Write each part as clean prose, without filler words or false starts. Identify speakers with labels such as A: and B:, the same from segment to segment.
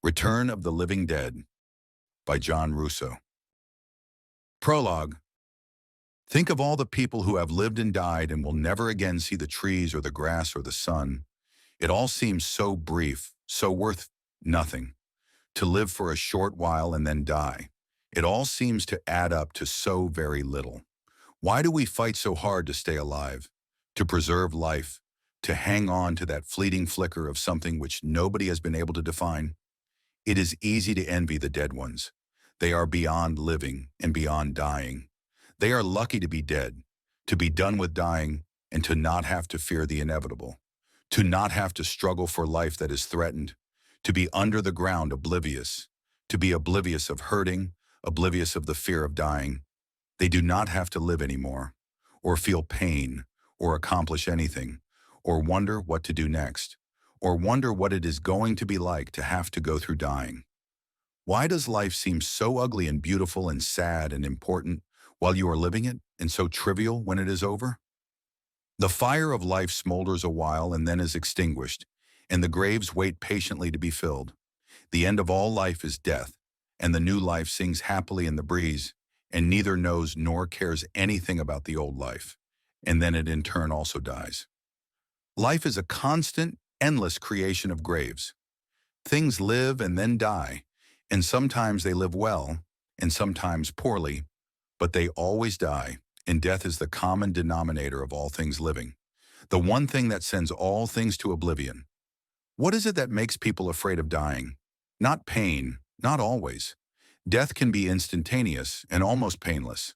A: Return of the Living Dead by Russo. Prologue. Think of all the people who have lived and died and will never again see the trees or the grass or the sun. It all seems so brief, so worth nothing. To live for a short while and then die. It all seems to add up to so very little. Why do we fight so hard to stay alive? To preserve life? To hang on to that fleeting flicker of something which nobody has been able to define? It is easy to envy the dead ones. They are beyond living and beyond dying. They are lucky to be dead, to be done with dying, and to not have to fear the inevitable, to not have to struggle for life that is threatened, to be under the ground oblivious, to be oblivious of hurting, oblivious of the fear of dying. They do not have to live anymore, or feel pain, or accomplish anything, or wonder what to do next, or wonder what it is going to be like to have to go through dying. Why does life seem so ugly and beautiful and sad and important while you are living it, and so trivial when it is over? The fire of life smolders a while and then is extinguished, and the graves wait patiently to be filled. The end of all life is death, and the new life sings happily in the breeze, and neither knows nor cares anything about the old life, and then it in turn also dies. Life is a constant, endless creation of graves. Things live and then die, and sometimes they live well, and sometimes poorly, but they always die, and death is the common denominator of all things living, the one thing that sends all things to oblivion. What is it that makes people afraid of dying? Not pain, not always. Death can be instantaneous and almost painless.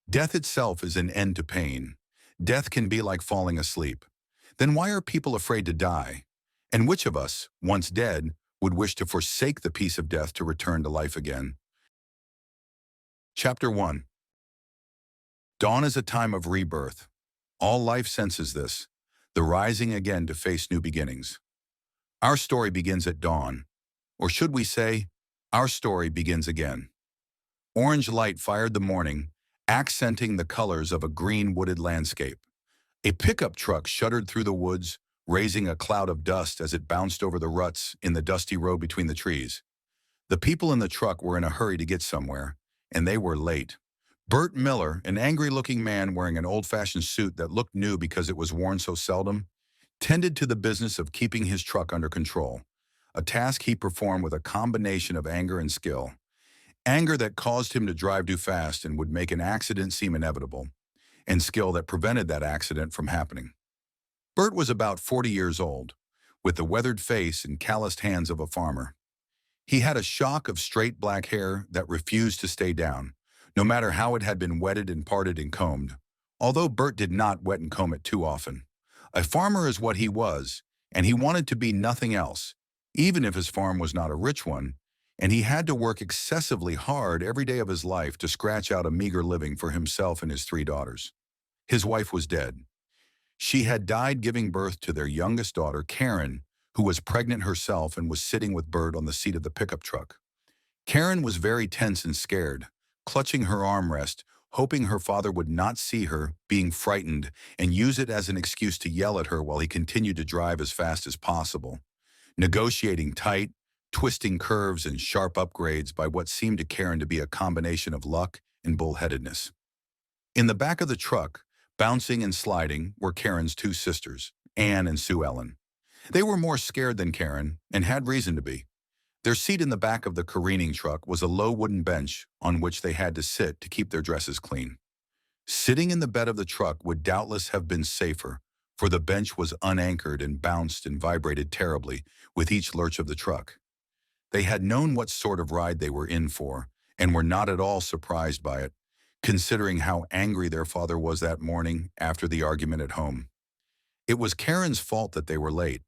A: Death itself is an end to pain. Death can be like falling asleep. Then why are people afraid to die? And which of us, once dead, would wish to forsake the peace of death to return to life again? Chapter 1. Dawn is a time of rebirth. All life senses this, the rising again to face new beginnings. Our story begins at dawn, or should we say, our story begins again. Orange light fired the morning, accenting the colors of a green wooded landscape. A pickup truck shuddered through the woods, raising a cloud of dust as it bounced over the ruts in the dusty road between the trees. The people in the truck were in a hurry to get somewhere, and they were late. Bert Miller, an angry-looking man wearing an old-fashioned suit that looked new because it was worn so seldom, tended to the business of keeping his truck under control, a task he performed with a combination of anger and skill. Anger that caused him to drive too fast and would make an accident seem inevitable, and skill that prevented that accident from happening. Bert was about 40 years old, with the weathered face and calloused hands of a farmer. He had a shock of straight black hair that refused to stay down, no matter how it had been wetted and parted and combed, although Bert did not wet and comb it too often. A farmer is what he was, and he wanted to be nothing else, even if his farm was not a rich one, and he had to work excessively hard every day of his life to scratch out a meager living for himself and his 3 daughters. His wife was dead. She had died giving birth to their youngest daughter, Karen, who was pregnant herself and was sitting with Bert on the seat of the pickup truck. Karen was very tense and scared, clutching her armrest, hoping her father would not see her, being frightened, and use it as an excuse to yell at her while he continued to drive as fast as possible, negotiating tight, twisting curves and sharp upgrades by what seemed to Karen to be a combination of luck and bullheadedness. In the back of the truck, bouncing and sliding, were Karen's 2 sisters, Anne and Sue Ellen. They were more scared than Karen, and had reason to be. Their seat in the back of the careening truck was a low wooden bench on which they had to sit to keep their dresses clean. Sitting in the bed of the truck would doubtless have been safer, for the bench was unanchored and bounced and vibrated terribly with each lurch of the truck. They had known what sort of ride they were in for, and were not at all surprised by it, considering how angry their father was that morning after the argument at home. It was Karen's fault that they were late.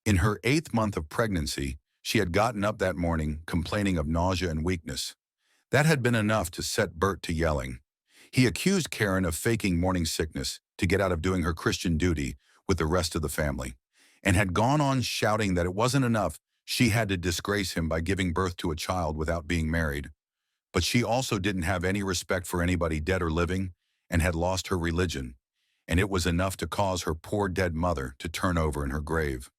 A: In her 8th month of pregnancy, she had gotten up that morning complaining of nausea and weakness. That had been enough to set Bert to yelling. He accused Karen of faking morning sickness to get out of doing her Christian duty with the rest of the family, and had gone on shouting that it wasn't enough she had to disgrace him by giving birth to a child without being married. But she also didn't have any respect for anybody dead or living, and had lost her religion, and it was enough to cause her poor dead mother to turn over in her grave.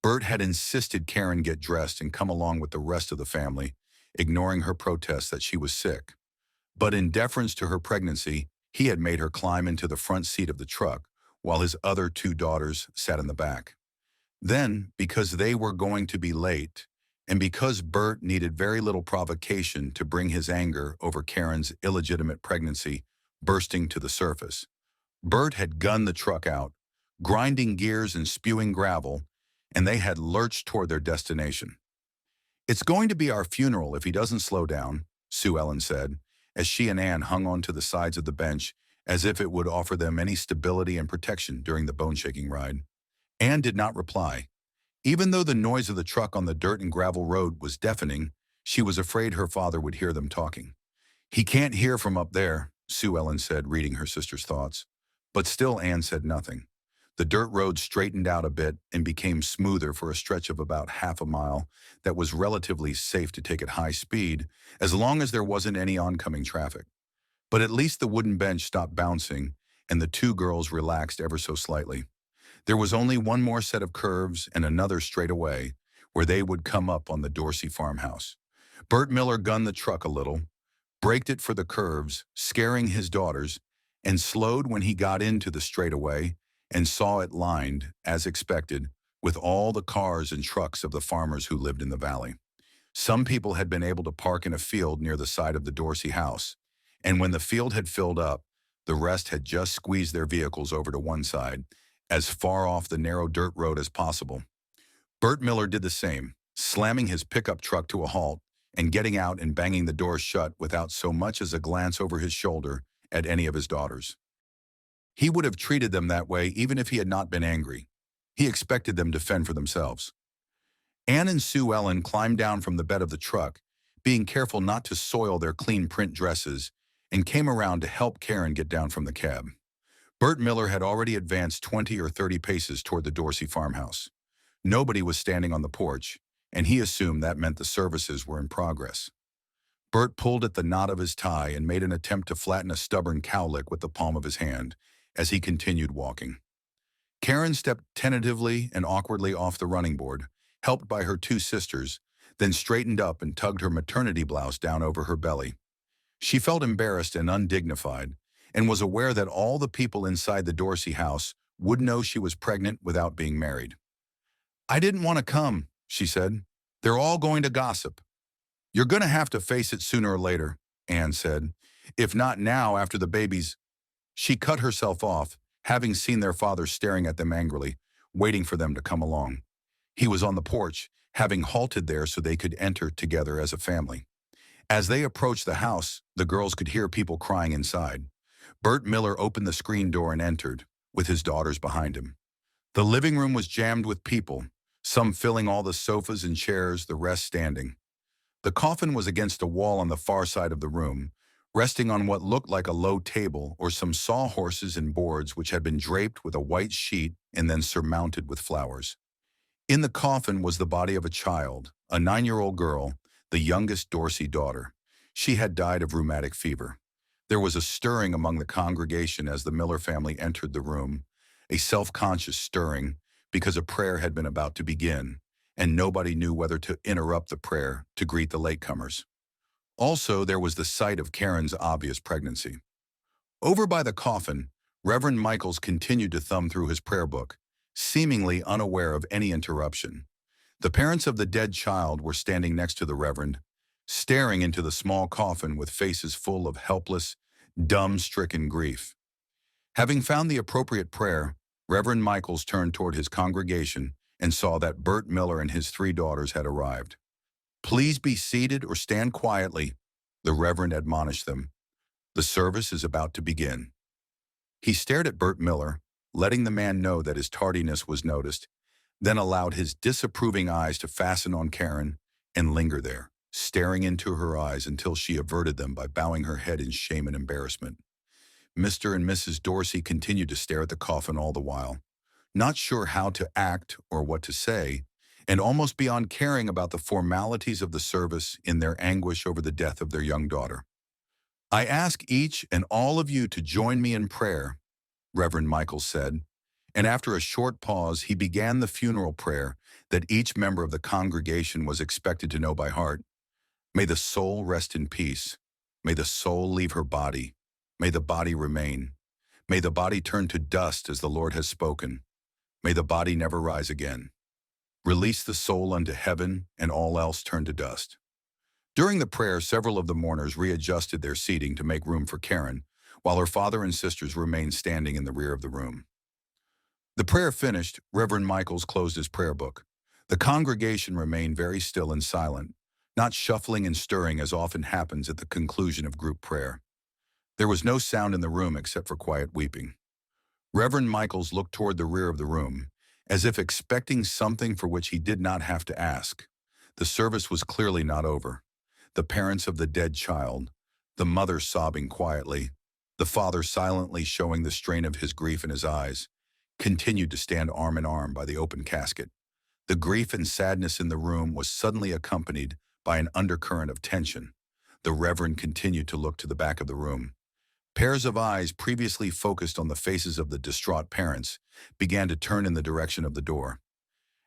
A: Bert had insisted Karen get dressed and come along with the rest of the family, ignoring her protests that she was sick. But in deference to her pregnancy, he had made her climb into the front seat of the truck, while his other two daughters sat in the back. Then, because they were going to be late, and because Bert needed very little provocation to bring his anger over Karen's illegitimate pregnancy bursting to the surface, Bert had gunned the truck out, grinding gears and spewing gravel, and they had lurched toward their destination. "It's going to be our funeral if he doesn't slow down," Sue Ellen said, as she and Anne hung onto the sides of the bench as if it would offer them any stability and protection during the bone-shaking ride. Anne did not reply. Even though the noise of the truck on the dirt and gravel road was deafening, she was afraid her father would hear them talking. "He can't hear from up there," Sue Ellen said, reading her sister's thoughts. But still Anne said nothing. The dirt road straightened out a bit and became smoother for a stretch of about half a mile that was relatively safe to take at high speed, as long as there wasn't any oncoming traffic. But at least the wooden bench stopped bouncing, and the two girls relaxed ever so slightly. There was only one more set of curves and another straightaway, where they would come up on the Dorsey farmhouse. Bert Miller gunned the truck a little, braked it for the curves, scaring his daughters, and slowed when he got into the straightaway and saw it lined, as expected, with all the cars and trucks of the farmers who lived in the valley. Some people had been able to park in a field near the side of the Dorsey house, and when the field had filled up, the rest had just squeezed their vehicles over to one side, as far off the narrow dirt road as possible. Bert Miller did the same, slamming his pickup truck to a halt and getting out and banging the door shut without so much as a glance over his shoulder at any of his daughters. He would have treated them that way even if he had not been angry. He expected them to fend for themselves. Anne and Sue Ellen climbed down from the bed of the truck, being careful not to soil their clean print dresses, and came around to help Karen get down from the cab. Bert Miller had already advanced 20 or 30 paces toward the Dorsey farmhouse. Nobody was standing on the porch, and he assumed that meant the services were in progress. Bert pulled at the knot of his tie and made an attempt to flatten a stubborn cowlick with the palm of his hand as he continued walking. Karen stepped tentatively and awkwardly off the running board, helped by her two sisters, then straightened up and tugged her maternity blouse down over her belly. She felt embarrassed and undignified, and was aware that all the people inside the Dorsey house would know she was pregnant without being married. "I didn't want to come," she said. "They're all going to gossip." "You're going to have to face it sooner or later," Anne said. "If not now, after the babies—" She cut herself off, having seen their father staring at them angrily, waiting for them to come along. He was on the porch, having halted there so they could enter together as a family. As they approached the house, the girls could hear people crying inside. Bert Miller opened the screen door and entered, with his daughters behind him. The living room was jammed with people, some filling all the sofas and chairs, the rest standing. The coffin was against a wall on the far side of the room, resting on what looked like a low table or some sawhorses and boards which had been draped with a white sheet and then surmounted with flowers. In the coffin was the body of a child, a 9-year-old girl, the youngest Dorsey daughter. She had died of rheumatic fever. There was a stirring among the congregation as the Miller family entered the room, a self-conscious stirring because a prayer had been about to begin, and nobody knew whether to interrupt the prayer to greet the latecomers. Also, there was the sight of Karen's obvious pregnancy. Over by the coffin, Reverend Michaels continued to thumb through his prayer book, seemingly unaware of any interruption. The parents of the dead child were standing next to the Reverend, staring into the small coffin with faces full of helpless, dumb-stricken grief. Having found the appropriate prayer, Reverend Michaels turned toward his congregation and saw that Bert Miller and his 3 daughters had arrived. "Please be seated or stand quietly," the Reverend admonished them. "The service is about to begin." He stared at Bert Miller, letting the man know that his tardiness was noticed, then allowed his disapproving eyes to fasten on Karen and linger there, staring into her eyes until she averted them by bowing her head in shame and embarrassment. Mr. and Mrs. Dorsey continued to stare at the coffin all the while, not sure how to act or what to say, and almost beyond caring about the formalities of the service in their anguish over the death of their young daughter. "I ask each and all of you to join me in prayer," Reverend Michaels said, And after a short pause, he began the funeral prayer that each member of the congregation was expected to know by heart. May the soul rest in peace. May the soul leave her body. May the body remain. May the body turn to dust as the Lord has spoken. May the body never rise again. Release the soul unto heaven, and all else turn to dust. During the prayer, several of the mourners readjusted their seating to make room for Karen, while her father and sisters remained standing in the rear of the room. The prayer finished, Reverend Michaels closed his prayer book. The congregation remained very still and silent, not shuffling and stirring as often happens at the conclusion of group prayer. There was no sound in the room except for quiet weeping. Reverend Michaels looked toward the rear of the room, as if expecting something for which he did not have to ask. The service was clearly not over. The parents of the dead child, the mother sobbing quietly, the father silently showing the strain of his grief in his eyes, continued to stand arm in arm by the open casket. The grief and sadness in the room was suddenly accompanied by an undercurrent of tension. The Reverend continued to look to the back of the room. Pairs of eyes previously focused on the faces of the distraught parents began to turn in the direction of the door.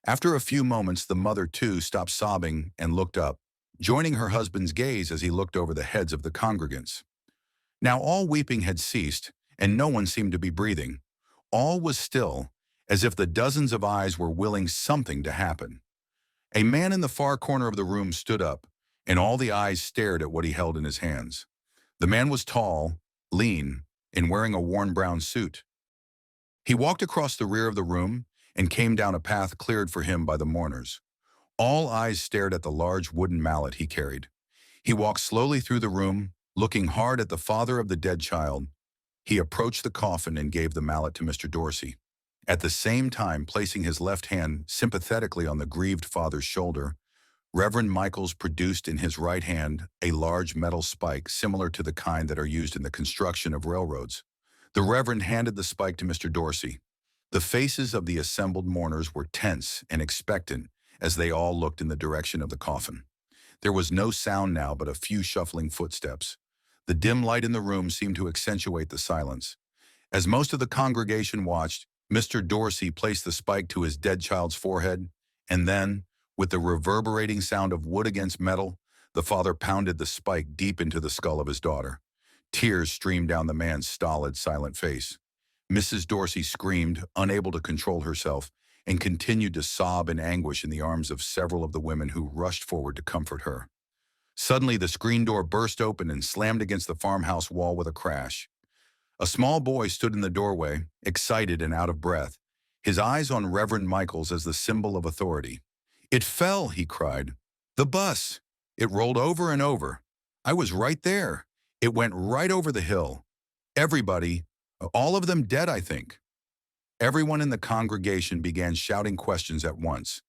A: After a few moments, the mother too stopped sobbing and looked up, joining her husband's gaze as he looked over the heads of the congregants. Now all weeping had ceased, and no one seemed to be breathing. All was still, as if the dozens of eyes were willing something to happen. A man in the far corner of the room stood up, and all the eyes stared at what he held in his hands. The man was tall, lean, and wearing a worn brown suit. He walked across the rear of the room and came down a path cleared for him by the mourners. All eyes stared at the large wooden mallet he carried. He walked slowly through the room, looking hard at the father of the dead child. He approached the coffin and gave the mallet to Mr. Dorsey, at the same time placing his left hand sympathetically on the grieved father's shoulder. Reverend Michaels produced in his right hand a large metal spike similar to the kind that are used in the construction of railroads. The Reverend handed the spike to Mr. Dorsey. The faces of the assembled mourners were tense and expectant as they all looked in the direction of the coffin. There was no sound now but a few shuffling footsteps. The dim light in the room seemed to accentuate the silence. As most of the congregation watched, Mr. Dorsey placed the spike to his dead child's forehead, and then, with the reverberating sound of wood against metal, the father pounded the spike deep into the skull of his daughter. Tears streamed down the man's stolid, silent face. Mrs. Dorsey screamed, unable to control herself, and continued to sob in anguish in the arms of several of the women who rushed forward to comfort her. Suddenly, the screen door burst open and slammed against the farmhouse wall with a crash. A small boy stood in the doorway, excited and out of breath, his eyes on Reverend Michaels as the symbol of authority. "It fell," he cried. "The bus. It rolled over and over. I was right there. It went right over the hill. Everybody, all of them dead, I think." Everyone in the congregation began shouting questions at once.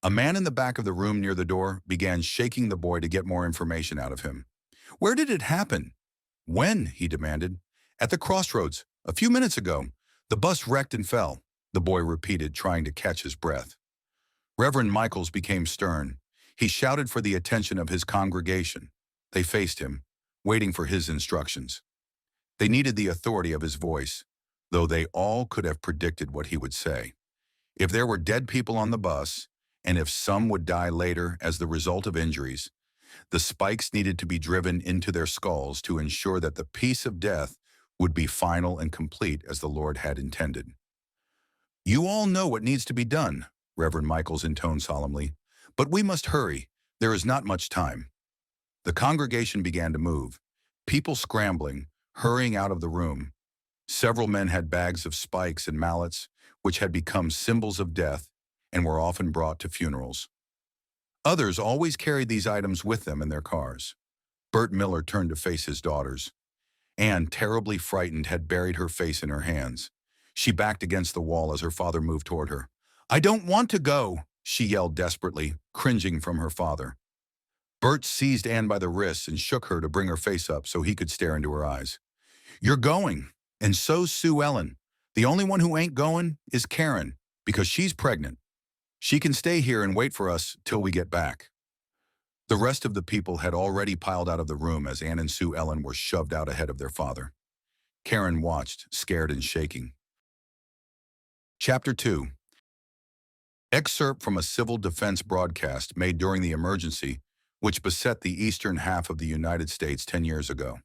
A: A man in the back of the room near the door began shaking the boy to get more information out of him. "Where did it happen?" "When?" he demanded. "At the crossroads, a few minutes ago. The bus wrecked and fell," the boy repeated, trying to catch his breath. Reverend Michaels became stern. He shouted for the attention of his congregation. They faced him, waiting for his instructions. They needed the authority of his voice, though they all could have predicted what he would say. If there were dead people on the bus, and if some would die later as the result of injuries, the spikes needed to be driven into their skulls to ensure that the peace of death would be final and complete as the Lord had intended. "You all know what needs to be done," Reverend Michaels intoned solemnly, "but we must hurry. There is not much time." The congregation began to move, people scrambling, hurrying out of the room. Several men had bags of spikes and mallets, which had become symbols of death and were often brought to funerals. Others always carried these items with them in their cars. Bert Miller turned to face his daughters. Anne, terribly frightened, had buried her face in her hands. She backed against the wall as her father moved toward her. "I don't want to go," she yelled desperately, cringing from her father. Bert seized Anne by the wrists and shook her to bring her face up so he could stare into her eyes. "You're going, and so's Sue Ellen. The only one who ain't going is Karen, because she's pregnant. She can stay here and wait for us till we get back." The rest of the people had already piled out of the room as Anne and Sue Ellen were shoved out ahead of their father. Karen watched, scared and shaking. Chapter 2. Excerpt from a civil defense broadcast made during the emergency which beset the eastern half of the United States 10 years ago.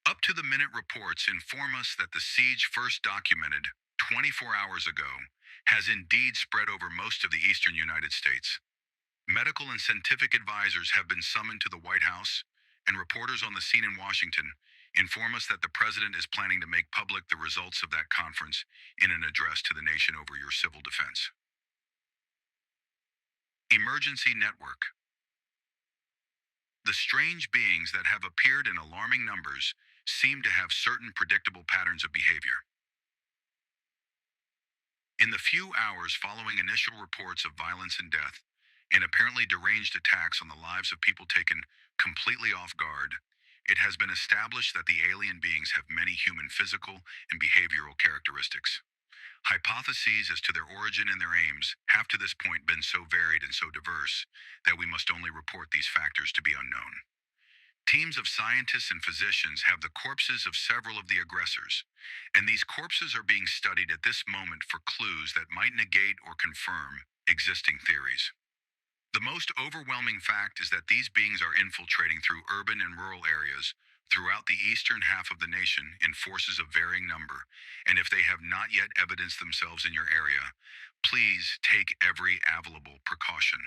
A: Up-to-the-minute reports inform us that the siege first documented 24 hours ago has indeed spread over most of the eastern United States. Medical and scientific advisors have been summoned to the White House, and reporters on the scene in Washington inform us that the president is planning to make public the results of that conference in an address to the nation over your civil defense. Emergency Network. The strange beings that have appeared in alarming numbers seem to have certain predictable patterns of behavior. In the few hours following initial reports of violence and death, and apparently deranged attacks on the lives of people taken completely off guard, it has been established that the alien beings have many human physical and behavioral characteristics. Hypotheses as to their origin and their aims have to this point been so varied and so diverse that we must only report these factors to be unknown. Teams of scientists and physicians have the corpses of several of the aggressors, and these corpses are being studied at this moment for clues that might negate or confirm existing theories. The most overwhelming fact is that these beings are infiltrating through urban and rural areas throughout the eastern half of the nation in forces of varying number, and if they have not yet evidenced themselves in your area, please take every available precaution.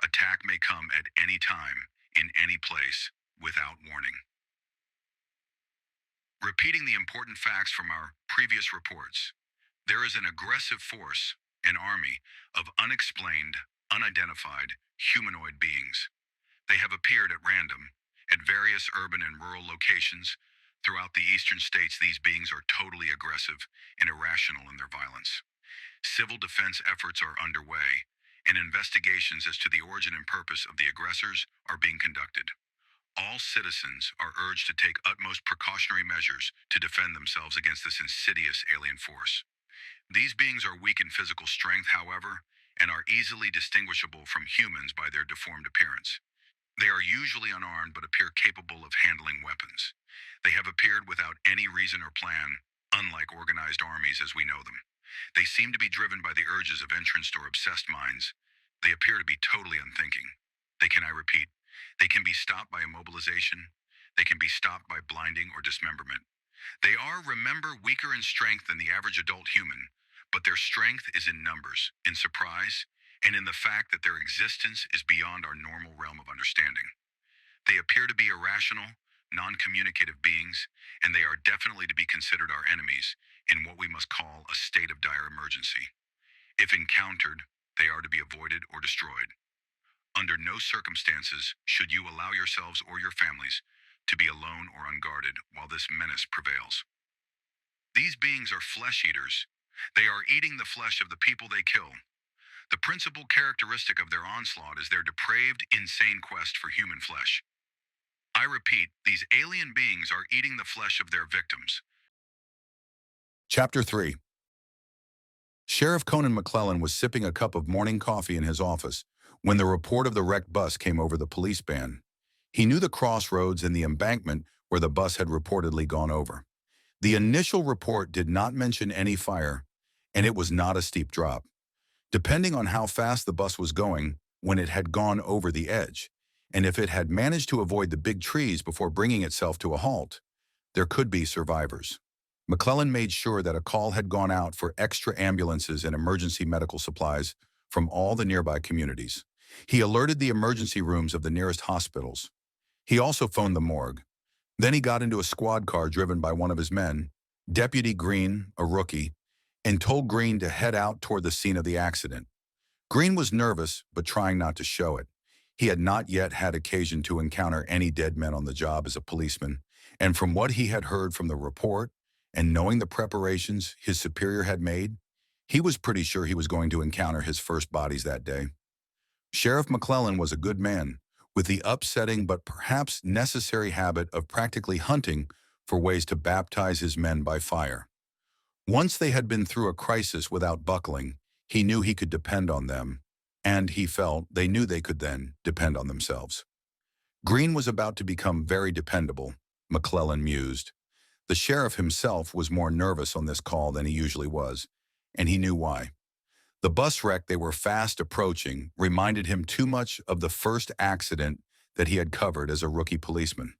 A: Attack may come at any time, in any place, without warning. Repeating the important facts from our previous reports, there is an aggressive force, an army, of unexplained, unidentified, humanoid beings. They have appeared at random, at various urban and rural locations. Throughout the eastern states, these beings are totally aggressive and irrational in their violence. Civil defense efforts are underway, and investigations as to the origin and purpose of the aggressors are being conducted. All citizens are urged to take utmost precautionary measures to defend themselves against this insidious alien force. These beings are weak in physical strength, however, and are easily distinguishable from humans by their deformed appearance. They are usually unarmed but appear capable of handling weapons. They have appeared without any reason or plan, unlike organized armies as we know them. They seem to be driven by the urges of entranced or obsessed minds. They appear to be totally unthinking. I repeat, they can be stopped by immobilization. They can be stopped by blinding or dismemberment. They are, remember, weaker in strength than the average adult human, but their strength is in numbers, in surprise, and in the fact that their existence is beyond our normal realm of understanding. They appear to be irrational, non-communicative beings, and they are definitely to be considered our enemies in what we must call a state of dire emergency. If encountered, they are to be avoided or destroyed. Under no circumstances should you allow yourselves or your families to be alone or unguarded while this menace prevails. These beings are flesh eaters. They are eating the flesh of the people they kill. The principal characteristic of their onslaught is their depraved, insane quest for human flesh. I repeat, these alien beings are eating the flesh of their victims. Chapter 3. Sheriff Conan McClellan was sipping a cup of morning coffee in his office when the report of the wrecked bus came over the police van. He knew the crossroads and the embankment where the bus had reportedly gone over. The initial report did not mention any fire, and it was not a steep drop. Depending on how fast the bus was going when it had gone over the edge, and if it had managed to avoid the big trees before bringing itself to a halt, there could be survivors. McClellan made sure that a call had gone out for extra ambulances and emergency medical supplies from all the nearby communities. He alerted the emergency rooms of the nearest hospitals. He also phoned the morgue. Then he got into a squad car driven by one of his men, Deputy Green, a rookie, and told Green to head out toward the scene of the accident. Green was nervous, but trying not to show it. He had not yet had occasion to encounter any dead men on the job as a policeman, and from what he had heard from the report, and knowing the preparations his superior had made, he was pretty sure he was going to encounter his first bodies that day. Sheriff McClellan was a good man, with the upsetting but perhaps necessary habit of practically hunting for ways to baptize his men by fire. Once they had been through a crisis without buckling, he knew he could depend on them, and he felt they knew they could then depend on themselves. Green was about to become very dependable, McClellan mused. The sheriff himself was more nervous on this call than he usually was, and he knew why. The bus wreck they were fast approaching reminded him too much of the first accident that he had covered as a rookie policeman.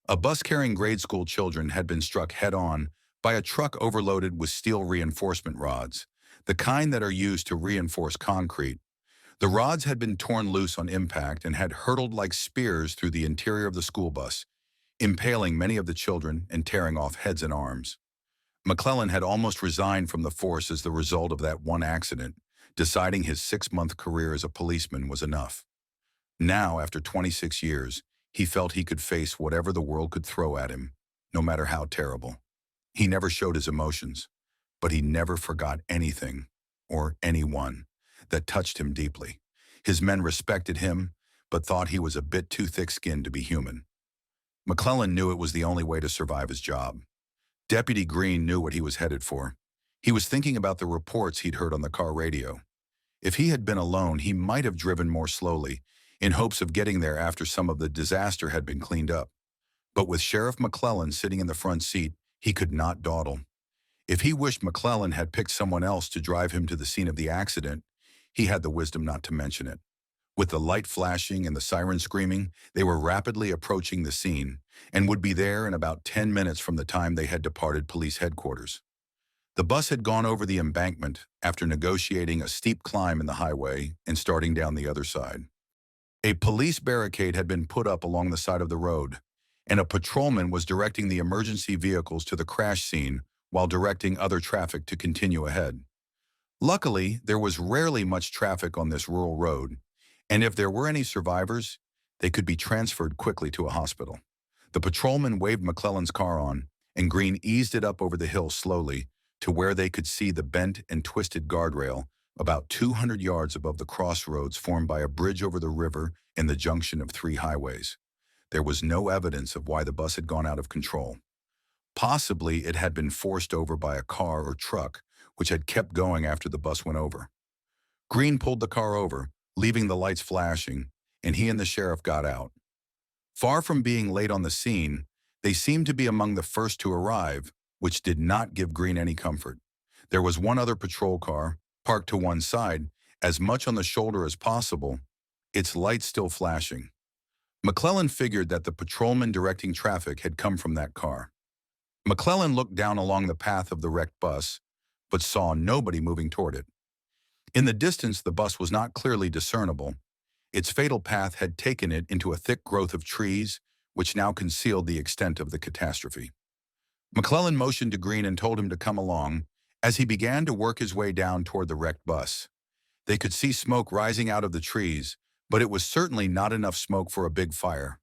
A: A bus carrying grade school children had been struck head-on by a truck overloaded with steel reinforcement rods, the kind that are used to reinforce concrete. The rods had been torn loose on impact and had hurtled like spears through the interior of the school bus, impaling many of the children and tearing off heads and arms. McClellan had almost resigned from the force as the result of that one accident, deciding his 6-month career as a policeman was enough. Now, after 26 years, he felt he could face whatever the world could throw at him, no matter how terrible. He never showed his emotions, but he never forgot anything, or anyone, that touched him deeply. His men respected him, but thought he was a bit too thick-skinned to be human. McClellan knew it was the only way to survive his job. Deputy Green knew what he was headed for. He was thinking about the reports he'd heard on the car radio. If he had been alone, he might have driven more slowly, in hopes of getting there after some of the disaster had been cleaned up. But with Sheriff McClellan sitting in the front seat, he could not dawdle. If he wished McClellan had picked someone else to drive him to the scene of the accident, he had the wisdom not to mention it. With the light flashing and the siren screaming, they were rapidly approaching the scene and would be there in about 10 minutes from the time they had departed police headquarters. The bus had gone over the embankment after negotiating a steep climb in the highway and starting down the other side. A police barricade had been put up along the side of the road, and a patrolman was directing the emergency vehicles to the crash scene while directing other traffic to continue ahead. Luckily, there was rarely much traffic on this rural road, and if there were any survivors, they could be transferred quickly to a hospital. The patrolman waved McClellan's car on, and Green eased it up over the hill slowly to where they could see the bent and twisted guardrail about 200 yards above the crossroads formed by a bridge over the river and the junction of 3 highways. There was no evidence of why the bus had gone out of control. Possibly it had been forced over by a car or truck, which had kept going after the bus went over. Green pulled the car over, leaving the lights flashing, and he and the sheriff got out. Far from being late on the scene, they seemed to be among the first to arrive, which did not give Green any comfort. There was one other patrol car, parked to one side, as much on the shoulder as possible, its lights still flashing. McClellan figured that the patrolman directing traffic had come from that car. McClellan looked down along the path of the wrecked bus, but saw nobody moving toward it. In the distance, the bus was not clearly discernible. Its fatal path had taken it into a thick growth of trees, which now concealed the extent of the catastrophe. McClellan motioned to Green and told him to come along as he began to work his way down toward the wrecked bus. They could see smoke rising out of the trees, but it was certainly not enough smoke for a big fire.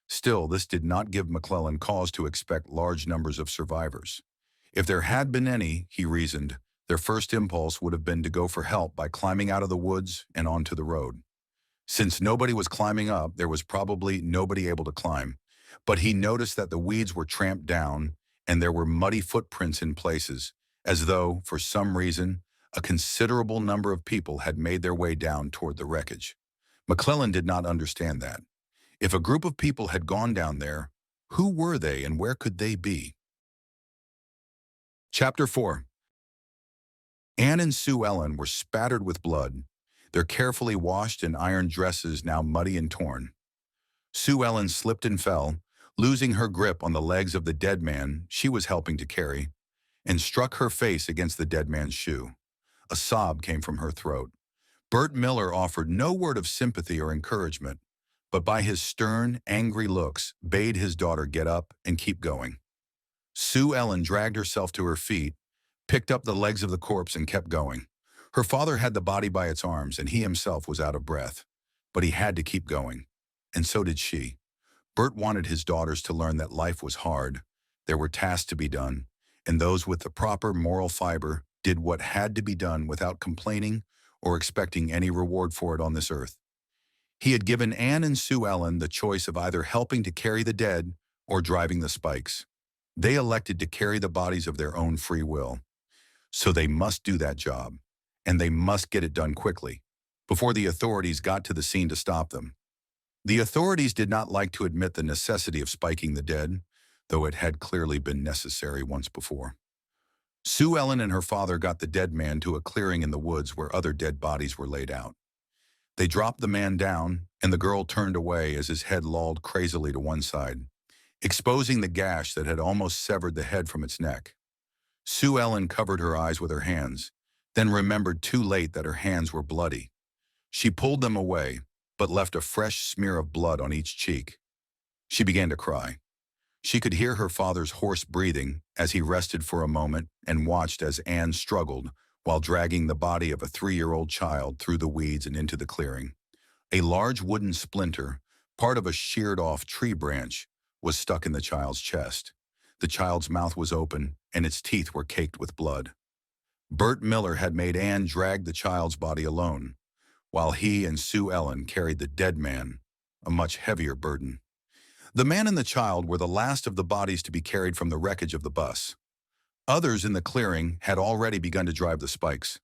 A: Still, this did not give McClellan cause to expect large numbers of survivors. If there had been any, he reasoned, their first impulse would have been to go for help by climbing out of the woods and onto the road. Since nobody was climbing up, there was probably nobody able to climb, but he noticed that the weeds were tramped down and there were muddy footprints in places, as though, for some reason, a considerable number of people had made their way down toward the wreckage. McClellan did not understand that. If a group of people had gone down there, who were they and where could they be? Chapter 4. Anne and Sue Ellen were spattered with blood, their carefully washed and ironed dresses now muddy and torn. Sue Ellen slipped and fell, losing her grip on the legs of the dead man she was helping to carry, and struck her face against the dead man's shoe. A sob came from her throat. Bert Miller offered no word of sympathy or encouragement, but by his stern, angry looks bade his daughter get up and keep going. Sue Ellen dragged herself to her feet, picked up the legs of the corpse and kept going. Her father had the body by its arms and he himself was out of breath, but he had to keep going, and so did she. Bert wanted his daughters to learn that life was hard, there were tasks to be done, and those with the proper moral fiber did what had to be done without complaining or expecting any reward for it on this earth. He had given Anne and Sue Ellen the choice of either helping to carry the dead or driving the spikes. They elected to carry the bodies of their own free will. So they must do that job, and they must get it done quickly, before the authorities got to the scene to stop them. The authorities did not like to admit the necessity of spiking the dead, though it had clearly been necessary once before. Sue Ellen and her father got the dead man to a clearing in the woods where other dead bodies were laid out. They dropped the man down, and the girl turned away as his head lolled crazily to one side, exposing the gash that had almost severed the head from its neck. Sue Ellen covered her eyes with her hands, then remembered too late that her hands were bloody. She pulled them away, but left a fresh smear of blood on each cheek. She began to cry. She could hear her father's hoarse breathing as he rested for a moment and watched as Anne struggled while dragging the body of a 3-year-old child through the weeds and into the clearing. A large wooden splinter, part of a sheared-off tree branch, was stuck in the child's chest. The child's mouth was open, and its teeth were caked with blood. Bert Miller had made Anne drag the child's body alone, while he and Sue Ellen carried the dead man, a much heavier burden. The man and the child were the last of the bodies to be carried from the wreckage of the bus. Others in the clearing had already begun to drive the spikes.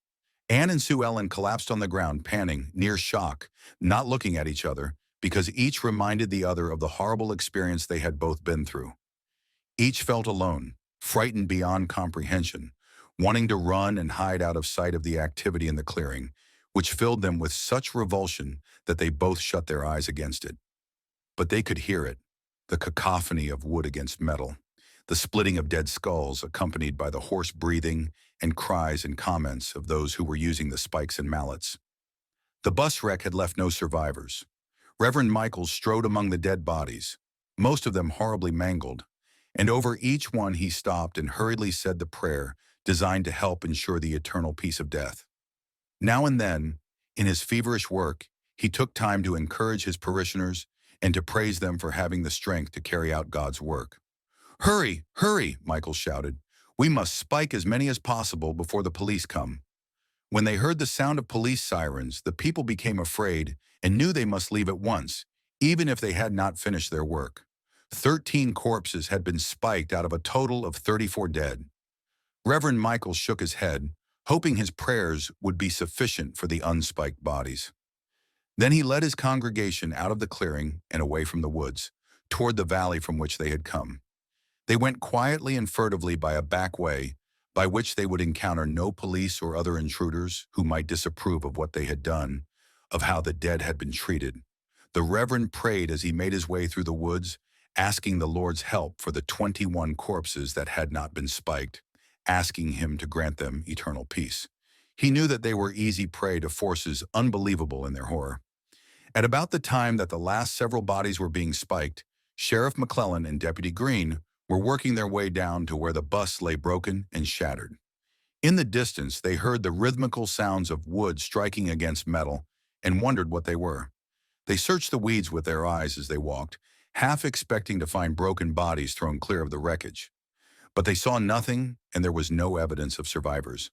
A: Anne and Sue Ellen collapsed on the ground, panting, near shock, not looking at each other, because each reminded the other of the horrible experience they had both been through. Each felt alone, frightened beyond comprehension, wanting to run and hide out of sight of the activity in the clearing, which filled them with such revulsion that they both shut their eyes against it. But they could hear it, the cacophony of wood against metal, the splitting of dead skulls accompanied by the hoarse breathing and cries and comments of those who were using the spikes and mallets. The bus wreck had left no survivors. Reverend Michaels strode among the dead bodies, most of them horribly mangled, and over each one he stopped and hurriedly said the prayer designed to help ensure the eternal peace of death. Now and then, in his feverish work, he took time to encourage his parishioners and to praise them for having the strength to carry out God's work. "Hurry, hurry," Michael shouted. "We must spike as many as possible before the police come." When they heard the sound of police sirens, the people became afraid and knew they must leave at once, even if they had not finished their work. 13 corpses had been spiked out of a total of 34 dead. Reverend Michael shook his head, hoping his prayers would be sufficient for the unspiked bodies. Then he led his congregation out of the clearing and away from the woods, toward the valley from which they had come. They went quietly and furtively by a back way, by which they would encounter no police or other intruders who might disapprove of what they had done, of how the dead had been treated. The Reverend prayed as he made his way through the woods, asking the Lord's help for the 21 corpses that had not been spiked, asking him to grant them eternal peace. He knew that they were easy prey to forces unbelievable in their horror. At about the time that the last several bodies were being spiked, Sheriff McClellan and Deputy Green were working their way down to where the bus lay broken and shattered. In the distance, they heard the rhythmical sounds of wood striking against metal and wondered what they were. They searched the weeds with their eyes as they walked, half expecting to find broken bodies thrown clear of the wreckage. But they saw nothing, and there was no evidence of survivors.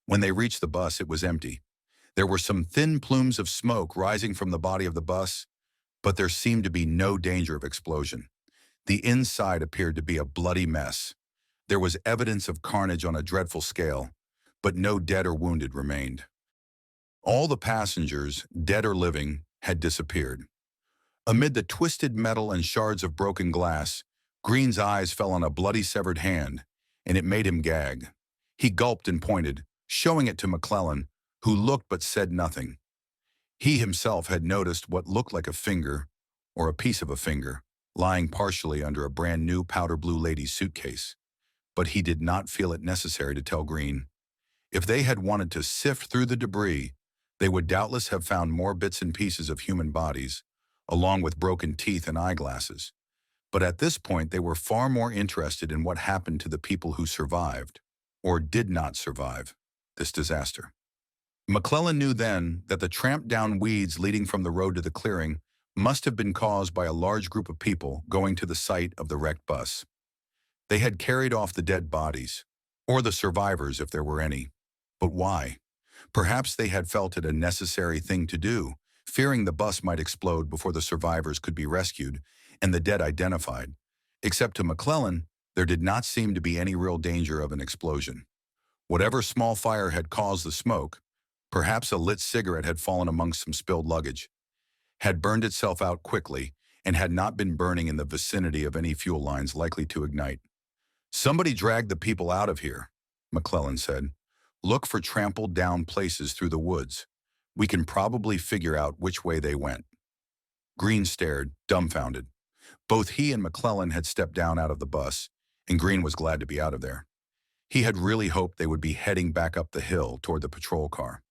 A: When they reached the bus, it was empty. There were some thin plumes of smoke rising from the body of the bus, but there seemed to be no danger of explosion. The inside appeared to be a bloody mess. There was evidence of carnage on a dreadful scale, but no dead or wounded remained. All the passengers, dead or living, had disappeared. Amid the twisted metal and shards of broken glass, Green's eyes fell on a bloody severed hand, and it made him gag. He gulped and pointed, showing it to McClellan, who looked but said nothing. He himself had noticed what looked like a finger, or a piece of a finger, lying partially under a brand new powder blue lady's suitcase. But he did not feel it necessary to tell Green. If they had wanted to sift through the debris, they would doubtless have found more bits and pieces of human bodies, along with broken teeth and eyeglasses. But at this point, they were far more interested in what happened to the people who survived, or did not survive, this disaster. McClellan knew then that the tramped down weeds leading from the road to the clearing must have been caused by a large group of people going to the site of the wrecked bus. They had carried off the dead bodies, or the survivors if there were any. But why? Perhaps they had felt it a necessary thing to do, fearing the bus might explode before the survivors could be rescued and the dead identified. Except to McClellan, there did not seem to be any real danger of an explosion. Whatever small fire had caused the smoke, perhaps a lit cigarette had fallen amongst some spilled luggage, had burned itself out quickly and had not been burning in the vicinity of any fuel lines likely to ignite. "Somebody dragged the people out of here," McClellan said. Look for trampled down places through the woods. We can probably figure out which way they went. Green stared, dumbfounded. Both he and McClellan had stepped down out of the bus, and Green was glad to be out of there. He had really hoped they would be heading back up the hill toward the patrol car.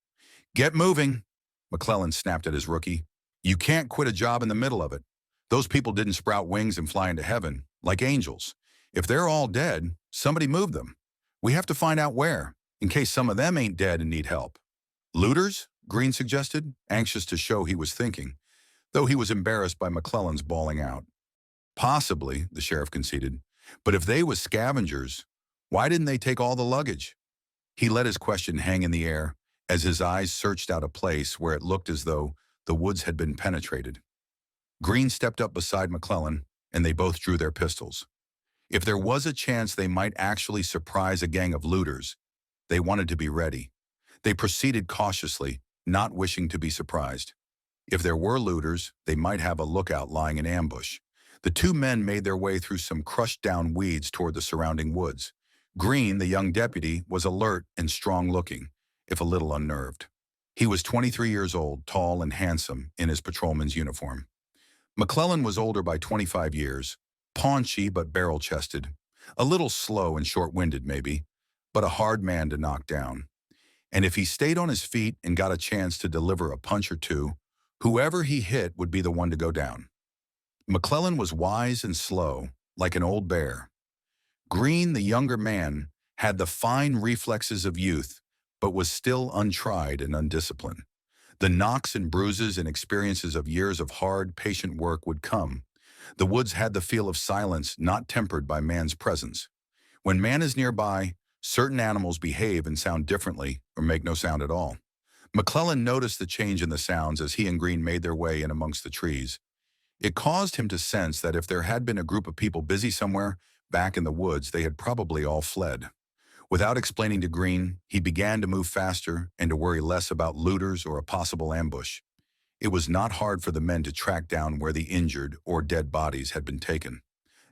A: Get moving, McClellan snapped at his rookie. You can't quit a job in the middle of it. Those people didn't sprout wings and fly into heaven, like angels. If they're all dead, somebody moved them. We have to find out where, in case some of them ain't dead and need help. Looters? Green suggested, anxious to show he was thinking, though he was embarrassed by McClellan's bawling out. Possibly, the sheriff conceded, but if they was scavengers, why didn't they take all the luggage? He let his question hang in the air as his eyes searched out a place where it looked as though the woods had been penetrated. Green stepped up beside McClellan, and they both drew their pistols. If there was a chance they might actually surprise a gang of looters, they wanted to be ready. They proceeded cautiously, not wishing to be surprised. If there were looters, they might have a lookout lying in ambush. The two men made their way through some crushed-down weeds toward the surrounding woods. Green, the young deputy, was alert and strong-looking, if a little unnerved. He was 23 years old, tall and handsome in his patrolman's uniform. McClellan was older by 25 years, paunchy but barrel-chested, a little slow and short-winded maybe, but a hard man to knock down. And if he stayed on his feet and got a chance to deliver a punch or two, whoever he hit would be the one to go down. McClellan was wise and slow, like an old bear. Green, the younger man, had the fine reflexes of youth, but was still untried and undisciplined. The knocks and bruises and experiences of years of hard, patient work would come. The woods had the feel of silence not tempered by man's presence. When man is nearby, certain animals behave and sound differently or make no sound at all. McClellan noticed the change in the sounds as he and Green made their way in amongst the trees. It caused him to sense that if there had been a group of people busy somewhere back in the woods, they had probably all fled. Without explaining to Green, he began to move faster and to worry less about looters or a possible ambush. It was not hard for the men to track down where the injured or dead bodies had been taken.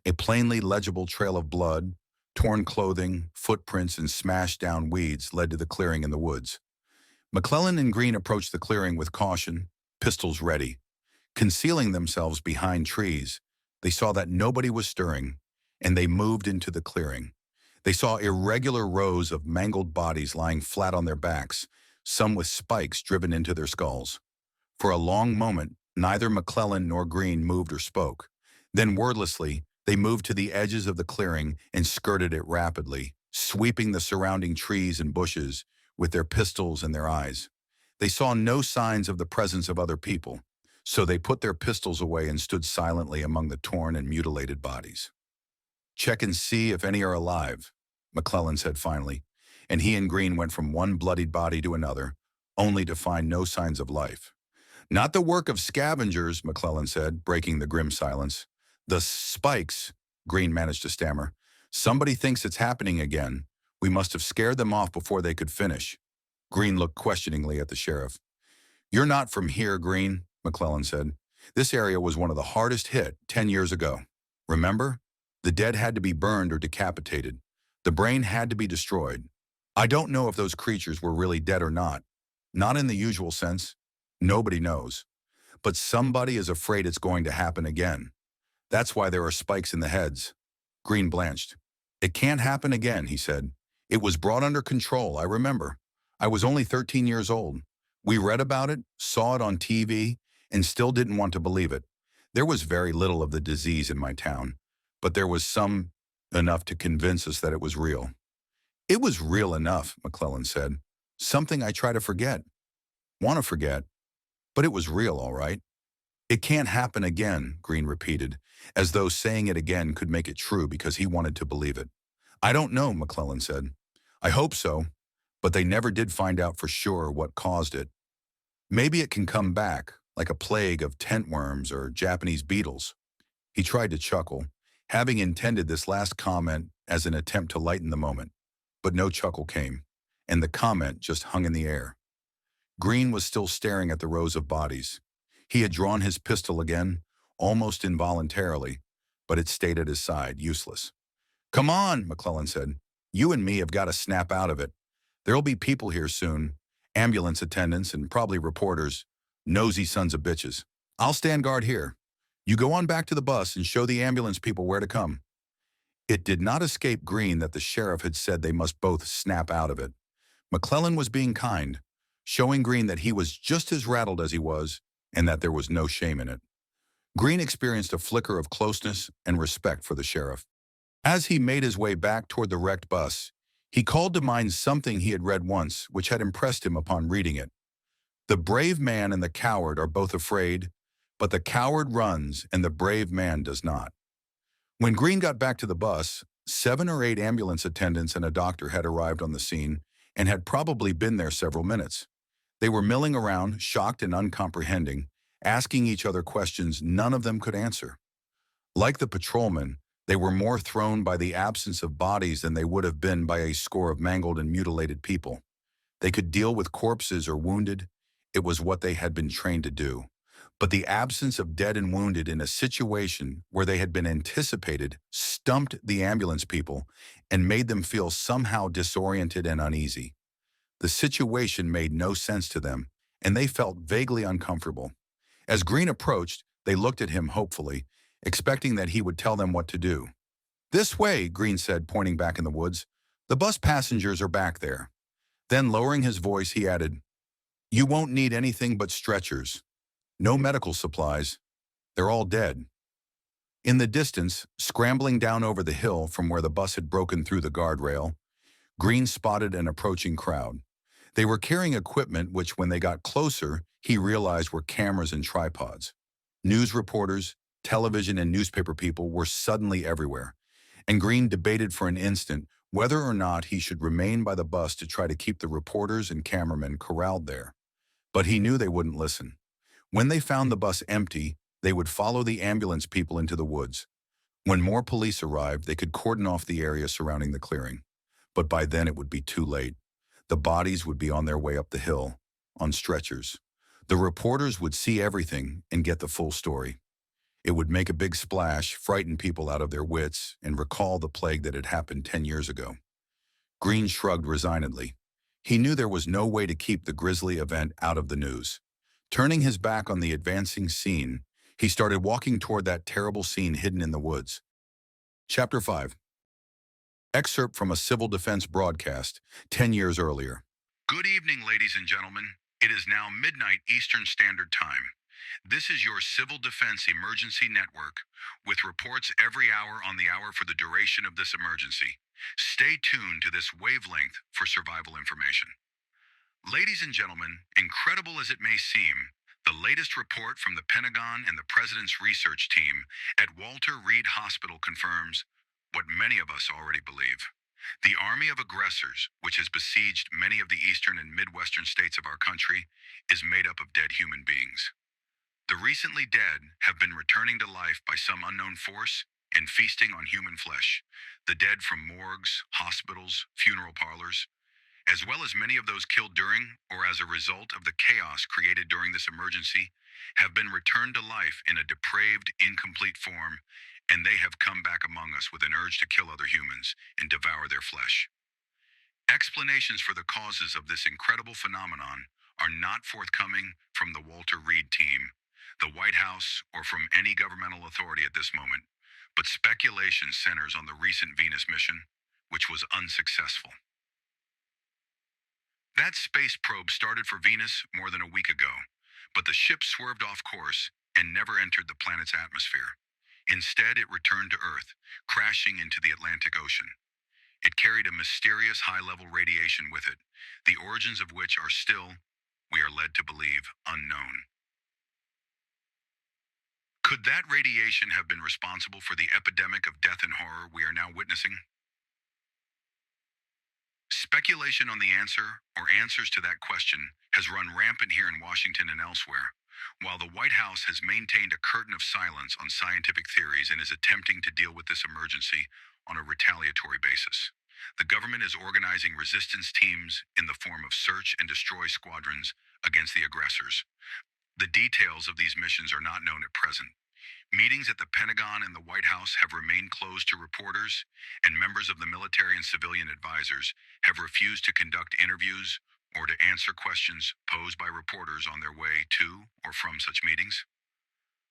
A: A plainly legible trail of blood, torn clothing, footprints, and smashed down weeds led to the clearing in the woods. McClellan and Green approached the clearing with caution, pistols ready. Concealing themselves behind trees, they saw that nobody was stirring, and they moved into the clearing. They saw irregular rows of mangled bodies lying flat on their backs, some with spikes driven into their skulls. For a long moment, neither McClellan nor Green moved or spoke. Then wordlessly, they moved to the edges of the clearing and skirted it rapidly, sweeping the surrounding trees and bushes with their pistols in their eyes. They saw no signs of the presence of other people, so they put their pistols away and stood silently among the torn and mutilated bodies. Check and see if any are alive, McClellan said finally, and he and Green went from one bloodied body to another, only to find no signs of life. Not the work of scavengers, McClellan said, breaking the grim silence. The spikes, Green managed to stammer. Somebody thinks it's happening again. We must have scared them off before they could finish. Green looked questioningly at the sheriff. You're not from here, Green, McClellan said. This area was one of the hardest hit 10 years ago. Remember? The dead had to be burned or decapitated. The brain had to be destroyed. I don't know if those creatures were really dead or not. Not in the usual sense. Nobody knows. But somebody is afraid it's going to happen again. That's why there are spikes in the heads. Green blanched. It can't happen again, he said. It was brought under control, I remember. I was only 13 years old. We read about it, saw it on TV, and still didn't want to believe it. There was very little of the disease in my town, but there was some enough to convince us that it was real. It was real enough, McClellan said. Something I try to forget. Want to forget. But it was real, all right. It can't happen again, Green repeated, as though saying it again could make it true because he wanted to believe it. I don't know, McClellan said. I hope so, but they never did find out for sure what caused it. Maybe it can come back, like a plague of tent worms or Japanese beetles. He tried to chuckle, having intended this last comment as an attempt to lighten the moment, but no chuckle came, and the comment just hung in the air. Green was still staring at the rows of bodies. He had drawn his pistol again, almost involuntarily, but it stayed at his side, useless. Come on, McClellan said. You and me have got to snap out of it. There'll be people here soon, ambulance attendants and probably reporters, nosy sons of bitches. I'll stand guard here. You go on back to the bus and show the ambulance people where to come." It did not escape Green that the sheriff had said they must both snap out of it. McClellan was being kind, showing Green that he was just as rattled as he was and that there was no shame in it. Green experienced a flicker of closeness and respect for the sheriff. As he made his way back toward the wrecked bus, he called to mind something he had read once which had impressed him upon reading it. The brave man and the coward are both afraid, but the coward runs and the brave man does not. When Green got back to the bus, 7 or 8 ambulance attendants and a doctor had arrived on the scene and had probably been there several minutes. They were milling around, shocked and uncomprehending, asking each other questions none of them could answer. Like the patrolmen, they were more thrown by the absence of bodies than they would have been by a score of mangled and mutilated people. They could deal with corpses or wounded. It was what they had been trained to do. But the absence of dead and wounded in a situation where they had been anticipated stumped the ambulance people and made them feel somehow disoriented and uneasy. The situation made no sense to them, and they felt vaguely uncomfortable. As Green approached, they looked at him hopefully, expecting that he would tell them what to do. "This way," Green said, pointing back in the woods. "The bus passengers are back there." Then, lowering his voice, he added, "You won't need anything but stretchers. No medical supplies. They're all dead." In the distance, scrambling down over the hill from where the bus had broken through the guardrail, Green spotted an approaching crowd. They were carrying equipment which, when they got closer, he realized were cameras and tripods. News reporters, television and newspaper people were suddenly everywhere, and Green debated for an instant whether or not he should remain by the bus to try to keep the reporters and cameramen corralled there. But he knew they wouldn't listen. When they found the bus empty, they would follow the ambulance people into the woods. When more police arrived, they could cordon off the area surrounding the clearing. But by then it would be too late. The bodies would be on their way up the hill, on stretchers. The reporters would see everything and get the full story. It would make a big splash, frighten people out of their wits, and recall the plague that had happened 10 years ago. Green shrugged resignedly. He knew there was no way to keep the grisly event out of the news. Turning his back on the advancing scene, he started walking toward that terrible scene hidden in the woods. Chapter 5. Excerpt from a civil defense broadcast 10 years earlier. Good evening, ladies and gentlemen. It is now midnight Eastern Standard Time. This is your Civil Defense Emergency Network, with reports every hour on the hour for the duration of this emergency. Stay tuned to this wavelength for survival information. Ladies and gentlemen, incredible as it may seem, the latest report from the Pentagon and the President's research team at Walter Reed Hospital confirms what many of us already believe. The army of aggressors, which has besieged many of the eastern and midwestern states of our country, is made up of dead human beings. The recently dead have been returning to life by some unknown force and feasting on human flesh. The dead from morgues, hospitals, funeral parlors, as well as many of those killed during or as a result of the chaos created during this emergency, have been returned to life in a depraved, incomplete form, and they have come back among us with an urge to kill other humans and devour their flesh. Explanations for the causes of this incredible phenomenon are not forthcoming from the Walter Reed team, the White House, or from any governmental authority at this moment, but speculation centers on the recent Venus mission, which was unsuccessful. That space probe started for Venus more than a week ago, but the ship swerved off course and never entered the planet's atmosphere. Instead, it returned to Earth, crashing into the Atlantic Ocean. It carried a mysterious high-level radiation with it, the origins of which are still, we are led to believe, unknown. Could that radiation have been responsible for the epidemic of death and horror we are now witnessing? Speculation on the answer, or answers to that question, has run rampant here in Washington and elsewhere, while the White House has maintained a curtain of silence on scientific theories and is attempting to deal with this emergency on a retaliatory basis. The government is organizing resistance teams in the form of search and destroy squadrons against the aggressors. The details of these missions are not known at present, Meetings at the Pentagon and the White House have remained closed to reporters, and members of the military and civilian advisors have refused to conduct interviews or to answer questions posed by reporters on their way to or from such meetings.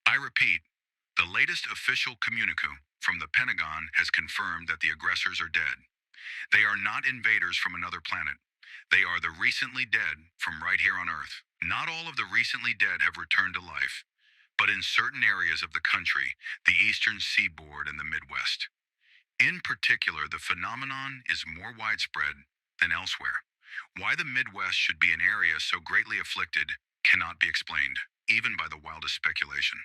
A: I repeat, the latest official communique from the Pentagon has confirmed that the aggressors are dead. They are not invaders from another planet. They are the recently dead from right here on Earth. Not all of the recently dead have returned to life, but in certain areas of the country, the eastern seaboard and the Midwest. In particular, the phenomenon is more widespread than elsewhere. Why the Midwest should be an area so greatly afflicted cannot be explained, even by the wildest speculation.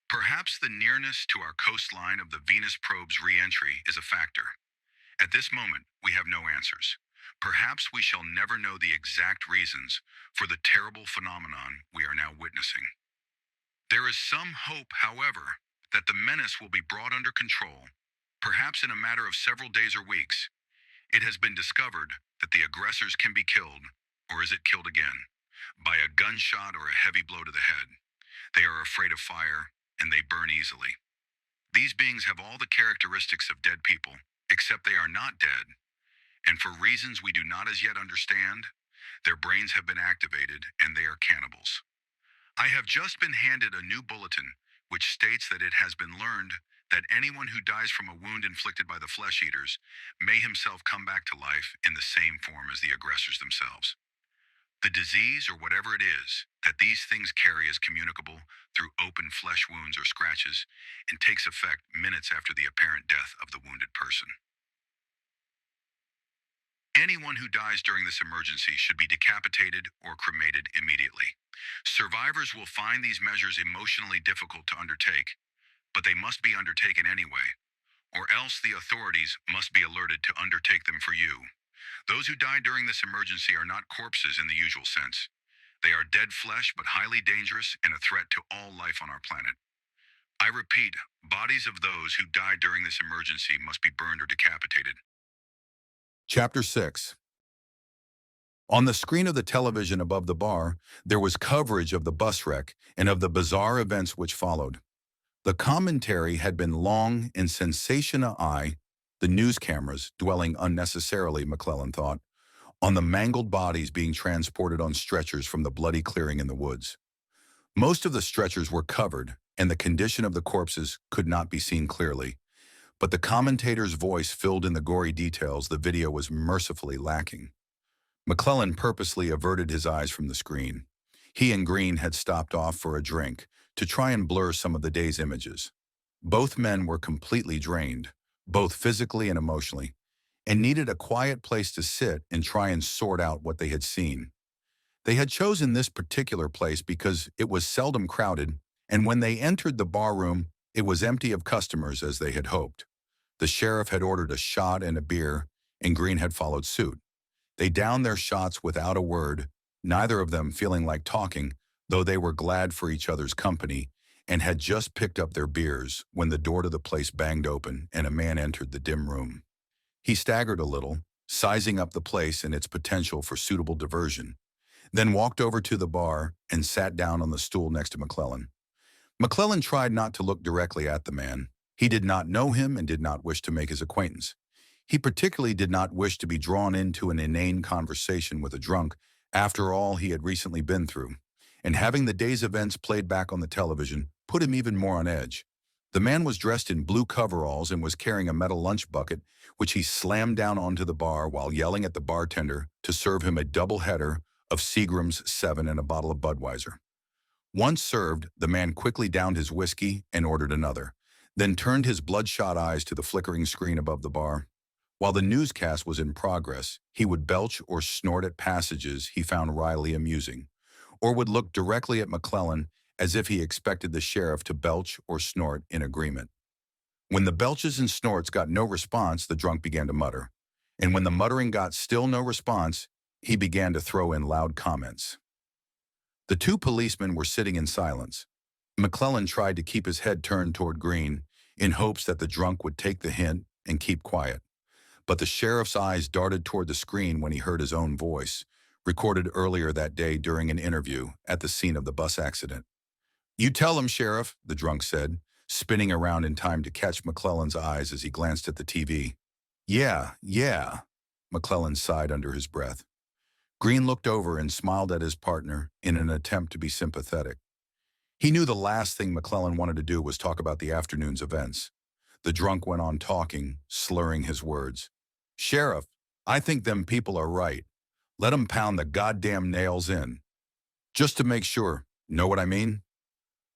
A: Perhaps the nearness to our coastline of the Venus probe's re-entry is a factor. At this moment, we have no answers. Perhaps we shall never know the exact reasons for the terrible phenomenon we are now witnessing. There is some hope, however, that the menace will be brought under control, perhaps in a matter of several days or weeks. It has been discovered that the aggressors can be killed, or is it killed again, by a gunshot or a heavy blow to the head. They are afraid of fire, and they burn easily. These beings have all the characteristics of dead people, except they are not dead, and for reasons we do not as yet understand, their brains have been activated and they are cannibals. I have just been handed a new bulletin which states that it has been learned that anyone who dies from a wound inflicted by the flesh eaters may himself come back to life in the same form as the aggressors themselves. The disease, or whatever it is, that these things carry is communicable through open flesh wounds or scratches and takes effect minutes after the apparent death of the wounded person. Anyone who dies during this emergency should be decapitated or cremated immediately. Survivors will find these measures emotionally difficult to undertake, but they must be undertaken anyway, or else the authorities must be alerted to undertake them for you. Those who die during this emergency are not corpses in the usual sense. They are dead flesh, but highly dangerous and a threat to all life on our planet. I repeat, bodies of those who died during this emergency must be burned or decapitated. Chapter 6. On the screen of the television above the bar, there was coverage of the bus wreck and of the bizarre events which followed. The commentary had been long and sensational, the news cameras dwelling unnecessarily, McClellan thought, on the mangled bodies being transported on stretchers from the bloody clearing in the woods. Most of the stretchers were covered, and the condition of the corpses could not be seen clearly, but the commentator's voice filled in the gory details the video was mercifully lacking. McClellan purposely averted his eyes from the screen. He and Green had stopped off for a drink to try and blur some of the day's images. Both men were completely drained, both physically and emotionally, and needed a quiet place to sit and try and sort out what they had seen. They had chosen this particular place because it was seldom crowded, and when they entered the bar room, it was empty of customers as they had hoped. The sheriff had ordered a shot and a beer, and Green had followed suit. They downed their shots without a word, neither of them feeling like talking, though they were glad for each other's company, and had just picked up their beers when the door to the place banged open and a man entered the dim room. He staggered a little, sizing up the place and its potential for suitable diversion, then walked over to the bar and sat down on the stool next to McClellan. McClellan tried not to look directly at the man. He did not know him and did not wish to make his acquaintance. He particularly did not wish to be drawn into an inane conversation with a drunk after all he had recently been through, and having the day's events played back on the television put him even more on edge. The man was dressed in blue coveralls and was carrying a metal lunch bucket, which he slammed down onto the bar while yelling at the bartender to serve him a double header of Seagram's 7 and a bottle of Budweiser. Once served, the man quickly downed his whiskey and ordered another, then turned his bloodshot eyes to the flickering screen above the bar. While the newscast was in progress, he would belch or snort at passages he found wryly amusing, or would look directly at McClellan as if he expected the sheriff to belch or snort in agreement. When the belches and snorts got no response, the drunk began to mutter, and when the muttering got still no response, he began to throw in loud comments. The two policemen were sitting in silence. McClellan tried to keep his head turned toward Green in hopes that the drunk would take the hint and keep quiet, but the sheriff's eyes darted toward the screen when he heard his own voice, recorded earlier that day during an interview at the scene of the bus accident. You tell him, Sheriff, the drunk said, spinning around in time to catch McClellan's eyes as he glanced at the TV. Yeah, McClellan sighed under his breath. Green looked over and smiled at his partner in an attempt to be sympathetic. He knew the last thing McClellan wanted to do was talk about the afternoon's events. The drunk went on talking, slurring his words. Sheriff, I think them people are right. Let 'em pound the goddamn nails in. Just to make sure, know what I mean?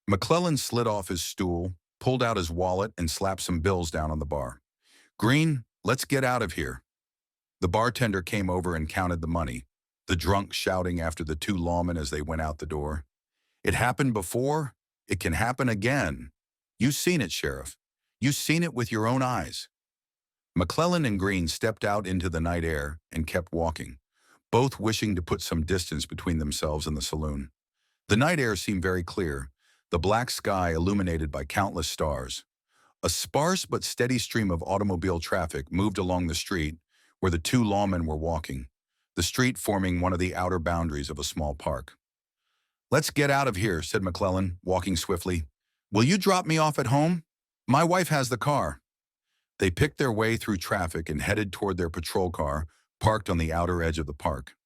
A: McClellan slid off his stool, pulled out his wallet, and slapped some bills down on the bar. Green, let's get out of here. The bartender came over and counted the money, the drunk shouting after the two lawmen as they went out the door. It happened before. It can happen again. You've seen it, Sheriff. You've seen it with your own eyes. McClellan and Green stepped out into the night air and kept walking, both wishing to put some distance between themselves and the saloon. The night air seemed very clear, the black sky illuminated by countless stars. A sparse but steady stream of automobile traffic moved along the street where the two lawmen were walking, the street forming one of the outer boundaries of a small park. Let's get out of here, said McClellan, walking swiftly. Will you drop me off at home? My wife has the car. They picked their way through traffic and headed toward their patrol car, parked on the outer edge of the park.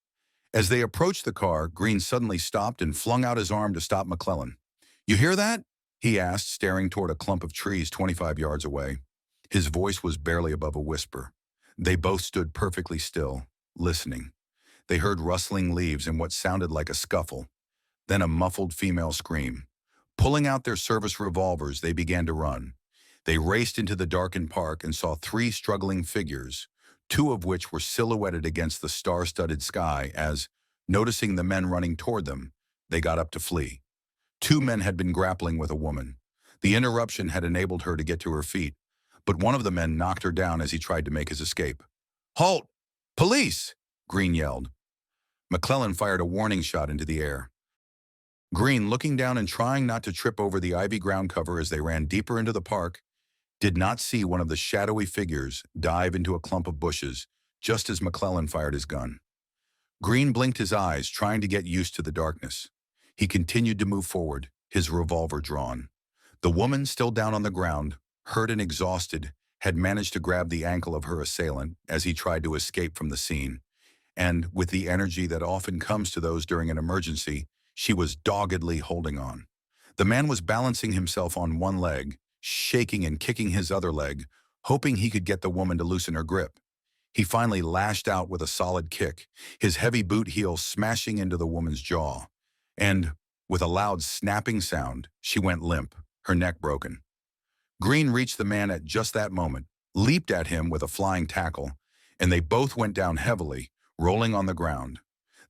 A: As they approached the car, Green suddenly stopped and flung out his arm to stop McClellan. You hear that? He asked, staring toward a clump of trees 25 yards away. His voice was barely above a whisper. They both stood perfectly still, listening. They heard rustling leaves and what sounded like a scuffle, then a muffled female scream. Pulling out their service revolvers, they began to run. They raced into the darkened park and saw three struggling figures, two of which were silhouetted against the star-studded sky as, noticing the men running toward them, they got up to flee. Two men had been grappling with a woman. The interruption had enabled her to get to her feet, but one of the men knocked her down as he tried to make his escape. Halt! Police! Green yelled. McClellan fired a warning shot into the air. Green, looking down and trying not to trip over the ivy ground cover as they ran deeper into the park, did not see one of the shadowy figures dive into a clump of bushes just as McClellan fired his gun. Green blinked his eyes, trying to get used to the darkness. He continued to move forward, his revolver drawn. The woman, still down on the ground, hurt and exhausted, had managed to grab the ankle of her assailant as he tried to escape from the scene. And, with the energy that often comes to those during an emergency, she was doggedly holding on. The man was balancing himself on one leg, shaking and kicking his other leg, hoping he could get the woman to loosen her grip. He finally lashed out with a solid kick, his heavy boot heel smashing into the woman's jaw. And, with a loud snapping sound, she went limp, her neck broken. Green reached the man at just that moment, leaped at him with a flying tackle, and they both went down heavily, rolling on the ground.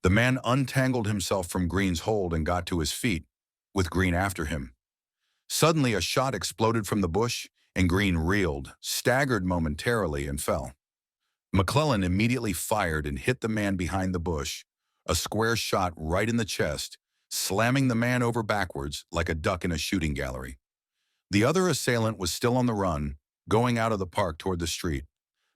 A: The man untangled himself from Green's hold and got to his feet, with Green after him. Suddenly a shot exploded from the bush, and Green reeled, staggered momentarily, and fell. McClellan immediately fired and hit the man behind the bush, a square shot right in the chest, slamming the man over backwards like a duck in a shooting gallery. The other assailant was still on the run, going out of the park toward the street.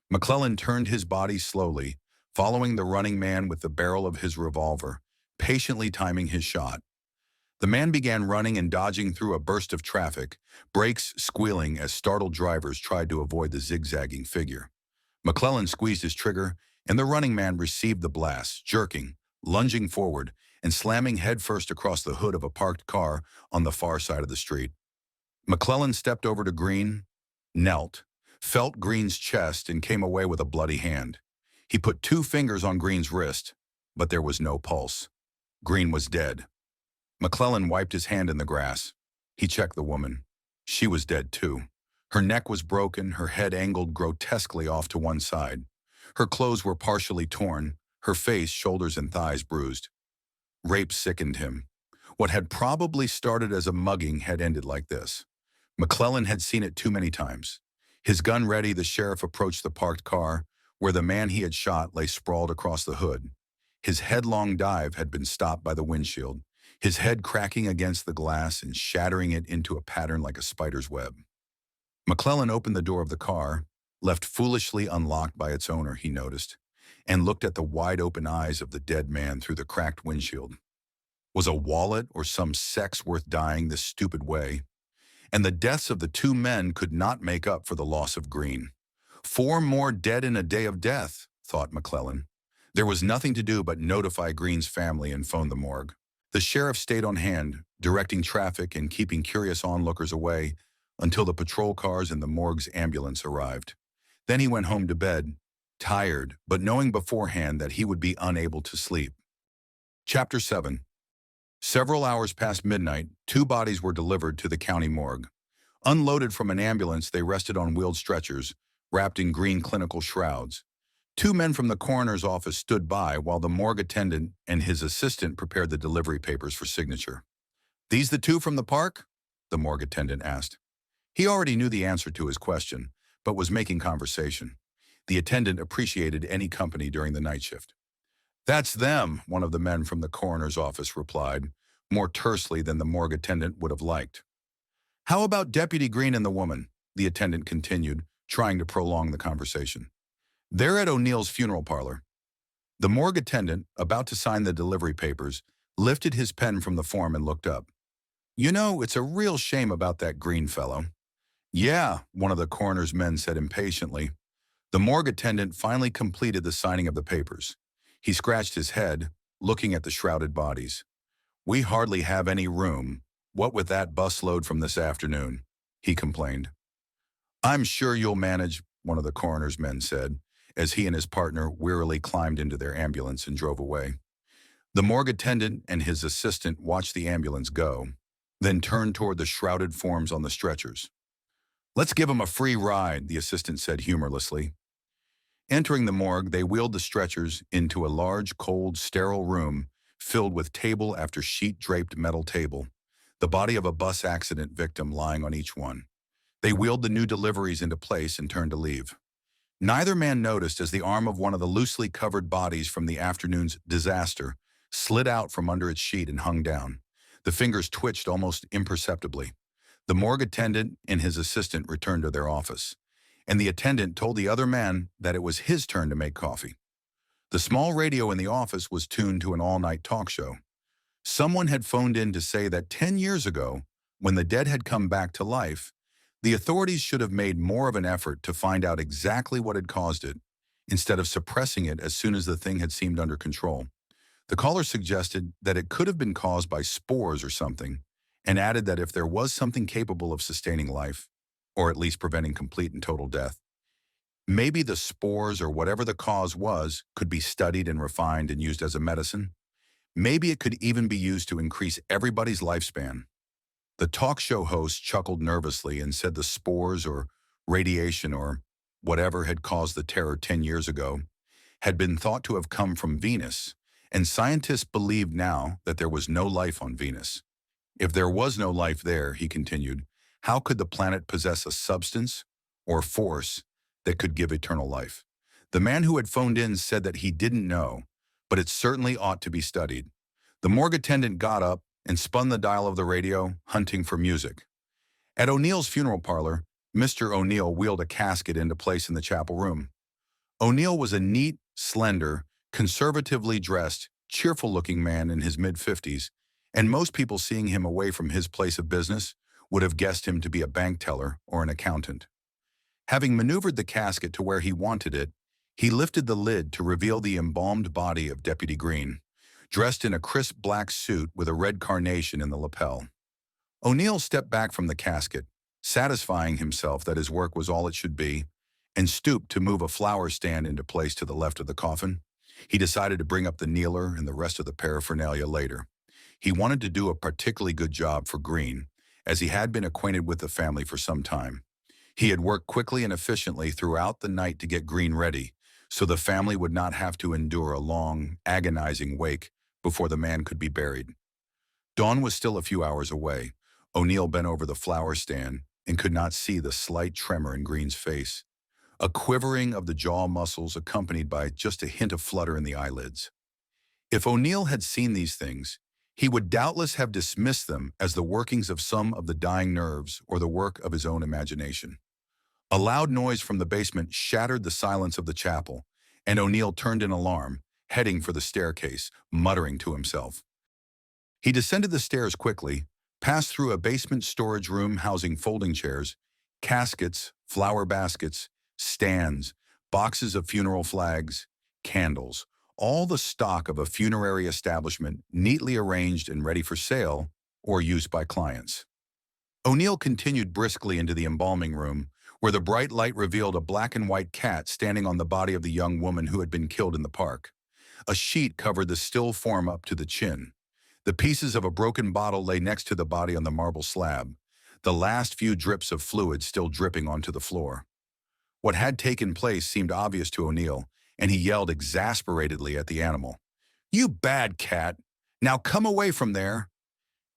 A: McClellan turned his body slowly, following the running man with the barrel of his revolver, patiently timing his shot. The man began running and dodging through a burst of traffic, brakes squealing as startled drivers tried to avoid the zigzagging figure. McClellan squeezed his trigger, and the running man received the blast, jerking, lunging forward, and slamming headfirst across the hood of a parked car on the far side of the street. McClellan stepped over to Green, knelt, felt Green's chest, and came away with a bloody hand. He put 2 fingers on Green's wrist, but there was no pulse. Green was dead. McClellan wiped his hand in the grass. He checked the woman. She was dead too. Her neck was broken, her head angled grotesquely off to one side. Her clothes were partially torn, her face, shoulders, and thighs bruised. Rape sickened him. What had probably started as a mugging had ended like this. McClellan had seen it too many times. His gun ready, the sheriff approached the parked car, where the man he had shot lay sprawled across the hood. His headlong dive had been stopped by the windshield, his head cracking against the glass and shattering it into a pattern like a spider's web. McClellan opened the door of the car, left foolishly unlocked by its owner, he noticed, and looked at the wide-open eyes of the dead man through the cracked windshield. Was a wallet or some sex worth dying this stupid way? And the deaths of the two men could not make up for the loss of Green. 4 more dead in a day of death, thought McClellan. There was nothing to do but notify Green's family and phone the morgue. The sheriff stayed on hand, directing traffic and keeping curious onlookers away until the patrol cars and the morgue's ambulance arrived. Then he went home to bed, tired, but knowing beforehand that he would be unable to sleep. Chapter 7. Several hours past midnight, 2 bodies were delivered to the county morgue. Unloaded from an ambulance, they rested on wheeled stretchers, wrapped in green clinical shrouds. 2 men from the coroner's office stood by while the morgue attendant and his assistant prepared the delivery papers for signature. "These the 2 from the park?" the morgue attendant asked. He already knew the answer to his question, but was making conversation. The attendant appreciated any company during the night shift. "That's them," one of the men from the coroner's office replied, more tersely than the morgue attendant would have liked. "How about Deputy Green and the woman?" the attendant continued, trying to prolong the conversation. "They're at O'Neill's funeral parlor." The morgue attendant, about to sign the delivery papers, lifted his pen from the form and looked up. "You know, it's a real shame about that Green fellow." "Yeah," one of the coroner's men said impatiently. The morgue attendant finally completed the signing of the papers. He scratched his head, looking at the shrouded bodies. "We hardly have any room, what with that busload from this afternoon," he complained. "I'm sure you'll manage," one of the coroner's men said, as he and his partner wearily climbed into their ambulance and drove away. The morgue attendant and his assistant watched the ambulance go, then turned toward the shrouded forms on the stretchers. "Let's give 'em a free ride," the assistant said humorlessly. Entering the morgue, they wheeled the stretchers into a large, cold, sterile room filled with table after sheet-draped metal table, the body of a bus accident victim lying on each one. They wheeled the new deliveries into place and turned to leave. Neither man noticed as the arm of one of the loosely covered bodies from the afternoon's disaster slid out from under its sheet and hung down. The fingers twitched almost imperceptibly. The morgue attendant and his assistant returned to their office, and the attendant told the other man that it was his turn to make coffee. The small radio in the office was tuned to an all-night talk show. Someone had phoned in to say that 10 years ago, when the dead had come back to life, the authorities should have made more of an effort to find out exactly what had caused it, instead of suppressing it as soon as the thing had seemed under control. The caller suggested that it could have been caused by spores or something, and added that if there was something capable of sustaining life, or at least preventing complete and total death, maybe the spores or whatever the cause was could be studied and refined and used as a medicine. Maybe it could even be used to increase everybody's lifespan. The talk show host chuckled nervously and said the spores or radiation or whatever had caused the terror 10 years ago had been thought to have come from Venus, and scientists believed now that there was no life on Venus. If there was no life there, he continued, how could the planet possess a substance or force that could give eternal life? The man who had phoned in said that he didn't know, but it certainly ought to be studied. The morgue attendant got up and spun the dial of the radio, hunting for music. At O'Neill's funeral parlor, Mr. O'Neill wheeled a casket into place in the chapel room. O'Neill was a neat, slender, conservatively dressed, cheerful-looking man in his mid-50s, and most people seeing him away from his place of business would have guessed him to be a bank teller or an accountant. Having maneuvered the casket to where he wanted it, he lifted the lid to reveal the embalmed body of Deputy Green, dressed in a crisp black suit with a red carnation in the lapel. O'Neill stepped back from the casket, satisfying himself that his work was all it should be, and stooped to move a flower stand into place to the left of the coffin. He decided to bring up the kneeler and the rest of the paraphernalia later. He wanted to do a particularly good job for Green, as he had been acquainted with the family for some time. He had worked quickly and efficiently throughout the night to get Green ready, so the family would not have to endure a long, agonizing wake before the man could be buried. Dawn was still a few hours away. O'Neill bent over the flower stand and could not see the slight tremor in Green's face, a quivering of the jaw muscles accompanied by just a hint of flutter in the eyelids. If O'Neill had seen these things, he would doubtless have dismissed them as the workings of some of the dying nerves or the work of his own imagination. A loud noise from the basement shattered the silence of the chapel, and O'Neill turned in alarm, heading for the staircase, muttering to himself. He descended the stairs quickly, passed through a basement storage room housing folding chairs, caskets, flower baskets, stands, boxes of funeral flags, candles, all the stock of a funerary establishment neatly arranged and ready for sale or use by clients. O'Neill continued briskly into the embalming room, where the bright light revealed a black and white cat standing on the body of the young woman who had been killed in the park. A sheet covered the still form up to the chin. The pieces of a broken bottle lay next to the body on the marble slab, the last few drips of fluid still dripping onto the floor. What had taken place seemed obvious to O'Neill, and he yelled exasperatedly at the animal. "You bad cat! Now come away from there!"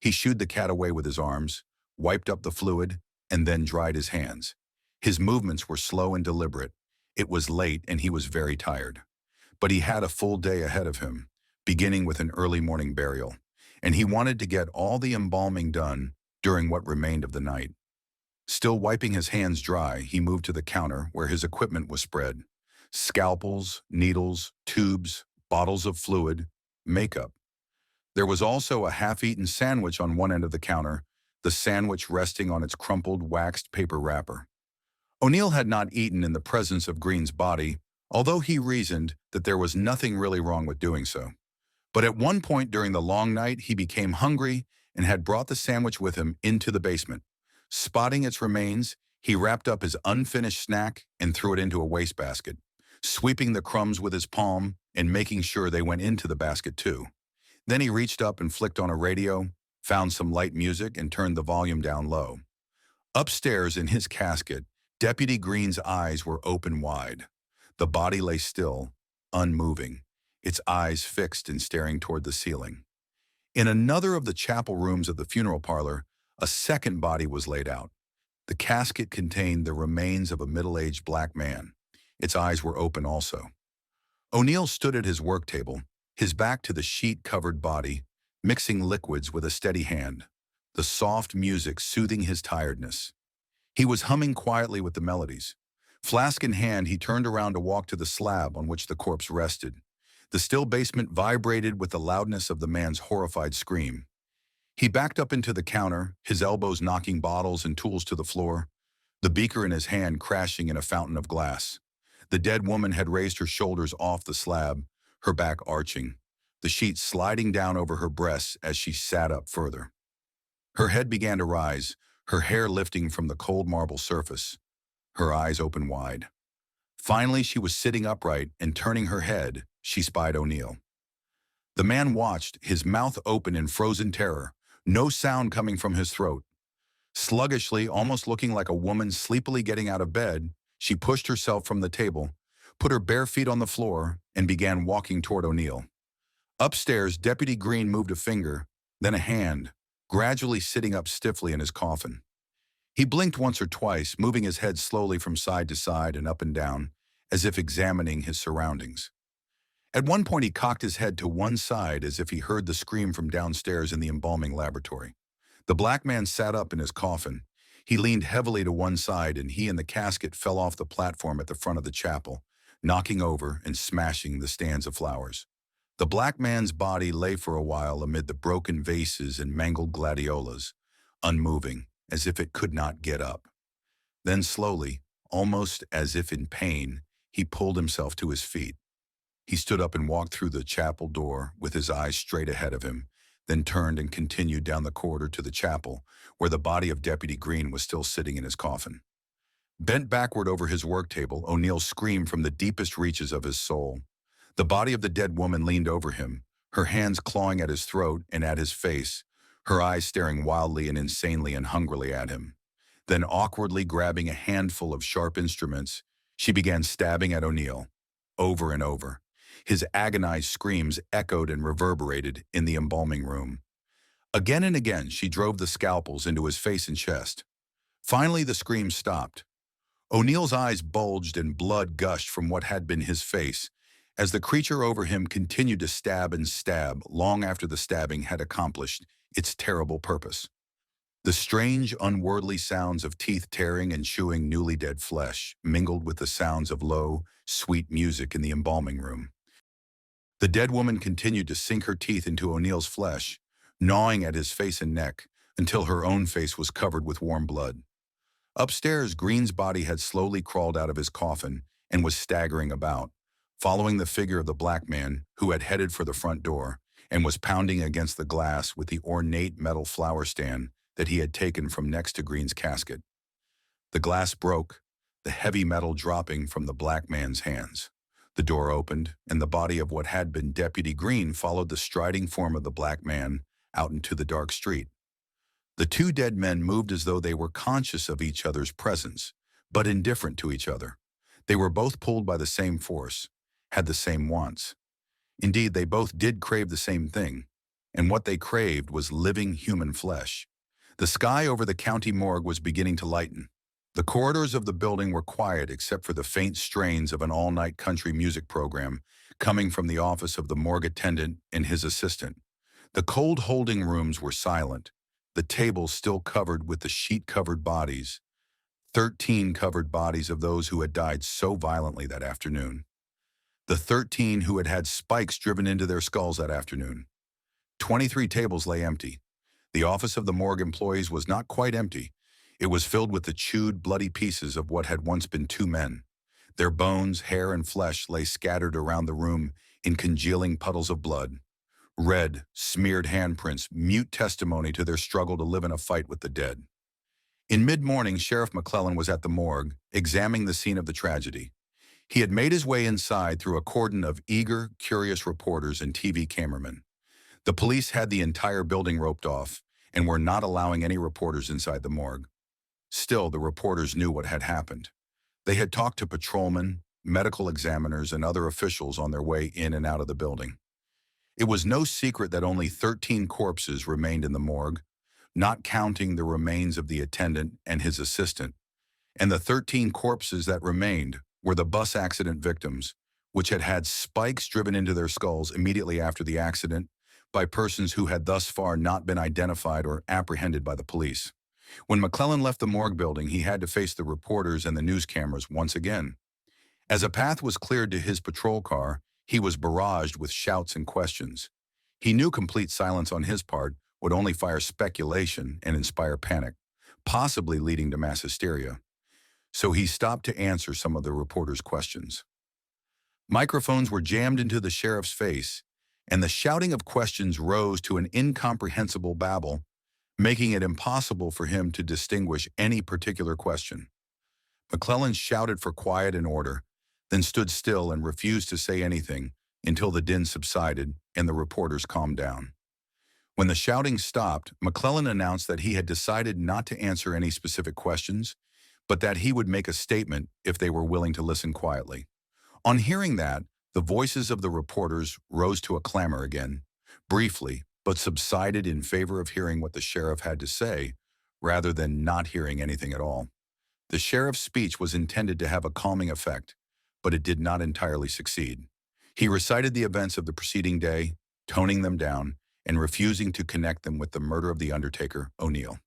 A: He shooed the cat away with his arms, wiped up the fluid, and then dried his hands. His movements were slow and deliberate. It was late and he was very tired. But he had a full day ahead of him, beginning with an early morning burial, and he wanted to get all the embalming done during what remained of the night. Still wiping his hands dry, he moved to the counter where his equipment was spread. Scalpels, needles, tubes, bottles of fluid, makeup. There was also a half-eaten sandwich on one end of the counter, the sandwich resting on its crumpled, waxed paper wrapper. O'Neill had not eaten in the presence of Green's body, although he reasoned that there was nothing really wrong with doing so. But at one point during the long night, he became hungry and had brought the sandwich with him into the basement. Spotting its remains, he wrapped up his unfinished snack and threw it into a wastebasket, sweeping the crumbs with his palm and making sure they went into the basket too. Then he reached up and flicked on a radio, found some light music, and turned the volume down low. Upstairs in his casket, Deputy Green's eyes were open wide. The body lay still, unmoving, its eyes fixed and staring toward the ceiling. In another of the chapel rooms of the funeral parlor, a second body was laid out. The casket contained the remains of a middle-aged black man. Its eyes were open also. O'Neill stood at his work table, his back to the sheet-covered body, mixing liquids with a steady hand, the soft music soothing his tiredness. He was humming quietly with the melodies. Flask in hand, he turned around to walk to the slab on which the corpse rested. The still basement vibrated with the loudness of the man's horrified scream. He backed up into the counter, his elbows knocking bottles and tools to the floor, the beaker in his hand crashing in a fountain of glass. The dead woman had raised her shoulders off the slab, her back arching, the sheet sliding down over her breasts as she sat up further. Her head began to rise, her hair lifting from the cold marble surface, her eyes open wide. Finally, she was sitting upright, and turning her head, she spied O'Neill. The man watched, his mouth open in frozen terror, no sound coming from his throat. Sluggishly, almost looking like a woman sleepily getting out of bed, she pushed herself from the table, put her bare feet on the floor, and began walking toward O'Neill. Upstairs, Deputy Green moved a finger, then a hand, gradually sitting up stiffly in his coffin. He blinked once or twice, moving his head slowly from side to side and up and down, as if examining his surroundings. At one point, he cocked his head to one side as if he heard the scream from downstairs in the embalming laboratory. The black man sat up in his coffin. He leaned heavily to one side, and he and the casket fell off the platform at the front of the chapel, knocking over and smashing the stands of flowers. The black man's body lay for a while amid the broken vases and mangled gladiolas, unmoving, as if it could not get up. Then slowly, almost as if in pain, he pulled himself to his feet. He stood up and walked through the chapel door with his eyes straight ahead of him, then turned and continued down the corridor to the chapel, where the body of Deputy Green was still sitting in his coffin. Bent backward over his work table, O'Neill screamed from the deepest reaches of his soul. The body of the dead woman leaned over him, her hands clawing at his throat and at his face, her eyes staring wildly and insanely and hungrily at him. Then, awkwardly grabbing a handful of sharp instruments, she began stabbing at O'Neill, over and over. His agonized screams echoed and reverberated in the embalming room. Again and again, she drove the scalpels into his face and chest. Finally, the screams stopped. O'Neill's eyes bulged and blood gushed from what had been his face, as the creature over him continued to stab and stab long after the stabbing had accomplished its terrible purpose. The strange, unworldly sounds of teeth tearing and chewing newly dead flesh mingled with the sounds of low, sweet music in the embalming room. The dead woman continued to sink her teeth into O'Neill's flesh, gnawing at his face and neck until her own face was covered with warm blood. Upstairs, Green's body had slowly crawled out of his coffin and was staggering about, following the figure of the black man who had headed for the front door and was pounding against the glass with the ornate metal flower stand that he had taken from next to Green's casket. The glass broke, the heavy metal dropping from the black man's hands. The door opened, and the body of what had been Deputy Green followed the striding form of the black man out into the dark street. The two dead men moved as though they were conscious of each other's presence, but indifferent to each other. They were both pulled by the same force, had the same wants. Indeed, they both did crave the same thing, and what they craved was living human flesh. The sky over the county morgue was beginning to lighten. The corridors of the building were quiet except for the faint strains of an all-night country music program coming from the office of the morgue attendant and his assistant. The cold holding rooms were silent, the tables still covered with the sheet-covered bodies, 13 covered bodies of those who had died so violently that afternoon. The 13 who had had spikes driven into their skulls that afternoon. 23 tables lay empty. The office of the morgue employees was not quite empty. It was filled with the chewed, bloody pieces of what had once been two men. Their bones, hair, and flesh lay scattered around the room in congealing puddles of blood. Red, smeared handprints, mute testimony to their struggle to live in a fight with the dead. In mid-morning, Sheriff McClellan was at the morgue, examining the scene of the tragedy. He had made his way inside through a cordon of eager, curious reporters and TV cameramen. The police had the entire building roped off and were not allowing any reporters inside the morgue. Still, the reporters knew what had happened. They had talked to patrolmen, medical examiners, and other officials on their way in and out of the building. It was no secret that only 13 corpses remained in the morgue, not counting the remains of the attendant and his assistant. And the 13 corpses that remained were the bus accident victims, which had had spikes driven into their skulls immediately after the accident by persons who had thus far not been identified or apprehended by the police. When McClellan left the morgue building, he had to face the reporters and the news cameras once again. As a path was cleared to his patrol car, he was barraged with shouts and questions. He knew complete silence on his part would only fire speculation and inspire panic, possibly leading to mass hysteria. So he stopped to answer some of the reporters' questions. Microphones were jammed into the sheriff's face, and the shouting of questions rose to an incomprehensible babble, making it impossible for him to distinguish any particular question. McClellan shouted for quiet and order, then stood still and refused to say anything until the din subsided and the reporters calmed down. When the shouting stopped, McClellan announced that he had decided not to answer any specific questions, but that he would make a statement if they were willing to listen quietly. On hearing that, the voices of the reporters rose to a clamor again, briefly, but subsided in favor of hearing what the sheriff had to say, rather than not hearing anything at all. The sheriff's speech was intended to have a calming effect, but it did not entirely succeed. He recited the events of the preceding day, toning them down, and refusing to connect them with the murder of the undertaker, O'Neill.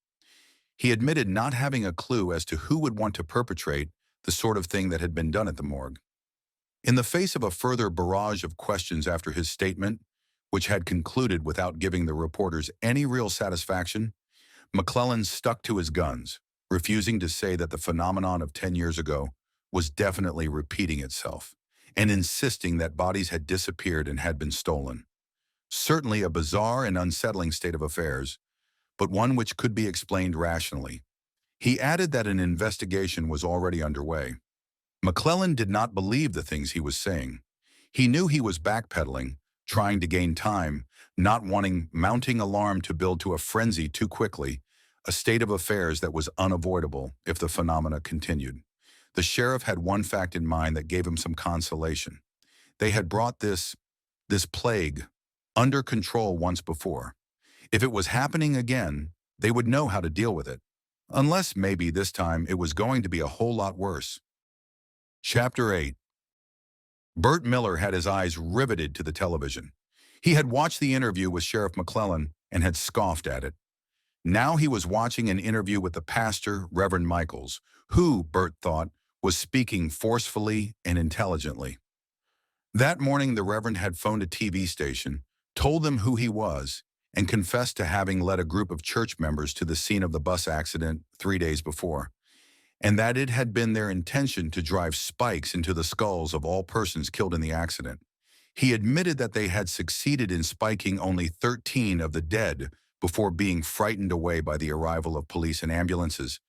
A: He admitted not having a clue as to who would want to perpetrate the sort of thing that had been done at the morgue. In the face of a further barrage of questions after his statement, which had concluded without giving the reporters any real satisfaction, McClellan stuck to his guns, refusing to say that the phenomenon of 10 years ago was definitely repeating itself, and insisting that bodies had disappeared and had been stolen. Certainly a bizarre and unsettling state of affairs, but one which could be explained rationally. He added that an investigation was already underway. McClellan did not believe the things he was saying. He knew he was backpedaling, trying to gain time, not wanting mounting alarm to build to a frenzy too quickly, a state of affairs that was unavoidable if the phenomena continued. The sheriff had one fact in mind that gave him some consolation. They had brought this plague under control once before. If it was happening again, they would know how to deal with it. Unless maybe this time it was going to be a whole lot worse. Chapter 8. Burt Miller had his eyes riveted to the television. He had watched the interview with Sheriff McClellan and had scoffed at it. Now he was watching an interview with the pastor, Reverend Michaels, who, Burt thought, was speaking forcefully and intelligently. That morning, the Reverend had phoned a TV station, told them who he was, and confessed to having led a group of church members to the scene of the bus accident 3 days before, and that it had been their intention to drive spikes into the skulls of all persons killed in the accident. He admitted that they had succeeded in spiking only 13 of the dead before being frightened away by the arrival of police and ambulances.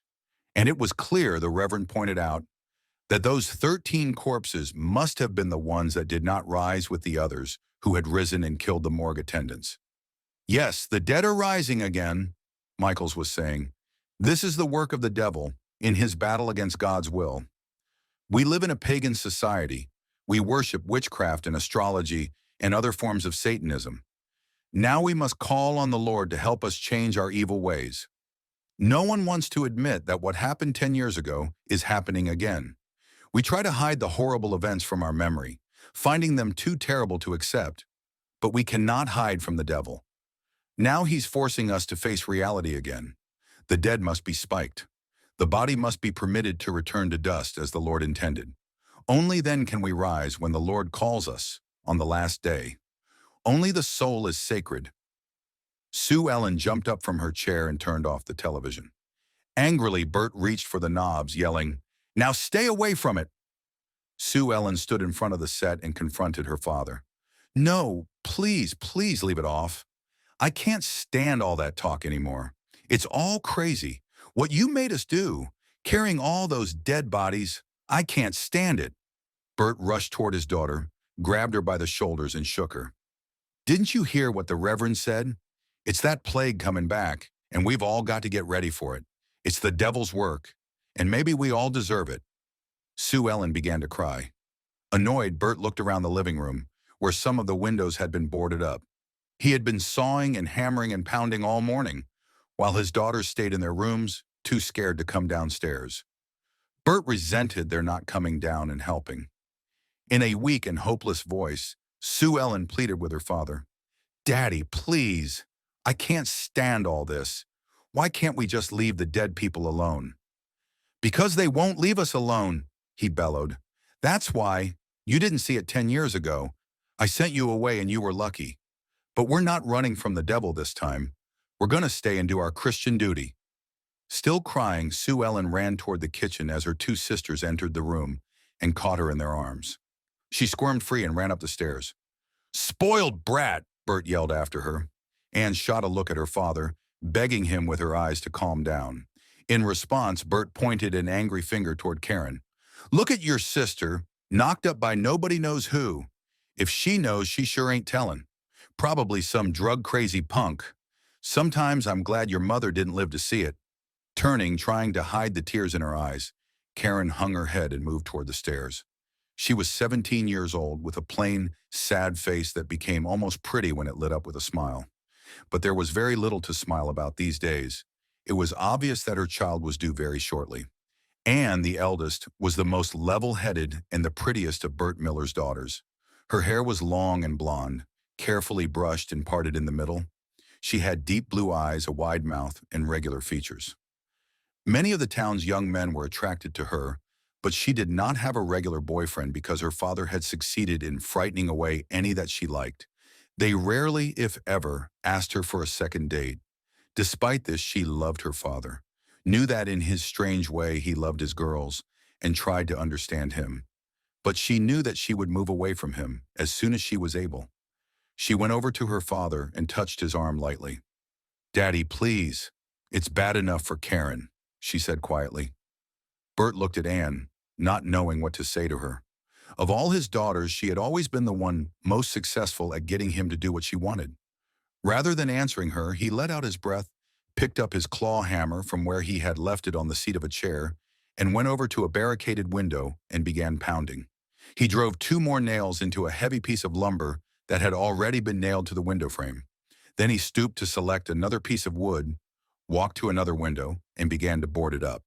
A: And it was clear, the Reverend pointed out, that those 13 corpses must have been the ones that did not rise with the others who had risen and killed the morgue attendants. Yes, the dead are rising again, Michaels was saying. This is the work of the devil in his battle against God's will. We live in a pagan society. We worship witchcraft and astrology and other forms of Satanism. Now we must call on the Lord to help us change our evil ways. No one wants to admit that what happened 10 years ago is happening again. We try to hide the horrible events from our memory, finding them too terrible to accept, but we cannot hide from the devil. Now he's forcing us to face reality again. The dead must be spiked. The body must be permitted to return to dust as the Lord intended. Only then can we rise when the Lord calls us on the last day. Only the soul is sacred. Sue Ellen jumped up from her chair and turned off the television. Angrily, Bert reached for the knobs, yelling, "Now stay away from it!" Sue Ellen stood in front of the set and confronted her father. "No, please, please leave it off. I can't stand all that talk anymore. It's all crazy. What you made us do, carrying all those dead bodies, I can't stand it." Bert rushed toward his daughter, grabbed her by the shoulders and shook her. "Didn't you hear what the Reverend said? It's that plague coming back, and we've all got to get ready for it. It's the devil's work, and maybe we all deserve it." Sue Ellen began to cry. Annoyed, Bert looked around the living room, where some of the windows had been boarded up. He had been sawing and hammering and pounding all morning, while his daughters stayed in their rooms, too scared to come downstairs. Bert resented their not coming down and helping. In a weak and hopeless voice, Sue Ellen pleaded with her father, "Daddy, please. I can't stand all this. Why can't we just leave the dead people alone?" "Because they won't leave us alone," he bellowed. "That's why. You didn't see it 10 years ago. I sent you away and you were lucky. But we're not running from the devil this time. We're going to stay and do our Christian duty." Still crying, Sue Ellen ran toward the kitchen as her two sisters entered the room and caught her in their arms. She squirmed free and ran up the stairs. "Spoiled brat!" Bert yelled after her. Anne shot a look at her father, begging him with her eyes to calm down. In response, Bert pointed an angry finger toward Karen. "Look at your sister, knocked up by nobody knows who. If she knows, she sure ain't telling. Probably some drug-crazy punk. Sometimes I'm glad your mother didn't live to see it." Turning, trying to hide the tears in her eyes, Karen hung her head and moved toward the stairs. She was 17 years old, with a plain, sad face that became almost pretty when it lit up with a smile. But there was very little to smile about these days. It was obvious that her child was due very shortly. Anne, the eldest, was the most level-headed and the prettiest of Bert Miller's daughters. Her hair was long and blonde, carefully brushed and parted in the middle. She had deep blue eyes, a wide mouth, and regular features. Many of the town's young men were attracted to her, but she did not have a regular boyfriend because her father had succeeded in frightening away any that she liked. They rarely, if ever, asked her for a second date. Despite this, she loved her father, knew that in his strange way he loved his girls, and tried to understand him. But she knew that she would move away from him as soon as she was able. She went over to her father and touched his arm lightly. "Daddy, please. It's bad enough for Karen," she said quietly. Bert looked at Anne, not knowing what to say to her. Of all his daughters, she had always been the one most successful at getting him to do what she wanted. Rather than answering her, he let out his breath, picked up his claw hammer from where he had left it on the seat of a chair, and went over to a barricaded window and began pounding. He drove 2 more nails into a heavy piece of lumber that had already been nailed to the window frame. Then he stooped to select another piece of wood, walked to another window, and began to board it up.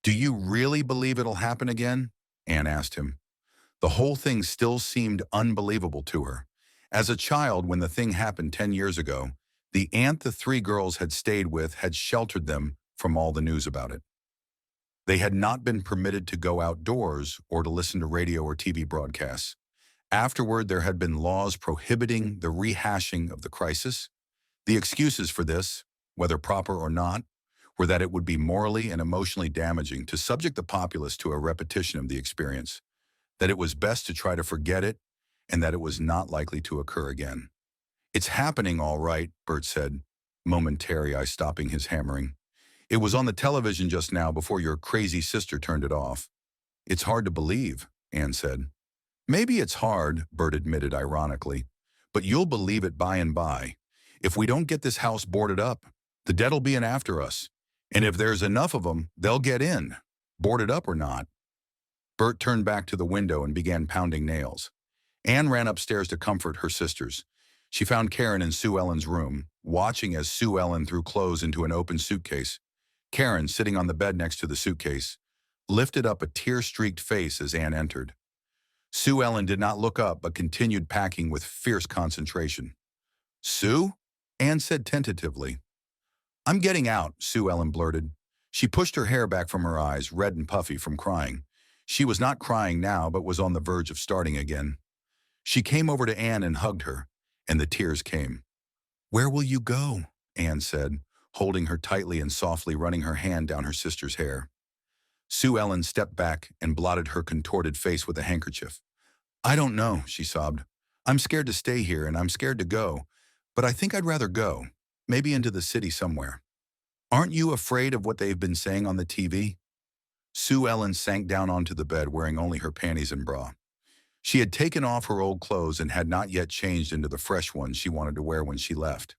A: "Do you really believe it'll happen again?" Anne asked him. The whole thing still seemed unbelievable to her. As a child, when the thing happened 10 years ago, the aunt the 3 girls had stayed with had sheltered them from all the news about it. They had not been permitted to go outdoors or to listen to radio or TV broadcasts. Afterward, there had been laws prohibiting the rehashing of the crisis. The excuses for this, whether proper or not, were that it would be morally and emotionally damaging to subject the populace to a repetition of the experience, that it was best to try to forget it, and that it was not likely to occur again. "It's happening all right," Bert said, momentary eye stopping his hammering. "It was on the television just now before your crazy sister turned it off." "It's hard to believe," Anne said. "Maybe it's hard," Bert admitted ironically, "but you'll believe it by and by. If we don't get this house boarded up, the dead'll be in after us. And if there's enough of them, they'll get in, boarded up or not." Bert turned back to the window and began pounding nails. Anne ran upstairs to comfort her sisters. She found Karen in Sue Ellen's room, watching as Sue Ellen threw clothes into an open suitcase. Karen, sitting on the bed next to the suitcase, lifted up a tear-streaked face as Anne entered. Sue Ellen did not look up but continued packing with fierce concentration. "Sue?" Anne said tentatively. "I'm getting out," Sue Ellen blurted. She pushed her hair back from her eyes, red and puffy from crying. She was not crying now, but was on the verge of starting again. She came over to Anne and hugged her, and the tears came. "Where will you go?" Anne said, holding her tightly and softly running her hand down her sister's hair. Sue Ellen stepped back and blotted her contorted face with a handkerchief. "I don't know," she sobbed. "I'm scared to stay here and I'm scared to go, but I think I'd rather go, maybe into the city somewhere." "Aren't you afraid of what they've been saying on the TV?" Sue Ellen sank down onto the bed wearing only her panties and bra. She had taken off her old clothes and had not yet changed into the fresh ones she wanted to wear when she left.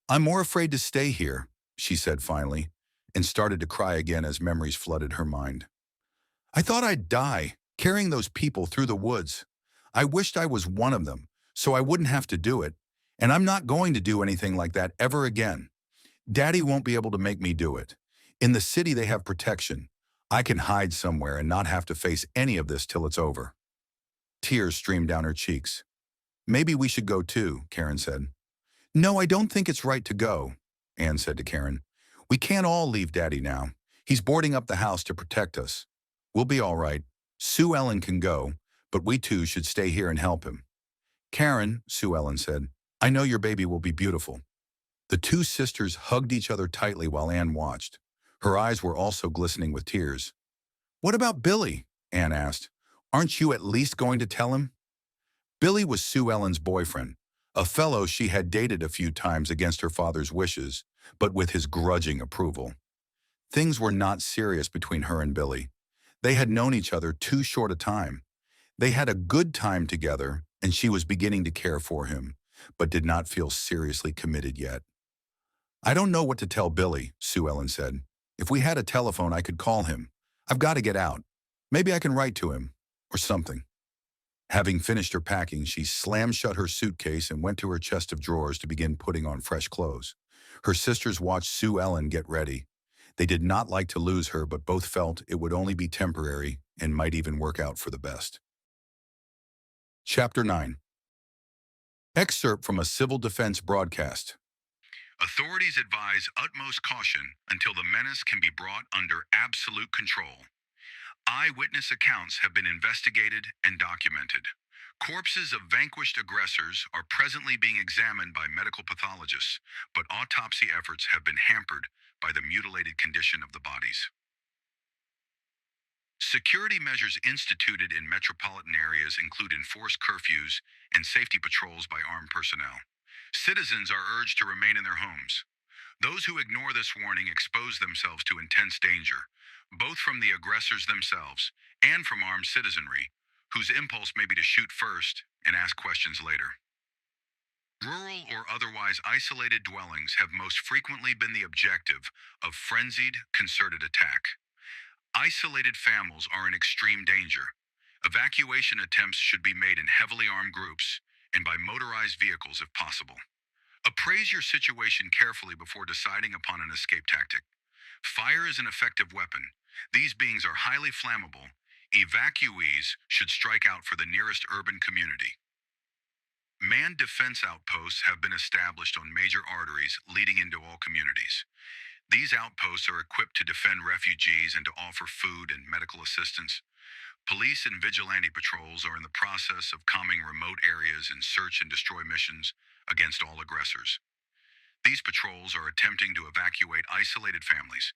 A: "I'm more afraid to stay here," she said finally, and started to cry again as memories flooded her mind. "I thought I'd die, carrying those people through the woods. I wished I was one of them, so I wouldn't have to do it, and I'm not going to do anything like that ever again. Daddy won't be able to make me do it. In the city they have protection. I can hide somewhere and not have to face any of this till it's over." Tears streamed down her cheeks. "Maybe we should go too," Karen said. "No, I don't think it's right to go," Anne said to Karen. "We can't all leave Daddy now. He's boarding up the house to protect us. We'll be all right. Sue Ellen can go, but we two should stay here and help him." "Karen," Sue Ellen said, "I know your baby will be beautiful." The two sisters hugged each other tightly while Anne watched. Her eyes were also glistening with tears. "What about Billy?" Anne asked. "Aren't you at least going to tell him?" Billy was Sue Ellen's boyfriend, a fellow she had dated a few times against her father's wishes, but with his grudging approval. Things were not serious between her and Billy. They had known each other too short a time. They had a good time together, and she was beginning to care for him, but did not feel seriously committed yet. "I don't know what to tell Billy," Sue Ellen said. "If we had a telephone, I could call him. I've got to get out. Maybe I can write to him, or something." Having finished her packing, she slammed shut her suitcase and went to her chest of drawers to begin putting on fresh clothes. Her sisters watched Sue Ellen get ready. They did not like to lose her, but both felt it would only be temporary and might even work out for the best. Chapter 9. Excerpt from a civil defense broadcast. Authorities advise utmost caution until the menace can be brought under absolute control. Eyewitness accounts have been investigated and documented. Corpses of vanquished aggressors are presently being examined by medical pathologists, but autopsy efforts have been hampered by the mutilated condition of the bodies. Security measures instituted in metropolitan areas include enforced curfews and safety patrols by armed personnel. Citizens are urged to remain in their homes. Those who ignore this warning expose themselves to intense danger, both from the aggressors themselves and from armed citizenry, whose impulse may be to shoot first and ask questions later. Rural or otherwise isolated dwellings have most frequently been the objective of frenzied, concerted attack. Isolated families are in extreme danger. Evacuation attempts should be made in heavily armed groups and by motorized vehicles if possible. Appraise your situation carefully before deciding upon an escape tactic. Fire is an effective weapon. These beings are highly flammable. Evacuees should strike out for the nearest urban community. Manned defense outposts have been established on major arteries leading into all communities. These outposts are equipped to defend refugees and to offer food and medical assistance. Police and vigilante patrols are in the process of combing remote areas in search and destroy missions against all aggressors. These patrols are attempting to evacuate isolated families,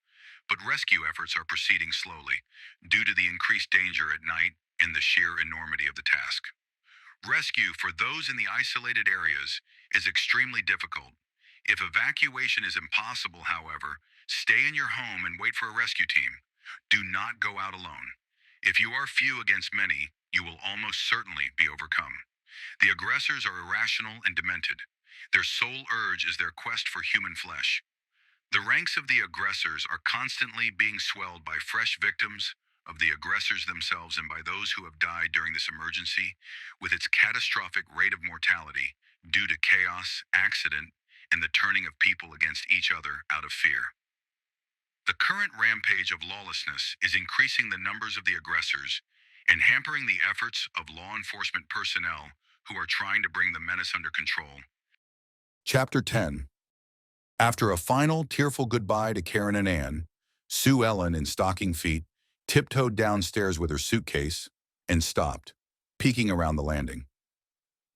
A: but rescue efforts are proceeding slowly due to the increased danger at night and the sheer enormity of the task. Rescue for those in the isolated areas is extremely difficult. If evacuation is impossible, however, stay in your home and wait for a rescue team. Do not go out alone. If you are few against many, you will almost certainly be overcome. The aggressors are irrational and demented. Their sole urge is their quest for human flesh. The ranks of the aggressors are constantly being swelled by fresh victims of the aggressors themselves and by those who have died during this emergency, with its catastrophic rate of mortality due to chaos, accident, and the turning of people against each other out of fear. The current rampage of lawlessness is increasing the numbers of the aggressors and hampering the efforts of law enforcement personnel who are trying to bring the menace under control. Chapter 10. After a final, tearful goodbye to Karen and Anne, Sue Ellen, in stocking feet, tiptoed downstairs with her suitcase and stopped, peeking around the landing.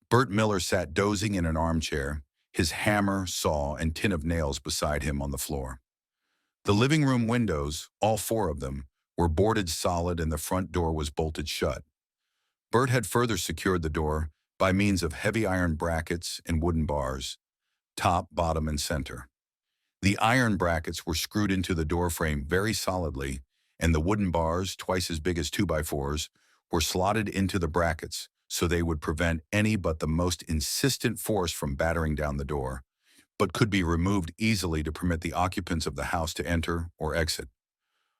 A: Bert Miller sat dozing in an armchair, his hammer, saw, and tin of nails beside him on the floor. The living room windows, all four of them, were boarded solid and the front door was bolted shut. Bert had further secured the door by means of heavy iron brackets and wooden bars, top, bottom, and center. The iron brackets were screwed into the door frame very solidly, and the wooden bars, twice as big as 2x4s, were slotted into the brackets so they would prevent any but the most insistent force from battering down the door, but could be removed easily to permit the occupants of the house to enter or exit.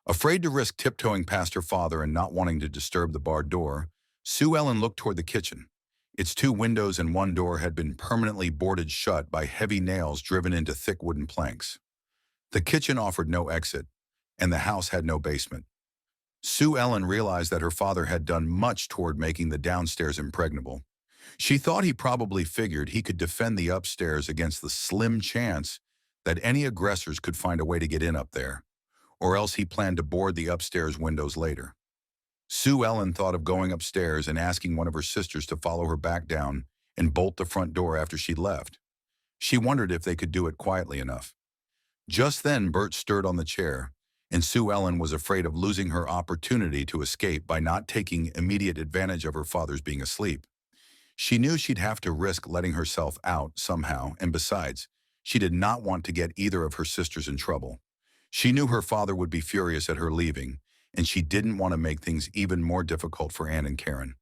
A: Afraid to risk tiptoeing past her father and not wanting to disturb the barred door, Sue Ellen looked toward the kitchen. Its two windows and one door had been permanently boarded shut by heavy nails driven into thick wooden planks. The kitchen offered no exit, and the house had no basement. Sue Ellen realized that her father had done much toward making the downstairs impregnable. She thought he probably figured he could defend the upstairs against the slim chance that any aggressors could find a way to get in up there, or else he planned to board the upstairs windows later. Sue Ellen thought of going upstairs and asking one of her sisters to follow her back down and bolt the front door after she'd left. She wondered if they could do it quietly enough. Just then, Bert stirred on the chair, and Sue Ellen was afraid of losing her opportunity to escape by not taking immediate advantage of her father's being asleep. She knew she'd have to risk letting herself out somehow, and besides, she did not want to get either of her sisters in trouble. She knew her father would be furious at her leaving, and she didn't want to make things even more difficult for Anne and Karen.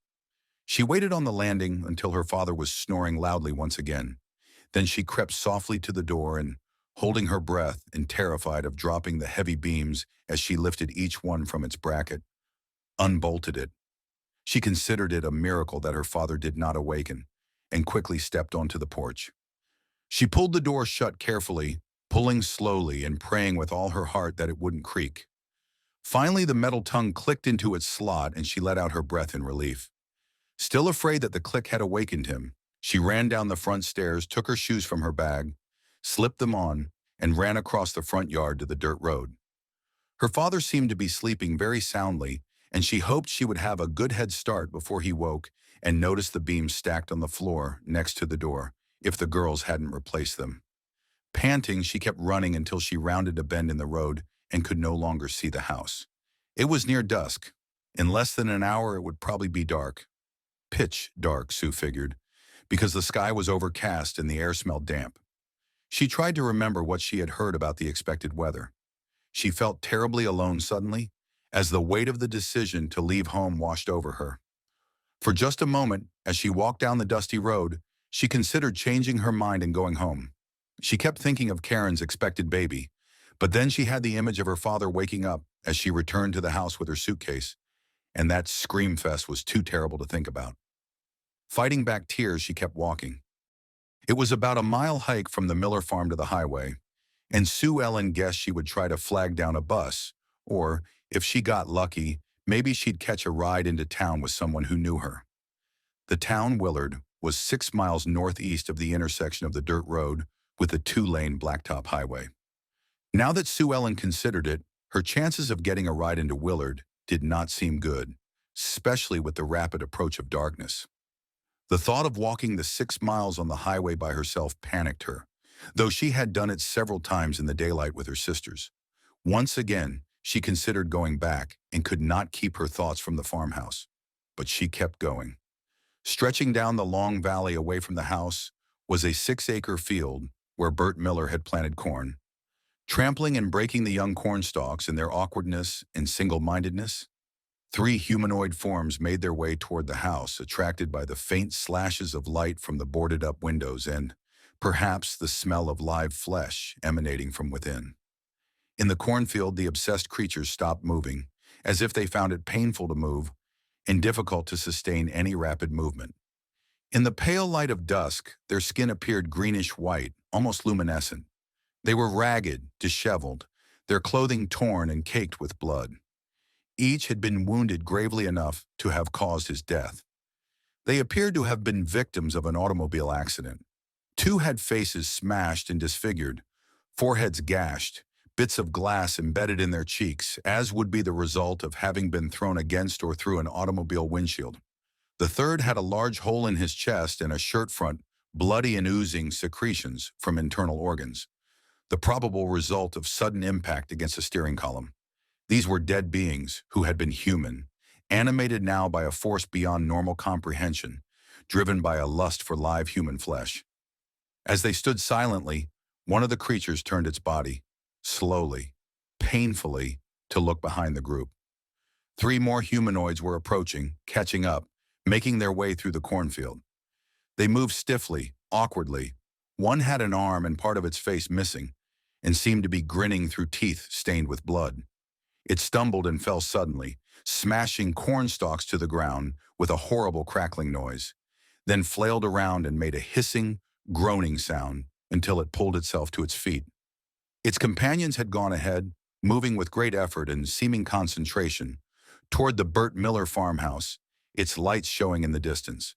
A: She waited on the landing until her father was snoring loudly once again. Then she crept softly to the door and, holding her breath and terrified of dropping the heavy beams as she lifted each one from its bracket, unbolted it. She considered it a miracle that her father did not awaken, and quickly stepped onto the porch. She pulled the door shut carefully, pulling slowly and praying with all her heart that it wouldn't creak. Finally, the metal tongue clicked into its slot and she let out her breath in relief. Still afraid that the click had awakened him, she ran down the front stairs, took her shoes from her bag, slipped them on, and ran across the front yard to the dirt road. Her father seemed to be sleeping very soundly, and she hoped she would have a good head start before he woke and noticed the beams stacked on the floor next to the door, if the girls hadn't replaced them. Panting, she kept running until she rounded a bend in the road and could no longer see the house. It was near dusk. In less than an hour, it would probably be dark. Pitch dark, Sue figured, because the sky was overcast and the air smelled damp. She tried to remember what she had heard about the expected weather. She felt terribly alone suddenly, as the weight of the decision to leave home washed over her. For just a moment, as she walked down the dusty road, she considered changing her mind and going home. She kept thinking of Karen's expected baby, but then she had the image of her father waking up as she returned to the house with her suitcase, and that scream fest was too terrible to think about. Fighting back tears, she kept walking. It was about a mile hike from the Miller farm to the highway, and Sue Ellen guessed she would try to flag down a bus, or, if she got lucky, maybe she'd catch a ride into town with someone who knew her. The town, Willard, was 6 miles northeast of the intersection of the dirt road with the 2-lane blacktop highway. Now that Sue Ellen considered it, her chances of getting a ride into Willard did not seem good, especially with the rapid approach of darkness. The thought of walking the 6 miles on the highway by herself panicked her, though she had done it several times in the daylight with her sisters. Once again, she considered going back and could not keep her thoughts from the farmhouse. But she kept going. Stretching down the long valley away from the house was a 6-acre field where Bert Miller had planted corn. Trampling and breaking the young corn stalks in their awkwardness and single-mindedness, 3 humanoid forms made their way toward the house, attracted by the faint slashes of light from the boarded-up windows and, perhaps, the smell of live flesh emanating from within. In the cornfield, the obsessed creatures stopped moving, as if they found it painful to move and difficult to sustain any rapid movement. In the pale light of dusk, their skin appeared greenish-white, almost luminescent. They were ragged, disheveled, their clothing torn and caked with blood. Each had been wounded gravely enough to have caused his death. They appeared to have been victims of an automobile accident. 2 had faces smashed and disfigured, foreheads gashed, bits of glass embedded in their cheeks, as would be the result of having been thrown against or through an automobile windshield. The third had a large hole in his chest and a shirt front, bloody and oozing secretions from internal organs, the probable result of sudden impact against a steering column. These were dead beings who had been human, animated now by a force beyond normal comprehension, driven by a lust for live human flesh. As they stood silently, one of the creatures turned its body, slowly, painfully, to look behind the group. 3 more humanoids were approaching, catching up, making their way through the cornfield. They moved stiffly, awkwardly. One had an arm and part of its face missing, and seemed to be grinning through teeth stained with blood. It stumbled and fell suddenly, smashing corn stalks to the ground with a horrible crackling noise, then flailed around and made a hissing, groaning sound until it pulled itself to its feet. Its companions had gone ahead, moving with great effort and seeming concentration, toward the Bert Miller farmhouse, its lights showing in the distance.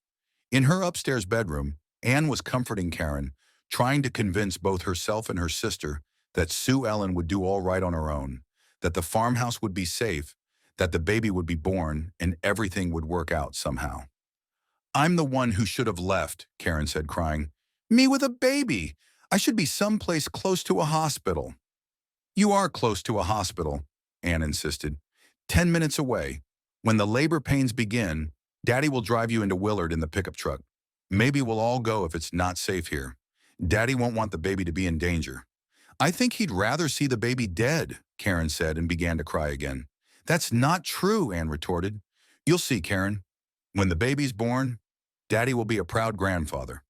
A: In her upstairs bedroom, Anne was comforting Karen, trying to convince both herself and her sister that Sue Ellen would do all right on her own, that the farmhouse would be safe, that the baby would be born, and everything would work out somehow. "I'm the one who should have left," Karen said, crying. "Me with a baby! I should be someplace close to a hospital." "You are close to a hospital," Anne insisted. 10 minutes away. When the labor pains begin, Daddy will drive you into Willard in the pickup truck. Maybe we'll all go if it's not safe here. Daddy won't want the baby to be in danger." "I think he'd rather see the baby dead," Karen said and began to cry again. "That's not true," Anne retorted. "You'll see, Karen. When the baby's born, Daddy will be a proud grandfather."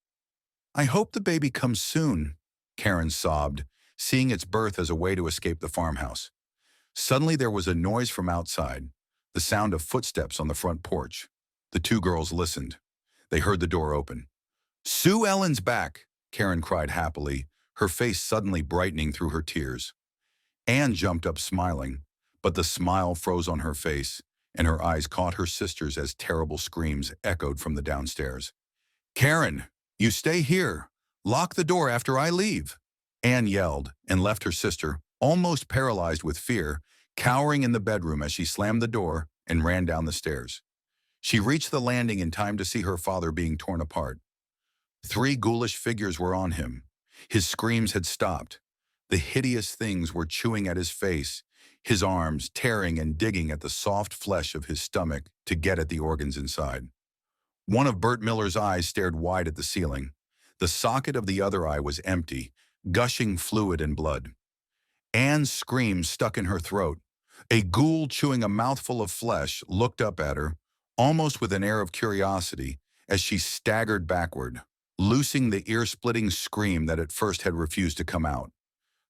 A: "I hope the baby comes soon," Karen sobbed, seeing its birth as a way to escape the farmhouse. Suddenly there was a noise from outside, the sound of footsteps on the front porch. The 2 girls listened. They heard the door open. "Sue Ellen's back," Karen cried happily, her face suddenly brightening through her tears. Anne jumped up smiling, but the smile froze on her face, and her eyes caught her sister's as terrible screams echoed from the downstairs. "Karen, you stay here. Lock the door after I leave." Anne yelled and left her sister, almost paralyzed with fear, cowering in the bedroom as she slammed the door and ran down the stairs. She reached the landing in time to see her father being torn apart. 3 ghoulish figures were on him. His screams had stopped. The hideous things were chewing at his face, his arms tearing and digging at the soft flesh of his stomach to get at the organs inside. One of Bert Miller's eyes stared wide at the ceiling. The socket of the other eye was empty, gushing fluid and blood. Anne's scream stuck in her throat. A ghoul chewing a mouthful of flesh looked up at her, almost with an air of curiosity, as she staggered backward, loosing the ear-splitting scream that at first had refused to come out.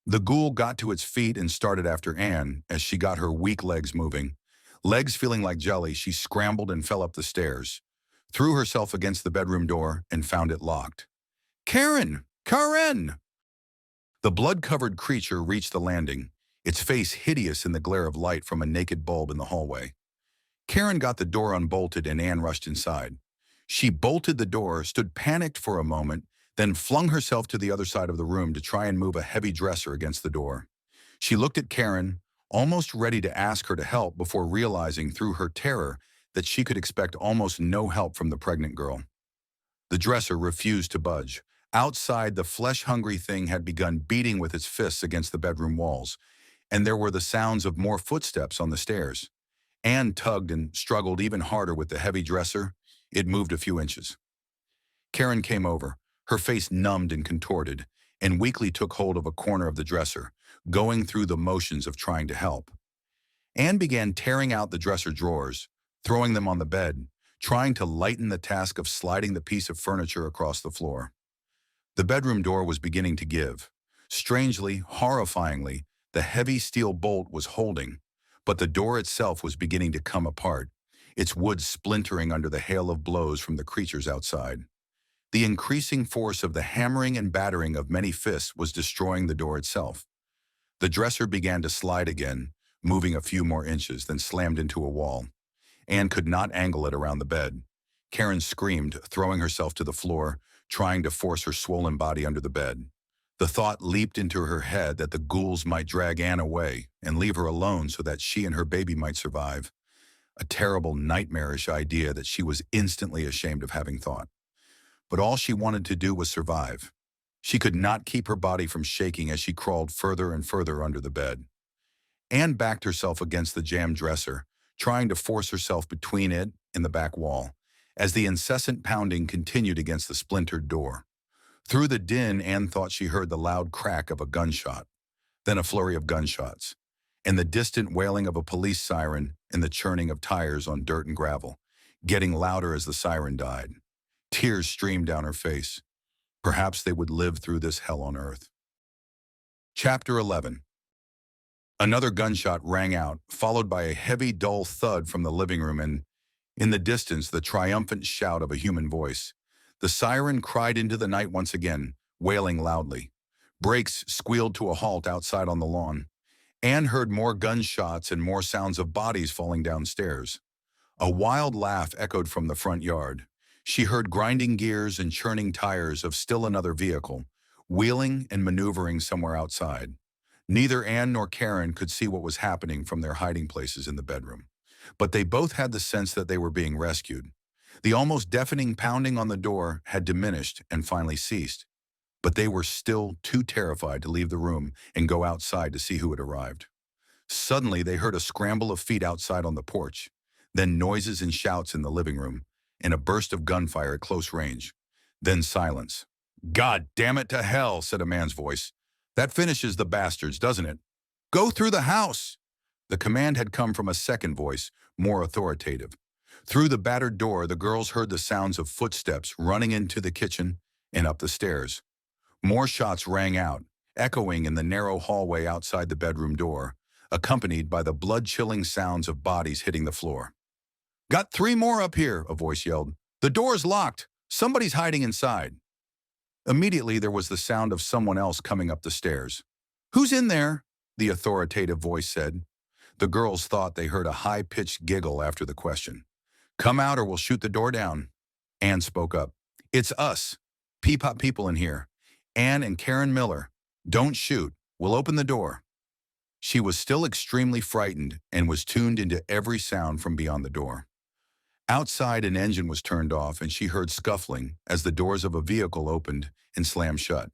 A: The ghoul got to its feet and started after Anne as she got her weak legs moving. Legs feeling like jelly, she scrambled and fell up the stairs, threw herself against the bedroom door, and found it locked. "Karen! Karen!" The blood-covered creature reached the landing, its face hideous in the glare of light from a naked bulb in the hallway. Karen got the door unbolted and Anne rushed inside. She bolted the door, stood panicked for a moment, then flung herself to the other side of the room to try and move a heavy dresser against the door. She looked at Karen, almost ready to ask her to help before realizing through her terror that she could expect almost no help from the pregnant girl. The dresser refused to budge, Outside, the flesh-hungry thing had begun beating with its fists against the bedroom walls, and there were the sounds of more footsteps on the stairs. Anne tugged and struggled even harder with the heavy dresser. It moved a few inches. Karen came over, her face numbed and contorted, and weakly took hold of a corner of the dresser, going through the motions of trying to help. Anne began tearing out the dresser drawers, throwing them on the bed, trying to lighten the task of sliding the piece of furniture across the floor. The bedroom door was beginning to give. Strangely, horrifyingly, the heavy steel bolt was holding, but the door itself was beginning to come apart, its wood splintering under the hail of blows from the creatures outside. The increasing force of the hammering and battering of many fists was destroying the door itself. The dresser began to slide again, moving a few more inches, then slammed into a wall. Anne could not angle it around the bed. Karen screamed, throwing herself to the floor, trying to force her swollen body under the bed. The thought leaped into her head that the ghouls might drag Anne away and leave her alone so that she and her baby might survive. A terrible, nightmarish idea that she was instantly ashamed of having thought. But all she wanted to do was survive. She could not keep her body from shaking as she crawled further and further under the bed. Anne backed herself against the jammed dresser, trying to force herself between it and the back wall, as the incessant pounding continued against the splintered door. Through the din, Anne thought she heard the loud crack of a gunshot, then a flurry of gunshots, and the distant wailing of a police siren and the churning of tires on dirt and gravel, getting louder as the siren died. Tears streamed down her face. Perhaps they would live through this hell on earth. Chapter 11. Another gunshot rang out, followed by a heavy, dull thud from the living room and, in the distance, the triumphant shout of a human voice. The siren cried into the night once again, wailing loudly. Brakes squealed to a halt outside on the lawn. Anne heard more gunshots and more sounds of bodies falling downstairs. A wild laugh echoed from the front yard. She heard grinding gears and churning tires of still another vehicle, wheeling and maneuvering somewhere outside. Neither Anne nor Karen could see what was happening from their hiding places in the bedroom, but they both had the sense that they were being rescued. The almost deafening pounding on the door had diminished and finally ceased, but they were still too terrified to leave the room and go outside to see who had arrived. Suddenly, they heard a scramble of feet outside on the porch, then noises and shouts in the living room, and a burst of gunfire at close range. Then silence. "God damn it to hell," said a man's voice. "That finishes the bastards, doesn't it? Go through the house!" The command had come from a second voice, more authoritative. Through the battered door, the girls heard the sounds of footsteps running into the kitchen and up the stairs. More shots rang out, echoing in the narrow hallway outside the bedroom door, accompanied by the blood-chilling sounds of bodies hitting the floor. "Got 3 more up here," a voice yelled. "The door's locked. Somebody's hiding inside." Immediately, there was the sound of someone else coming up the stairs. "Who's in there?" the authoritative voice said. The girls thought they heard a high-pitched giggle after the question. "Come out or we'll shoot the door down." Anne spoke up. "It's us. Peapot people in here. Anne and Karen Miller. Don't shoot. We'll open the door." She was still extremely frightened and was tuned into every sound from beyond the door. Outside, an engine was turned off and she heard scuffling as the doors of a vehicle opened and slammed shut.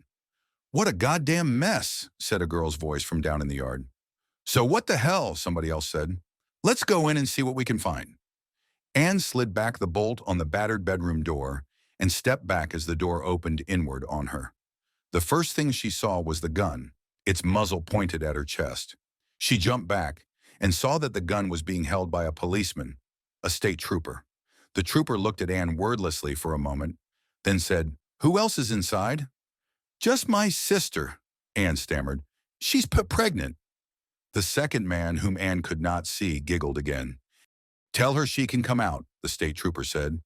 A: "What a goddamn mess," said a girl's voice from down in the yard. "So what the hell," somebody else said. "Let's go in and see what we can find." Anne slid back the bolt on the battered bedroom door and stepped back as the door opened inward on her. The first thing she saw was the gun, its muzzle pointed at her chest. She jumped back and saw that the gun was being held by a policeman, a state trooper. The trooper looked at Anne wordlessly for a moment, then said, "Who else is inside?" "Just my sister," Anne stammered. "She's pregnant." The second man, whom Anne could not see, giggled again. "Tell her she can come out," the state trooper said.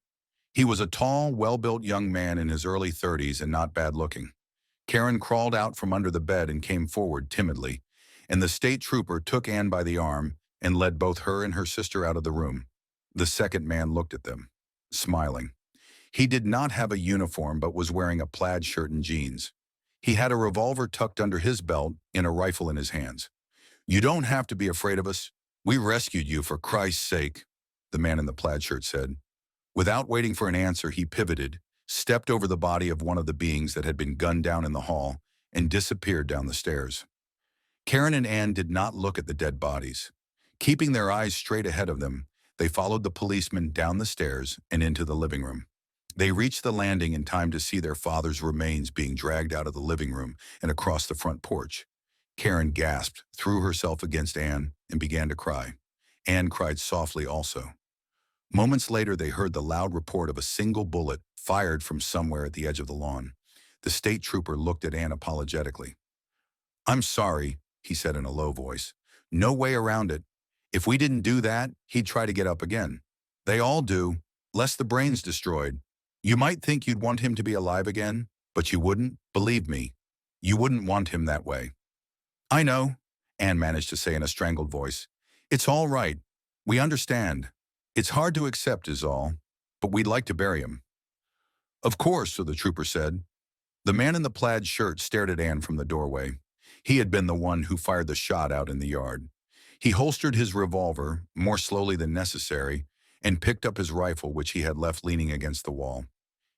A: He was a tall, well-built young man in his early 30s and not bad-looking. Karen crawled out from under the bed and came forward timidly, and the state trooper took Anne by the arm and led both her and her sister out of the room. The second man looked at them, smiling. He did not have a uniform but was wearing a plaid shirt and jeans. He had a revolver tucked under his belt and a rifle in his hands. "You don't have to be afraid of us. We rescued you for Christ's sake," the man in the plaid shirt said. Without waiting for an answer, he pivoted, stepped over the body of one of the beings that had been gunned down in the hall, and disappeared down the stairs. Karen and Anne did not look at the dead bodies. Keeping their eyes straight ahead of them, they followed the policeman down the stairs and into the living room. They reached the landing in time to see their father's remains being dragged out of the living room and across the front porch. Karen gasped, threw herself against Anne, and began to cry. Anne cried softly also. Moments later, they heard the loud report of a single bullet fired from somewhere at the edge of the lawn. The state trooper looked at Anne apologetically. "I'm sorry," he said in a low voice. "No way around it. If we didn't do that, he'd try to get up again. They all do, lest the brain's destroyed. You might think you'd want him to be alive again, but you wouldn't, believe me. You wouldn't want him that way." "I know," Anne managed to say in a strangled voice. "It's all right. We understand. It's hard to accept is all, but we'd like to bury him." "Of course," so the trooper said. The man in the plaid shirt stared at Anne from the doorway. He had been the one who fired the shot out in the yard. He holstered his revolver, more slowly than necessary, and picked up his rifle, which he had left leaning against the wall.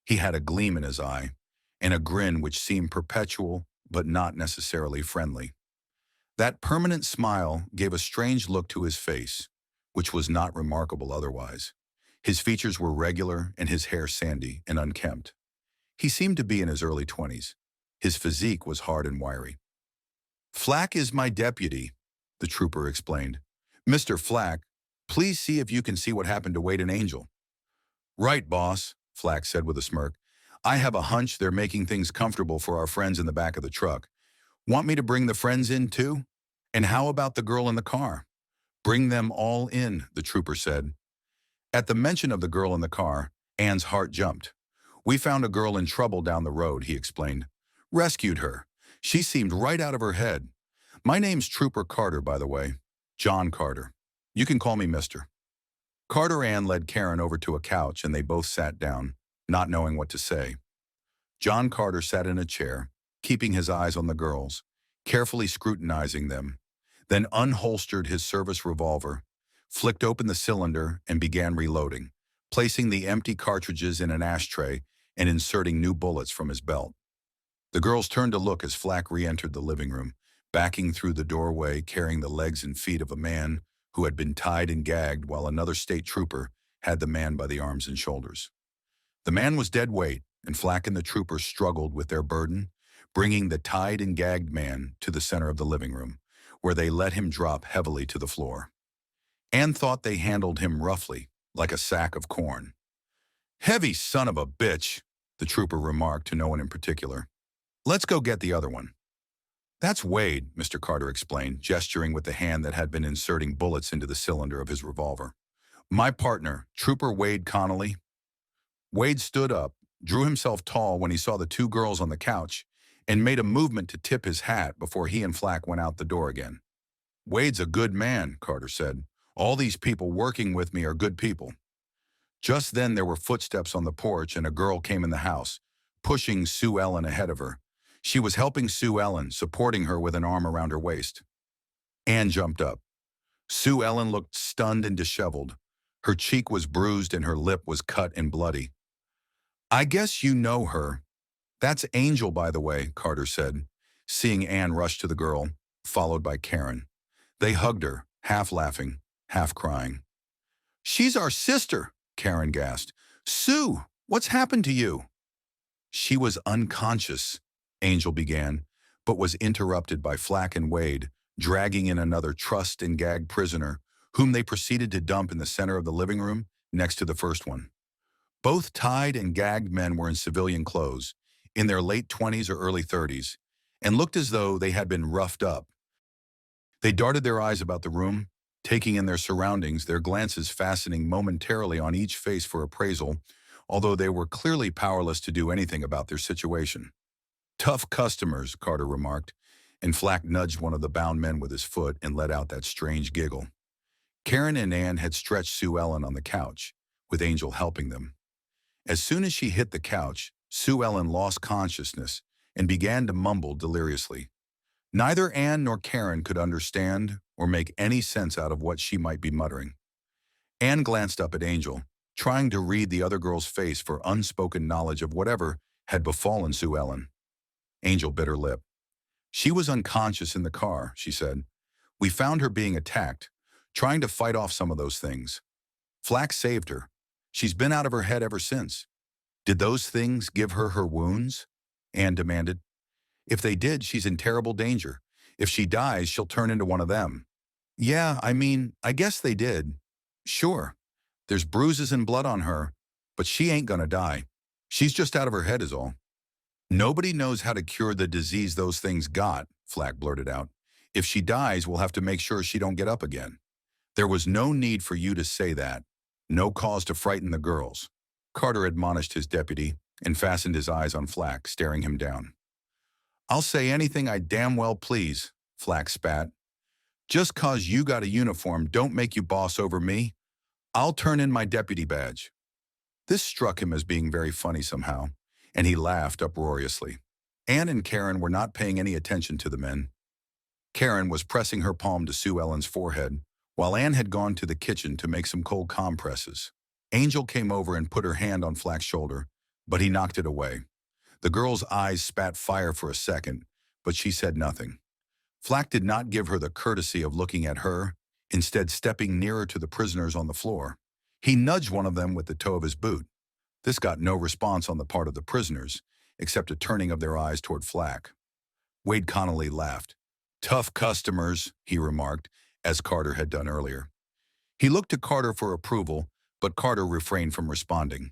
A: He had a gleam in his eye, and a grin which seemed perpetual but not necessarily friendly. That permanent smile gave a strange look to his face, which was not remarkable otherwise. His features were regular and his hair sandy and unkempt. He seemed to be in his early 20s. His physique was hard and wiry. "Flack is my deputy," the trooper explained. "Mr. Flack, please see if you can see what happened to Wade and Angel." "Right, boss," Flack said with a smirk. "I have a hunch they're making things comfortable for our friends in the back of the truck. Want me to bring the friends in too? And how about the girl in the car?" "Bring them all in," the trooper said. At the mention of the girl in the car, Anne's heart jumped. "We found a girl in trouble down the road," he explained. "Rescued her. She seemed right out of her head. My name's Trooper Carter, by the way. John Carter. You can call me Mister." Carter Ann led Karen over to a couch and they both sat down, not knowing what to say. John Carter sat in a chair, keeping his eyes on the girls, carefully scrutinizing them, then unholstered his service revolver, flicked open the cylinder and began reloading, placing the empty cartridges in an ashtray and inserting new bullets from his belt. The girls turned to look as Flack re-entered the living room, backing through the doorway carrying the legs and feet of a man who had been tied and gagged while another state trooper had the man by the arms and shoulders. The man was dead weight, and Flack and the trooper struggled with their burden, bringing the tied and gagged man to the center of the living room, where they let him drop heavily to the floor. Anne thought they handled him roughly, like a sack of corn. "Heavy son of a bitch," the trooper remarked to no one in particular. "Let's go get the other one." "That's Wade," Mr. Carter explained, gesturing with the hand that had been inserting bullets into the cylinder of his revolver. "My partner, Trooper Wade Connolly." Wade stood up, drew himself tall when he saw the two girls on the couch, and made a movement to tip his hat before he and Flack went out the door again. "Wade's a good man," Carter said. "All these people working with me are good people." Just then there were footsteps on the porch and a girl came in the house, pushing Sue Ellen ahead of her. She was helping Sue Ellen, supporting her with an arm around her waist. Anne jumped up. Sue Ellen looked stunned and disheveled. Her cheek was bruised and her lip was cut and bloody. "I guess you know her. That's Angel, by the way," Carter said, seeing Anne rush to the girl, followed by Karen. They hugged her, half laughing, half crying. "She's our sister," Karen gasped. "Sue, what's happened to you?" "She was unconscious," Angel began, but was interrupted by Flack and Wade, dragging in another trussed and gagged prisoner, whom they proceeded to dump in the center of the living room next to the first one. Both tied and gagged men were in civilian clothes, in their late 20s or early 30s, and looked as though they had been roughed up. They darted their eyes about the room, taking in their surroundings, their glances fastening momentarily on each face for appraisal, although they were clearly powerless to do anything about their situation. "Tough customers," Carter remarked, and Flack nudged one of the bound men with his foot and let out that strange giggle. Karen and Anne had stretched Sue Ellen on the couch, with Angel helping them. As soon as she hit the couch, Sue Ellen lost consciousness and began to mumble deliriously. Neither Anne nor Karen could understand or make any sense out of what she might be muttering. Anne glanced up at Angel, trying to read the other girl's face for unspoken knowledge of whatever had befallen Sue Ellen. Angel bit her lip. She was unconscious in the car, she said. We found her being attacked, trying to fight off some of those things. Flack saved her. She's been out of her head ever since. Did those things give her her wounds? Anne demanded. If they did, she's in terrible danger. If she dies, she'll turn into one of them. Yeah, I guess they did. Sure. There's bruises and blood on her, but she ain't gonna die. She's just out of her head is all. Nobody knows how to cure the disease those things got, Flack blurted out. If she dies, we'll have to make sure she don't get up again. There was no need for you to say that. No cause to frighten the girls. Carter admonished his deputy and fastened his eyes on Flack, staring him down. I'll say anything I damn well please, Flack spat. Just 'cause you got a uniform don't make you boss over me. I'll turn in my deputy badge. This struck him as being very funny somehow, and he laughed uproariously. Anne and Karen were not paying any attention to the men. Karen was pressing her palm to Sue Ellen's forehead, while Anne had gone to the kitchen to make some cold compresses. Angel came over and put her hand on Flack's shoulder, but he knocked it away. The girl's eyes spat fire for a second, but she said nothing. Flack did not give her the courtesy of looking at her, instead stepping nearer to the prisoners on the floor. He nudged one of them with the toe of his boot. This got no response on the part of the prisoners, except a turning of their eyes toward Flack. Wade Connolly laughed. Tough customers, he remarked, as Carter had done earlier. He looked to Carter for approval, but Carter refrained from responding.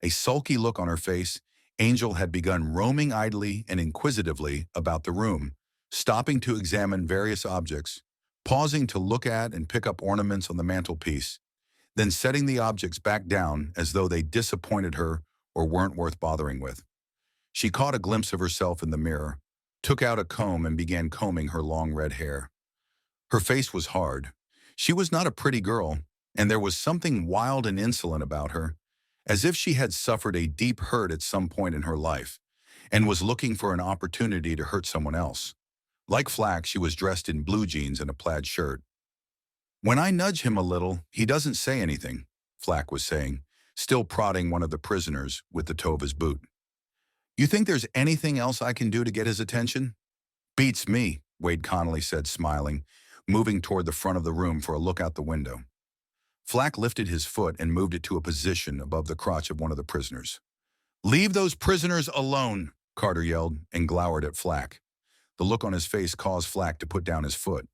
A: A sulky look on her face, Angel had begun roaming idly and inquisitively about the room, stopping to examine various objects, pausing to look at and pick up ornaments on the mantelpiece, then setting the objects back down as though they disappointed her or weren't worth bothering with. She caught a glimpse of herself in the mirror, took out a comb and began combing her long red hair. Her face was hard. She was not a pretty girl, and there was something wild and insolent about her, as if she had suffered a deep hurt at some point in her life, and was looking for an opportunity to hurt someone else. Like Flack, she was dressed in blue jeans and a plaid shirt. When I nudge him a little, he doesn't say anything, Flack was saying, still prodding one of the prisoners with the toe of his boot. You think there's anything else I can do to get his attention? Beats me, Wade Connolly said, smiling, moving toward the front of the room for a look out the window. Flack lifted his foot and moved it to a position above the crotch of one of the prisoners. Leave those prisoners alone, Carter yelled and glowered at Flack. The look on his face caused Flack to put down his foot.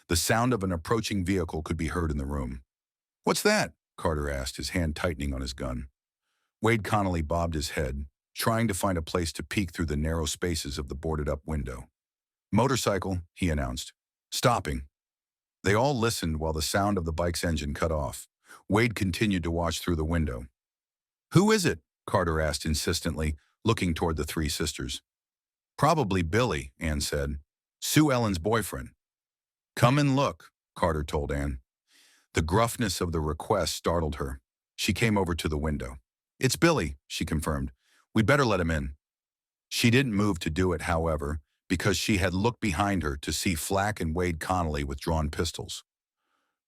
A: The sound of an approaching vehicle could be heard in the room. What's that? Carter asked, his hand tightening on his gun. Wade Connolly bobbed his head, trying to find a place to peek through the narrow spaces of the boarded-up window. Motorcycle, he announced. Stopping. They all listened while the sound of the bike's engine cut off. Wade continued to watch through the window. Who is it? Carter asked insistently, looking toward the three sisters. Probably Billy, Anne said. Sue Ellen's boyfriend. Come and look, Carter told Anne. The gruffness of the request startled her. She came over to the window. It's Billy, she confirmed. We'd better let him in. She didn't move to do it, however, because she had looked behind her to see Flack and Wade Connolly with drawn pistols.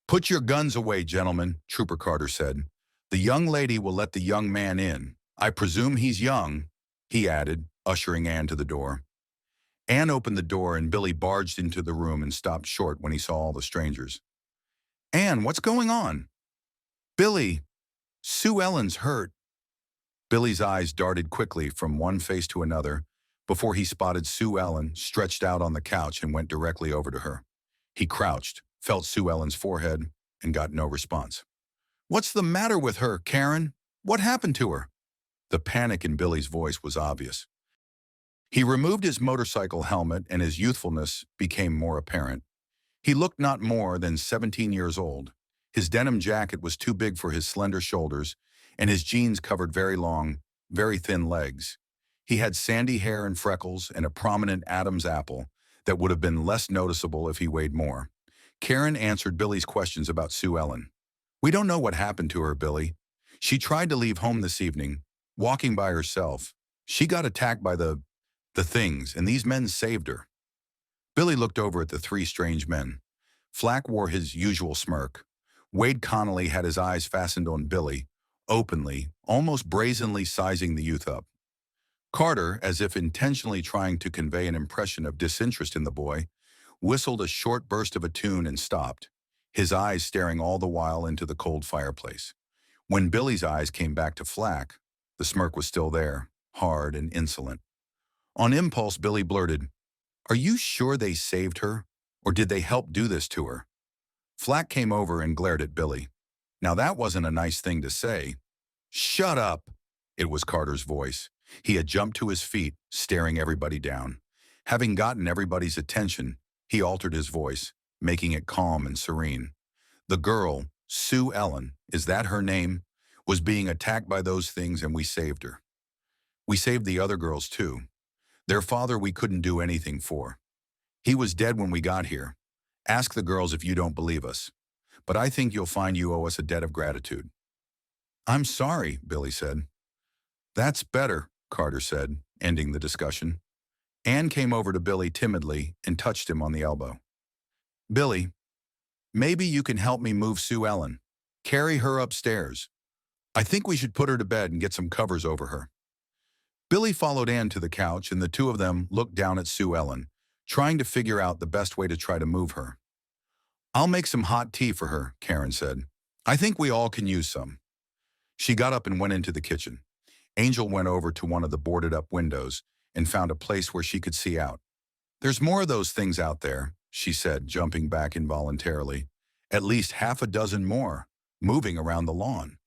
A: Put your guns away, gentlemen, Trooper Carter said. The young lady will let the young man in. I presume he's young, he added, ushering Anne to the door. Anne opened the door and Billy barged into the room and stopped short when he saw all the strangers. Anne, what's going on? Billy, Sue Ellen's hurt. Billy's eyes darted quickly from one face to another before he spotted Sue Ellen stretched out on the couch and went directly over to her. He crouched, felt Sue Ellen's forehead, and got no response. What's the matter with her, Karen? What happened to her? The panic in Billy's voice was obvious. He removed his motorcycle helmet and his youthfulness became more apparent. He looked not more than 17 years old. His denim jacket was too big for his slender shoulders, and his jeans covered very long, very thin legs. He had sandy hair and freckles and a prominent Adam's apple that would have been less noticeable if he weighed more. Karen answered Billy's questions about Sue Ellen. We don't know what happened to her, Billy. She tried to leave home this evening, walking by herself. She got attacked by the things, and these men saved her. Billy looked over at the three strange men. Flack wore his usual smirk. Wade Connolly had his eyes fastened on Billy, openly, almost brazenly sizing the youth up. Carter, as if intentionally trying to convey an impression of disinterest in the boy, whistled a short burst of a tune and stopped, his eyes staring all the while into the cold fireplace. When Billy's eyes came back to Flack, the smirk was still there, hard and insolent. On impulse, Billy blurted, "Are you sure they saved her, or did they help do this to her?" Flack came over and glared at Billy. Now that wasn't a nice thing to say. "Shut up!" It was Carter's voice. He had jumped to his feet, staring everybody down. Having gotten everybody's attention, he altered his voice, making it calm and serene. The girl, Sue Ellen, is that her name, was being attacked by those things and we saved her. We saved the other girls too. Their father we couldn't do anything for. He was dead when we got here. Ask the girls if you don't believe us. But I think you'll find you owe us a debt of gratitude." "I'm sorry," Billy said. "That's better," Carter said, ending the discussion. Anne came over to Billy timidly and touched him on the elbow. "Billy, maybe you can help me move Sue Ellen. Carry her upstairs. I think we should put her to bed and get some covers over her." Billy followed Anne to the couch and the two of them looked down at Sue Ellen, trying to figure out the best way to try to move her. "I'll make some hot tea for her," Karen said. "I think we all can use some." She got up and went into the kitchen. Angel went over to one of the boarded-up windows and found a place where she could see out. "There's more of those things out there," she said, jumping back involuntarily. "At least half a dozen more, moving around the lawn."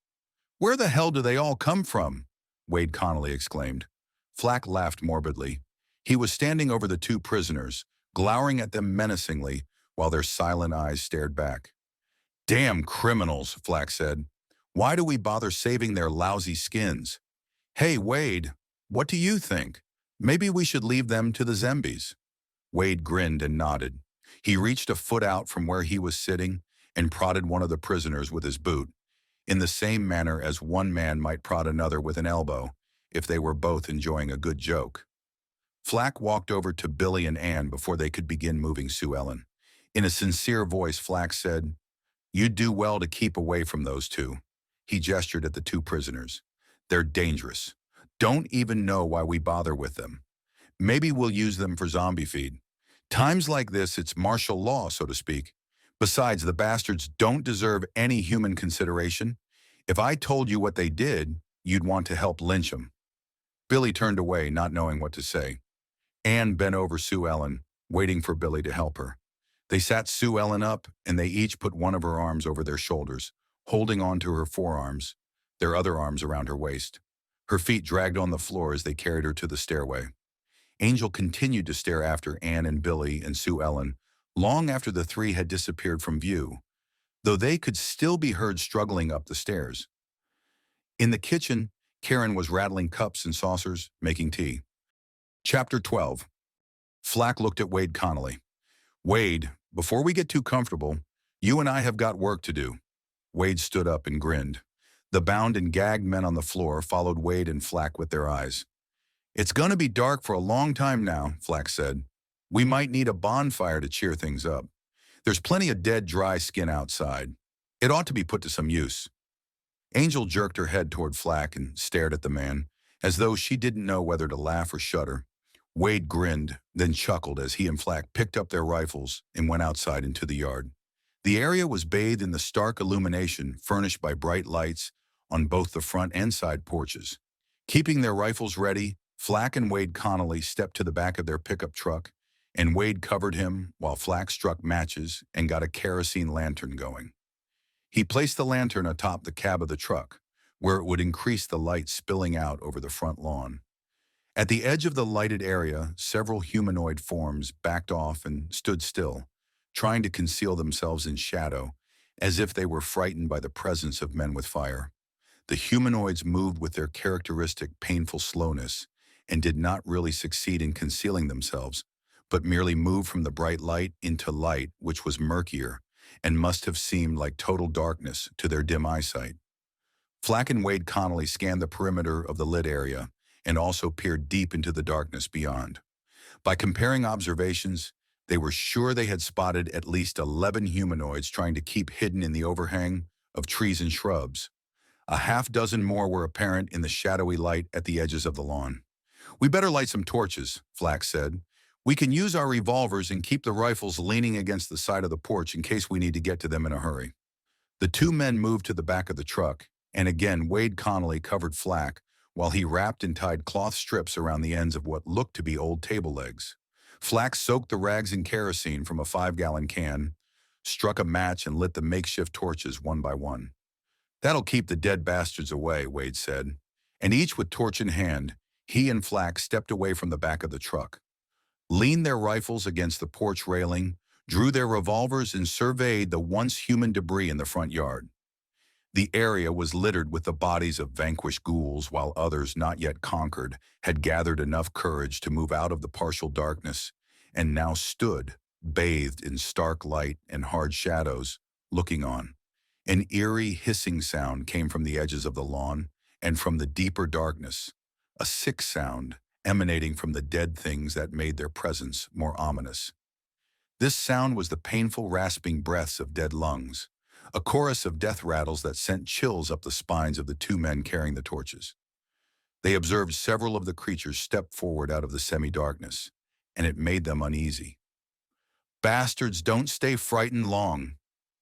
A: "Where the hell do they all come from?" Wade Connolly exclaimed. Flack laughed morbidly. He was standing over the two prisoners, glowering at them menacingly, while their silent eyes stared back. "Damn criminals," Flack said. "Why do we bother saving their lousy skins? Hey, Wade, what do you think? Maybe we should leave them to the zombies." Wade grinned and nodded. He reached a foot out from where he was sitting and prodded one of the prisoners with his boot, in the same manner as one man might prod another with an elbow if they were both enjoying a good joke. Flack walked over to Billy and Anne before they could begin moving Sue Ellen. In a sincere voice, Flack said, "You'd do well to keep away from those two." He gestured at the two prisoners. "They're dangerous. Don't even know why we bother with them. Maybe we'll use them for zombie feed. Times like this, it's martial law, so to speak. Besides, the bastards don't deserve any human consideration. If I told you what they did, you'd want to help lynch them." Billy turned away, not knowing what to say. Anne bent over Sue Ellen, waiting for Billy to help her. They sat Sue Ellen up, and they each put one of her arms over their shoulders, holding on to her forearms, their other arms around her waist. Her feet dragged on the floor as they carried her to the stairway. Angel continued to stare after Anne and Billy and Sue Ellen long after the three had disappeared from view, though they could still be heard struggling up the stairs. In the kitchen, Karen was rattling cups and saucers, making tea. Chapter 12. Flack looked at Wade Connolly. "Wade, before we get too comfortable, you and I have got work to do." Wade stood up and grinned. The bound and gagged men on the floor followed Wade and Flack with their eyes. "It's gonna be dark for a long time now," Flack said. "We might need a bonfire to cheer things up. There's plenty of dead, dry skin outside. It ought to be put to some use." Angel jerked her head toward Flack and stared at the man, as though she didn't know whether to laugh or shudder. Wade grinned, then chuckled as he and Flack picked up their rifles and went outside into the yard. The area was bathed in the stark illumination furnished by bright lights on both the front and side porches. Keeping their rifles ready, Flack and Wade Connolly stepped to the back of their pickup truck, and Wade covered him while Flack struck matches and got a kerosene lantern going. He placed the lantern atop the cab of the truck, where it would increase the light spilling out over the front lawn. At the edge of the lighted area, several humanoid forms backed off and stood still, trying to conceal themselves in shadow, as if they were frightened by the presence of men with fire. The humanoids moved with their characteristic painful slowness and did not really succeed in concealing themselves, but merely moved from the bright light into light which was murkier and must have seemed like total darkness to their dim eyesight. Flack and Wade Connolly scanned the perimeter of the lit area and also peered deep into the darkness beyond. By comparing observations, they were sure they had spotted at least 11 humanoids trying to keep hidden in the overhang of trees and shrubs. A half-dozen more were apparent in the shadowy light at the edges of the lawn. "We better light some torches," Flack said. "We can use our revolvers and keep the rifles leaning against the side of the porch in case we need to get to them in a hurry." The two men moved to the back of the truck, and again Wade Connolly covered Flack while he wrapped and tied cloth strips around the ends of what looked to be old table legs. Flack soaked the rags in kerosene from a 5-gallon can, struck a match and lit the makeshift torches one by one. "That'll keep the dead bastards away," Wade said. And each with torch in hand, he and Flack stepped away from the back of the truck, leaned their rifles against the porch railing, drew their revolvers and surveyed the once human debris in the front yard. The area was littered with the bodies of vanquished ghouls, while others not yet conquered had gathered enough courage to move out of the partial darkness and now stood, bathed in stark light and hard shadows, looking on. An eerie hissing sound came from the edges of the lawn and from the deeper darkness, a sick sound emanating from the dead things that made their presence more ominous. This sound was the painful rasping breaths of dead lungs, a chorus of death rattles that sent chills up the spines of the two men carrying the torches. They observed several of the creatures step forward out of the semi-darkness, and it made them uneasy. "Bastards don't stay frightened long,"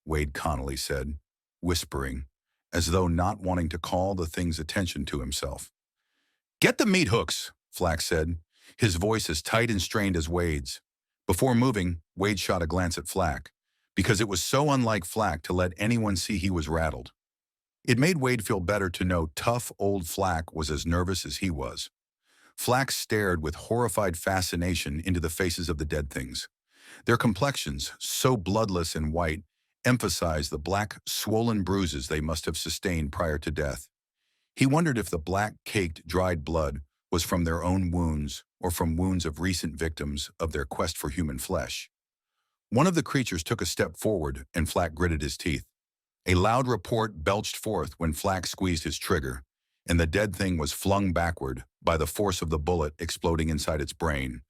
A: Wade Connolly said, whispering, as though not wanting to call the thing's attention to himself. "Get the meat hooks," Flack said, his voice as tight and strained as Wade's. Before moving, Wade shot a glance at Flack, because it was so unlike Flack to let anyone see he was rattled. It made Wade feel better to know tough old Flack was as nervous as he was. Flack stared with horrified fascination into the faces of the dead things. Their complexions, so bloodless and white, emphasized the black, swollen bruises they must have sustained prior to death. He wondered if the black-caked, dried blood was from their own wounds or from wounds of recent victims of their quest for human flesh. One of the creatures took a step forward, and Flack gritted his teeth. A loud report belched forth when Flack squeezed his trigger, and the dead thing was flung backward by the force of the bullet exploding inside its brain,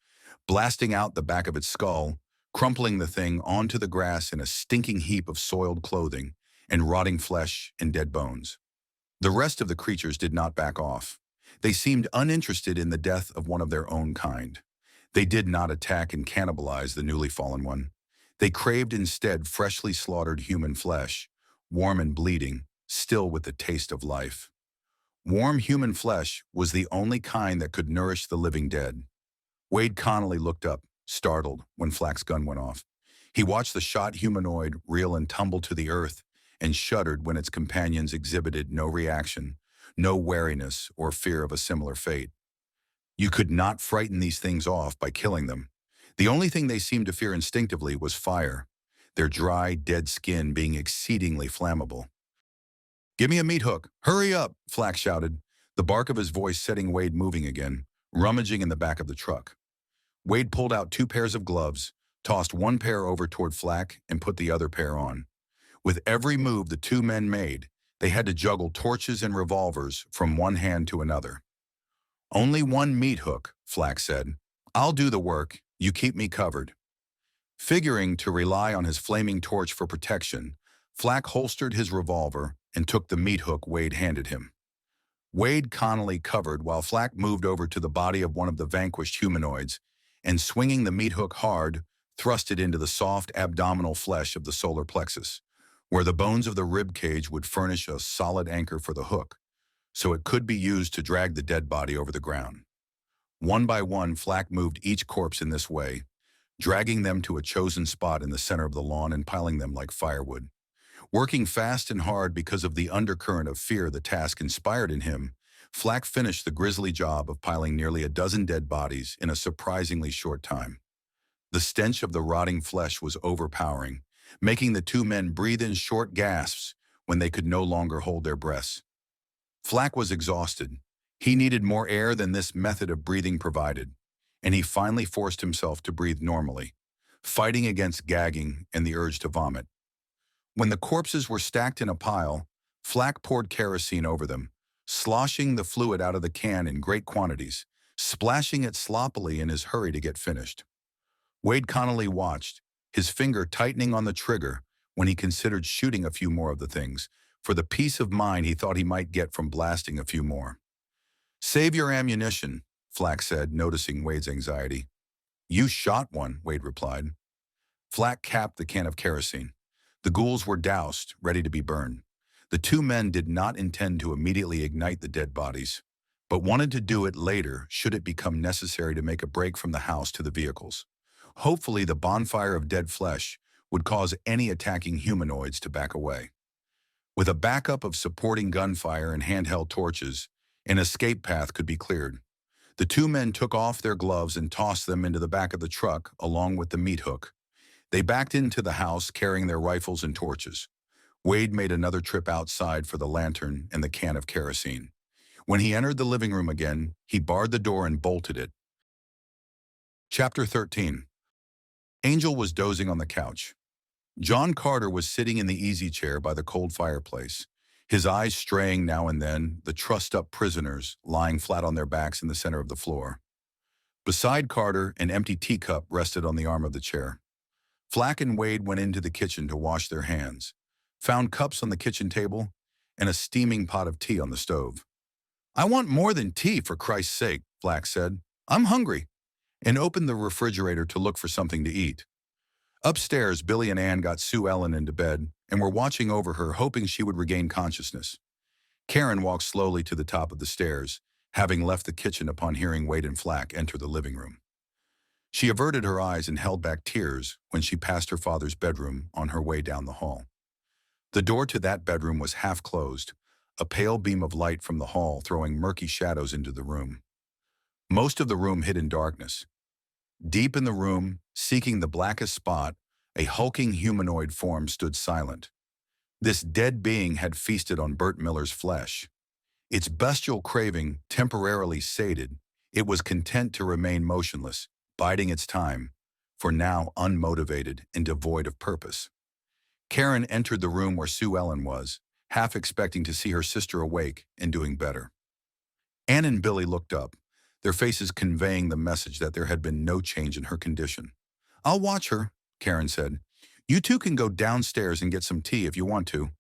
A: blasting out the back of its skull, crumpling the thing onto the grass in a stinking heap of soiled clothing and rotting flesh and dead bones. The rest of the creatures did not back off. They seemed uninterested in the death of one of their own kind. They did not attack and cannibalize the newly fallen one. They craved instead freshly slaughtered human flesh, warm and bleeding, still with the taste of life. Warm human flesh was the only kind that could nourish the living dead. Wade Connolly looked up, startled, when Flack's gun went off. He watched the shot humanoid reel and tumble to the earth and shuddered when its companions exhibited no reaction, no wariness or fear of a similar fate. You could not frighten these things off by killing them. The only thing they seemed to fear instinctively was fire, their dry, dead skin being exceedingly flammable. "Give me a meat hook. Hurry up," Flack shouted, the bark of his voice setting Wade moving again, rummaging in the back of the truck. Wade pulled out 2 pairs of gloves, tossed one pair over toward Flack, and put the other pair on. With every move the two men made, they had to juggle torches and revolvers from one hand to another. "Only one meat hook," Flack said. "I'll do the work. You keep me covered." Figuring to rely on his flaming torch for protection, Flack holstered his revolver and took the meat hook Wade handed him. Wade Connolly covered while Flack moved over to the body of one of the vanquished humanoids and, swinging the meat hook hard, thrust it into the soft abdominal flesh of the solar plexus, where the bones of the rib cage would furnish a solid anchor for the hook, so it could be used to drag the dead body over the ground. One by one, Flack moved each corpse in this way, dragging them to a chosen spot in the center of the lawn and piling them like firewood. Working fast and hard because of the undercurrent of fear the task inspired in him, Flack finished the grisly job of piling nearly a dozen dead bodies in a surprisingly short time. The stench of the rotting flesh was overpowering, making the two men breathe in short gasps when they could no longer hold their breaths. Flack was exhausted. He needed more air than this method of breathing provided, and he finally forced himself to breathe normally, fighting against gagging and the urge to vomit. When the corpses were stacked in a pile, Flack poured kerosene over them, sloshing the fluid out of the can in great quantities, splashing it sloppily in his hurry to get finished. Wade Connolly watched, his finger tightening on the trigger when he considered shooting a few more of the things, for the peace of mind he thought he might get from blasting a few more. "Save your ammunition," Flack said, noticing Wade's anxiety. "You shot one," Wade replied. Flack capped the can of kerosene. The ghouls were doused, ready to be burned. The two men did not intend to immediately ignite the dead bodies, but wanted to do it later should it become necessary to make a break from the house to the vehicles. Hopefully, the bonfire of dead flesh would cause any attacking humanoids to back away. With a backup of supporting gunfire and handheld torches, an escape path could be cleared. The two men took off their gloves and tossed them into the back of the truck along with the meat hook. They backed into the house carrying their rifles and torches. Wade made another trip outside for the lantern and the can of kerosene. When he entered the living room again, he barred the door and bolted it. Chapter 13. Angel was dozing on the couch. John Carter was sitting in the easy chair by the cold fireplace, his eyes straying now and then, the trussed-up prisoners lying flat on their backs in the center of the floor. Beside Carter, an empty teacup rested on the arm of the chair. Flack and Wade went into the kitchen to wash their hands, found cups on the kitchen table, and a steaming pot of tea on the stove. "I want more than tea, for Christ's sake," Flack said. "I'm hungry," and opened the refrigerator to look for something to eat. Upstairs, Billy and Ann got Sue Ellen into bed and were watching over her, hoping she would regain consciousness. Karen walked slowly to the top of the stairs, having left the kitchen upon hearing Wade and Flack enter the living room. She averted her eyes and held back tears when she passed her father's bedroom on her way down the hall. The door to that bedroom was half closed, a pale beam of light from the hall throwing murky shadows into the room. Most of the room hid in darkness. Deep in the room, seeking the blackest spot, a hulking humanoid form stood silent. This dead being had feasted on Bert Miller's flesh. Its bestial craving temporarily sated, it was content to remain motionless, biding its time, for now unmotivated and devoid of purpose. Karen entered the room where Sue Ellen was, half expecting to see her sister awake and doing better. Ann and Billy looked up, their faces conveying the message that there had been no change in her condition. "I'll watch her," Karen said. "You two can go downstairs and get some tea if you want to."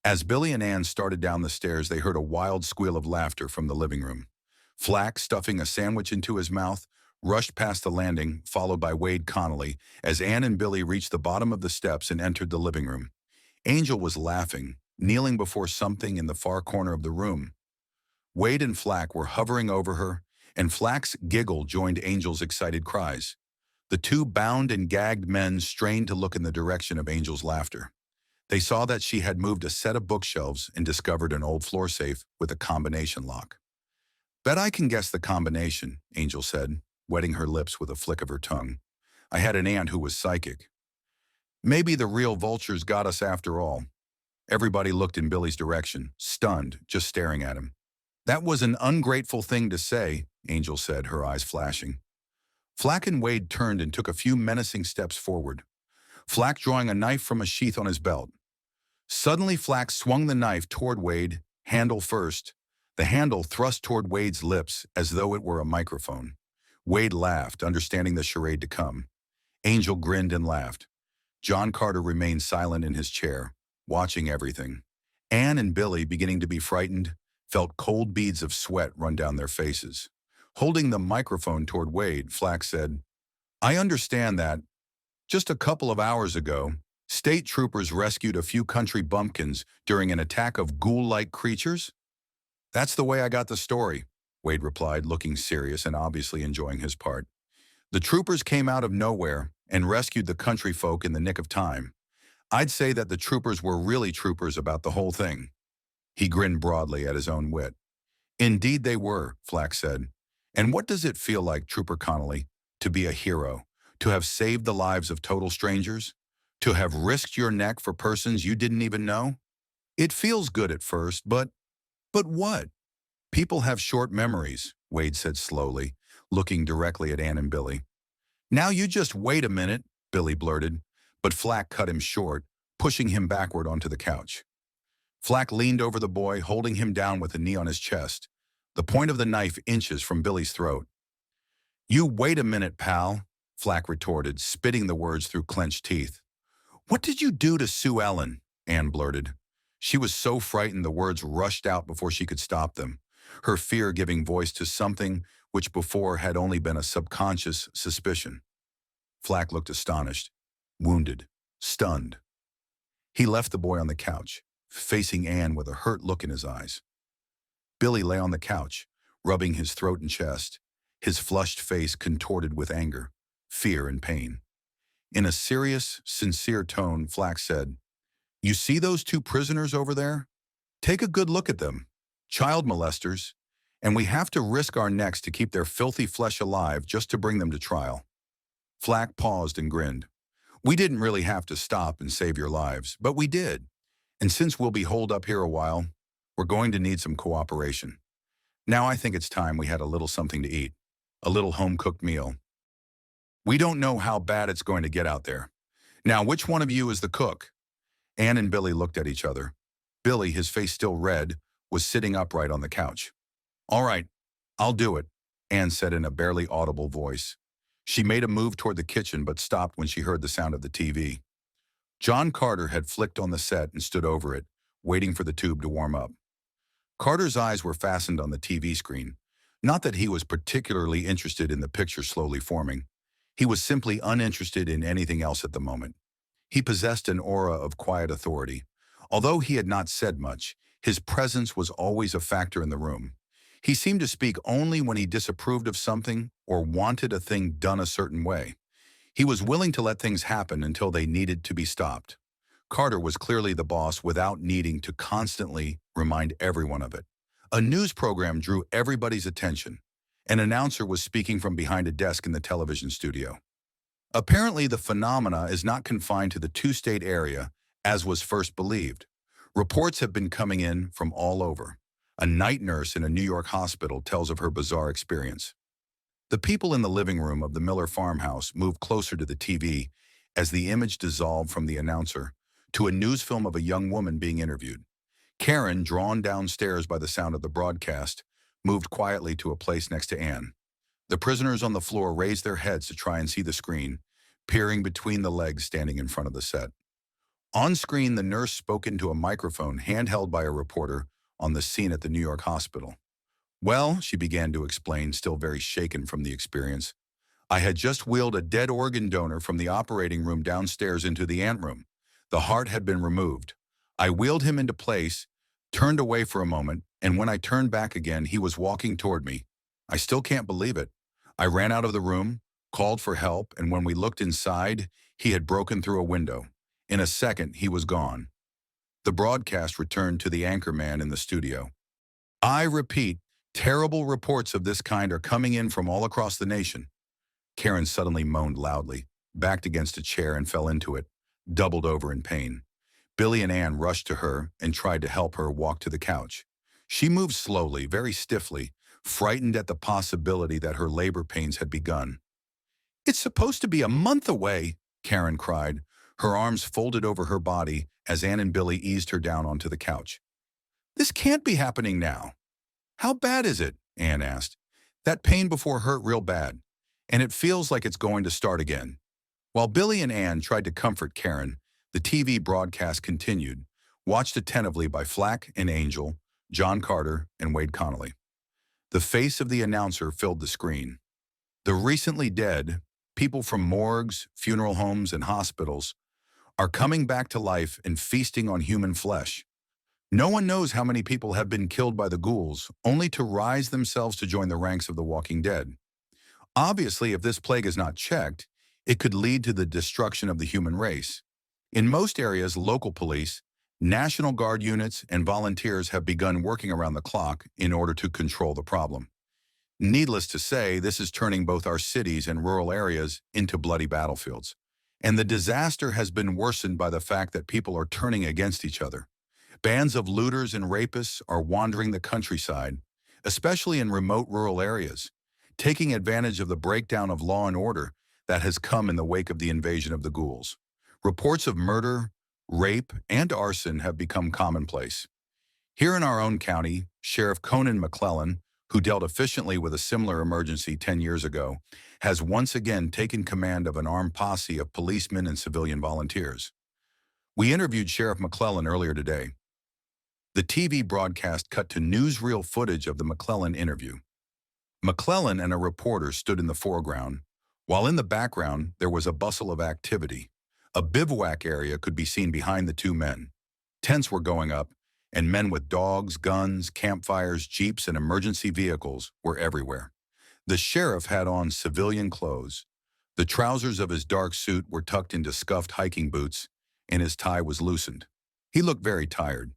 A: As Billy and Ann started down the stairs, they heard a wild squeal of laughter from the living room. Flack, stuffing a sandwich into his mouth, rushed past the landing, followed by Wade Connolly, as Ann and Billy reached the bottom of the steps and entered the living room. Angel was laughing, kneeling before something in the far corner of the room. Wade and Flack were hovering over her, and Flack's giggle joined Angel's excited cries. The two bound and gagged men strained to look in the direction of Angel's laughter. They saw that she had moved a set of bookshelves and discovered an old floor safe with a combination lock. "Bet I can guess the combination," Angel said, wetting her lips with a flick of her tongue. "I had an aunt who was psychic." "Maybe the real vultures got us after all." Everybody looked in Billy's direction, stunned, just staring at him. "That was an ungrateful thing to say," Angel said, her eyes flashing. Flack and Wade turned and took a few menacing steps forward, Flack drawing a knife from a sheath on his belt. Suddenly, Flack swung the knife toward Wade, handle first. The handle thrust toward Wade's lips as though it were a microphone. Wade laughed, understanding the charade to come. Angel grinned and laughed. John Carter remained silent in his chair, watching everything. Ann and Billy, beginning to be frightened, felt cold beads of sweat run down their faces. Holding the microphone toward Wade, Flack said, "I understand that. Just a couple of hours ago, state troopers rescued a few country bumpkins during an attack of ghoul-like creatures?" "That's the way I got the story," Wade replied, looking serious and obviously enjoying his part. "The troopers came out of nowhere and rescued the country folk in the nick of time. I'd say that the troopers were really troopers about the whole thing." He grinned broadly at his own wit. "Indeed they were," Flack said. "And what does it feel like, Trooper Connolly, to be a hero? To have saved the lives of total strangers? To have risked your neck for persons you didn't even know? It feels good at first, but what? People have short memories," Wade said slowly, looking directly at Ann and Billy. "Now you just wait a minute," Billy blurted, but Flack cut him short, pushing him backward onto the couch. Flack leaned over the boy, holding him down with a knee on his chest, the point of the knife inches from Billy's throat. "You wait a minute, pal," Flack retorted, spitting the words through clenched teeth. "What did you do to Sue Ellen?" Ann blurted. She was so frightened the words rushed out before she could stop them, her fear giving voice to something which before had only been a subconscious suspicion. Flack looked astonished, wounded, stunned. He left the boy on the couch, facing Anne with a hurt look in his eyes. Billy lay on the couch, rubbing his throat and chest, his flushed face contorted with anger, fear, and pain. In a serious, sincere tone, Flack said, "You see those two prisoners over there? Take a good look at them. Child molesters. And we have to risk our necks to keep their filthy flesh alive just to bring them to trial." Flack paused and grinned. "We didn't really have to stop and save your lives, but we did. And since we'll be holed up here a while, we're going to need some cooperation. Now I think it's time we had a little something to eat, a little home-cooked meal. We don't know how bad it's going to get out there. Now, which one of you is the cook?" Anne and Billy looked at each other. Billy, his face still red, was sitting upright on the couch. "All right, I'll do it," Anne said in a barely audible voice. She made a move toward the kitchen but stopped when she heard the sound of the TV. John Carter had flicked on the set and stood over it, waiting for the tube to warm up. Carter's eyes were fastened on the TV screen. Not that he was particularly interested in the picture slowly forming. He was simply uninterested in anything else at the moment. He possessed an aura of quiet authority. Although he had not said much, his presence was always a factor in the room. He seemed to speak only when he disapproved of something or wanted a thing done a certain way. He was willing to let things happen until they needed to be stopped. Carter was clearly the boss without needing to constantly remind everyone of it. A news program drew everybody's attention. An announcer was speaking from behind a desk in the television studio. Apparently, the phenomena is not confined to the two-state area, as was first believed. Reports have been coming in from all over. A night nurse in a New York hospital tells of her bizarre experience. The people in the living room of the Miller farmhouse moved closer to the TV as the image dissolved from the announcer to a news film of a young woman being interviewed. Karen, drawn downstairs by the sound of the broadcast, moved quietly to a place next to Anne. The prisoners on the floor raised their heads to try and see the screen, peering between the legs standing in front of the set. On screen, the nurse spoke into a microphone handheld by a reporter on the scene at the New York hospital. "Well," she began to explain, still very shaken from the experience, "I had just wheeled a dead organ donor from the operating room downstairs into the anteroom. The heart had been removed. I wheeled him into place, turned away for a moment, and when I turned back again, he was walking toward me. I still can't believe it. I ran out of the room, called for help, and when we looked inside, he had broken through a window. In a second, he was gone." The broadcast returned to the anchorman in the studio. "I repeat, terrible reports of this kind are coming in from all across the nation." Karen suddenly moaned loudly, backed against a chair and fell into it, doubled over in pain. Billy and Anne rushed to her and tried to help her walk to the couch. She moved slowly, very stiffly, frightened at the possibility that her labor pains had begun. "It's supposed to be a month away," Karen cried, her arms folded over her body as Anne and Billy eased her down onto the couch. "This can't be happening now." "How bad is it?" Anne asked. "That pain before hurt real bad, and it feels like it's going to start again." While Billy and Anne tried to comfort Karen, the TV broadcast continued, watched attentively by Flack and Angel, John Carter, and Wade Connolly. The face of the announcer filled the screen. The recently dead, people from morgues, funeral homes, and hospitals, are coming back to life and feasting on human flesh. No one knows how many people have been killed by the ghouls, only to rise themselves to join the ranks of the walking dead. Obviously, if this plague is not checked, it could lead to the destruction of the human race. In most areas, local police, National Guard units, and volunteers have begun working around the clock in order to control the problem. Needless to say, this is turning both our cities and rural areas into bloody battlefields. And the disaster has been worsened by the fact that people are turning against each other. Bands of looters and rapists are wandering the countryside, especially in remote rural areas, taking advantage of the breakdown of law and order that has come in the wake of the invasion of the ghouls. Reports of murder, rape, and arson have become commonplace. Here in our own county, Sheriff Conan McClellan, who dealt efficiently with a similar emergency 10 years ago, has once again taken command of an armed posse of policemen and civilian volunteers. We interviewed Sheriff McClellan earlier today. The TV broadcast cut to newsreel footage of the McClellan interview. McClellan and a reporter stood in the foreground, while in the background there was a bustle of activity. A bivouac area could be seen behind the two men. Tents were going up, and men with dogs, guns, campfires, jeeps, and emergency vehicles were everywhere. The sheriff had on civilian clothes. The trousers of his dark suit were tucked into scuffed hiking boots, and his tie was loosened. He looked very tired.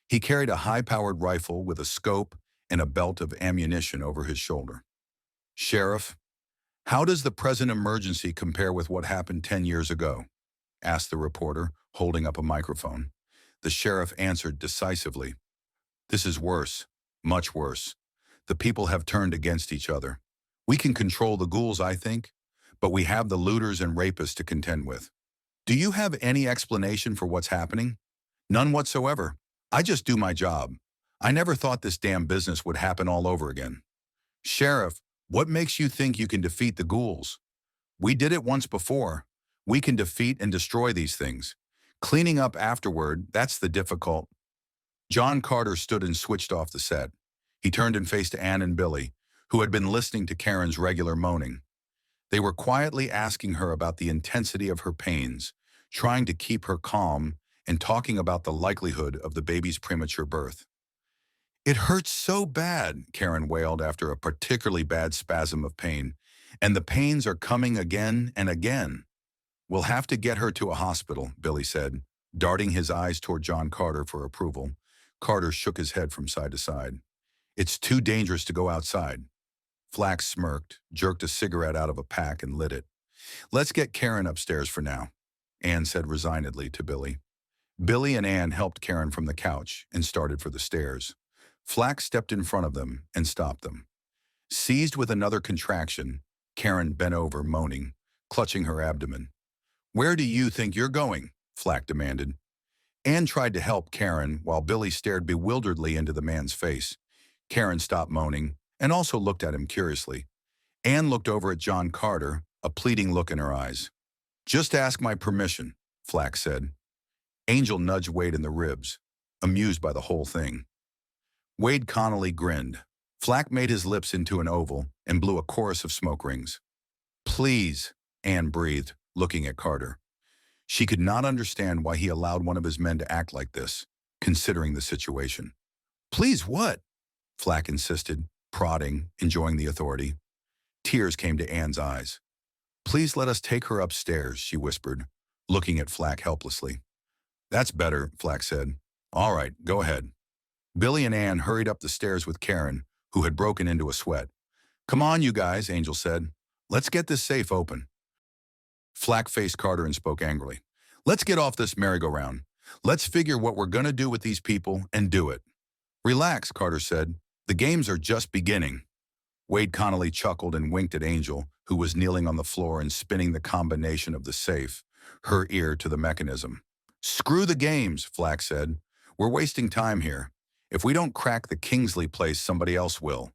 A: He carried a high-powered rifle with a scope and a belt of ammunition over his shoulder. "Sheriff, how does the present emergency compare with what happened 10 years ago?" asked the reporter, holding up a microphone. The sheriff answered decisively, "This is worse, much worse. The people have turned against each other. We can control the ghouls, I think, but we have the looters and rapists to contend with. Do you have any explanation for what's happening?" "None whatsoever. I just do my job. I never thought this damn business would happen all over again." "Sheriff, what makes you think you can defeat the ghouls? We did it once before. We can defeat and destroy these things. Cleaning up afterward, that's the difficult." John Carter stood and switched off the set. He turned and faced Ann and Billy, who had been listening to Karen's regular moaning. They were quietly asking her about the intensity of her pains, trying to keep her calm, and talking about the likelihood of the baby's premature birth. "It hurts so bad," Karen wailed after a particularly bad spasm of pain, "and the pains are coming again and again." "We'll have to get her to a hospital," Billy said, darting his eyes toward John Carter for approval. Carter shook his head from side to side. "It's too dangerous to go outside." Flax smirked, jerked a cigarette out of a pack, and lit it. "Let's get Karen upstairs for now," Ann said resignedly to Billy. Billy and Ann helped Karen from the couch and started for the stairs. Flax stepped in front of them and stopped them. Seized with another contraction, Karen bent over, moaning, clutching her abdomen. "Where do you think you're going?" Flack demanded. Ann tried to help Karen while Billy stared bewilderedly into the man's face. Karen stopped moaning and also looked at him curiously. Ann looked over at John Carter, a pleading look in her eyes. "Just ask my permission," Flack said. Angel nudged Wade in the ribs, amused by the whole thing. Wade Connolly grinned. Flack made his lips into an oval and blew a chorus of smoke rings. "Please," Ann breathed, looking at Carter. She could not understand why he allowed one of his men to act like this, considering the situation. "Please what?" Flack insisted, prodding, enjoying the authority. Tears came to Ann's eyes. "Please let us take her upstairs," she whispered, looking at Flack helplessly. "That's better," Flack said. "All right, go ahead." Billy and Ann hurried up the stairs with Karen, who had broken into a sweat. "Come on, you guys," Angel said. "Let's get this safe open." Flack faced Carter and spoke angrily. "Let's get off this merry-go-round. Let's figure what we're going to do with these people and do it." "Relax," Carter said. "The games are just beginning." Wade Connolly chuckled and winked at Angel, who was kneeling on the floor and spinning the combination of the safe, her ear to the mechanism. "Screw the games," Flack said. "We're wasting time here. If we don't crack the Kingsley place, somebody else will."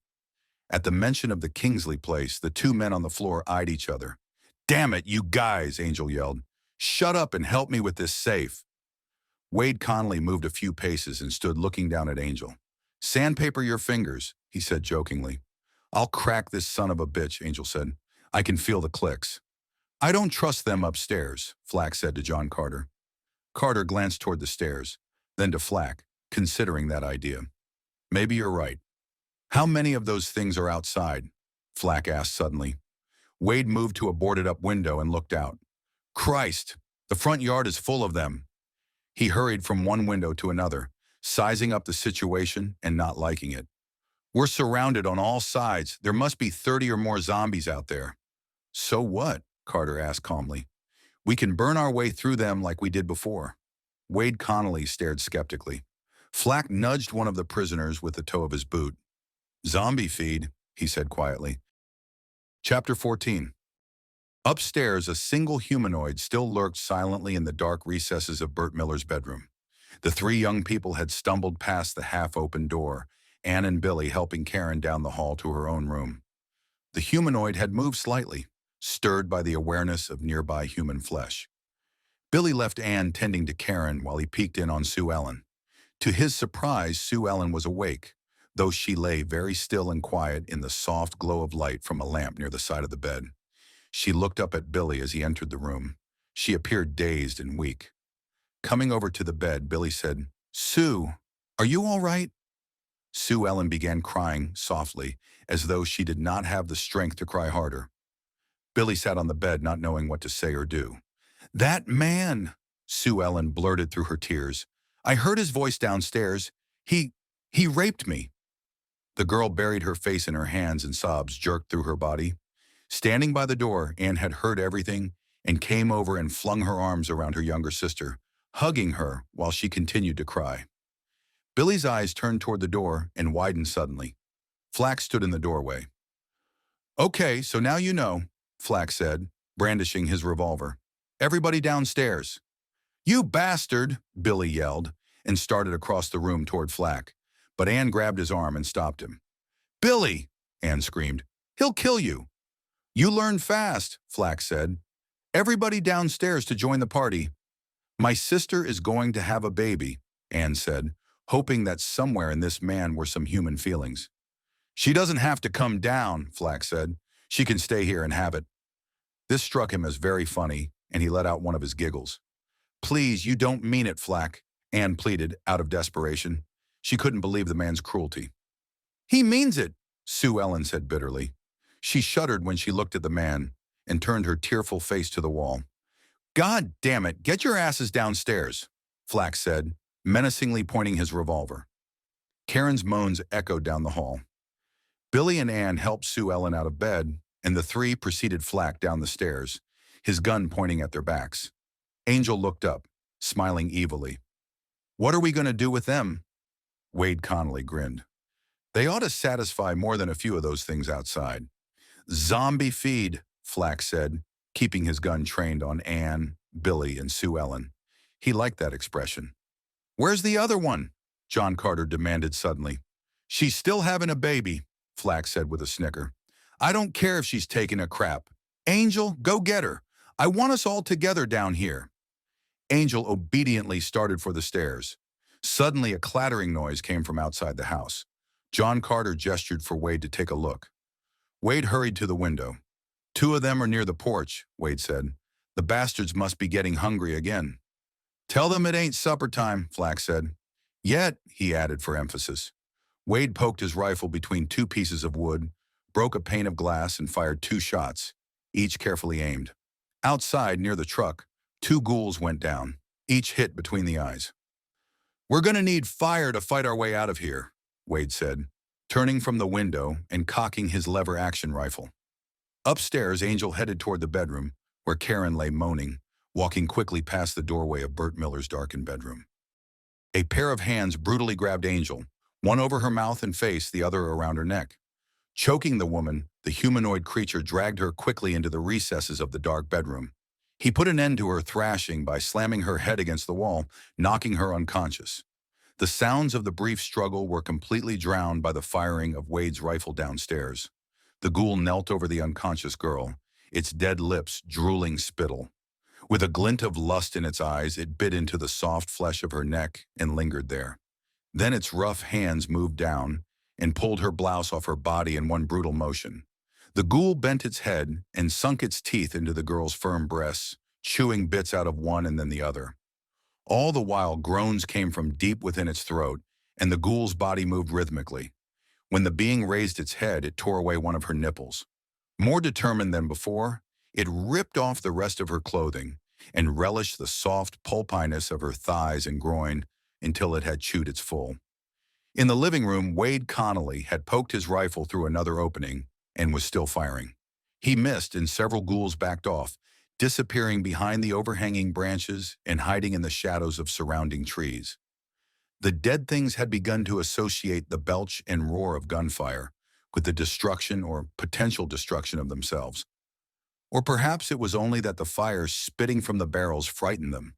A: At the mention of the Kingsley place, the two men on the floor eyed each other. "Damn it, you guys," Angel yelled. "Shut up and help me with this safe." Wade Connolly moved a few paces and stood looking down at Angel. "Sandpaper your fingers," he said jokingly. "I'll crack this son of a bitch," Angel said. "I can feel the clicks." "I don't trust them upstairs," Flack said to John Carter. Carter glanced toward the stairs, then to Flack, considering that idea. "Maybe you're right." "How many of those things are outside?" Flack asked suddenly. Wade moved to a boarded-up window and looked out. "Christ, the front yard is full of them." He hurried from one window to another, sizing up the situation and not liking it. "We're surrounded on all sides. There must be 30 or more zombies out there." "So what?" Carter asked calmly. "We can burn our way through them like we did before." Wade Connolly stared skeptically. Flack nudged one of the prisoners with the toe of his boot. "Zombie feed," he said quietly. Chapter 14. Upstairs, a single humanoid still lurked silently in the dark recesses of Bert Miller's bedroom. The three young people had stumbled past the half-open door, Ann and Billy helping Karen down the hall to her own room. The humanoid had moved slightly, stirred by the awareness of nearby human flesh. Billy left Ann tending to Karen while he peeked in on Sue Ellen. To his surprise, Sue Ellen was awake, though she lay very still and quiet in the soft glow of light from a lamp near the side of the bed. She looked up at Billy as he entered the room. She appeared dazed and weak. Coming over to the bed, Billy said, "Sue, are you all right?" Sue Ellen began crying softly, as though she did not have the strength to cry harder. Billy sat on the bed, not knowing what to say or do. "That man," Sue Ellen blurted through her tears. "I heard his voice downstairs. He raped me." The girl buried her face in her hands and sobs jerked through her body. Standing by the door, Anne had heard everything and came over and flung her arms around her younger sister, hugging her while she continued to cry. Billy's eyes turned toward the door and widened suddenly. Flack stood in the doorway. "Okay, so now you know," Flack said, brandishing his revolver. "Everybody downstairs." "You bastard!" Billy yelled, and started across the room toward Flack, but Anne grabbed his arm and stopped him. "Billy!" Anne screamed. "He'll kill you." "You learn fast," Flack said. "Everybody downstairs to join the party." "My sister is going to have a baby," Anne said, hoping that somewhere in this man were some human feelings. "She doesn't have to come down," Flack said. "She can stay here and have it." This struck him as very funny, and he let out one of his giggles. "Please, you don't mean it, Flack," Anne pleaded, out of desperation. She couldn't believe the man's cruelty. "He means it," Sue Ellen said bitterly. She shuddered when she looked at the man and turned her tearful face to the wall. "God damn it, get your asses downstairs," Flack said, menacingly pointing his revolver. Karen's moans echoed down the hall. Billy and Anne helped Sue Ellen out of bed, and the three preceded Flack down the stairs, his gun pointing at their backs. Angel looked up, smiling evilly. "What are we going to do with them?" Wade Connolly grinned. "They ought to satisfy more than a few of those things outside." "Zombie feed," Flack said, keeping his gun trained on Anne, Billy, and Sue Ellen. He liked that expression. "Where's the other one?" John Carter demanded suddenly. "She's still having a baby," Flack said with a snicker. "I don't care if she's taking a crap. Angel, go get her. I want us all together down here." Angel obediently started for the stairs. Suddenly, a clattering noise came from outside the house. John Carter gestured for Wade to take a look. Wade hurried to the window. "Two of them are near the porch," Wade said. "The bastards must be getting hungry again." "Tell them it ain't supper time," Flack said. "Yet," he added for emphasis. Wade poked his rifle between two pieces of wood, broke a pane of glass, and fired 2 shots, each carefully aimed. Outside, near the truck, 2 ghouls went down, each hit between the eyes. "We're going to need fire to fight our way out of here," Wade said, turning from the window and cocking his lever-action rifle. Upstairs, Angel headed toward the bedroom, where Karen lay moaning, walking quickly past the doorway of Bert Miller's darkened bedroom. A pair of hands brutally grabbed Angel, one over her mouth and face, the other around her neck. Choking the woman, the humanoid creature dragged her quickly into the recesses of the dark bedroom. He put an end to her thrashing by slamming her head against the wall, knocking her unconscious. The sounds of the brief struggle were completely drowned by the firing of Wade's rifle downstairs. The ghoul knelt over the unconscious girl, its dead lips drooling spittle. With a glint of lust in its eyes, it bit into the soft flesh of her neck and lingered there. Then its rough hands moved down and pulled her blouse off her body in one brutal motion. The ghoul bent its head and sunk its teeth into the girl's firm breasts, chewing bits out of one and then the other. All the while, groans came from deep within its throat, and the ghoul's body moved rhythmically. When the being raised its head, it tore away one of her nipples. More determined than before, it ripped off the rest of her clothing and relished the soft pulpiness of her thighs and groin until it had chewed its full. In the living room, Wade Connolly had poked his rifle through another opening and was still firing. He missed, and several ghouls backed off, disappearing behind the overhanging branches and hiding in the shadows of surrounding trees. The dead things had begun to associate the belch and roar of gunfire with the destruction or potential destruction of themselves. Or perhaps it was only that the fire spitting from the barrels frightened them,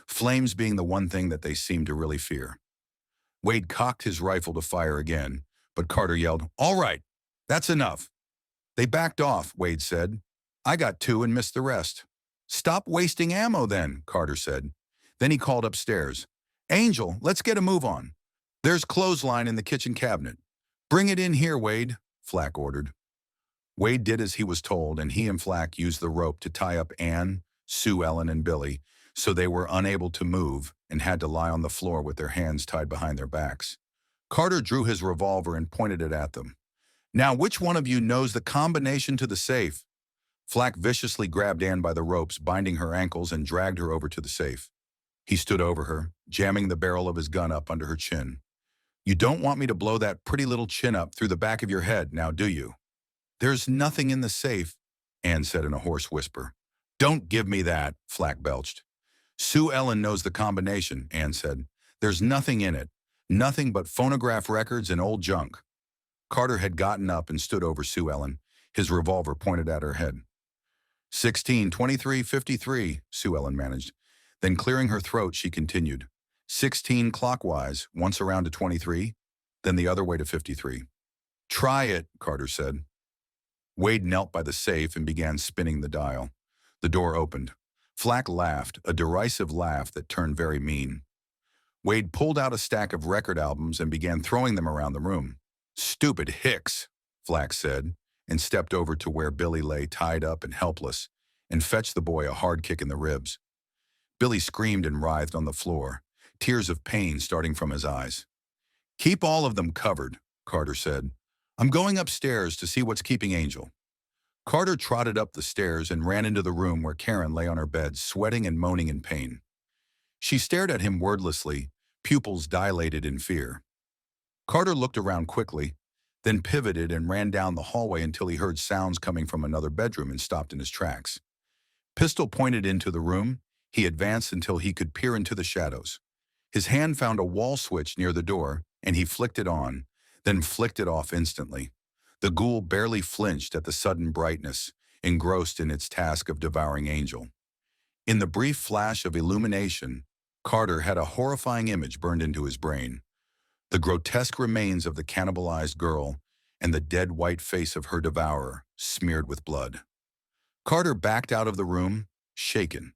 A: flames being the one thing that they seemed to really fear. Wade cocked his rifle to fire again, but Carter yelled, "All right, that's enough." "They backed off," Wade said. "I got 2 and missed the rest." "Stop wasting ammo then," Carter said. Then he called upstairs, Angel, let's get a move on. There's clothesline in the kitchen cabinet. Bring it in here, Wade, Flack ordered. Wade did as he was told, and he and Flack used the rope to tie up Anne, Sue Ellen, and Billy, so they were unable to move and had to lie on the floor with their hands tied behind their backs. Carter drew his revolver and pointed it at them. Now, which one of you knows the combination to the safe? Flack viciously grabbed Anne by the ropes, binding her ankles, and dragged her over to the safe. He stood over her, jamming the barrel of his gun up under her chin. You don't want me to blow that pretty little chin up through the back of your head, now do you? There's nothing in the safe, Anne said in a hoarse whisper. Don't give me that, Flack belched. Sue Ellen knows the combination, Anne said. There's nothing in it. Nothing but phonograph records and old junk. Carter had gotten up and stood over Sue Ellen, his revolver pointed at her head. 16, 23, 53, Sue Ellen managed. Then clearing her throat, she continued. 16 clockwise, once around to 23, then the other way to 53. Try it, Carter said. Wade knelt by the safe and began spinning the dial. The door opened. Flack laughed, a derisive laugh that turned very mean. Wade pulled out a stack of record albums and began throwing them around the room. Stupid hicks, Flack said, and stepped over to where Billy lay tied up and helpless, and fetched the boy a hard kick in the ribs. Billy screamed and writhed on the floor, tears of pain starting from his eyes. Keep all of them covered, Carter said. I'm going upstairs to see what's keeping Angel. Carter trotted up the stairs and ran into the room where Karen lay on her bed, sweating and moaning in pain. She stared at him wordlessly, pupils dilated in fear. Carter looked around quickly, then pivoted and ran down the hallway until he heard sounds coming from another bedroom and stopped in his tracks. Pistol pointed into the room, he advanced until he could peer into the shadows. His hand found a wall switch near the door, and he flicked it on, then flicked it off instantly. The ghoul barely flinched at the sudden brightness, engrossed in its task of devouring Angel. In the brief flash of illumination, Carter had a horrifying image burned into his brain. The grotesque remains of the cannibalized girl and the dead white face of her devourer, smeared with blood. Carter backed out of the room, shaken.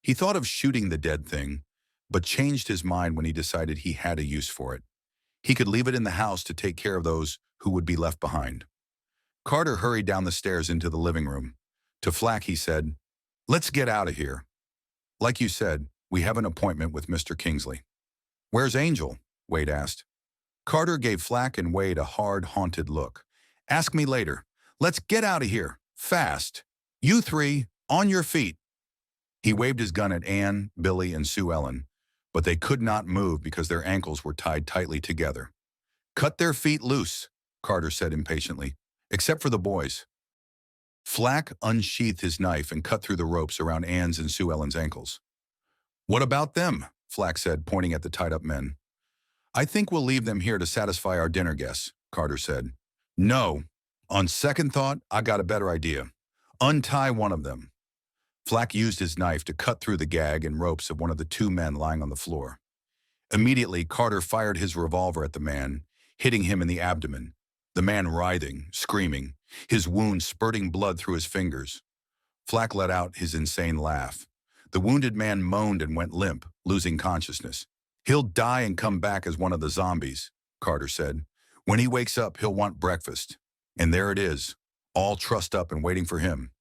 A: He thought of shooting the dead thing, but changed his mind when he decided he had a use for it. He could leave it in the house to take care of those who would be left behind. Carter hurried down the stairs into the living room. To Flack, he said, Let's get out of here. Like you said, we have an appointment with Mr. Kingsley. Where's Angel? Wade asked. Carter gave Flack and Wade a hard, haunted look. Ask me later. Let's get out of here. Fast. You three, on your feet. He waved his gun at Anne, Billy, and Sue Ellen, but they could not move because their ankles were tied tightly together. Cut their feet loose, Carter said impatiently, except for the boys. Flack unsheathed his knife and cut through the ropes around Anne's and Sue Ellen's ankles. What about them? Flack said, pointing at the tied-up men. I think we'll leave them here to satisfy our dinner guests, Carter said. No. On second thought, I got a better idea. Untie one of them. Flack used his knife to cut through the gag and ropes of one of the two men lying on the floor. Immediately, Carter fired his revolver at the man, hitting him in the abdomen, the man writhing, screaming, his wound spurting blood through his fingers. Flack let out his insane laugh. The wounded man moaned and went limp, losing consciousness. He'll die and come back as one of the zombies, Carter said. When he wakes up, he'll want breakfast. And there it is, all trussed up and waiting for him.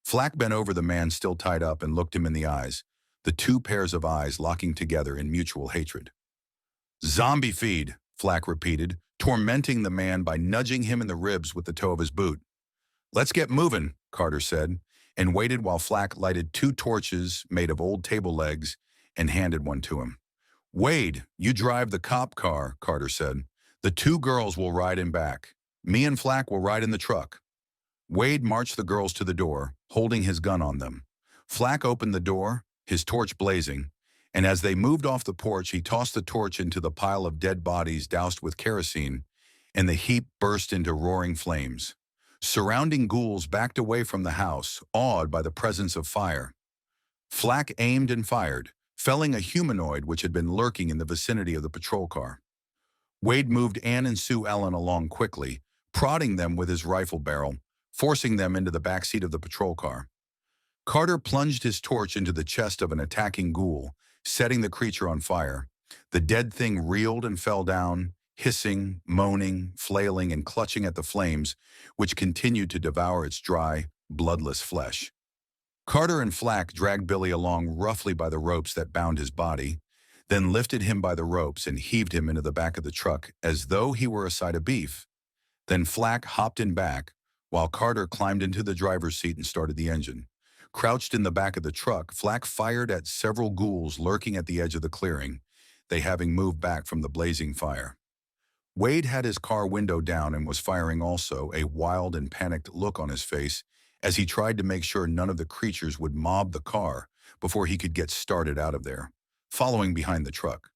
A: Flack bent over the man still tied up and looked him in the eyes, the two pairs of eyes locking together in mutual hatred. Zombie feed, Flack repeated, tormenting the man by nudging him in the ribs with the toe of his boot. Let's get moving, Carter said, and waited while Flack lighted two torches made of old table legs and handed one to him. Wade, you drive the cop car, Carter said. The two girls will ride in back. Me and Flack will ride in the truck. Wade marched the girls to the door, holding his gun on them. Flack opened the door, his torch blazing, and as they moved off the porch, he tossed the torch into the pile of dead bodies doused with kerosene, and the heap burst into roaring flames. Surrounding ghouls backed away from the house, awed by the presence of fire. Flack aimed and fired, felling a humanoid which had been lurking in the vicinity of the patrol car. Wade moved Anne and Sue Ellen along quickly, prodding them with his rifle barrel, forcing them into the back seat of the patrol car. Carter plunged his torch into the chest of an attacking ghoul, setting the creature on fire. The dead thing reeled and fell down, hissing, moaning, flailing, and clutching at the flames, which continued to devour its dry, bloodless flesh. Carter and Flack dragged Billy along roughly by the ropes that bound his body, then lifted him by the ropes and heaved him into the back of the truck as though he were a side of beef. Then Flack hopped in back, while Carter climbed into the driver's seat and started the engine. Crouched in the back of the truck, Flack fired at several ghouls lurking at the edge of the clearing, they having moved back from the blazing fire. Wade had his car window down and was firing also, a wild and panicked look on his face as he tried to make sure none of the creatures would mob the car before he could get started out of there, following behind the truck.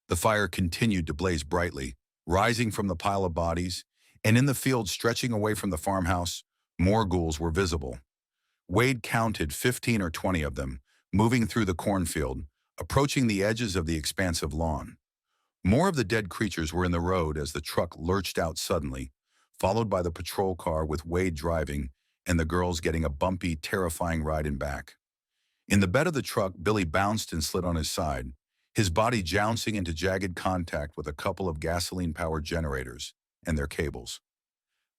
A: The fire continued to blaze brightly, rising from the pile of bodies, and in the field stretching away from the farmhouse, more ghouls were visible. Wade counted 15 or 20 of them, moving through the cornfield, approaching the edges of the expansive lawn. More of the dead creatures were in the road as the truck lurched out suddenly, followed by the patrol car with Wade driving and the girls getting a bumpy, terrifying ride in back. In the bed of the truck, Billy bounced and slid on his side, his body jouncing into jagged contact with a couple of gasoline-powered generators and their cables.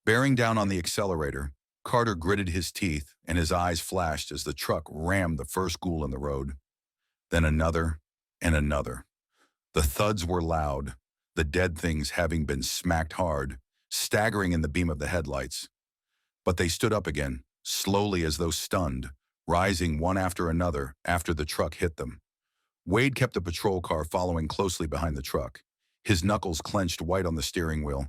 A: Bearing down on the accelerator, Carter gritted his teeth and his eyes flashed as the truck rammed the first ghoul in the road. Then another and another. The thuds were loud, the dead things having been smacked hard, staggering in the beam of the headlights. But they stood up again, slowly as though stunned, rising one after another after the truck hit them. Wade kept the patrol car following closely behind the truck, his knuckles clenched white on the steering wheel.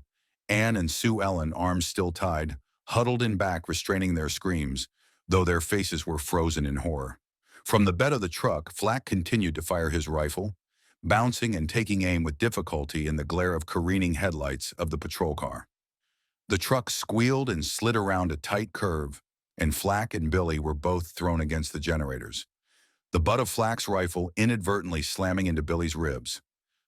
A: Anne and Sue Ellen, arms still tied, huddled in back restraining their screams, though their faces were frozen in horror. From the bed of the truck, Flack continued to fire his rifle, bouncing and taking aim with difficulty in the glare of careening headlights of the patrol car. The truck squealed and slid around a tight curve, and Flack and Billy were both thrown against the generators. The butt of Flack's rifle inadvertently slamming into Billy's ribs.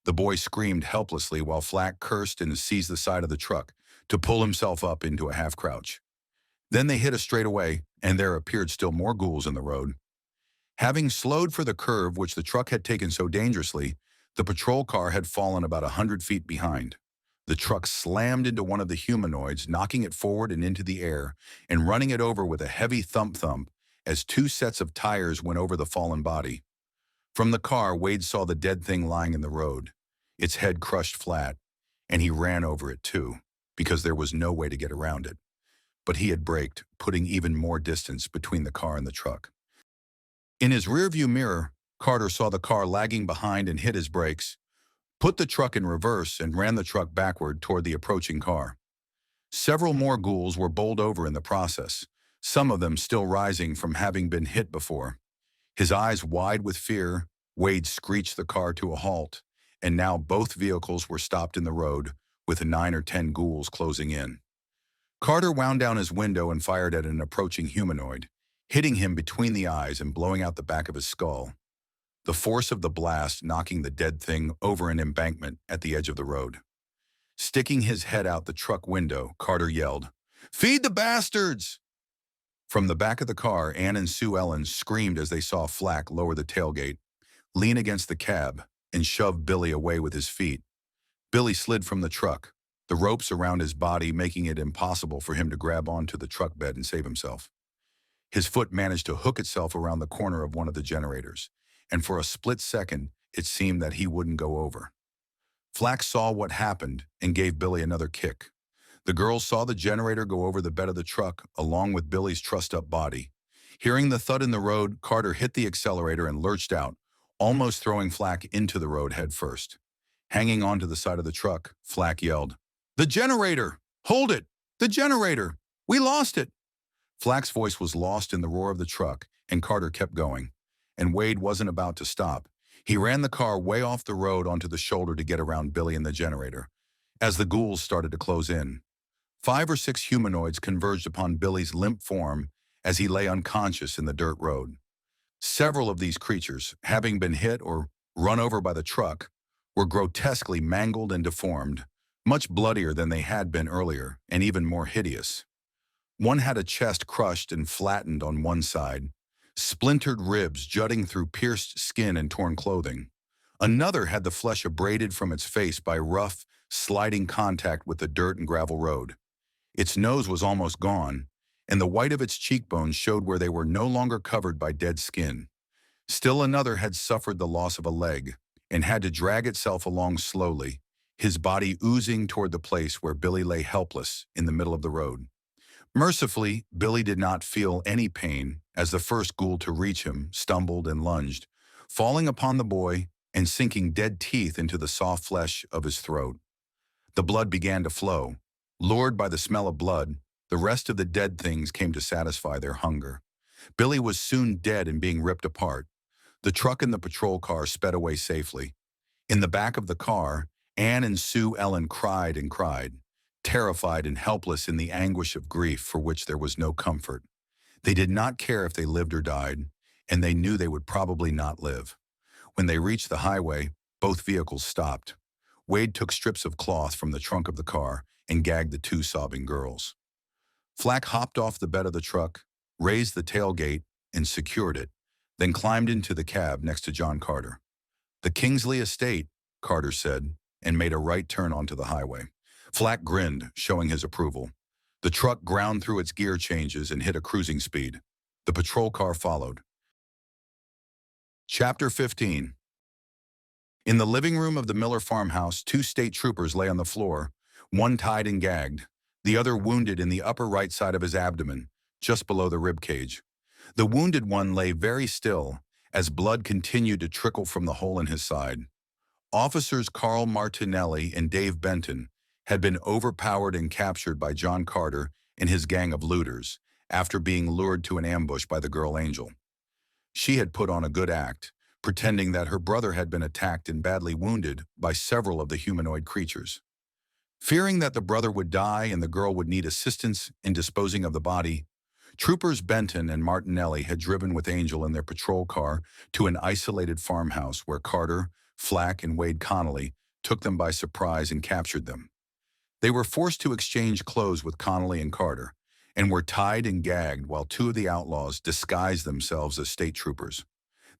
A: The boy screamed helplessly while Flack cursed and seized the side of the truck to pull himself up into a half-crouch. Then they hit a straightaway, and there appeared still more ghouls in the road. Having slowed for the curve which the truck had taken so dangerously, the patrol car had fallen about 100 feet behind. The truck slammed into one of the humanoids, knocking it forward and into the air, and running it over with a heavy thump-thump as two sets of tires went over the fallen body. From the car, Wade saw the dead thing lying in the road, its head crushed flat, and he ran over it too, because there was no way to get around it. But he had braked, putting even more distance between the car and the truck. In his rearview mirror, Carter saw the car lagging behind and hit his brakes, put the truck in reverse and ran the truck backward toward the approaching car. Several more ghouls were bowled over in the process, some of them still rising from having been hit before. His eyes wide with fear, Wade screeched the car to a halt, and now both vehicles were stopped in the road, with 9 or 10 ghouls closing in. Carter wound down his window and fired at an approaching humanoid, hitting him between the eyes and blowing out the back of his skull. The force of the blast knocking the dead thing over an embankment at the edge of the road. Sticking his head out the truck window, Carter yelled, "Feed the bastards!" From the back of the car, Ann and Sue Ellen screamed as they saw Flack lower the tailgate, lean against the cab, and shove Billy away with his feet. Billy slid from the truck, the ropes around his body making it impossible for him to grab onto the truck bed and save himself. His foot managed to hook itself around the corner of one of the generators, and for a split second, it seemed that he wouldn't go over. Flack saw what happened and gave Billy another kick. The girls saw the generator go over the bed of the truck along with Billy's trussed-up body. Hearing the thud in the road, Carter hit the accelerator and lurched out, almost throwing Flack into the road head first. Hanging onto the side of the truck, Flack yelled, "The generator! Hold it! The generator! We lost it!" Flack's voice was lost in the roar of the truck, and Carter kept going. And Wade wasn't about to stop. He ran the car way off the road onto the shoulder to get around Billy and the generator, as the ghouls started to close in. 5 or 6 humanoids converged upon Billy's limp form as he lay unconscious in the dirt road. Several of these creatures, having been hit or run over by the truck, were grotesquely mangled and deformed, much bloodier than they had been earlier, and even more hideous. One had a chest crushed and flattened on one side, splintered ribs jutting through pierced skin and torn clothing. Another had the flesh abraded from its face by rough, sliding contact with the dirt and gravel road. Its nose was almost gone, and the white of its cheekbones showed where they were no longer covered by dead skin. Still another had suffered the loss of a leg and had to drag itself along slowly, his body oozing toward the place where Billy lay helpless in the middle of the road. Mercifully, Billy did not feel any pain as the first ghoul to reach him stumbled and lunged, falling upon the boy and sinking dead teeth into the soft flesh of his throat. The blood began to flow. Lured by the smell of blood, the rest of the dead things came to satisfy their hunger. Billy was soon dead and being ripped apart. The truck and the patrol car sped away safely. In the back of the car, Anne and Sue Ellen cried and cried, terrified and helpless in the anguish of grief for which there was no comfort. They did not care if they lived or died, and they knew they would probably not live. When they reached the highway, both vehicles stopped. Wade took strips of cloth from the trunk of the car and gagged the two sobbing girls. Flack hopped off the bed of the truck, raised the tailgate, and secured it, then climbed into the cab next to John Carter. "The Kingsley estate," Carter said, and made a right turn onto the highway. Flack grinned, showing his approval. The truck ground through its gear changes and hit a cruising speed. The patrol car followed. Chapter 15. In the living room of the Miller farmhouse, two state troopers lay on the floor, one tied and gagged, the other wounded in the upper right side of his abdomen, just below the rib cage. The wounded one lay very still, as blood continued to trickle from the hole in his side. Officers Carl Martinelli and Dave Benton had been overpowered and captured by John Carter and his gang of looters after being lured to an ambush by the girl Angel. She had put on a good act, pretending that her brother had been attacked and badly wounded by several of the humanoid creatures. Fearing that the brother would die and the girl would need assistance in disposing of the body, Troopers Benton and Martinelli had driven with Angel in their patrol car to an isolated farmhouse where Carter, Flack, and Wade Connolly took them by surprise and captured them. They were forced to exchange clothes with Connolly and Carter, and were tied and gagged while two of the outlaws disguised themselves as state troopers.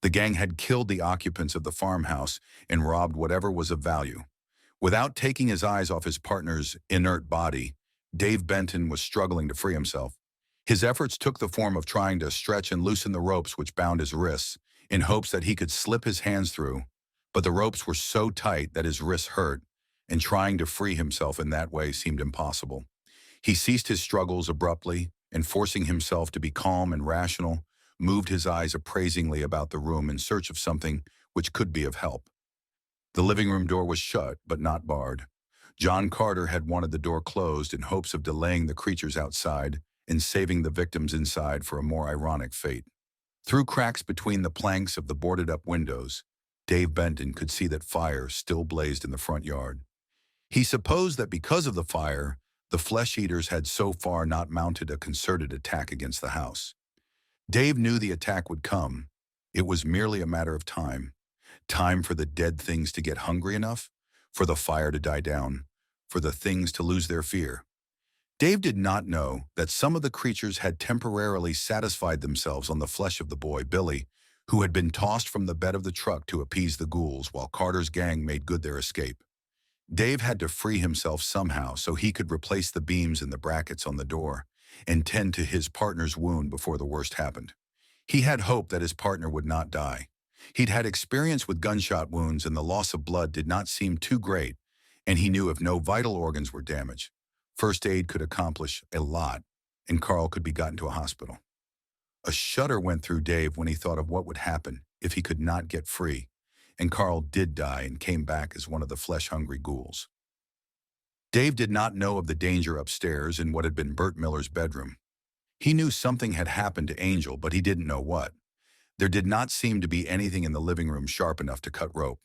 A: The gang had killed the occupants of the farmhouse and robbed whatever was of value. Without taking his eyes off his partner's inert body, Dave Benton was struggling to free himself. His efforts took the form of trying to stretch and loosen the ropes which bound his wrists, in hopes that he could slip his hands through, but the ropes were so tight that his wrists hurt, and trying to free himself in that way seemed impossible. He ceased his struggles abruptly, and forcing himself to be calm and rational, moved his eyes appraisingly about the room in search of something which could be of help. The living room door was shut, but not barred. John Carter had wanted the door closed in hopes of delaying the creatures outside and saving the victims inside for a more ironic fate. Through cracks between the planks of the boarded-up windows, Dave Benton could see that fire still blazed in the front yard. He supposed that because of the fire, the flesh-eaters had so far not mounted a concerted attack against the house. Dave knew the attack would come. It was merely a matter of time. Time for the dead things to get hungry enough, for the fire to die down, for the things to lose their fear. Dave did not know that some of the creatures had temporarily satisfied themselves on the flesh of the boy, Billy, who had been tossed from the bed of the truck to appease the ghouls while Carter's gang made good their escape. Dave had to free himself somehow so he could replace the beams and the brackets on the door and tend to his partner's wound before the worst happened. He had hope that his partner would not die. He'd had experience with gunshot wounds and the loss of blood did not seem too great, and he knew if no vital organs were damaged, first aid could accomplish a lot, and Carl could be gotten to a hospital. A shudder went through Dave when he thought of what would happen if he could not get free, and Carl did die and came back as one of the flesh-hungry ghouls. Dave did not know of the danger upstairs in what had been Bert Miller's bedroom. He knew something had happened to Angel, but he didn't know what. There did not seem to be anything in the living room sharp enough to cut rope.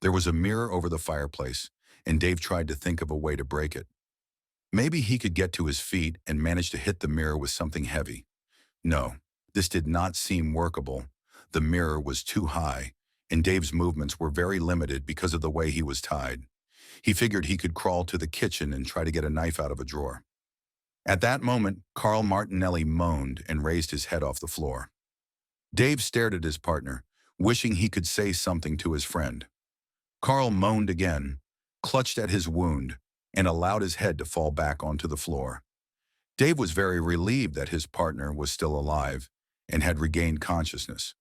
A: There was a mirror over the fireplace, and Dave tried to think of a way to break it. Maybe he could get to his feet and manage to hit the mirror with something heavy. No, this did not seem workable. The mirror was too high, and Dave's movements were very limited because of the way he was tied. He figured he could crawl to the kitchen and try to get a knife out of a drawer. At that moment, Carl Martinelli moaned and raised his head off the floor. Dave stared at his partner, wishing he could say something to his friend. Carl moaned again, clutched at his wound, and allowed his head to fall back onto the floor. Dave was very relieved that his partner was still alive and had regained consciousness.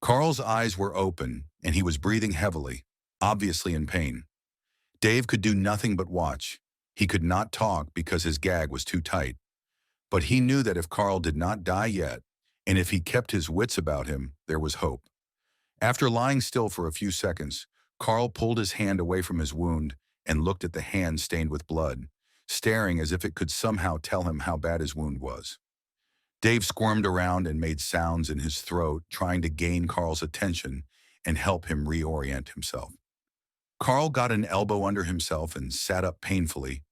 A: Carl's eyes were open, and he was breathing heavily, obviously in pain. Dave could do nothing but watch. He could not talk because his gag was too tight. But he knew that if Carl did not die yet, and if he kept his wits about him, there was hope. After lying still for a few seconds, Carl pulled his hand away from his wound and looked at the hand stained with blood, staring as if it could somehow tell him how bad his wound was. Dave squirmed around and made sounds in his throat, trying to gain Carl's attention and help him reorient himself. Carl got an elbow under himself and sat up painfully,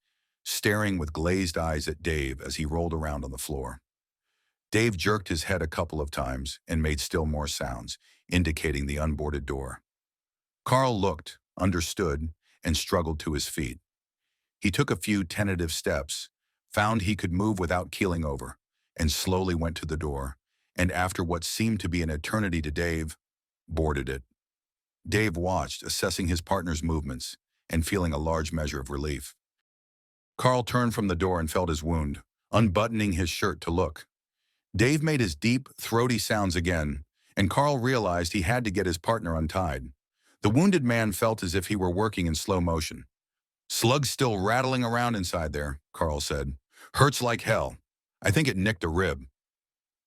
A: staring with glazed eyes at Dave as he rolled around on the floor. Dave jerked his head a couple of times and made still more sounds, indicating the unboarded door. Carl looked, understood, and struggled to his feet. He took a few tentative steps, found he could move without keeling over, and slowly went to the door, and after what seemed to be an eternity to Dave, boarded it. Dave watched, assessing his partner's movements and feeling a large measure of relief. Carl turned from the door and felt his wound, unbuttoning his shirt to look. Dave made his deep, throaty sounds again, and Carl realized he had to get his partner untied. The wounded man felt as if he were working in slow motion. "Slug's still rattling around inside there," Carl said. "Hurts like hell. I think it nicked a rib."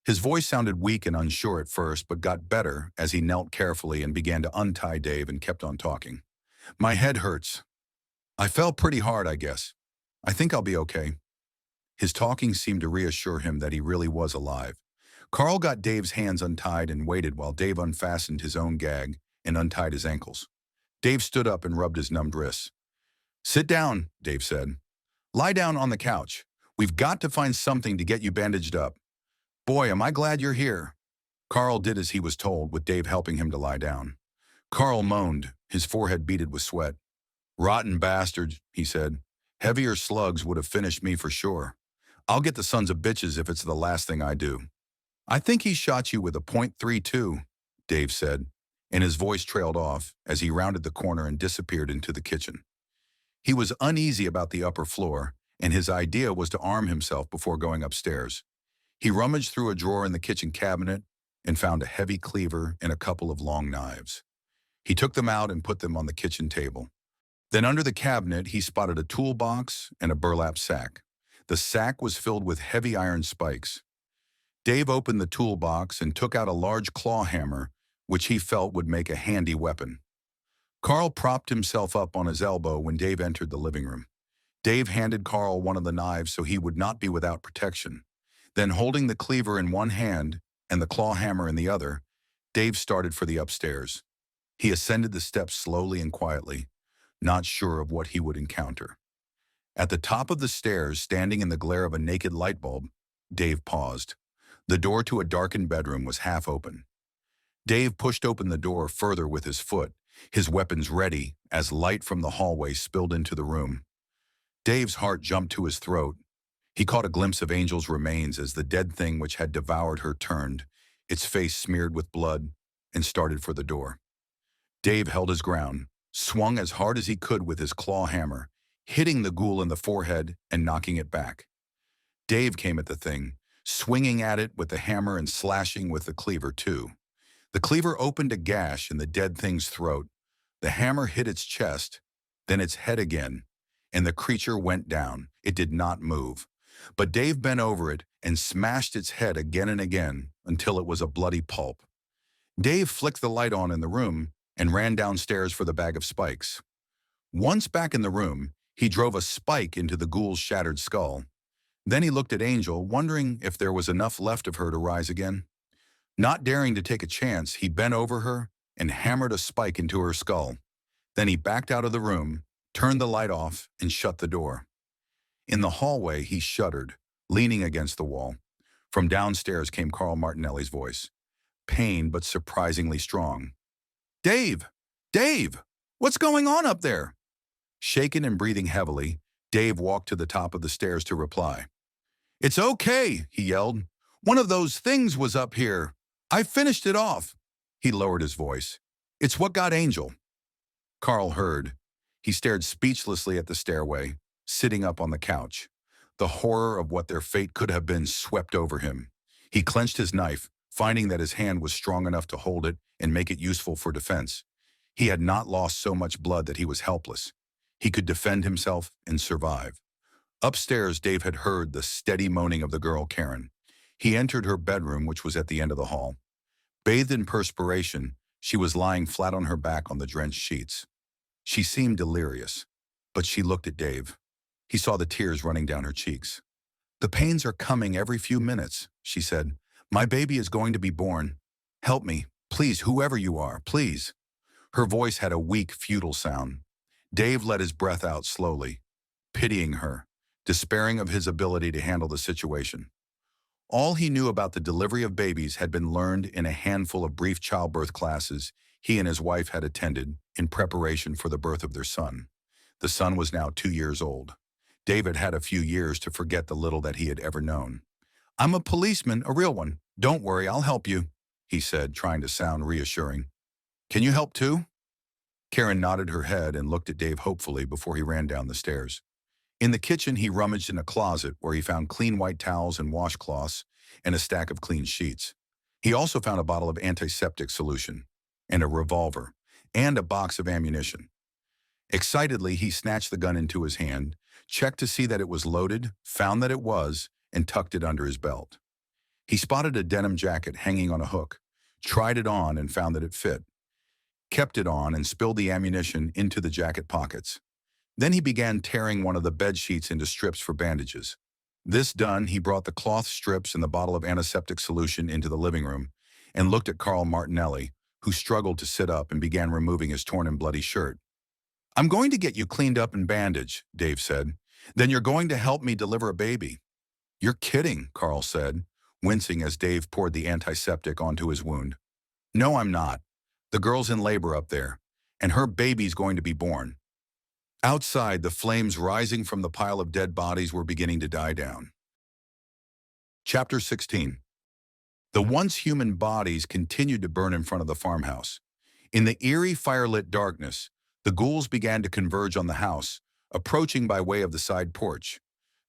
A: His voice sounded weak and unsure at first, but got better as he knelt carefully and began to untie Dave and kept on talking. "My head hurts. I fell pretty hard, I guess. I think I'll be okay." His talking seemed to reassure him that he really was alive. Carl got Dave's hands untied and waited while Dave unfastened his own gag and untied his ankles. Dave stood up and rubbed his numbed wrists. "Sit down," Dave said. "Lie down on the couch. We've got to find something to get you bandaged up. Boy, am I glad you're here." Carl did as he was told, with Dave helping him to lie down. Carl moaned, his forehead beaded with sweat. "Rotten bastard," he said. "Heavier slugs would have finished me for sure. I'll get the sons of bitches if it's the last thing I do." "I think he shot you with a .32, Dave said, and his voice trailed off as he rounded the corner and disappeared into the kitchen. He was uneasy about the upper floor, and his idea was to arm himself before going upstairs. He rummaged through a drawer in the kitchen cabinet and found a heavy cleaver and a couple of long knives. He took them out and put them on the kitchen table. Then under the cabinet, he spotted a toolbox and a burlap sack. The sack was filled with heavy iron spikes. Dave opened the toolbox and took out a large claw hammer, which he felt would make a handy weapon. Carl propped himself up on his elbow when Dave entered the living room. Dave handed Carl one of the knives so he would not be without protection. Then, holding the cleaver in one hand and the claw hammer in the other, Dave started for the upstairs. He ascended the steps slowly and quietly, not sure of what he would encounter. At the top of the stairs, standing in the glare of a naked light bulb, Dave paused. The door to a darkened bedroom was half open. Dave pushed open the door further with his foot, his weapons ready as light from the hallway spilled into the room. Dave's heart jumped to his throat. He caught a glimpse of Angel's remains as the dead thing which had devoured her turned, its face smeared with blood, and started for the door. Dave held his ground, swung as hard as he could with his claw hammer, hitting the ghoul in the forehead and knocking it back. Dave came at the thing, swinging at it with the hammer and slashing with the cleaver too. The cleaver opened a gash in the dead thing's throat. The hammer hit its chest, then its head again, and the creature went down. It did not move. But Dave bent over it and smashed its head again and again until it was a bloody pulp. Dave flicked the light on in the room and ran downstairs for the bag of spikes. Once back in the room, he drove a spike into the ghoul's shattered skull. Then he looked at Angel, wondering if there was enough left of her to rise again. Not daring to take a chance, he bent over her and hammered a spike into her skull. Then he backed out of the room, turned the light off, and shut the door. In the hallway, he shuddered, leaning against the wall. From downstairs came Carl Martinelli's voice, pain but surprisingly strong. "Dave! Dave! What's going on up there?" Shaken and breathing heavily, Dave walked to the top of the stairs to reply. "It's okay," he yelled. "One of those things was up here. I finished it off. He lowered his voice. It's what got Angel. Carl heard. He stared speechlessly at the stairway, sitting up on the couch. The horror of what their fate could have been swept over him. He clenched his knife, finding that his hand was strong enough to hold it and make it useful for defense. He had not lost so much blood that he was helpless. He could defend himself and survive. Upstairs, Dave had heard the steady moaning of the girl, Karen. He entered her bedroom, which was at the end of the hall. Bathed in perspiration, she was lying flat on her back on the drenched sheets. She seemed delirious, but she looked at Dave. He saw the tears running down her cheeks. The pains are coming every few minutes, she said. My baby is going to be born. Help me, please, whoever you are, please. Her voice had a weak, futile sound. Dave let his breath out slowly, pitying her, despairing of his ability to handle the situation. All he knew about the delivery of babies had been learned in a handful of brief childbirth classes he and his wife had attended in preparation for the birth of their son. The son was now 2 years old. David had a few years to forget the little that he had ever known. I'm a policeman, a real one. Don't worry, I'll help you, he said, trying to sound reassuring. Can you help too? Karen nodded her head and looked at Dave hopefully before he ran down the stairs. In the kitchen, he rummaged in a closet where he found clean white towels and washcloths and a stack of clean sheets. He also found a bottle of antiseptic solution and a revolver and a box of ammunition. Excitedly, he snatched the gun into his hand, checked to see that it was loaded, found that it was, and tucked it under his belt. He spotted a denim jacket hanging on a hook, tried it on and found that it fit, kept it on and spilled the ammunition into the jacket pockets. Then he began tearing one of the bed sheets into strips for bandages. This done, he brought the cloth strips and the bottle of antiseptic solution into the living room and looked at Carl Martinelli, who struggled to sit up and began removing his torn and bloody shirt. I'm going to get you cleaned up and bandaged, Dave said. Then you're going to help me deliver a baby. You're kidding, Carl said, wincing as Dave poured the antiseptic onto his wound. No, I'm not. The girl's in labor up there, and her baby's going to be born. Outside, the flames rising from the pile of dead bodies were beginning to die down. Chapter 16. The once human bodies continued to burn in front of the farmhouse. In the eerie firelit darkness, the ghouls began to converge on the house, approaching by way of the side porch.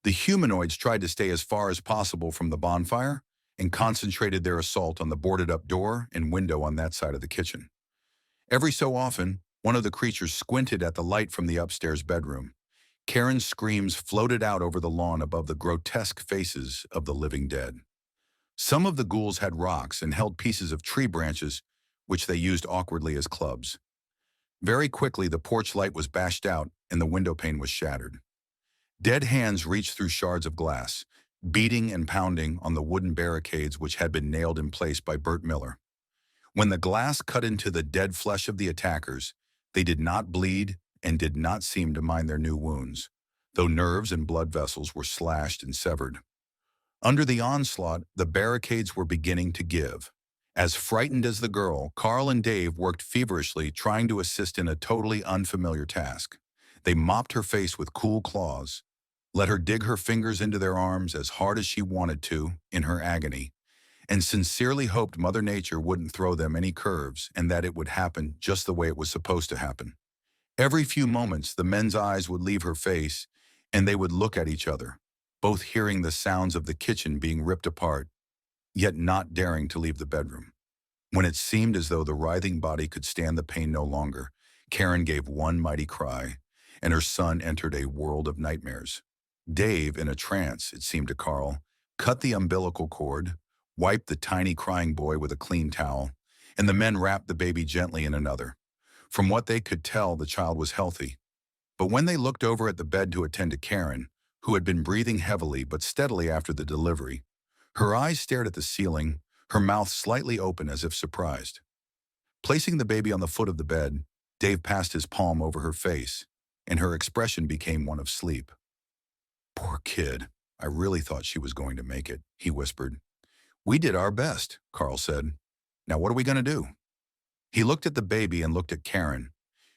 A: The humanoids tried to stay as far as possible from the bonfire and concentrated their assault on the boarded-up door and window on that side of the kitchen. Every so often, one of the creatures squinted at the light from the upstairs bedroom. Karen's screams floated out over the lawn above the grotesque faces of the living dead. Some of the ghouls had rocks and held pieces of tree branches, which they used awkwardly as clubs. Very quickly, the porch light was bashed out and the window pane was shattered. Dead hands reached through shards of glass, beating and pounding on the wooden barricades which had been nailed in place by Bert Miller. When the glass cut into the dead flesh of the attackers, they did not bleed and did not seem to mind their new wounds, though nerves and blood vessels were slashed and severed. Under the onslaught, the barricades were beginning to give. As frightened as the girl, Carl and Dave worked feverishly trying to assist in a totally unfamiliar task. They mopped her face with cool claws, let her dig her fingers into their arms as hard as she wanted to in her agony, and sincerely hoped Mother Nature wouldn't throw them any curves and that it would happen just the way it was supposed to happen. Every few moments, the men's eyes would leave her face, and they would look at each other, both hearing the sounds of the kitchen being ripped apart, yet not daring to leave the bedroom. When it seemed as though the writhing body could stand the pain no longer, Karen gave one mighty cry, and her son entered a world of nightmares. Dave, in a trance, it seemed to Carl, cut the umbilical cord, wiped the tiny crying boy with a clean towel, and the men wrapped the baby gently in another. From what they could tell, the child was healthy. But when they looked over at the bed to attend to Karen, who had been breathing heavily but steadily after the delivery, her eyes stared at the ceiling, her mouth slightly open as if surprised. Placing the baby on the foot of the bed, Dave passed his palm over her face, and her expression became one of sleep. Poor kid, I really thought she was going to make it, he whispered. We did our best, Carl said. Now what are we going to do? He looked at the baby and looked at Karen.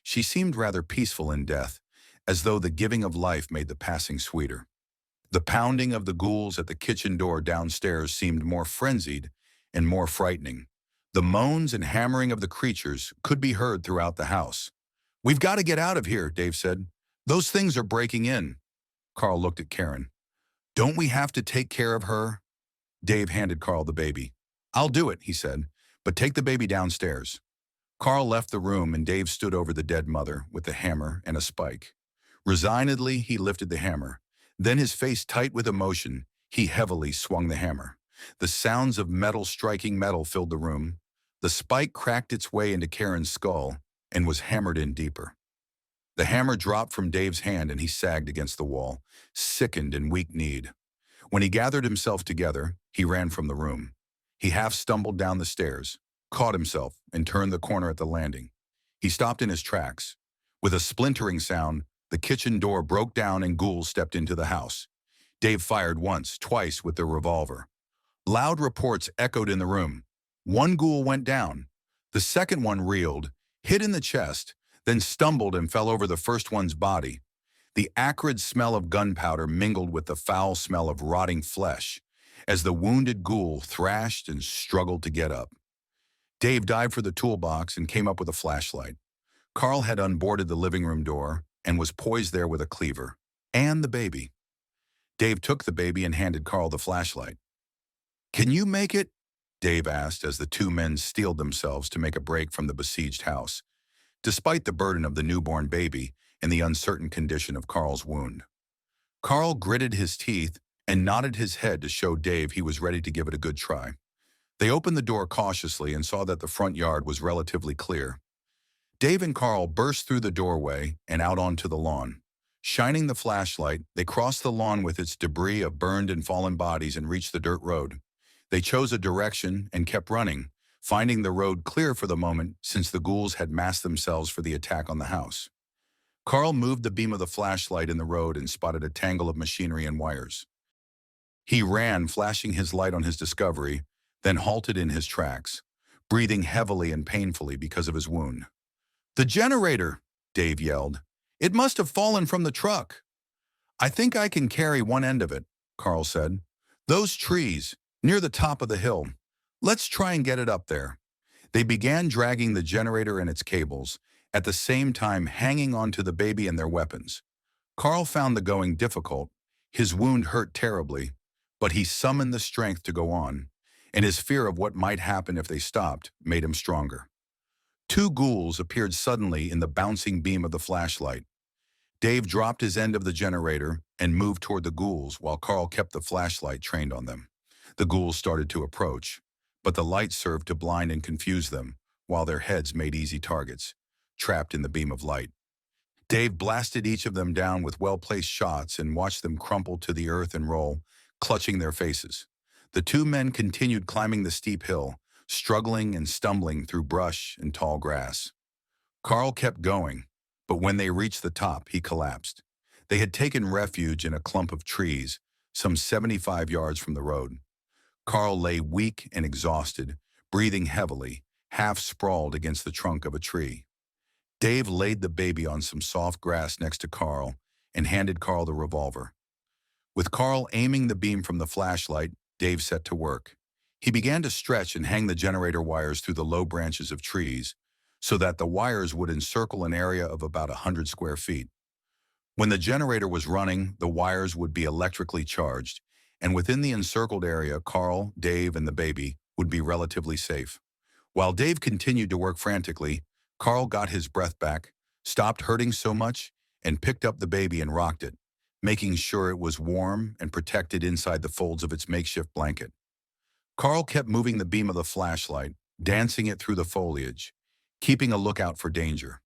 A: She seemed rather peaceful in death, as though the giving of life made the passing sweeter. The pounding of the ghouls at the kitchen door downstairs seemed more frenzied and more frightening. The moans and hammering of the creatures could be heard throughout the house. "We've got to get out of here," Dave said. "Those things are breaking in." Carl looked at Karen. "Don't we have to take care of her?" Dave handed Carl the baby. "I'll do it," he said, "but take the baby downstairs." Carl left the room and Dave stood over the dead mother with a hammer and a spike. Resignedly, he lifted the hammer. Then, his face tight with emotion, he heavily swung the hammer. The sounds of metal striking metal filled the room. The spike cracked its way into Karen's skull and was hammered in deeper. The hammer dropped from Dave's hand and he sagged against the wall, sickened and weak-kneed. When he gathered himself together, he ran from the room. He half stumbled down the stairs, caught himself, and turned the corner at the landing. He stopped in his tracks. With a splintering sound, the kitchen door broke down and ghouls stepped into the house. Dave fired once, twice with the revolver. Loud reports echoed in the room. One ghoul went down. The second one reeled, hit in the chest, then stumbled and fell over the first one's body. The acrid smell of gunpowder mingled with the foul smell of rotting flesh as the wounded ghoul thrashed and struggled to get up. Dave dived for the toolbox and came up with a flashlight. Carl had unboarded the living room door and was poised there with a cleaver and the baby. Dave took the baby and handed Carl the flashlight. "Can you make it?" Dave asked as the two men steeled themselves to make a break from the besieged house, despite the burden of the newborn baby and the uncertain condition of Carl's wound. Carl gritted his teeth and nodded his head to show Dave he was ready to give it a good try. They opened the door cautiously and saw that the front yard was relatively clear. Dave and Carl burst through the doorway and out onto the lawn. Shining the flashlight, they crossed the lawn with its debris of burned and fallen bodies and reached the dirt road. They chose a direction and kept running, finding the road clear for the moment since the ghouls had massed themselves for the attack on the house. Carl moved the beam of the flashlight in the road and spotted a tangle of machinery and wires. He ran, flashing his light on his discovery, then halted in his tracks, breathing heavily and painfully because of his wound. "The generator!" Dave yelled. "It must have fallen from the truck." "I think I can carry one end of it," Carl said. "Those trees, near the top of the hill. Let's try and get it up there." They began dragging the generator and its cables, at the same time hanging onto the baby and their weapons. Carl found the going difficult. His wound hurt terribly, but he summoned the strength to go on, and his fear of what might happen if they stopped made him stronger. Two ghouls appeared suddenly in the bouncing beam of the flashlight. Dave dropped his end of the generator and moved toward the ghouls while Carl kept the flashlight trained on them. The ghouls started to approach, but the light served to blind and confuse them, while their heads made easy targets, trapped in the beam of light. Dave blasted each of them down with well-placed shots and watched them crumple to the earth and roll, clutching their faces. The two men continued climbing the steep hill, struggling and stumbling through brush and tall grass. Carl kept going, but when they reached the top, he collapsed. They had taken refuge in a clump of trees, some 75 yards from the road. Carl lay weak and exhausted, breathing heavily, half sprawled against the trunk of a tree. Dave laid the baby on some soft grass next to Carl and handed Carl the revolver. With Carl aiming the beam from the flashlight, Dave set to work. He began to stretch and hang the generator wires through the low branches of trees so that the wires would encircle an area of about 100 square feet. When the generator was running, the wires would be electrically charged, and within the encircled area, Carl, Dave, and the baby would be relatively safe. While Dave continued to work frantically, Carl got his breath back, stopped hurting so much, and picked up the baby and rocked it, making sure it was warm and protected inside the folds of its makeshift blanket. Carl kept moving the beam of the flashlight, dancing it through the foliage, keeping a lookout for danger.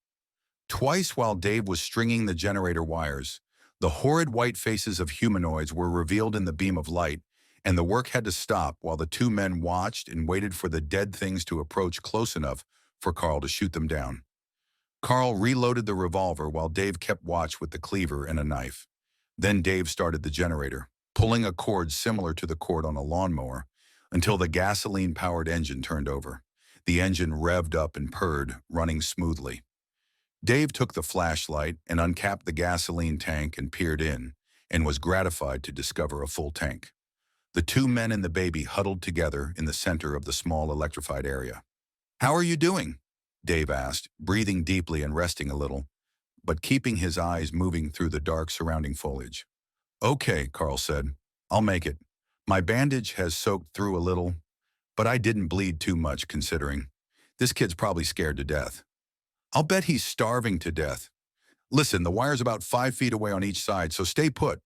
A: Twice while Dave was stringing the generator wires, the horrid white faces of humanoids were revealed in the beam of light, and the work had to stop while the two men watched and waited for the dead things to approach close enough for Carl to shoot them down. Carl reloaded the revolver while Dave kept watch with the cleaver and a knife. Then Dave started the generator, pulling a cord similar to the cord on a lawnmower until the gasoline-powered engine turned over. The engine revved up and purred, running smoothly. Dave took the flashlight and uncapped the gasoline tank and peered in, and was gratified to discover a full tank. The two men and the baby huddled together in the center of the small electrified area. "How are you doing?" Dave asked, breathing deeply and resting a little, but keeping his eyes moving through the dark surrounding foliage. "Okay," Carl said. "I'll make it. My bandage has soaked through a little, but I didn't bleed too much considering. This kid's probably scared to death. I'll bet he's starving to death. Listen, the wire's about 5 feet away on each side, so stay put."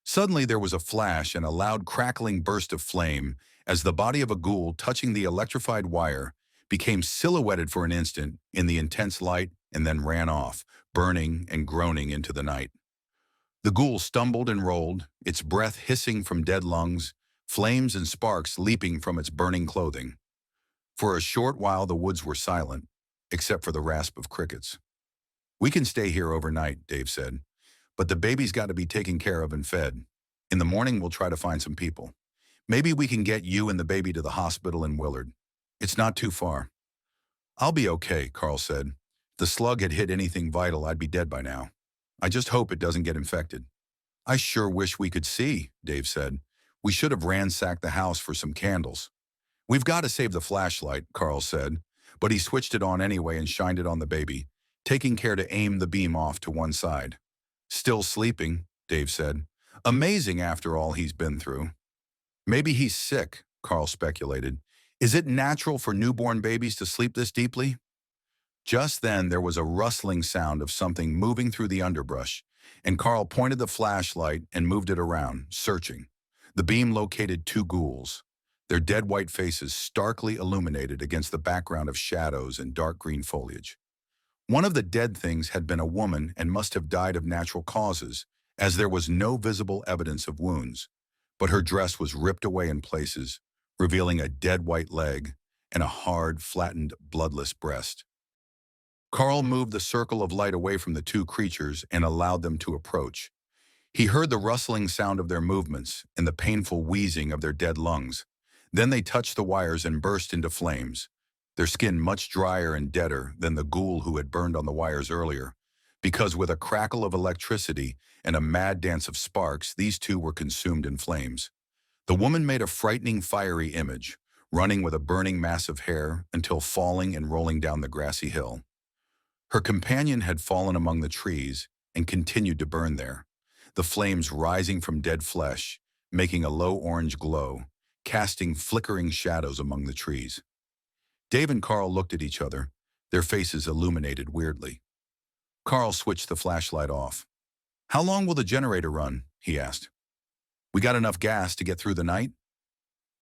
A: Suddenly there was a flash and a loud crackling burst of flame as the body of a ghoul touching the electrified wire became silhouetted for an instant in the intense light and then ran off, burning and groaning into the night. The ghoul stumbled and rolled, its breath hissing from dead lungs, flames and sparks leaping from its burning clothing. For a short while the woods were silent, except for the rasp of crickets. "We can stay here overnight," Dave said, "but the baby's got to be taken care of and fed. In the morning we'll try to find some people. Maybe we can get you and the baby to the hospital in Willard. It's not too far." "I'll be okay," Carl said. "If the slug had hit anything vital, I'd be dead by now. I just hope it doesn't get infected." "I sure wish we could see," Dave said. "We should have ransacked the house for some candles." "We've got to save the flashlight," Carl said, but he switched it on anyway and shined it on the baby, taking care to aim the beam off to one side. "Still sleeping," Dave said. "Amazing after all he's been through." "Maybe he's sick," Carl speculated. "Is it natural for newborn babies to sleep this deeply?" Just then there was a rustling sound of something moving through the underbrush, and Carl pointed the flashlight and moved it around, searching. The beam located two ghouls, their dead white faces starkly illuminated against the background of shadows and dark green foliage. One of the dead things had been a woman and must have died of natural causes, as there was no visible evidence of wounds, but her dress was ripped away in places, revealing a dead white leg and a hard, flattened, bloodless breast. Carl moved the circle of light away from the two creatures and allowed them to approach. He heard the rustling sound of their movements and the painful wheezing of their dead lungs. Then they touched the wires and burst into flames, their skin much drier and deader than the ghoul who had burned on the wires earlier, because with a crackle of electricity and a mad dance of sparks, these two were consumed in flames. The woman made a frightening fiery image, running with a burning mass of hair until falling and rolling down the grassy hill. Her companion had fallen among the trees and continued to burn there, the flames rising from dead flesh, making a low orange glow, casting flickering shadows among the trees. Dave and Carl looked at each other, their faces illuminated weirdly. Carl switched the flashlight off. "How long will the generator run?" he asked. "We got enough gas to get through the night?"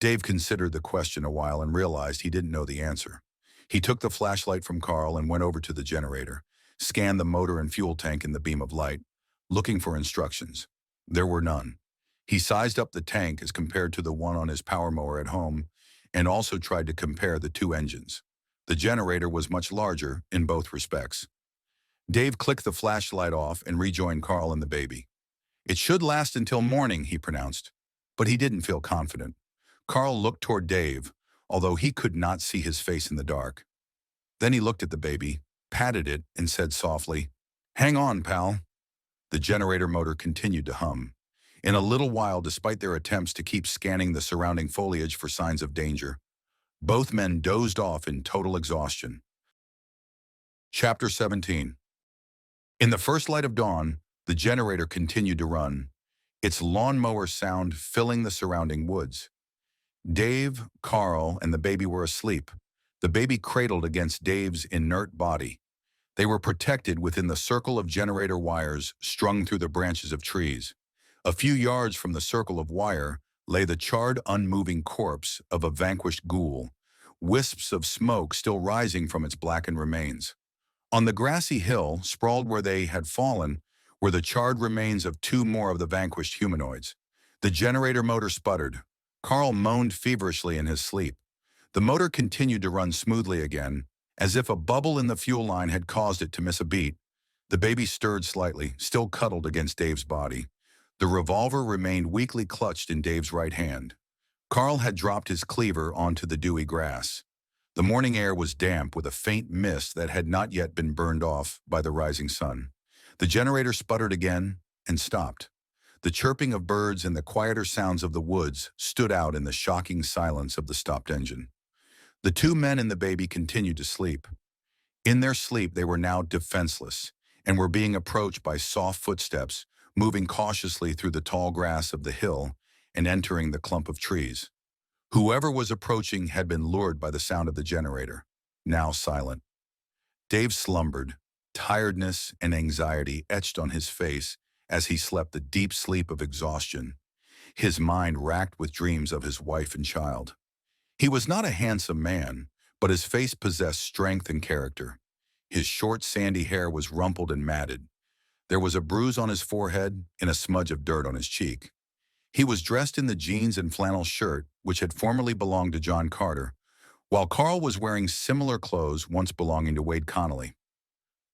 A: Dave considered the question a while and realized he didn't know the answer. He took the flashlight from Carl and went over to the generator, scanned the motor and fuel tank in the beam of light, looking for instructions. There were none. He sized up the tank as compared to the one on his power mower at home and also tried to compare the two engines. The generator was much larger in both respects. Dave clicked the flashlight off and rejoined Carl and the baby. "It should last until morning," he pronounced, but he didn't feel confident. Carl looked toward Dave, although he could not see his face in the dark. Then he looked at the baby, patted it, and said softly, "Hang on, pal." The generator motor continued to hum. In a little while, despite their attempts to keep scanning the surrounding foliage for signs of danger, both men dozed off in total exhaustion. Chapter 17. In the first light of dawn, the generator continued to run, its lawnmower sound filling the surrounding woods. Dave, Carl, and the baby were asleep, the baby cradled against Dave's inert body. They were protected within the circle of generator wires strung through the branches of trees. A few yards from the circle of wire lay the charred, unmoving corpse of a vanquished ghoul, wisps of smoke still rising from its blackened remains. On the grassy hill, sprawled where they had fallen, were the charred remains of two more of the vanquished humanoids. The generator motor sputtered. Carl moaned feverishly in his sleep. The motor continued to run smoothly again, as if a bubble in the fuel line had caused it to miss a beat. The baby stirred slightly, still cuddled against Dave's body. The revolver remained weakly clutched in Dave's right hand. Carl had dropped his cleaver onto the dewy grass. The morning air was damp with a faint mist that had not yet been burned off by the rising sun. The generator sputtered again and stopped. The chirping of birds and the quieter sounds of the woods stood out in the shocking silence of the stopped engine. The two men and the baby continued to sleep. In their sleep, they were now defenseless and were being approached by soft footsteps, moving cautiously through the tall grass of the hill and entering the clump of trees. Whoever was approaching had been lured by the sound of the generator, now silent. Dave slumbered, tiredness and anxiety etched on his face as he slept the deep sleep of exhaustion, his mind racked with dreams of his wife and child. He was not a handsome man, but his face possessed strength and character. His short, sandy hair was rumpled and matted. There was a bruise on his forehead and a smudge of dirt on his cheek. He was dressed in the jeans and flannel shirt, which had formerly belonged to John Carter, while Carl was wearing similar clothes once belonging to Wade Connolly.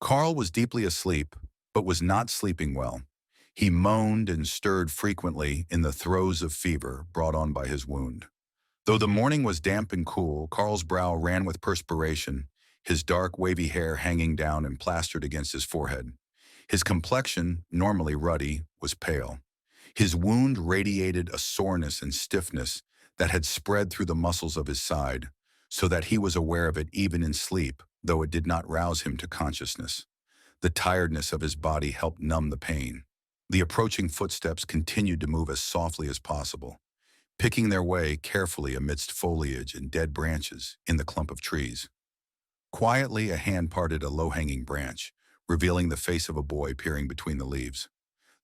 A: Carl was deeply asleep, but was not sleeping well. He moaned and stirred frequently in the throes of fever brought on by his wound. Though the morning was damp and cool, Carl's brow ran with perspiration, his dark, wavy hair hanging down and plastered against his forehead. His complexion, normally ruddy, was pale. His wound radiated a soreness and stiffness that had spread through the muscles of his side, so that he was aware of it even in sleep, though it did not rouse him to consciousness. The tiredness of his body helped numb the pain. The approaching footsteps continued to move as softly as possible, picking their way carefully amidst foliage and dead branches in the clump of trees. Quietly, a hand parted a low-hanging branch, revealing the face of a boy peering between the leaves.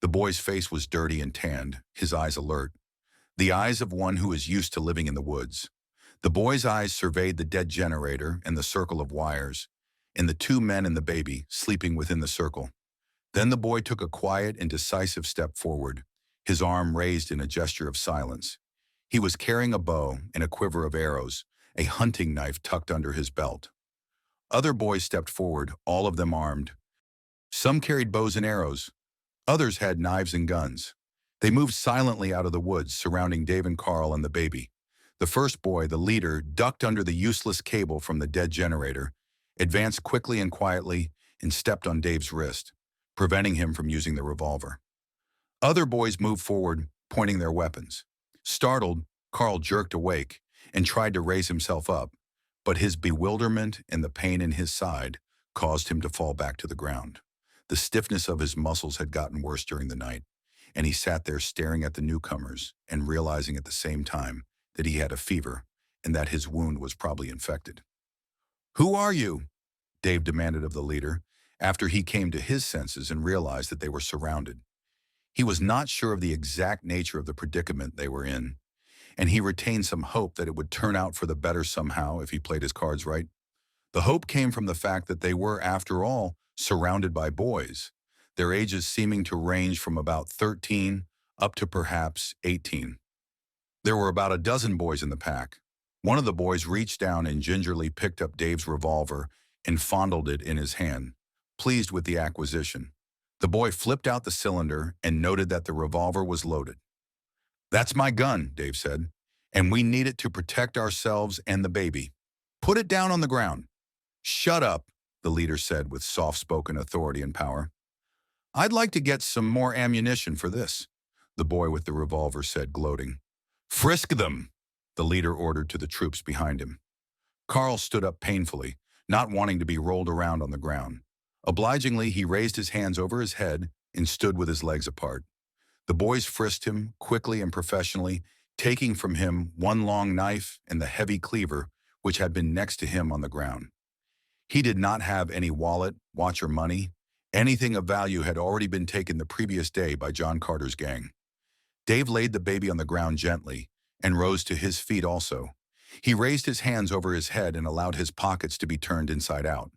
A: The boy's face was dirty and tanned, his eyes alert, the eyes of one who is used to living in the woods. The boy's eyes surveyed the dead generator and the circle of wires, and the two men and the baby sleeping within the circle. Then the boy took a quiet and decisive step forward, his arm raised in a gesture of silence. He was carrying a bow and a quiver of arrows, a hunting knife tucked under his belt. Other boys stepped forward, all of them armed. Some carried bows and arrows. Others had knives and guns. They moved silently out of the woods, surrounding Dave and Carl and the baby. The first boy, the leader, ducked under the useless cable from the dead generator, advanced quickly and quietly, and stepped on Dave's wrist, preventing him from using the revolver. Other boys moved forward, pointing their weapons. Startled, Carl jerked awake and tried to raise himself up, but his bewilderment and the pain in his side caused him to fall back to the ground. The stiffness of his muscles had gotten worse during the night, and he sat there staring at the newcomers and realizing at the same time that he had a fever and that his wound was probably infected. "Who are you?" Dave demanded of the leader, after he came to his senses and realized that they were surrounded. He was not sure of the exact nature of the predicament they were in, and he retained some hope that it would turn out for the better somehow if he played his cards right. The hope came from the fact that they were, after all, surrounded by boys, their ages seeming to range from about 13 up to perhaps 18. There were about a dozen boys in the pack. One of the boys reached down and gingerly picked up Dave's revolver and fondled it in his hand, pleased with the acquisition. The boy flipped out the cylinder and noted that the revolver was loaded. "That's my gun," Dave said, "and we need it to protect ourselves and the baby. Put it down on the ground." "Shut up," the leader said with soft-spoken authority and power. "I'd like to get some more ammunition for this," the boy with the revolver said, gloating. "Frisk them," the leader ordered to the troops behind him. Carl stood up painfully, not wanting to be rolled around on the ground. Obligingly, he raised his hands over his head and stood with his legs apart. The boys frisked him quickly and professionally, taking from him one long knife and the heavy cleaver which had been next to him on the ground. He did not have any wallet, watch, or money. Anything of value had already been taken the previous day by John Carter's gang. Dave laid the baby on the ground gently and rose to his feet also. He raised his hands over his head and allowed his pockets to be turned inside out.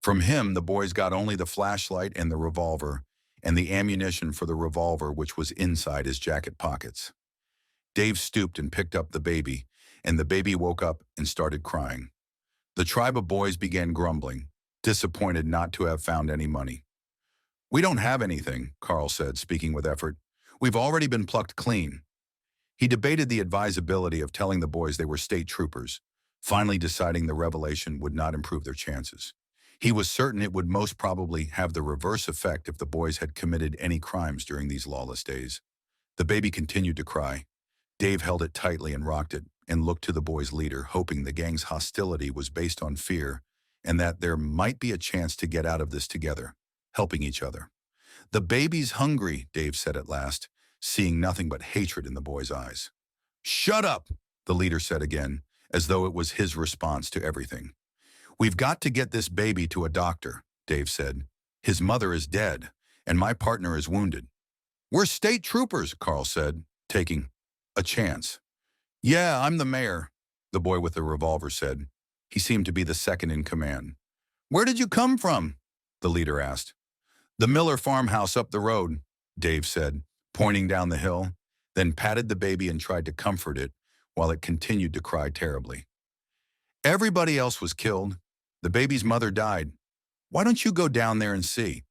A: From him, the boys got only the flashlight and the revolver, and the ammunition for the revolver which was inside his jacket pockets. Dave stooped and picked up the baby, and the baby woke up and started crying. The tribe of boys began grumbling, disappointed not to have found any money. "We don't have anything," Carl said, speaking with effort. "We've already been plucked clean." He debated the advisability of telling the boys they were state troopers, finally deciding the revelation would not improve their chances. He was certain it would most probably have the reverse effect if the boys had committed any crimes during these lawless days. The baby continued to cry. Dave held it tightly and rocked it and looked to the boy's leader, hoping the gang's hostility was based on fear and that there might be a chance to get out of this together, helping each other. "The baby's hungry," Dave said at last, seeing nothing but hatred in the boy's eyes. "Shut up," the leader said again, as though it was his response to everything. "We've got to get this baby to a doctor," Dave said. "His mother is dead, and my partner is wounded." "We're state troopers," Carl said, taking a chance. "Yeah, I'm the mayor," the boy with the revolver said. He seemed to be the second in command. "Where did you come from?" the leader asked. "The Miller farmhouse up the road," Dave said, pointing down the hill, then patted the baby and tried to comfort it while it continued to cry terribly. "Everybody else was killed. The baby's mother died. Why don't you go down there and see?"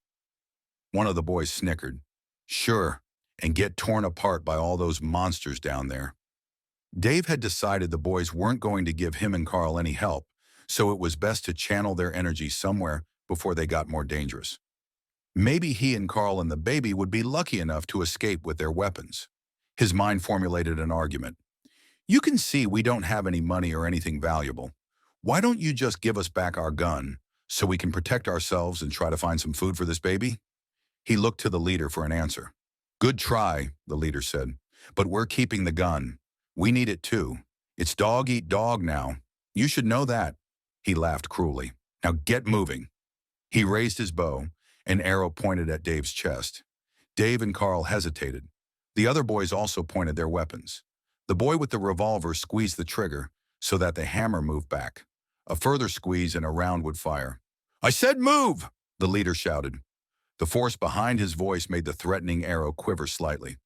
A: One of the boys snickered. "Sure, and get torn apart by all those monsters down there." Dave had decided the boys weren't going to give him and Carl any help, so it was best to channel their energy somewhere before they got more dangerous. Maybe he and Carl and the baby would be lucky enough to escape with their weapons. His mind formulated an argument. "You can see we don't have any money or anything valuable. Why don't you just give us back our gun so we can protect ourselves and try to find some food for this baby?" He looked to the leader for an answer. "Good try," the leader said, "but we're keeping the gun. We need it too. It's dog eat dog now. You should know that." He laughed cruelly. "Now get moving." He raised his bow, an arrow pointed at Dave's chest. Dave and Carl hesitated. The other boys also pointed their weapons. The boy with the revolver squeezed the trigger so that the hammer moved back. A further squeeze and a round would fire. "I said move!" the leader shouted. The force behind his voice made the threatening arrow quiver slightly.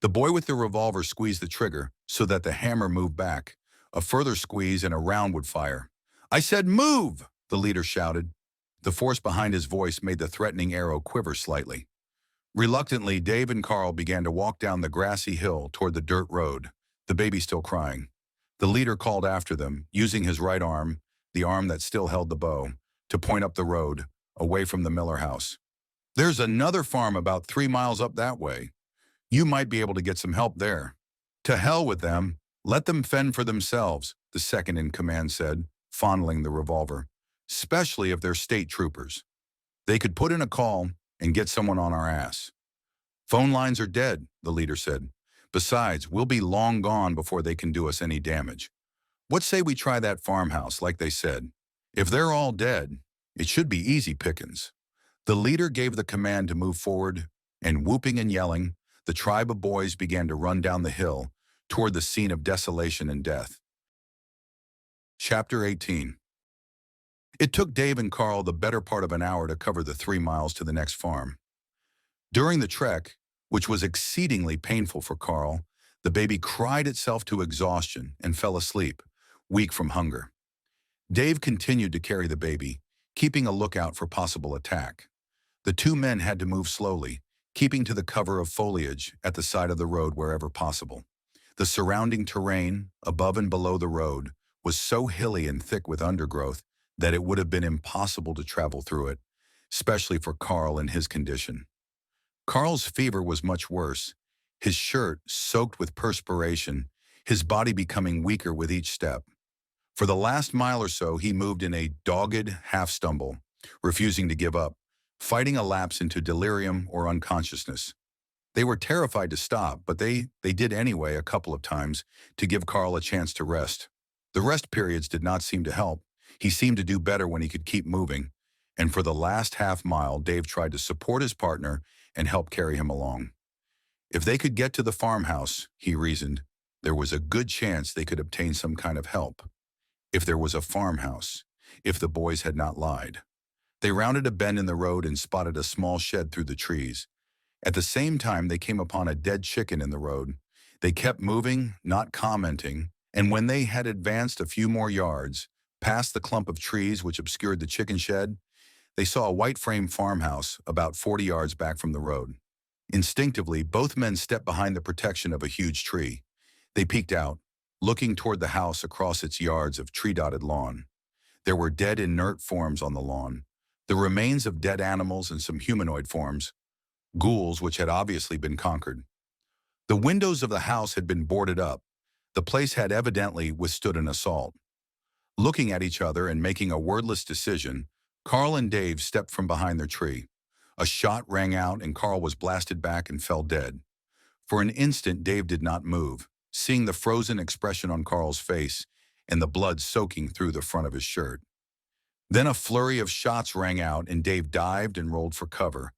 A: The boy with the revolver squeezed the trigger so that the hammer moved back. A further squeeze and a round would fire. "I said move!" the leader shouted. The force behind his voice made the threatening arrow quiver slightly. Reluctantly, Dave and Carl began to walk down the grassy hill toward the dirt road, the baby still crying. The leader called after them, using his right arm, the arm that still held the bow, to point up the road, away from the Miller house. "There's another farm about 3 miles up that way. You might be able to get some help there." "To hell with them. Let them fend for themselves," the second in command said, fondling the revolver. "Especially if they're state troopers. They could put in a call and get someone on our ass." "Phone lines are dead," the leader said. "Besides, we'll be long gone before they can do us any damage. What say we try that farmhouse, like they said? If they're all dead, it should be easy pickings." The leader gave the command to move forward, and whooping and yelling, the tribe of boys began to run down the hill toward the scene of desolation and death. Chapter 18. It took Dave and Carl the better part of an hour to cover the 3 miles to the next farm. During the trek, which was exceedingly painful for Carl, the baby cried itself to exhaustion and fell asleep, weak from hunger. Dave continued to carry the baby, keeping a lookout for possible attack. The two men had to move slowly, keeping to the cover of foliage at the side of the road wherever possible. The surrounding terrain, above and below the road, was so hilly and thick with undergrowth that it would have been impossible to travel through it, especially for Carl in his condition. Carl's fever was much worse, his shirt soaked with perspiration, his body becoming weaker with each step. For the last mile or so, he moved in a dogged half-stumble, refusing to give up, fighting a lapse into delirium or unconsciousness. They were terrified to stop, but they did anyway a couple of times to give Carl a chance to rest. The rest periods did not seem to help. He seemed to do better when he could keep moving, and for the last half mile, Dave tried to support his partner and help carry him along. If they could get to the farmhouse, he reasoned, there was a good chance they could obtain some kind of help. If there was a farmhouse, if the boys had not lied. They rounded a bend in the road and spotted a small shed through the trees. At the same time, they came upon a dead chicken in the road. They kept moving, not commenting, and when they had advanced a few more yards, past the clump of trees which obscured the chicken shed, they saw a white-frame farmhouse about 40 yards back from the road. Instinctively, both men stepped behind the protection of a huge tree. They peeked out, looking toward the house across its yards of tree-dotted lawn. There were dead, inert forms on the lawn, the remains of dead animals and some humanoid forms, ghouls which had obviously been conquered. The windows of the house had been boarded up. The place had evidently withstood an assault. Looking at each other and making a wordless decision, Carl and Dave stepped from behind their tree. A shot rang out and Carl was blasted back and fell dead. For an instant, Dave did not move, seeing the frozen expression on Carl's face and the blood soaking through the front of his shirt. Then a flurry of shots rang out and Dave dived and rolled for cover,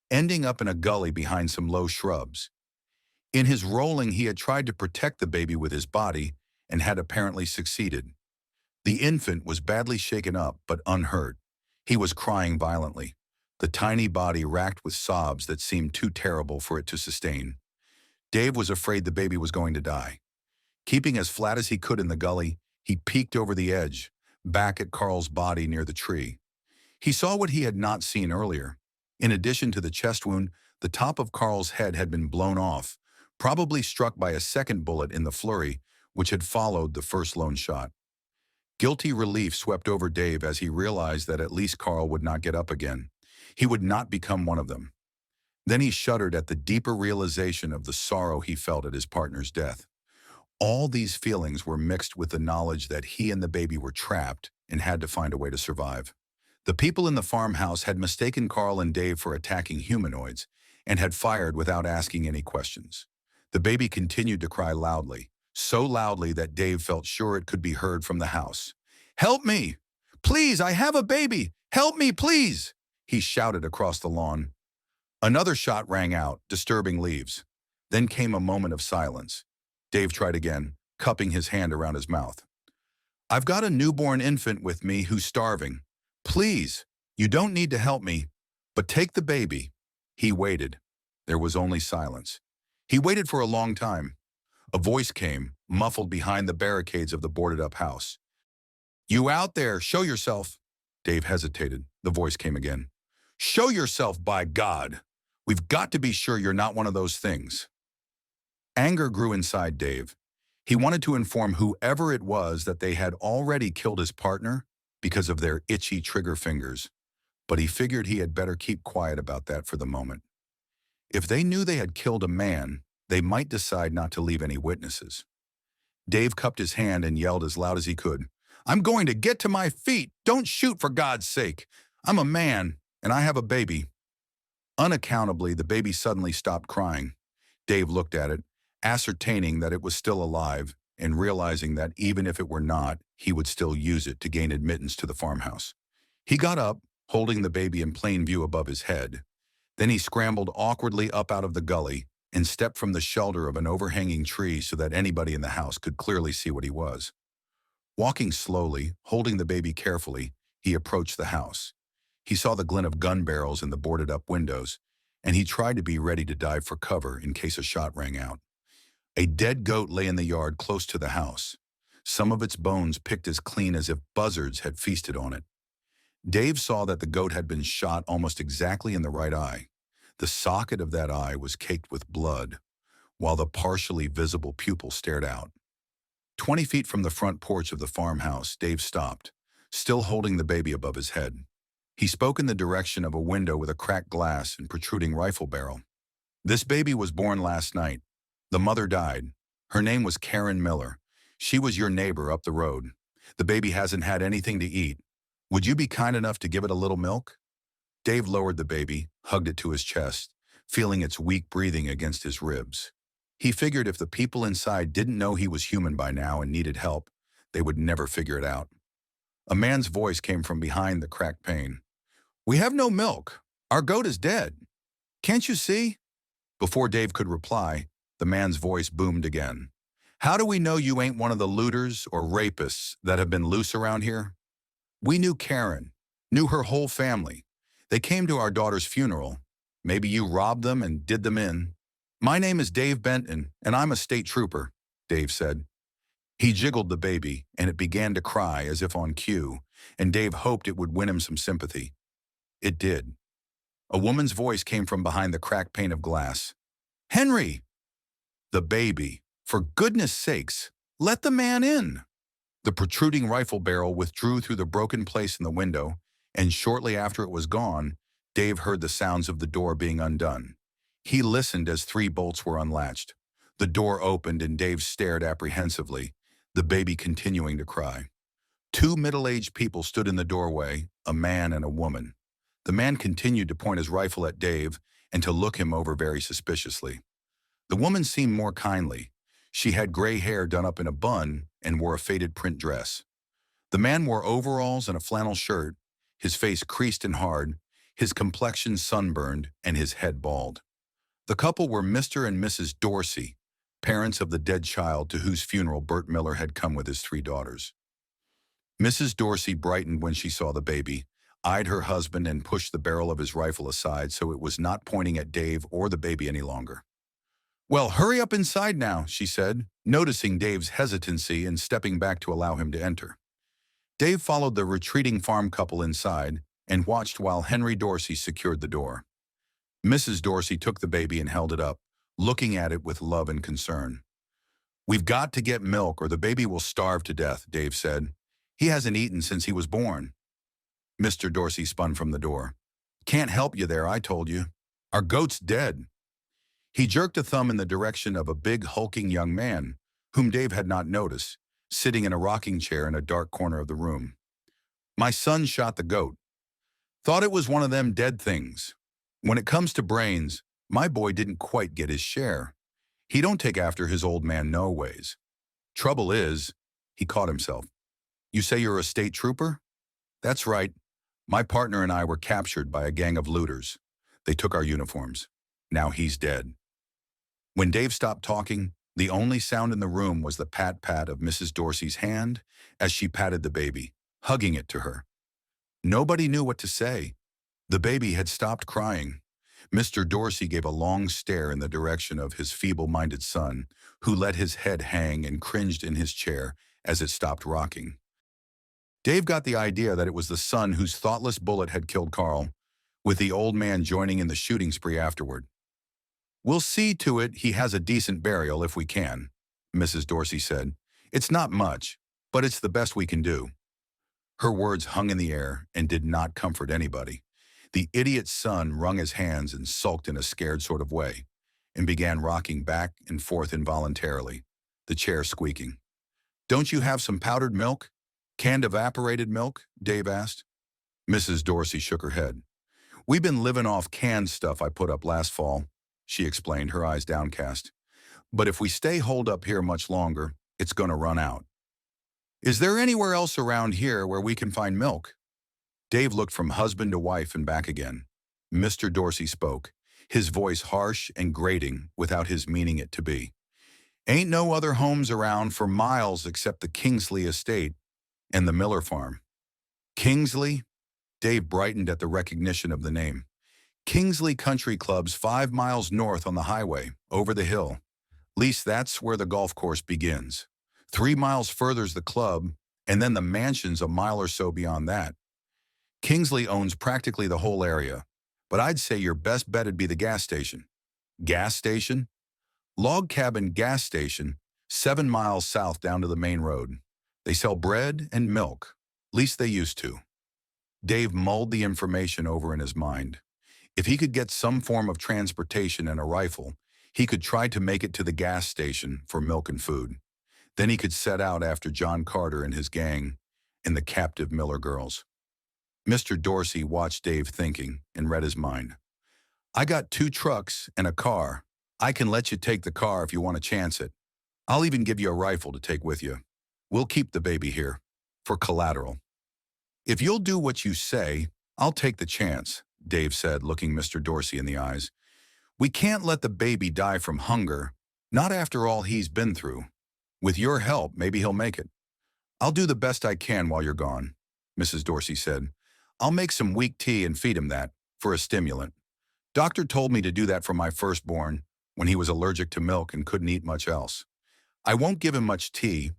A: ending up in a gully behind some low shrubs. In his rolling, he had tried to protect the baby with his body and had apparently succeeded. The infant was badly shaken up but unhurt. He was crying violently, the tiny body racked with sobs that seemed too terrible for it to sustain. Dave was afraid the baby was going to die. Keeping as flat as he could in the gully, he peeked over the edge, back at Carl's body near the tree. He saw what he had not seen earlier. In addition to the chest wound, the top of Carl's head had been blown off, probably struck by a second bullet in the flurry, which had followed the first lone shot. Guilty relief swept over Dave as he realized that at least Carl would not get up again. He would not become one of them. Then he shuddered at the deeper realization of the sorrow he felt at his partner's death. All these feelings were mixed with the knowledge that he and the baby were trapped and had to find a way to survive. The people in the farmhouse had mistaken Carl and Dave for attacking humanoids and had fired without asking any questions. The baby continued to cry loudly, so loudly that Dave felt sure it could be heard from the house. "Help me! Please, I have a baby! Help me, please!" he shouted across the lawn. Another shot rang out, disturbing leaves. Then came a moment of silence. Dave tried again, cupping his hand around his mouth. "I've got a newborn infant with me who's starving. Please, you don't need to help me, but take the baby." He waited. There was only silence. He waited for a long time. A voice came, muffled behind the barricades of the boarded-up house. "You out there, show yourself." Dave hesitated. The voice came again. "Show yourself, by God! We've got to be sure you're not one of those things." Anger grew inside Dave. He wanted to inform whoever it was that they had already killed his partner because of their itchy trigger fingers, but he figured he had better keep quiet about that for the moment. If they knew they had killed a man, they might decide not to leave any witnesses. Dave cupped his hand and yelled as loud as he could, "I'm going to get to my feet! Don't shoot, for God's sake! I'm a man, and I have a baby." Unaccountably, the baby suddenly stopped crying. Dave looked at it, ascertaining that it was still alive, and realizing that even if it were not, he would still use it to gain admittance to the farmhouse. He got up, holding the baby in plain view above his head. Then he scrambled awkwardly up out of the gully and stepped from the shelter of an overhanging tree so that anybody in the house could clearly see what he was. Walking slowly, holding the baby carefully, he approached the house. He saw the glint of gun barrels in the boarded-up windows, and he tried to be ready to dive for cover in case a shot rang out. A dead goat lay in the yard close to the house, some of its bones picked as clean as if buzzards had feasted on it. Dave saw that the goat had been shot almost exactly in the right eye. The socket of that eye was caked with blood, while the partially visible pupil stared out. 20 feet from the front porch of the farmhouse, Dave stopped, still holding the baby above his head. He spoke in the direction of a window with a cracked glass and protruding rifle barrel. "This baby was born last night. The mother died. Her name was Karen Miller. She was your neighbor up the road. The baby hasn't had anything to eat. Would you be kind enough to give it a little milk?" Dave lowered the baby, hugged it to his chest, feeling its weak breathing against his ribs. He figured if the people inside didn't know he was human by now and needed help, they would never figure it out. A man's voice came from behind the cracked pane. "We have no milk. Our goat is dead. Can't you see?" Before Dave could reply, the man's voice boomed again. "How do we know you ain't one of the looters or rapists that have been loose around here? We knew Karen, knew her whole family. They came to our daughter's funeral. Maybe you robbed them and did them in." "My name is Dave Benton, and I'm a state trooper," Dave said. He jiggled the baby, and it began to cry as if on cue, and Dave hoped it would win him some sympathy. It did. A woman's voice came from behind the cracked pane of glass. "Henry!" The baby. "For goodness sakes, let the man in." The protruding rifle barrel withdrew through the broken place in the window, and shortly after it was gone, Dave heard the sounds of the door being undone. He listened as 3 bolts were unlatched. The door opened and Dave stared apprehensively, the baby continuing to cry. Two middle-aged people stood in the doorway, a man and a woman. The man continued to point his rifle at Dave and to look him over very suspiciously. The woman seemed more kindly. She had gray hair done up in a bun and wore a faded print dress. The man wore overalls and a flannel shirt, his face creased and hard, his complexion sunburned, and his head bald. The couple were Mr. and Mrs. Dorsey, parents of the dead child to whose funeral Bert Miller had come with his 3 daughters. Mrs. Dorsey brightened when she saw the baby, eyed her husband and pushed the barrel of his rifle aside so it was not pointing at Dave or the baby any longer. "Well, hurry up inside now," she said, noticing Dave's hesitancy and stepping back to allow him to enter. Dave followed the retreating farm couple inside and watched while Henry Dorsey secured the door. Mrs. Dorsey took the baby and held it up, looking at it with love and concern. "We've got to get milk or the baby will starve to death," Dave said. "He hasn't eaten since he was born." Mr. Dorsey spun from the door. "Can't help you there, I told you. Our goat's dead." He jerked a thumb in the direction of a big, hulking young man, whom Dave had not noticed, sitting in a rocking chair in a dark corner of the room. "My son shot the goat. Thought it was one of them dead things. When it comes to brains, my boy didn't quite get his share. He don't take after his old man no ways. Trouble is," he caught himself. "You say you're a state trooper?" "That's right. My partner and I were captured by a gang of looters. They took our uniforms. Now he's dead." When Dave stopped talking, the only sound in the room was the pat-pat of Mrs. Dorsey's hand as she patted the baby, hugging it to her. Nobody knew what to say. The baby had stopped crying. Mr. Dorsey gave a long stare in the direction of his feeble-minded son, who let his head hang and cringed in his chair as it stopped rocking. Dave got the idea that it was the son whose thoughtless bullet had killed Carl, with the old man joining in the shooting spree afterward. "We'll see to it he has a decent burial if we can," Mrs. Dorsey said. "It's not much, but it's the best we can do." Her words hung in the air and did not comfort anybody. The idiot's son wrung his hands and sulked in a scared sort of way, and began rocking back and forth involuntarily, the chair squeaking. "Don't you have some powdered milk? Canned evaporated milk?" Dave asked. Mrs. Dorsey shook her head. "We've been living off canned stuff I put up last fall," she explained, her eyes downcast. "But if we stay holed up here much longer, it's going to run out." "Is there anywhere else around here where we can find milk?" Dave looked from husband to wife and back again. Mr. Dorsey spoke, his voice harsh and grating without his meaning it to be. "Ain't no other homes around for miles except the Kingsley estate and the Miller farm." "Kingsley?" Dave brightened at the recognition of the name. "Kingsley Country Club's 5 miles north on the highway, over the hill. Least that's where the golf course begins. 3 miles further's the club, and then the mansion's a mile or so beyond that. Kingsley owns practically the whole area, but I'd say your best bet'd be the gas station." "Gas station?" "Log cabin gas station, 7 miles south down to the main road. They sell bread and milk. Least they used to." Dave mulled the information over in his mind. If he could get some form of transportation and a rifle, he could try to make it to the gas station for milk and food. Then he could set out after John Carter and his gang and the captive Miller girls. Mr. Dorsey watched Dave thinking and read his mind. "I got 2 trucks and a car. I can let you take the car if you want to chance it. I'll even give you a rifle to take with you. We'll keep the baby here, for collateral." "If you'll do what you say, I'll take the chance," Dave said, looking Mr. Dorsey in the eyes. "We can't let the baby die from hunger, not after all he's been through. With your help, maybe he'll make it." "I'll do the best I can while you're gone," Mrs. Dorsey said. "I'll make some weak tea and feed him that, for a stimulant. Doctor told me to do that for my firstborn when he was allergic to milk and couldn't eat much else. I won't give him much tea,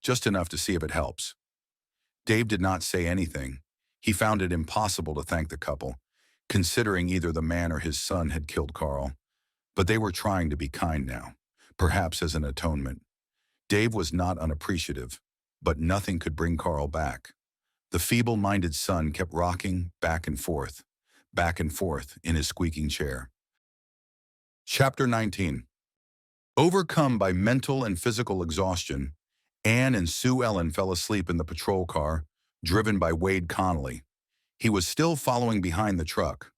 A: just enough to see if it helps." Dave did not say anything. He found it impossible to thank the couple, considering either the man or his son had killed Carl. But they were trying to be kind now, perhaps as an atonement. Dave was not unappreciative, but nothing could bring Carl back. The feeble-minded son kept rocking back and forth in his squeaking chair. Chapter 19. Overcome by mental and physical exhaustion, Anne and Sue Ellen fell asleep in the patrol car, driven by Wade Connolly. He was still following behind the truck.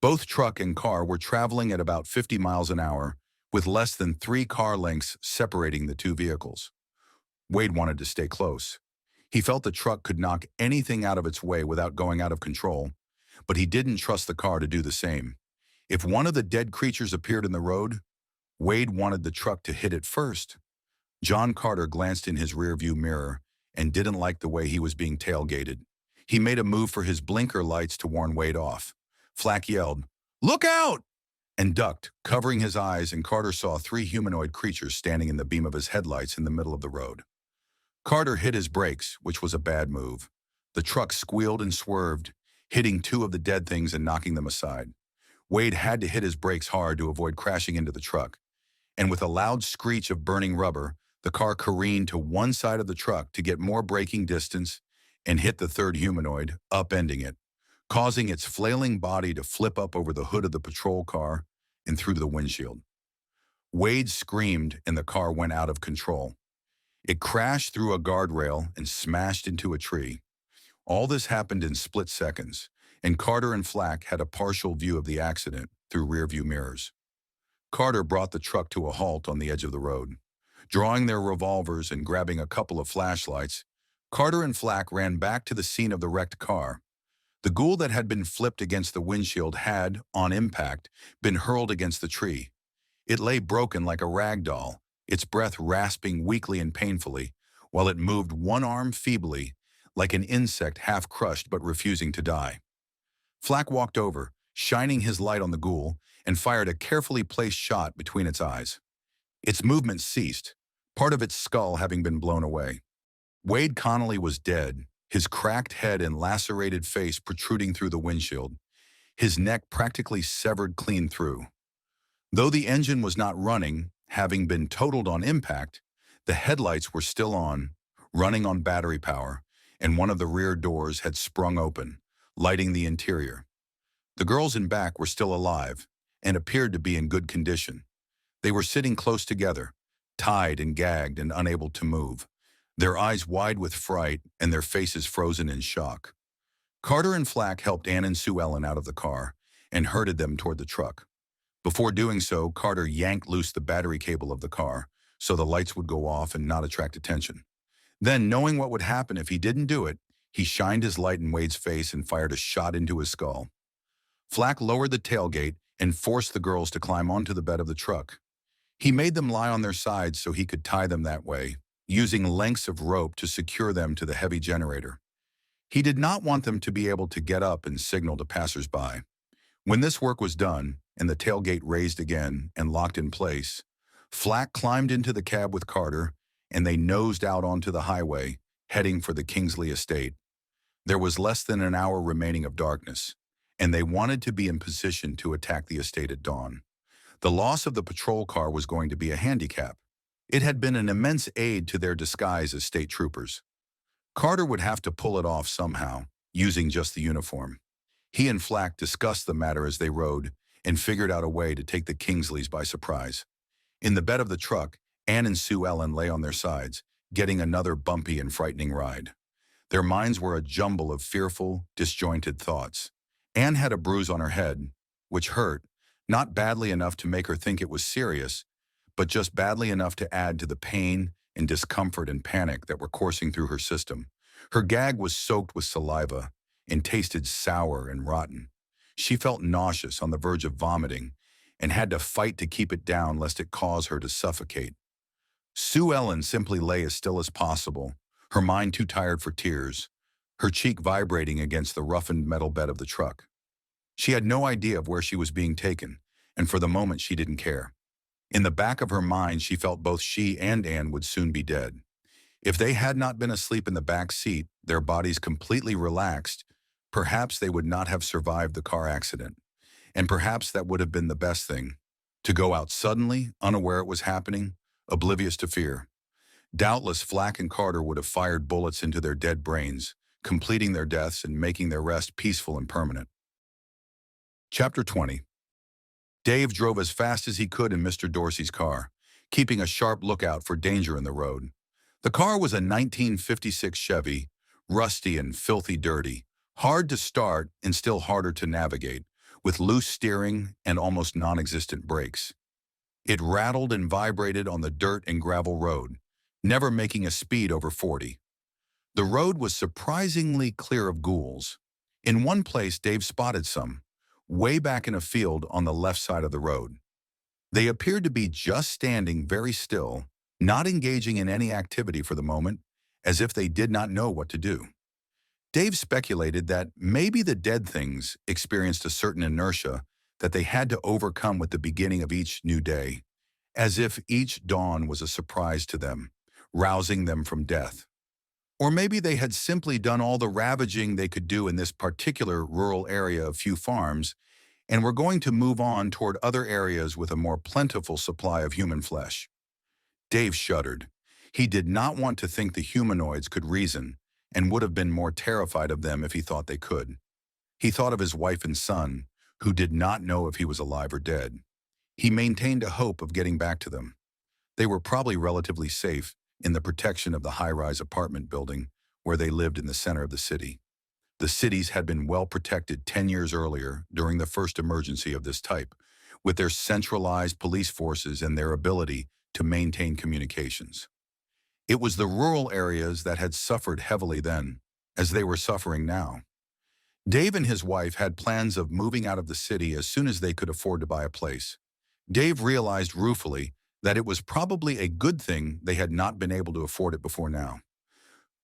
A: Both truck and car were traveling at about 50 miles an hour, with less than 3 car lengths separating the two vehicles. Wade wanted to stay close. He felt the truck could knock anything out of its way without going out of control, but he didn't trust the car to do the same. If one of the dead creatures appeared in the road, Wade wanted the truck to hit it first. John Carter glanced in his rearview mirror and didn't like the way he was being tailgated. He made a move for his blinker lights to warn Wade off. Flack yelled, "Look out!" and ducked, covering his eyes, and Carter saw 3 humanoid creatures standing in the beam of his headlights in the middle of the road. Carter hit his brakes, which was a bad move. The truck squealed and swerved, hitting 2 of the dead things and knocking them aside. Wade had to hit his brakes hard to avoid crashing into the truck, and with a loud screech of burning rubber, the car careened to one side of the truck to get more braking distance and hit the 3rd humanoid, upending it, causing its flailing body to flip up over the hood of the patrol car and through the windshield. Wade screamed and the car went out of control. It crashed through a guardrail and smashed into a tree. All this happened in split seconds, and Carter and Flack had a partial view of the accident through rearview mirrors. Carter brought the truck to a halt on the edge of the road. Drawing their revolvers and grabbing a couple of flashlights, Carter and Flack ran back to the scene of the wrecked car. The ghoul that had been flipped against the windshield had, on impact, been hurled against the tree. It lay broken like a rag doll, its breath rasping weakly and painfully, while it moved one arm feebly, like an insect half crushed but refusing to die. Flack walked over, shining his light on the ghoul, and fired a carefully placed shot between its eyes. Its movement ceased, part of its skull having been blown away. Wade Connolly was dead, his cracked head and lacerated face protruding through the windshield, his neck practically severed clean through. Though the engine was not running, having been totaled on impact, the headlights were still on, running on battery power, and one of the rear doors had sprung open, lighting the interior. The girls in back were still alive and appeared to be in good condition. They were sitting close together, tied and gagged and unable to move, their eyes wide with fright and their faces frozen in shock. Carter and Flack helped Ann and Sue Ellen out of the car and herded them toward the truck. Before doing so, Carter yanked loose the battery cable of the car so the lights would go off and not attract attention. Then, knowing what would happen if he didn't do it, he shined his light in Wade's face and fired a shot into his skull. Flack lowered the tailgate and forced the girls to climb onto the bed of the truck. He made them lie on their sides so he could tie them that way, using lengths of rope to secure them to the heavy generator. He did not want them to be able to get up and signal to passers-by. When this work was done, and the tailgate raised again and locked in place, Flack climbed into the cab with Carter, and they nosed out onto the highway, heading for the Kingsley estate. There was less than an hour remaining of darkness, and they wanted to be in position to attack the estate at dawn. The loss of the patrol car was going to be a handicap. It had been an immense aid to their disguise as state troopers. Carter would have to pull it off somehow, using just the uniform. He and Flack discussed the matter as they rode and figured out a way to take the Kingsleys by surprise. In the bed of the truck, Ann and Sue Ellen lay on their sides, getting another bumpy and frightening ride. Their minds were a jumble of fearful, disjointed thoughts. Ann had a bruise on her head, which hurt, not badly enough to make her think it was serious, but just badly enough to add to the pain and discomfort and panic that were coursing through her system. Her gag was soaked with saliva and tasted sour and rotten. She felt nauseous, on the verge of vomiting, and had to fight to keep it down lest it cause her to suffocate. Sue Ellen simply lay as still as possible, her mind too tired for tears, her cheek vibrating against the roughened metal bed of the truck. She had no idea of where she was being taken, and for the moment she didn't care. In the back of her mind, she felt both she and Ann would soon be dead. If they had not been asleep in the back seat, their bodies completely relaxed, perhaps they would not have survived the car accident. And perhaps that would have been the best thing, to go out suddenly, unaware it was happening, oblivious to fear. Doubtless Flack and Carter would have fired bullets into their dead brains, completing their deaths and making their rest peaceful and permanent. Chapter 20. Dave drove as fast as he could in Mr. Dorsey's car, keeping a sharp lookout for danger in the road. The car was a 1956 Chevy, rusty and filthy dirty, hard to start and still harder to navigate, with loose steering and almost non-existent brakes. It rattled and vibrated on the dirt and gravel road, never making a speed over 40. The road was surprisingly clear of ghouls. In one place, Dave spotted some, way back in a field on the left side of the road. They appeared to be just standing very still, not engaging in any activity for the moment, as if they did not know what to do. Dave speculated that maybe the dead things experienced a certain inertia that they had to overcome with the beginning of each new day, as if each dawn was a surprise to them, rousing them from death. Or maybe they had simply done all the ravaging they could do in this particular rural area of few farms and were going to move on toward other areas with a more plentiful supply of human flesh. Dave shuddered. He did not want to think the humanoids could reason and would have been more terrified of them if he thought they could. He thought of his wife and son, who did not know if he was alive or dead. He maintained a hope of getting back to them. They were probably relatively safe in the protection of the high-rise apartment building where they lived in the center of the city. The cities had been well protected 10 years earlier during the first emergency of this type, with their centralized police forces and their ability to maintain communications. It was the rural areas that had suffered heavily then, as they were suffering now. Dave and his wife had plans of moving out of the city as soon as they could afford to buy a place. Dave realized ruefully that it was probably a good thing they had not been able to afford it before now.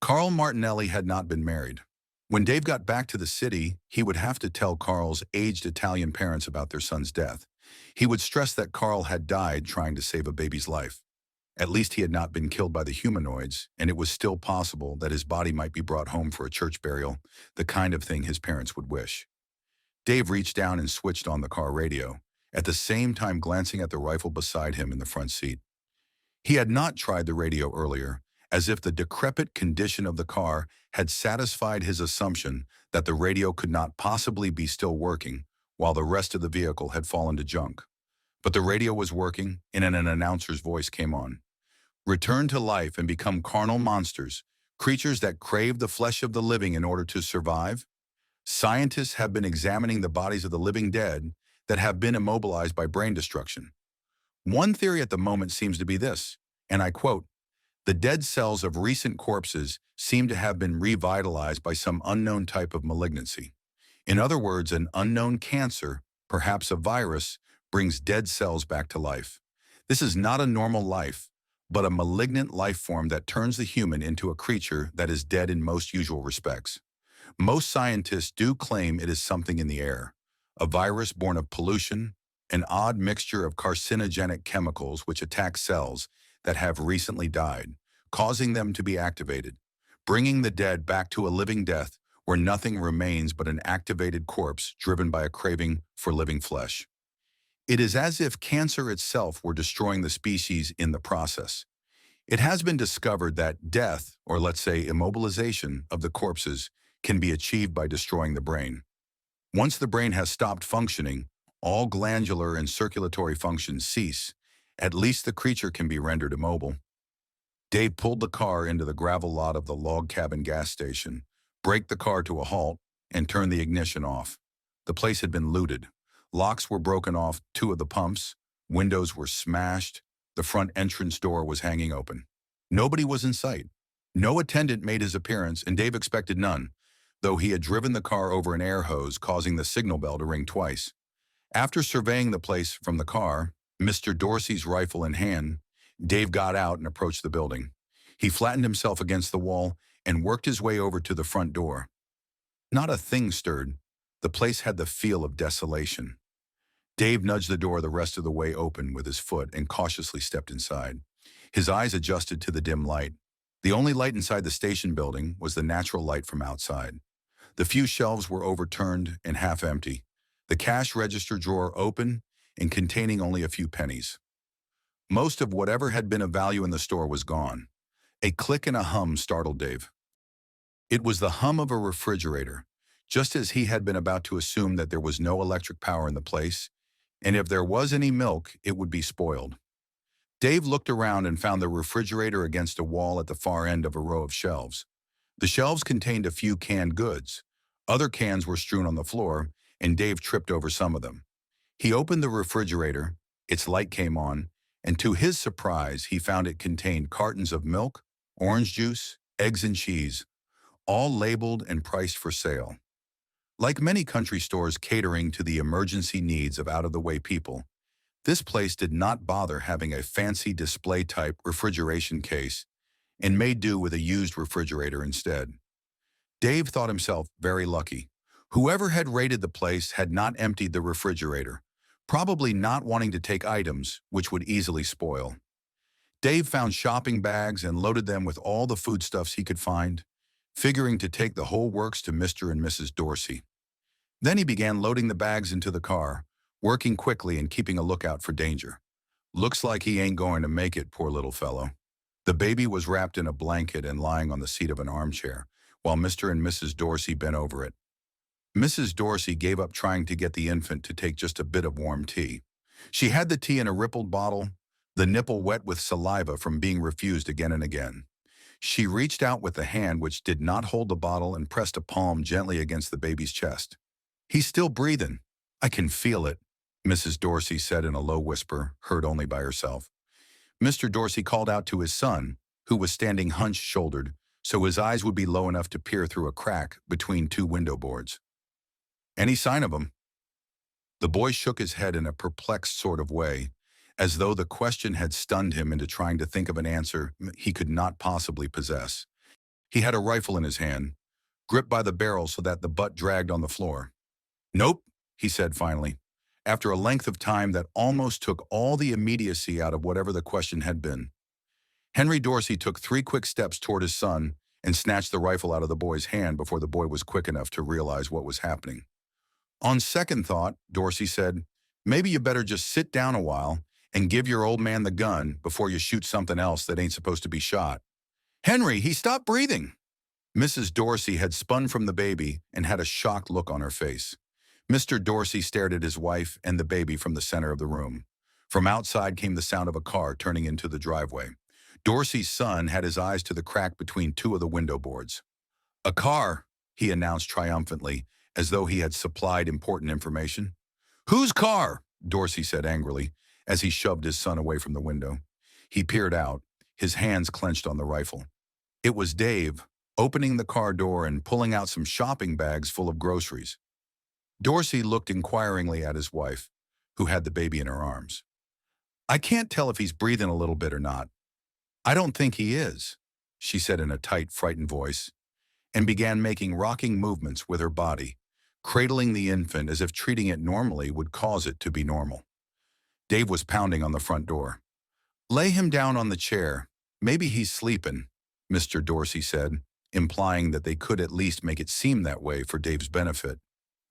A: Carl Martinelli had not been married. When Dave got back to the city, he would have to tell Carl's aged Italian parents about their son's death. He would stress that Carl had died trying to save a baby's life. At least he had not been killed by the humanoids, and it was still possible that his body might be brought home for a church burial, the kind of thing his parents would wish. Dave reached down and switched on the car radio, at the same time glancing at the rifle beside him in the front seat. He had not tried the radio earlier, as if the decrepit condition of the car had satisfied his assumption that the radio could not possibly be still working while the rest of the vehicle had fallen to junk. But the radio was working, and an announcer's voice came on. Return to life and become carnal monsters, creatures that crave the flesh of the living in order to survive. Scientists have been examining the bodies of the living dead that have been immobilized by brain destruction. One theory at the moment seems to be this, and I quote, "The dead cells of recent corpses seem to have been revitalized by some unknown type of malignancy. In other words, an unknown cancer, perhaps a virus, brings dead cells back to life. This is not a normal life, but a malignant life form that turns the human into a creature that is dead in most usual respects. Most scientists do claim it is something in the air, a virus born of pollution, an odd mixture of carcinogenic chemicals which attack cells that have recently died, causing them to be activated, bringing the dead back to a living death where nothing remains but an activated corpse driven by a craving for living flesh. It is as if cancer itself were destroying the species in the process. It has been discovered that death, or let's say immobilization, of the corpses can be achieved by destroying the brain. Once the brain has stopped functioning, all glandular and circulatory functions cease. At least the creature can be rendered immobile. Dave pulled the car into the gravel lot of the log cabin gas station, braked the car to a halt, and turned the ignition off. The place had been looted. Locks were broken off 2 of the pumps, windows were smashed, the front entrance door was hanging open. Nobody was in sight. No attendant made his appearance, and Dave expected none, though he had driven the car over an air hose, causing the signal bell to ring twice. After surveying the place from the car, Mr. Dorsey's rifle in hand, Dave got out and approached the building. He flattened himself against the wall and worked his way over to the front door. Not a thing stirred. The place had the feel of desolation. Dave nudged the door the rest of the way open with his foot and cautiously stepped inside. His eyes adjusted to the dim light. The only light inside the station building was the natural light from outside. The few shelves were overturned and half empty, the cash register drawer open and containing only a few pennies. Most of whatever had been of value in the store was gone. A click and a hum startled Dave. It was the hum of a refrigerator, just as he had been about to assume that there was no electric power in the place, and if there was any milk, it would be spoiled. Dave looked around and found the refrigerator against a wall at the far end of a row of shelves. The shelves contained a few canned goods. Other cans were strewn on the floor, and Dave tripped over some of them. He opened the refrigerator, its light came on, and to his surprise, he found it contained cartons of milk, orange juice, eggs and cheese, all labeled and priced for sale. Like many country stores catering to the emergency needs of out-of-the-way people, this place did not bother having a fancy display-type refrigeration case and made do with a used refrigerator instead. Dave thought himself very lucky. Whoever had raided the place had not emptied the refrigerator, probably not wanting to take items which would easily spoil. Dave found shopping bags and loaded them with all the foodstuffs he could find, figuring to take the whole works to Mr. and Mrs. Dorsey. Then he began loading the bags into the car, working quickly and keeping a lookout for danger. Looks like he ain't going to make it, poor little fellow. The baby was wrapped in a blanket and lying on the seat of an armchair, while Mr. and Mrs. Dorsey bent over it. Mrs. Dorsey gave up trying to get the infant to take just a bit of warm tea. She had the tea in a rippled bottle, the nipple wet with saliva from being refused again and again. She reached out with the hand which did not hold the bottle and pressed a palm gently against the baby's chest. "He's still breathing. I can feel it," Mrs. Dorsey said in a low whisper, heard only by herself. Mr. Dorsey called out to his son, who was standing hunched-shouldered, so his eyes would be low enough to peer through a crack between two window boards. "Any sign of him?" The boy shook his head in a perplexed sort of way, as though the question had stunned him into trying to think of an answer he could not possibly possess. He had a rifle in his hand, gripped by the barrel so that the butt dragged on the floor. "Nope," he said finally, after a length of time that almost took all the immediacy out of whatever the question had been. Henry Dorsey took 3 quick steps toward his son and snatched the rifle out of the boy's hand before the boy was quick enough to realize what was happening. "On second thought," Dorsey said, "maybe you better just sit down a while and give your old man the gun before you shoot something else that ain't supposed to be shot." "Henry, he stopped breathing!" Mrs. Dorsey had spun from the baby and had a shocked look on her face. Mr. Dorsey stared at his wife and the baby from the center of the room. From outside came the sound of a car turning into the driveway. Dorsey's son had his eyes to the crack between 2 of the window boards. "A car," he announced triumphantly, as though he had supplied important information. "Whose car?" Dorsey said angrily, as he shoved his son away from the window. He peered out, his hands clenched on the rifle. It was Dave, opening the car door and pulling out some shopping bags full of groceries. Dorsey looked inquiringly at his wife, who had the baby in her arms. "I can't tell if he's breathing a little bit or not. I don't think he is," she said in a tight, frightened voice, and began making rocking movements with her body, cradling the infant as if treating it normally would cause it to be normal. Dave was pounding on the front door. "Lay him down on the chair. Maybe he's sleeping," Mr. Dorsey said, implying that they could at least make it seem that way for Dave's benefit,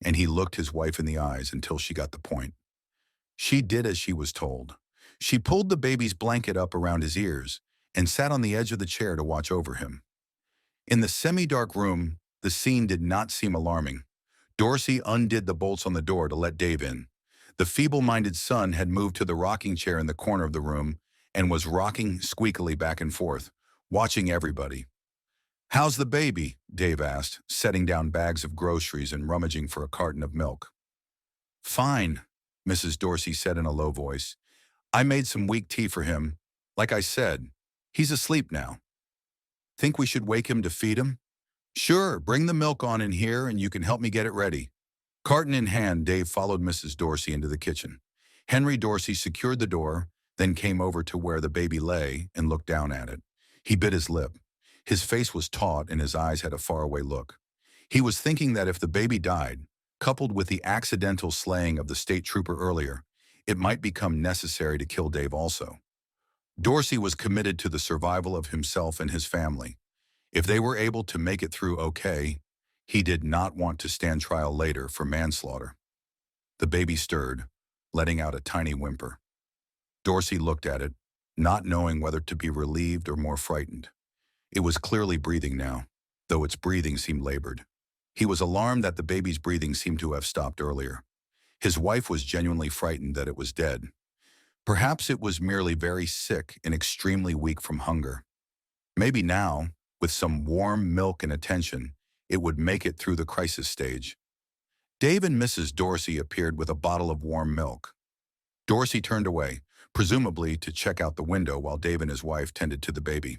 A: and he looked his wife in the eyes until she got the point. She did as she was told. She pulled the baby's blanket up around his ears and sat on the edge of the chair to watch over him. In the semi-dark room, the scene did not seem alarming. Dorsey undid the bolts on the door to let Dave in. The feeble-minded son had moved to the rocking chair in the corner of the room and was rocking squeakily back and forth, watching everybody. "How's the baby?" Dave asked, setting down bags of groceries and rummaging for a carton of milk. "Fine," Mrs. Dorsey said in a low voice. "I made some weak tea for him. Like I said, he's asleep now. Think we should wake him to feed him?" "Sure, bring the milk on in here and you can help me get it ready." Carton in hand, Dave followed Mrs. Dorsey into the kitchen. Henry Dorsey secured the door, then came over to where the baby lay and looked down at it. He bit his lip. His face was taut and his eyes had a faraway look. He was thinking that if the baby died, coupled with the accidental slaying of the state trooper earlier, it might become necessary to kill Dave also. Dorsey was committed to the survival of himself and his family. If they were able to make it through okay, he did not want to stand trial later for manslaughter. The baby stirred, letting out a tiny whimper. Dorsey looked at it, not knowing whether to be relieved or more frightened. It was clearly breathing now, though its breathing seemed labored. He was alarmed that the baby's breathing seemed to have stopped earlier. His wife was genuinely frightened that it was dead. Perhaps it was merely very sick and extremely weak from hunger. Maybe now, with some warm milk and attention, it would make it through the crisis stage. Dave and Mrs. Dorsey appeared with a bottle of warm milk. Dorsey turned away, presumably to check out the window while Dave and his wife tended to the baby.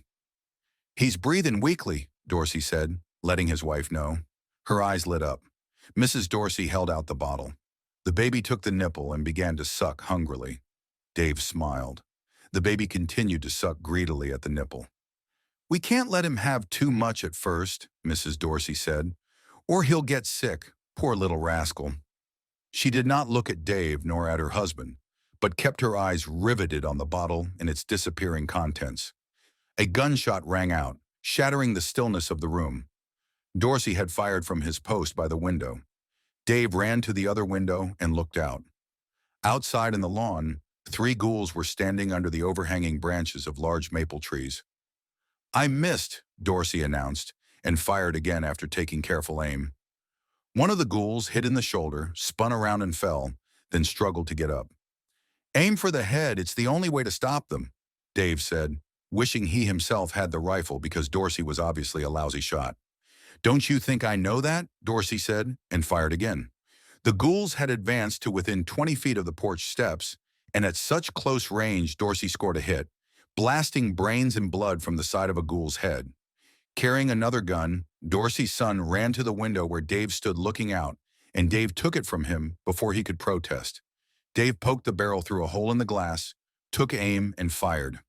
A: "He's breathing weakly," Dorsey said, letting his wife know. Her eyes lit up. Mrs. Dorsey held out the bottle. The baby took the nipple and began to suck hungrily. Dave smiled. The baby continued to suck greedily at the nipple. "We can't let him have too much at first," Mrs. Dorsey said, "or he'll get sick, poor little rascal." She did not look at Dave nor at her husband, but kept her eyes riveted on the bottle and its disappearing contents. A gunshot rang out, shattering the stillness of the room. Dorsey had fired from his post by the window. Dave ran to the other window and looked out. Outside in the lawn, 3 ghouls were standing under the overhanging branches of large maple trees. "I missed," Dorsey announced, and fired again after taking careful aim. One of the ghouls hit in the shoulder, spun around and fell, then struggled to get up. "Aim for the head, it's the only way to stop them," Dave said, wishing he himself had the rifle because Dorsey was obviously a lousy shot. "Don't you think I know that?" Dorsey said, and fired again. The ghouls had advanced to within 20 feet of the porch steps, and at such close range Dorsey scored a hit, blasting brains and blood from the side of a ghoul's head. Carrying another gun, Dorsey's son ran to the window where Dave stood looking out, and Dave took it from him before he could protest. Dave poked the barrel through a hole in the glass, took aim, and fired.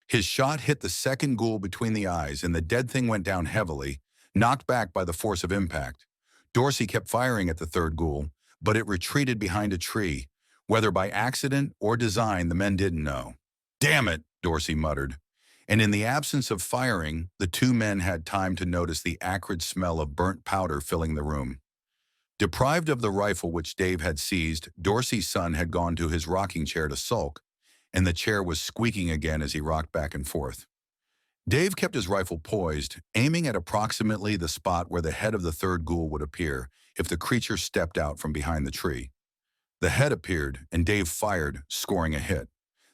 A: His shot hit the second ghoul between the eyes, and the dead thing went down heavily, knocked back by the force of impact. Dorsey kept firing at the third ghoul, but it retreated behind a tree. Whether by accident or design, the men didn't know. "Damn it," Dorsey muttered. And in the absence of firing, the 2 men had time to notice the acrid smell of burnt powder filling the room. Deprived of the rifle which Dave had seized, Dorsey's son had gone to his rocking chair to sulk, and the chair was squeaking again as he rocked back and forth. Dave kept his rifle poised, aiming at approximately the spot where the head of the third ghoul would appear if the creature stepped out from behind the tree. The head appeared, and Dave fired, scoring a hit.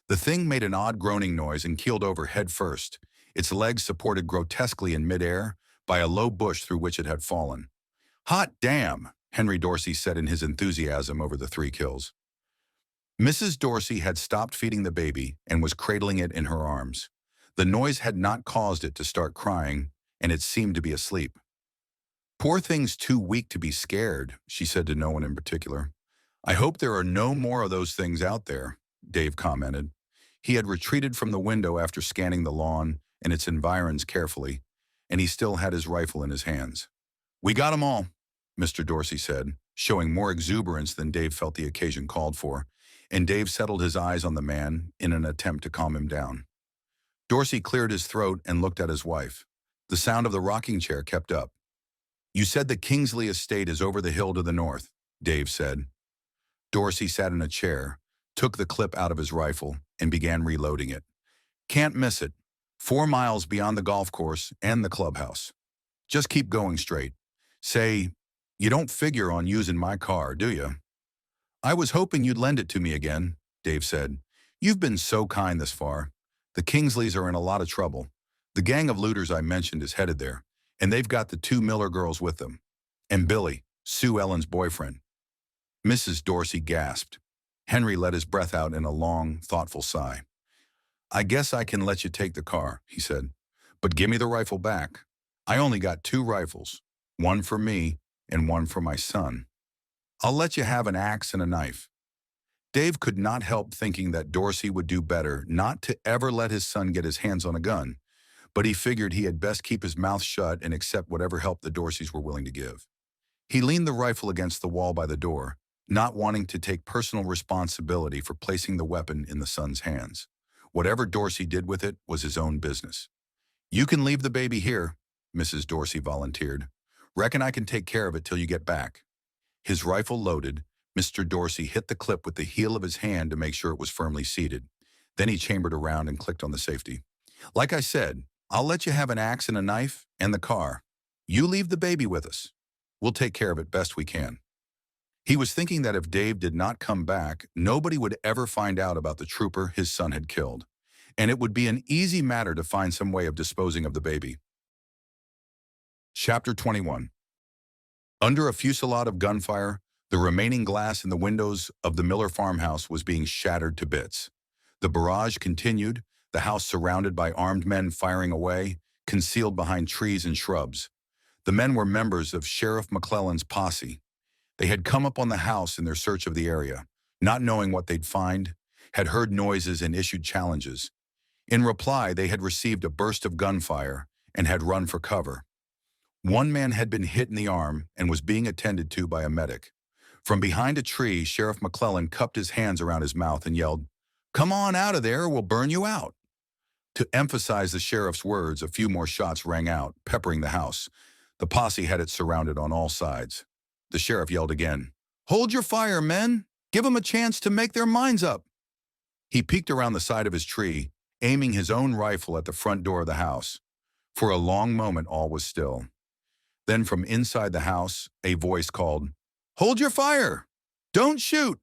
A: The thing made an odd groaning noise and keeled over head first, its legs supported grotesquely in midair by a low bush through which it had fallen. "Hot damn," Henry Dorsey said in his enthusiasm over the 3 kills. Mrs. Dorsey had stopped feeding the baby and was cradling it in her arms. The noise had not caused it to start crying, and it seemed to be asleep. "Poor thing's too weak to be scared," she said to no one in particular. "I hope there are no more of those things out there," Dave commented. He had retreated from the window after scanning the lawn and its environs carefully, and he still had his rifle in his hands. "We got 'em all," Mr. Dorsey said, showing more exuberance than Dave felt the occasion called for, and Dave settled his eyes on the man in an attempt to calm him down. Dorsey cleared his throat and looked at his wife. The sound of the rocking chair kept up. "You said the Kingsley estate is over the hill to the north," Dave said. Dorsey sat in a chair, took the clip out of his rifle, and began reloading it. "Can't miss it. 4 miles beyond the golf course and the clubhouse. Just keep going straight. Say, you don't figure on using my car, do you?" "I was hoping you'd lend it to me again," Dave said. "You've been so kind this far. The Kingsleys are in a lot of trouble. The gang of looters I mentioned is headed there, and they've got the 2 Miller girls with them. And Billy, Sue Ellen's boyfriend." Mrs. Dorsey gasped. Henry let his breath out in a long, thoughtful sigh. "I guess I can let you take the car," he said. "But give me the rifle back. I only got 2 rifles, one for me and one for my son. I'll let you have an axe and a knife." Dave could not help thinking that Dorsey would do better not to ever let his son get his hands on a gun, but he figured he had best keep his mouth shut and accept whatever help the Dorseys were willing to give. He leaned the rifle against the wall by the door, not wanting to take personal responsibility for placing the weapon in the son's hands. Whatever Dorsey did with it was his own business. "You can leave the baby here," Mrs. Dorsey volunteered. "Reckon I can take care of it till you get back." His rifle loaded, Mr. Dorsey hit the clip with the heel of his hand to make sure it was firmly seated. Then he chambered around and clicked on the safety. "Like I said, I'll let you have an axe and a knife and the car. You leave the baby with us. We'll take care of it best we can." He was thinking that if Dave did not come back, nobody would ever find out about the trooper his son had killed, and it would be an easy matter to find some way of disposing of the baby. Chapter 21. Under a fusillade of gunfire, the remaining glass in the windows of the Miller farmhouse was being shattered to bits. The barrage continued, the house surrounded by armed men firing away, concealed behind trees and shrubs. The men were members of Sheriff McClellan's posse. They had come up on the house in their search of the area, not knowing what they'd find, had heard noises and issued challenges. In reply, they had received a burst of gunfire and had run for cover. One man had been hit in the arm and was being attended to by a medic. From behind a tree, Sheriff McClellan cupped his hands around his mouth and yelled, "Come on out of there or we'll burn you out." To emphasize the sheriff's words, a few more shots rang out, peppering the house. The posse had it surrounded on all sides. The sheriff yelled again, "Hold your fire, men! Give them a chance to make their minds up!" He peeked around the side of his tree, aiming his own rifle at the front door of the house. For a long moment, all was still. Then from inside the house, a voice called, "Hold your fire! Don't shoot!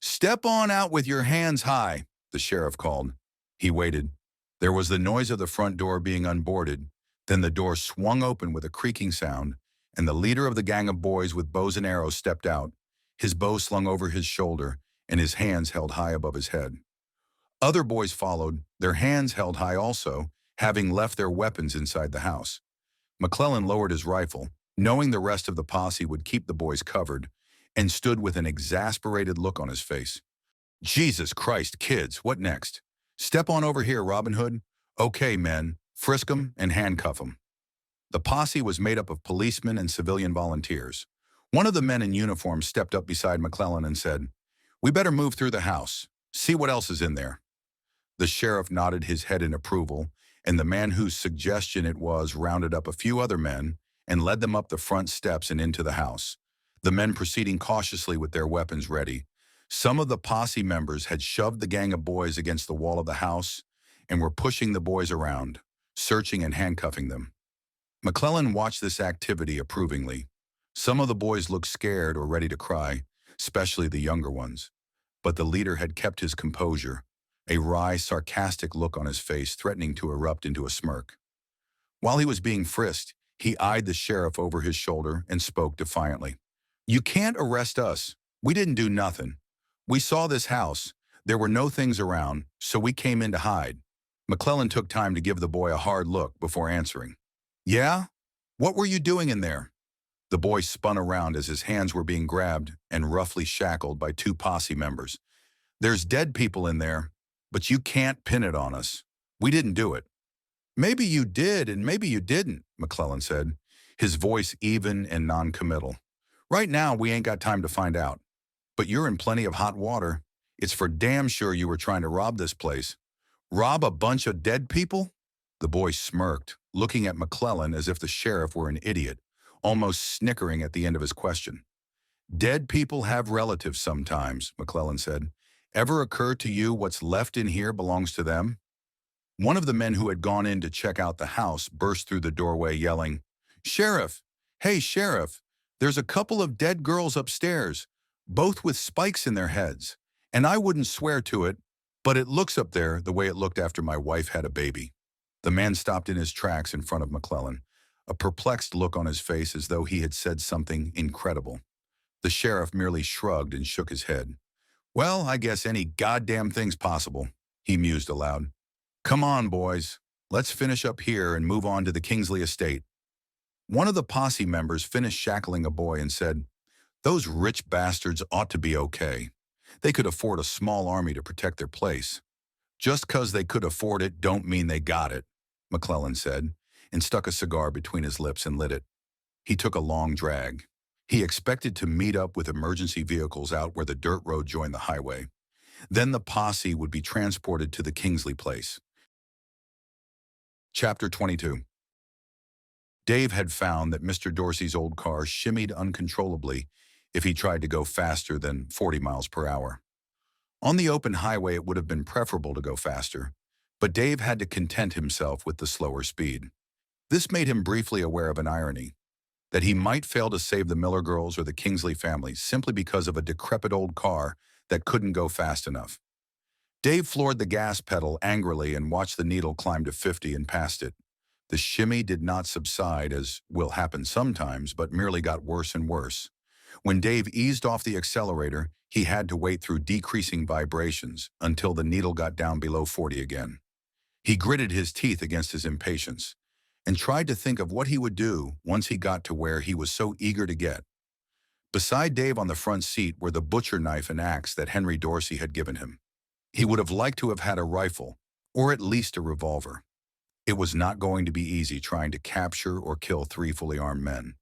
A: Step on out with your hands high," the sheriff called. He waited. There was the noise of the front door being unboarded. Then the door swung open with a creaking sound, and the leader of the gang of boys with bows and arrows stepped out, his bow slung over his shoulder and his hands held high above his head. Other boys followed, their hands held high also, having left their weapons inside the house. McClellan lowered his rifle, knowing the rest of the posse would keep the boys covered, and stood with an exasperated look on his face. "Jesus Christ, kids, what next? Step on over here, Robin Hood. Okay, men, frisk 'em and handcuff 'em." The posse was made up of policemen and civilian volunteers. One of the men in uniform stepped up beside McClellan and said, "We better move through the house. See what else is in there." The sheriff nodded his head in approval, and the man whose suggestion it was rounded up a few other men and led them up the front steps and into the house, the men proceeding cautiously with their weapons ready. Some of the posse members had shoved the gang of boys against the wall of the house and were pushing the boys around, searching and handcuffing them. McClellan watched this activity approvingly. Some of the boys looked scared or ready to cry, especially the younger ones. But the leader had kept his composure, a wry, sarcastic look on his face threatening to erupt into a smirk. While he was being frisked, he eyed the sheriff over his shoulder and spoke defiantly. "You can't arrest us. We didn't do nothing. We saw this house. There were no things around, so we came in to hide." McClellan took time to give the boy a hard look before answering. "Yeah? What were you doing in there?" The boy spun around as his hands were being grabbed and roughly shackled by two posse members. "There's dead people in there, but you can't pin it on us. We didn't do it." "Maybe you did and maybe you didn't," McClellan said, his voice even and non-committal. "Right now, we ain't got time to find out. But you're in plenty of hot water. It's for damn sure you were trying to rob this place." "Rob a bunch of dead people?" The boy smirked, looking at McClellan as if the sheriff were an idiot, almost snickering at the end of his question. "Dead people have relatives sometimes," McClellan said. "Ever occur to you what's left in here belongs to them?" One of the men who had gone in to check out the house burst through the doorway yelling, "Sheriff! Hey, Sheriff! There's a couple of dead girls upstairs, both with spikes in their heads, and I wouldn't swear to it, but it looks up there the way it looked after my wife had a baby." The man stopped in his tracks in front of McClellan, a perplexed look on his face as though he had said something incredible. The sheriff merely shrugged and shook his head. "Well, I guess any goddamn thing's possible," he mused aloud. "Come on, boys. Let's finish up here and move on to the Kingsley estate." One of the posse members finished shackling a boy and said, "Those rich bastards ought to be okay. They could afford a small army to protect their place." "Just 'cause they could afford it don't mean they got it," McClellan said, and stuck a cigar between his lips and lit it. He took a long drag. He expected to meet up with emergency vehicles out where the dirt road joined the highway. Then the posse would be transported to the Kingsley place. Chapter 22. Dave had found that Mr. Dorsey's old car shimmied uncontrollably if he tried to go faster than 40 miles per hour. On the open highway, it would have been preferable to go faster, but Dave had to content himself with the slower speed. This made him briefly aware of an irony. that he might fail to save the Miller girls or the Kingsley family simply because of a decrepit old car that couldn't go fast enough. Dave floored the gas pedal angrily and watched the needle climb to 50 and past it. The shimmy did not subside, as will happen sometimes, but merely got worse and worse. When Dave eased off the accelerator, he had to wait through decreasing vibrations until the needle got down below 40 again. He gritted his teeth against his impatience and tried to think of what he would do once he got to where he was so eager to get. Beside Dave on the front seat were the butcher knife and axe that Henry Dorsey had given him. He would have liked to have had a rifle, or at least a revolver. It was not going to be easy trying to capture or kill 3 fully armed men.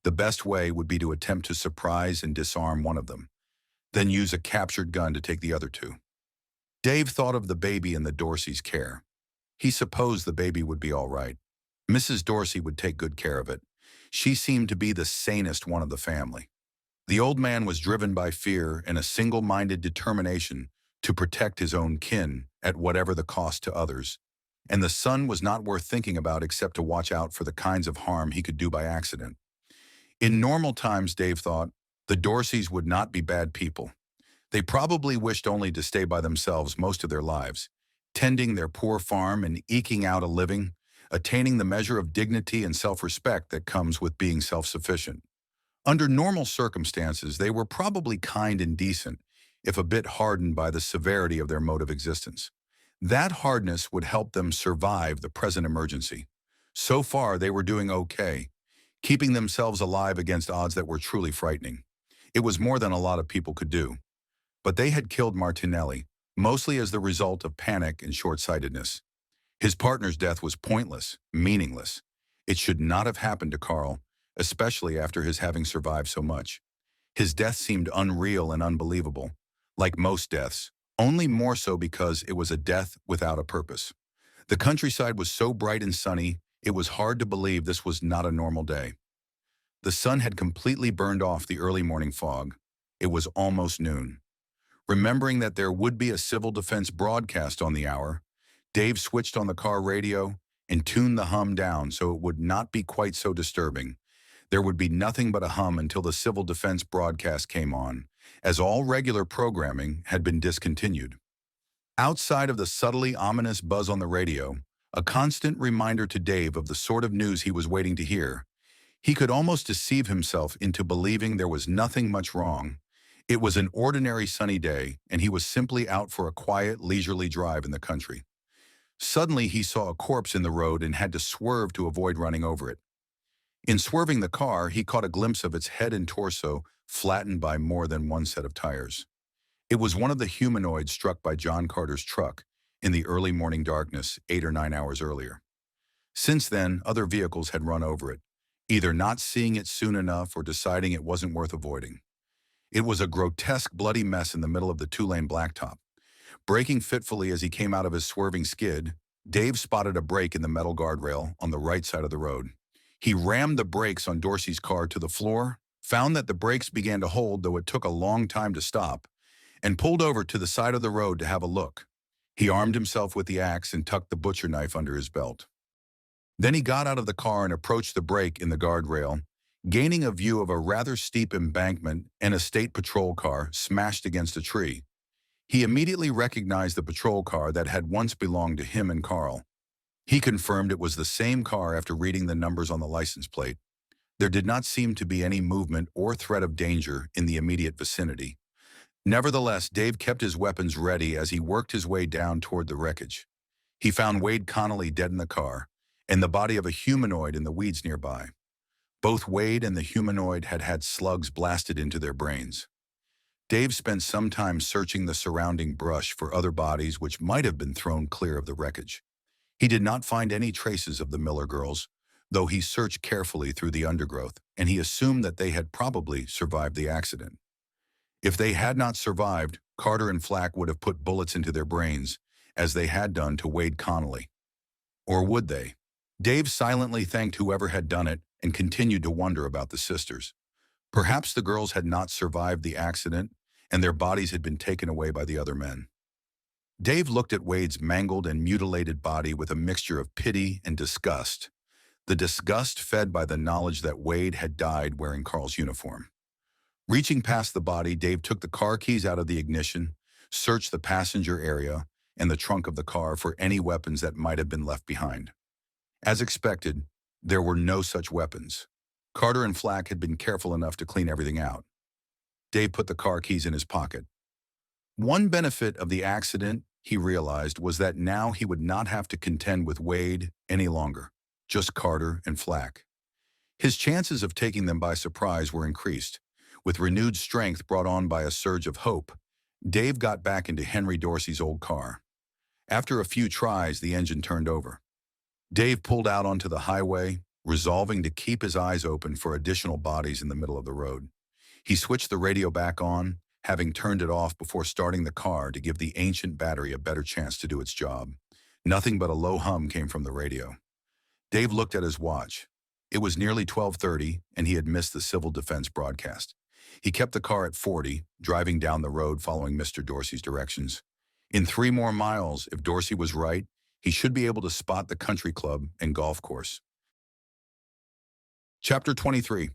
A: The best way would be to attempt to surprise and disarm one of them, then use a captured gun to take the other 2. Dave thought of the baby in the Dorsey's care. He supposed the baby would be all right. Mrs. Dorsey would take good care of it. She seemed to be the sanest one of the family. The old man was driven by fear and a single-minded determination to protect his own kin at whatever the cost to others, and the son was not worth thinking about except to watch out for the kinds of harm he could do by accident. In normal times, Dave thought, the Dorseys would not be bad people. They probably wished only to stay by themselves most of their lives, tending their poor farm and eking out a living, attaining the measure of dignity and self-respect that comes with being self-sufficient. Under normal circumstances, they were probably kind and decent, if a bit hardened by the severity of their mode of existence. That hardness would help them survive the present emergency. So far, they were doing okay, keeping themselves alive against odds that were truly frightening. It was more than a lot of people could do. But they had killed Martinelli, mostly as the result of panic and short-sightedness. His partner's death was pointless, meaningless. It should not have happened to Carl, especially after his having survived so much. His death seemed unreal and unbelievable, like most deaths, only more so because it was a death without a purpose. The countryside was so bright and sunny, it was hard to believe this was not a normal day. The sun had completely burned off the early morning fog. It was almost noon. Remembering that there would be a civil defense broadcast on the hour, Dave switched on the car radio and tuned the hum down so it would not be quite so disturbing. There would be nothing but a hum until the civil defense broadcast came on, as all regular programming had been discontinued. Outside of the subtly ominous buzz on the radio, a constant reminder to Dave of the sort of news he was waiting to hear, he could almost deceive himself into believing there was nothing much wrong. It was an ordinary sunny day, and he was simply out for a quiet, leisurely drive in the country. Suddenly, he saw a corpse in the road and had to swerve to avoid running over it. In swerving the car, he caught a glimpse of its head and torso, flattened by more than one set of tires. It was one of the humanoids struck by John Carter's truck in the early morning darkness 8 or 9 hours earlier. Since then, other vehicles had run over it, either not seeing it soon enough or deciding it wasn't worth avoiding. It was a grotesque, bloody mess in the middle of the 2-lane blacktop. Braking fitfully as he came out of his swerving skid, Dave spotted a break in the metal guardrail on the right side of the road. He rammed the brakes on Dorsey's car to the floor, found that the brakes began to hold, though it took a long time to stop, and pulled over to the side of the road to have a look. He armed himself with the axe and tucked the butcher knife under his belt. Then he got out of the car and approached the break in the guardrail, gaining a view of a rather steep embankment and a state patrol car smashed against a tree. He immediately recognized the patrol car that had once belonged to him and Carl. He confirmed it was the same car after reading the numbers on the license plate. There did not seem to be any movement or threat of danger in the immediate vicinity. Nevertheless, Dave kept his weapons ready as he worked his way down toward the wreckage. He found Wade Connolly dead in the car, and the body of a humanoid in the weeds nearby. Both Wade and the humanoid had had slugs blasted into their brains. Dave spent some time searching the surrounding brush for other bodies which might have been thrown clear of the wreckage. He did not find any traces of the Miller girls, though he searched carefully through the undergrowth, and he assumed that they had probably survived the accident. If they had not survived, Carter and Flack would have put bullets into their brains, as they had done to Wade Connolly. Or would they? Dave silently thanked whoever had done it and continued to wonder about the sisters. Perhaps the girls had not survived the accident, and their bodies had been taken away by the other men. Dave looked at Wade's mangled and mutilated body with a mixture of pity and disgust. the disgust fed by the knowledge that Wade had died wearing Carl's uniform. Reaching past the body, Dave took the car keys out of the ignition, searched the passenger area and the trunk of the car for any weapons that might have been left behind. As expected, there were no such weapons. Carter and Flack had been careful enough to clean everything out. Dave put the car keys in his pocket. One benefit of the accident, he realized, was that now he would not have to contend with Wade any longer, just Carter and Flack. His chances of taking them by surprise were increased. With renewed strength brought on by a surge of hope, Dave got back into Henry Dorsey's old car. After a few tries, the engine turned over. Dave pulled out onto the highway, resolving to keep his eyes open for additional bodies in the middle of the road. He switched the radio back on, having turned it off before starting the car to give the ancient battery a better chance to do its job. Nothing but a low hum came from the radio. Dave looked at his watch. It was nearly 12:30, and he had missed the civil defense broadcast. He kept the car at 40, driving down the road following Mr. Dorsey's directions. In 3 more miles, if Dorsey was right, he should be able to spot the country club and golf course. Chapter 23.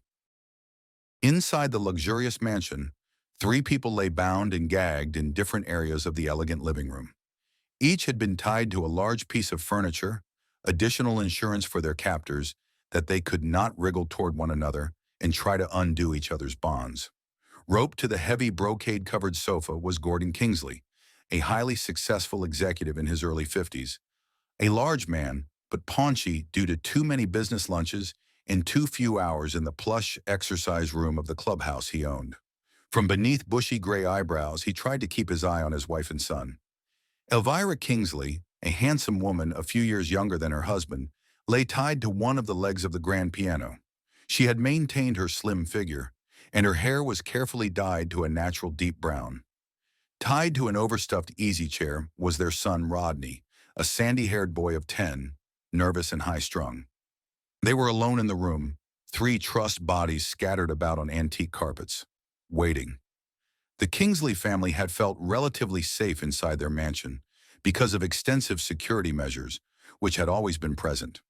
A: Inside the luxurious mansion, 3 people lay bound and gagged in different areas of the elegant living room. Each had been tied to a large piece of furniture, additional insurance for their captors that they could not wriggle toward one another and try to undo each other's bonds. Roped to the heavy brocade-covered sofa was Gordon Kingsley, a highly successful executive in his early 50s. A large man, but paunchy due to too many business lunches and too few hours in the plush exercise room of the clubhouse he owned. From beneath bushy gray eyebrows, he tried to keep his eye on his wife and son. Elvira Kingsley, a handsome woman a few years younger than her husband, lay tied to one of the legs of the grand piano. She had maintained her slim figure, and her hair was carefully dyed to a natural deep brown. Tied to an overstuffed easy chair was their son Rodney, a sandy-haired boy of 10, nervous and high-strung. They were alone in the room, 3 trussed bodies scattered about on antique carpets, waiting. The Kingsley family had felt relatively safe inside their mansion because of extensive security measures, which had always been present.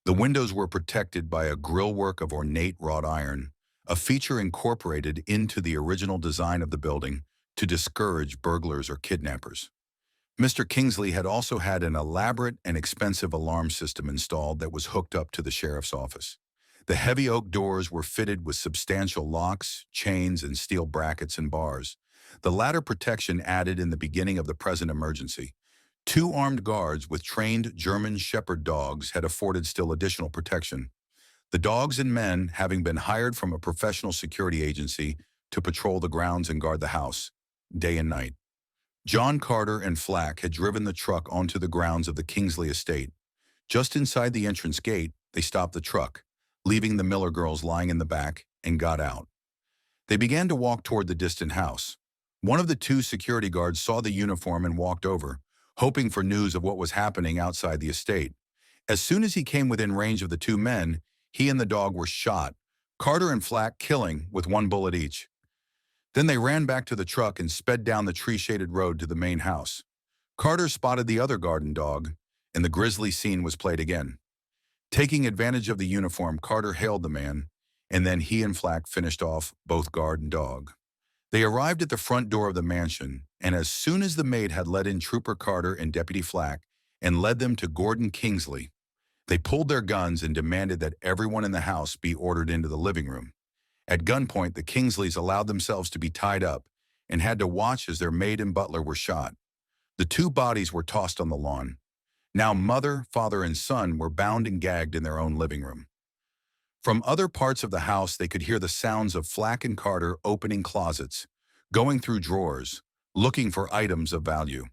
A: The windows were protected by a grillwork of ornate wrought iron, a feature incorporated into the original design of the building to discourage burglars or kidnappers. Mr. Kingsley had also had an elaborate and expensive alarm system installed that was hooked up to the sheriff's office. The heavy oak doors were fitted with substantial locks, chains, and steel brackets and bars, the latter protection added in the beginning of the present emergency. 2 armed guards with trained German shepherd dogs had afforded still additional protection. The dogs and men having been hired from a professional security agency to patrol the grounds and guard the house, day and night. John Carter and Flack had driven the truck onto the grounds of the Kingsley estate. Just inside the entrance gate, they stopped the truck, leaving the Miller girls lying in the back, and got out. They began to walk toward the distant house. One of the 2 security guards saw the uniform and walked over, hoping for news of what was happening outside the estate. As soon as he came within range of the 2 men, he and the dog were shot, Carter and Flack killing with 1 bullet each. Then they ran back to the truck and sped down the tree-shaded road to the main house. Carter spotted the other guard and dog, and the grisly scene was played again. Taking advantage of the uniform, Carter hailed the man, and then he and Flack finished off both guard and dog. They arrived at the front door of the mansion, and as soon as the maid had let in Trooper Carter and Deputy Flack and led them to Gordon Kingsley, they pulled their guns and demanded that everyone in the house be ordered into the living room. At gunpoint, the Kingsleys allowed themselves to be tied up and had to watch as their maid and butler were shot. The 2 bodies were tossed on the lawn. Now mother, father, and son were bound and gagged in their own living room. From other parts of the house, they could hear the sounds of Flack and Carter opening closets, going through drawers, looking for items of value.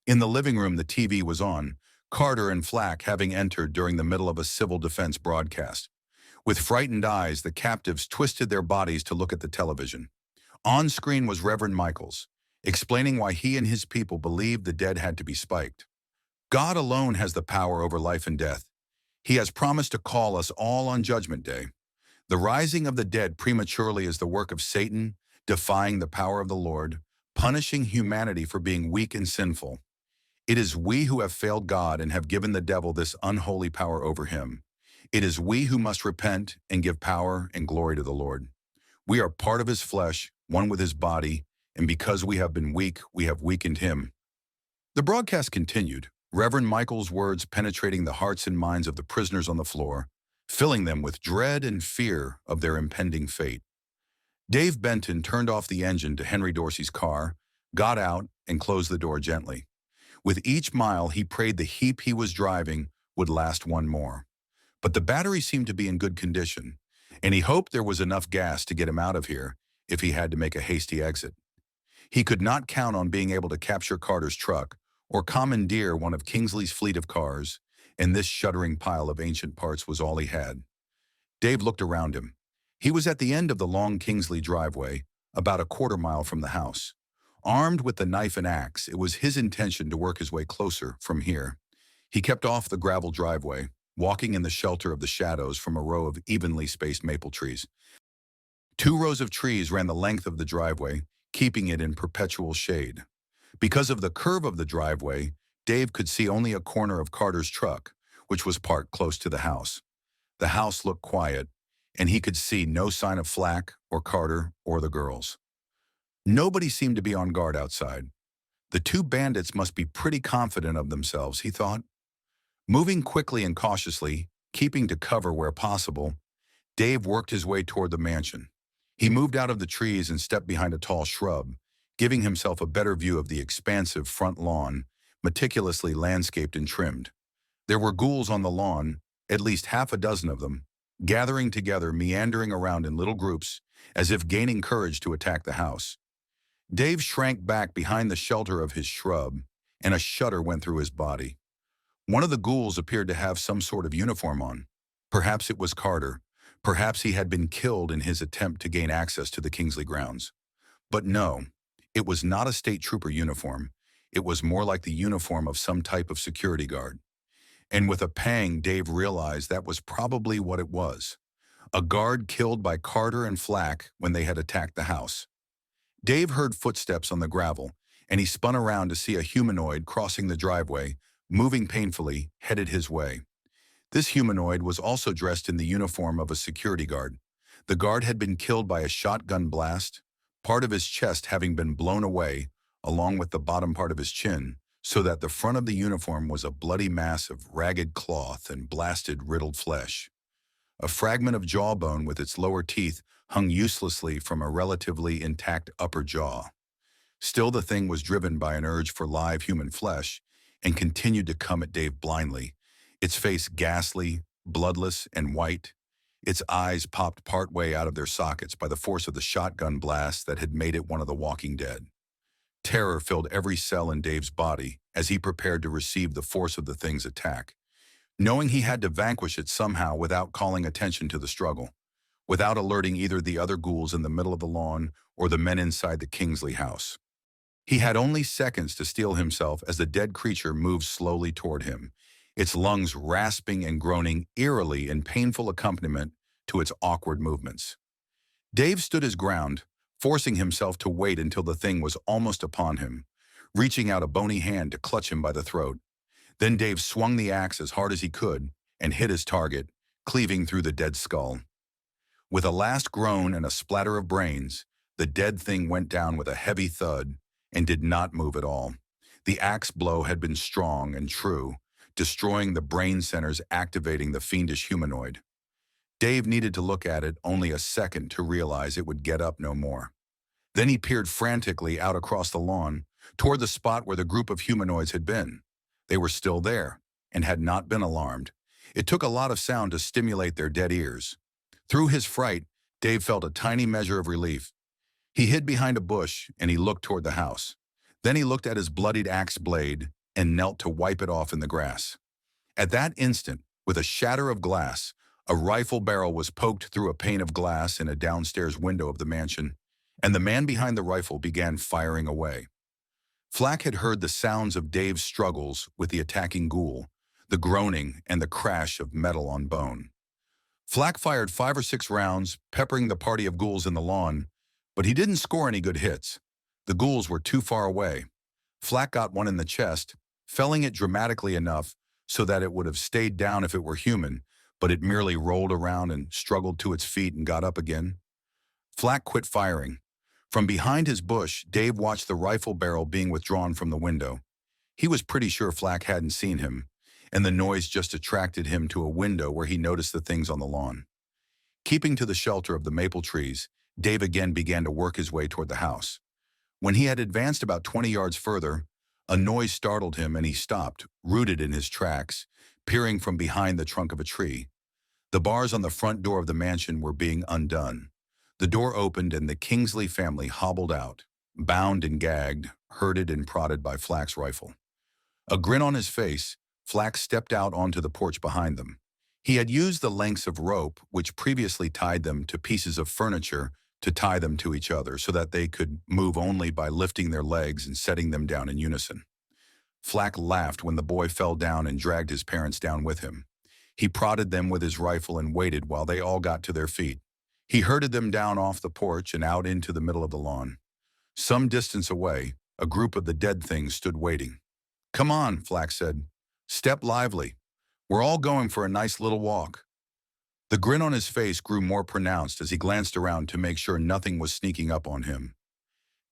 A: In the living room, the TV was on, Carter and Flack having entered during the middle of a civil defense broadcast. With frightened eyes, the captives twisted their bodies to look at the television. On screen was Reverend Michaels, explaining why he and his people believed the dead had to be spiked. God alone has the power over life and death. He has promised to call us all on Judgment Day. The rising of the dead prematurely is the work of Satan, defying the power of the Lord, punishing humanity for being weak and sinful. It is we who have failed God and have given the devil this unholy power over him. It is we who must repent and give power and glory to the Lord. We are part of his flesh, one with his body, and because we have been weak, we have weakened him. The broadcast continued, Reverend Michael's words penetrating the hearts and minds of the prisoners on the floor, filling them with dread and fear of their impending fate. Dave Benton turned off the engine to Henry Dorsey's car, got out, and closed the door gently. With each mile, he prayed the heap he was driving would last one more. But the battery seemed to be in good condition, and he hoped there was enough gas to get him out of here if he had to make a hasty exit. He could not count on being able to capture Carter's truck or commandeer one of Kingsley's fleet of cars, and this shuddering pile of ancient parts was all he had. Dave looked around him. He was at the end of the long Kingsley driveway, about a quarter-mile from the house. Armed with the knife and axe, it was his intention to work his way closer from here. He kept off the gravel driveway, walking in the shelter of the shadows from a row of evenly spaced maple trees. 2 rows of trees ran the length of the driveway, keeping it in perpetual shade. Because of the curve of the driveway, Dave could see only a corner of Carter's truck, which was parked close to the house. The house looked quiet, and he could see no sign of Flack or Carter or the girls. Nobody seemed to be on guard outside. The 2 bandits must be pretty confident of themselves, he thought. Moving quickly and cautiously, keeping to cover where possible, Dave worked his way toward the mansion. He moved out of the trees and stepped behind a tall shrub, giving himself a better view of the expansive front lawn, meticulously landscaped and trimmed. There were ghouls on the lawn, at least half a dozen of them, gathering together, meandering around in little groups, as if gaining courage to attack the house. Dave shrank back behind the shelter of his shrub, and a shudder went through his body. One of the ghouls appeared to have some sort of uniform on. Perhaps it was Carter. Perhaps he had been killed in his attempt to gain access to the Kingsley grounds. But no, it was not a state trooper uniform. It was more like the uniform of some type of security guard. And with a pang, Dave realized that was probably what it was. A guard killed by Carter and Flack when they had attacked the house. Dave heard footsteps on the gravel, and he spun around to see a humanoid crossing the driveway, moving painfully, headed his way. This humanoid was also dressed in the uniform of a security guard. The guard had been killed by a shotgun blast, part of his chest having been blown away, along with the bottom part of his chin, so that the front of the uniform was a bloody mass of ragged cloth and blasted, riddled flesh. A fragment of jawbone with its lower teeth hung uselessly from a relatively intact upper jaw. Still, the thing was driven by an urge for live human flesh and continued to come at Dave blindly, its face ghastly, bloodless, and white. Its eyes popped partway out of their sockets by the force of the shotgun blast that had made it one of the walking dead. Terror filled every cell in Dave's body as he prepared to receive the force of the thing's attack, knowing he had to vanquish it somehow without calling attention to the struggle, without alerting either the other ghouls in the middle of the lawn or the men inside the Kingsley house. He had only seconds to steel himself as the dead creature moved slowly toward him, its lungs rasping and groaning eerily in painful accompaniment to its awkward movements. Dave stood his ground, forcing himself to wait until the thing was almost upon him, reaching out a bony hand to clutch him by the throat. Then Dave swung the axe as hard as he could and hit his target, cleaving through the dead skull. With a last groan and a splatter of brains, the dead thing went down with a heavy thud and did not move at all. The axe blow had been strong and true, destroying the brain centers activating the fiendish humanoid. Dave needed to look at it only a second to realize it would get up no more. Then he peered frantically out across the lawn, toward the spot where the group of humanoids had been. They were still there, and had not been alarmed. It took a lot of sound to stimulate their dead ears. Through his fright, Dave felt a tiny measure of relief. He hid behind a bush, and he looked toward the house. Then he looked at his bloodied axe blade and knelt to wipe it off in the grass. At that instant, with a shatter of glass, a rifle barrel was poked through a pane of glass in a downstairs window of the mansion, and the man behind the rifle began firing away. Flack had heard the sounds of Dave's struggles with the attacking ghoul, the groaning and the crash of metal on bone. Flack fired 5 or 6 rounds, peppering the party of ghouls in the lawn, but he didn't score any good hits. The ghouls were too far away. Flack got one in the chest, felling it dramatically enough so that it would have stayed down if it were human, but it merely rolled around and struggled to its feet and got up again. Flack quit firing. From behind his bush, Dave watched the rifle barrel being withdrawn from the window. He was pretty sure Flack hadn't seen him, and the noise just attracted him to a window where he noticed the things on the lawn. Keeping to the shelter of the maple trees, Dave again began to work his way toward the house. When he had advanced about 20 yards further, a noise startled him and he stopped, rooted in his tracks, peering from behind the trunk of a tree. The bars on the front door of the mansion were being undone. The door opened and the Kingsley family hobbled out, bound and gagged, herded and prodded by Flack's rifle. A grin on his face, Flack stepped out onto the porch behind them. He had used the lengths of rope which previously tied them to pieces of furniture to tie them to each other so that they could move only by lifting their legs and setting them down in unison. Flack laughed when the boy fell down and dragged his parents down with him. He prodded them with his rifle and waited while they all got to their feet. He herded them down off the porch and out into the middle of the lawn. Some distance away, a group of the dead things stood waiting. "Come on," Flack said. "Step lively. We're all going for a nice little walk." The grin on his face grew more pronounced as he glanced around to make sure nothing was sneaking up on him.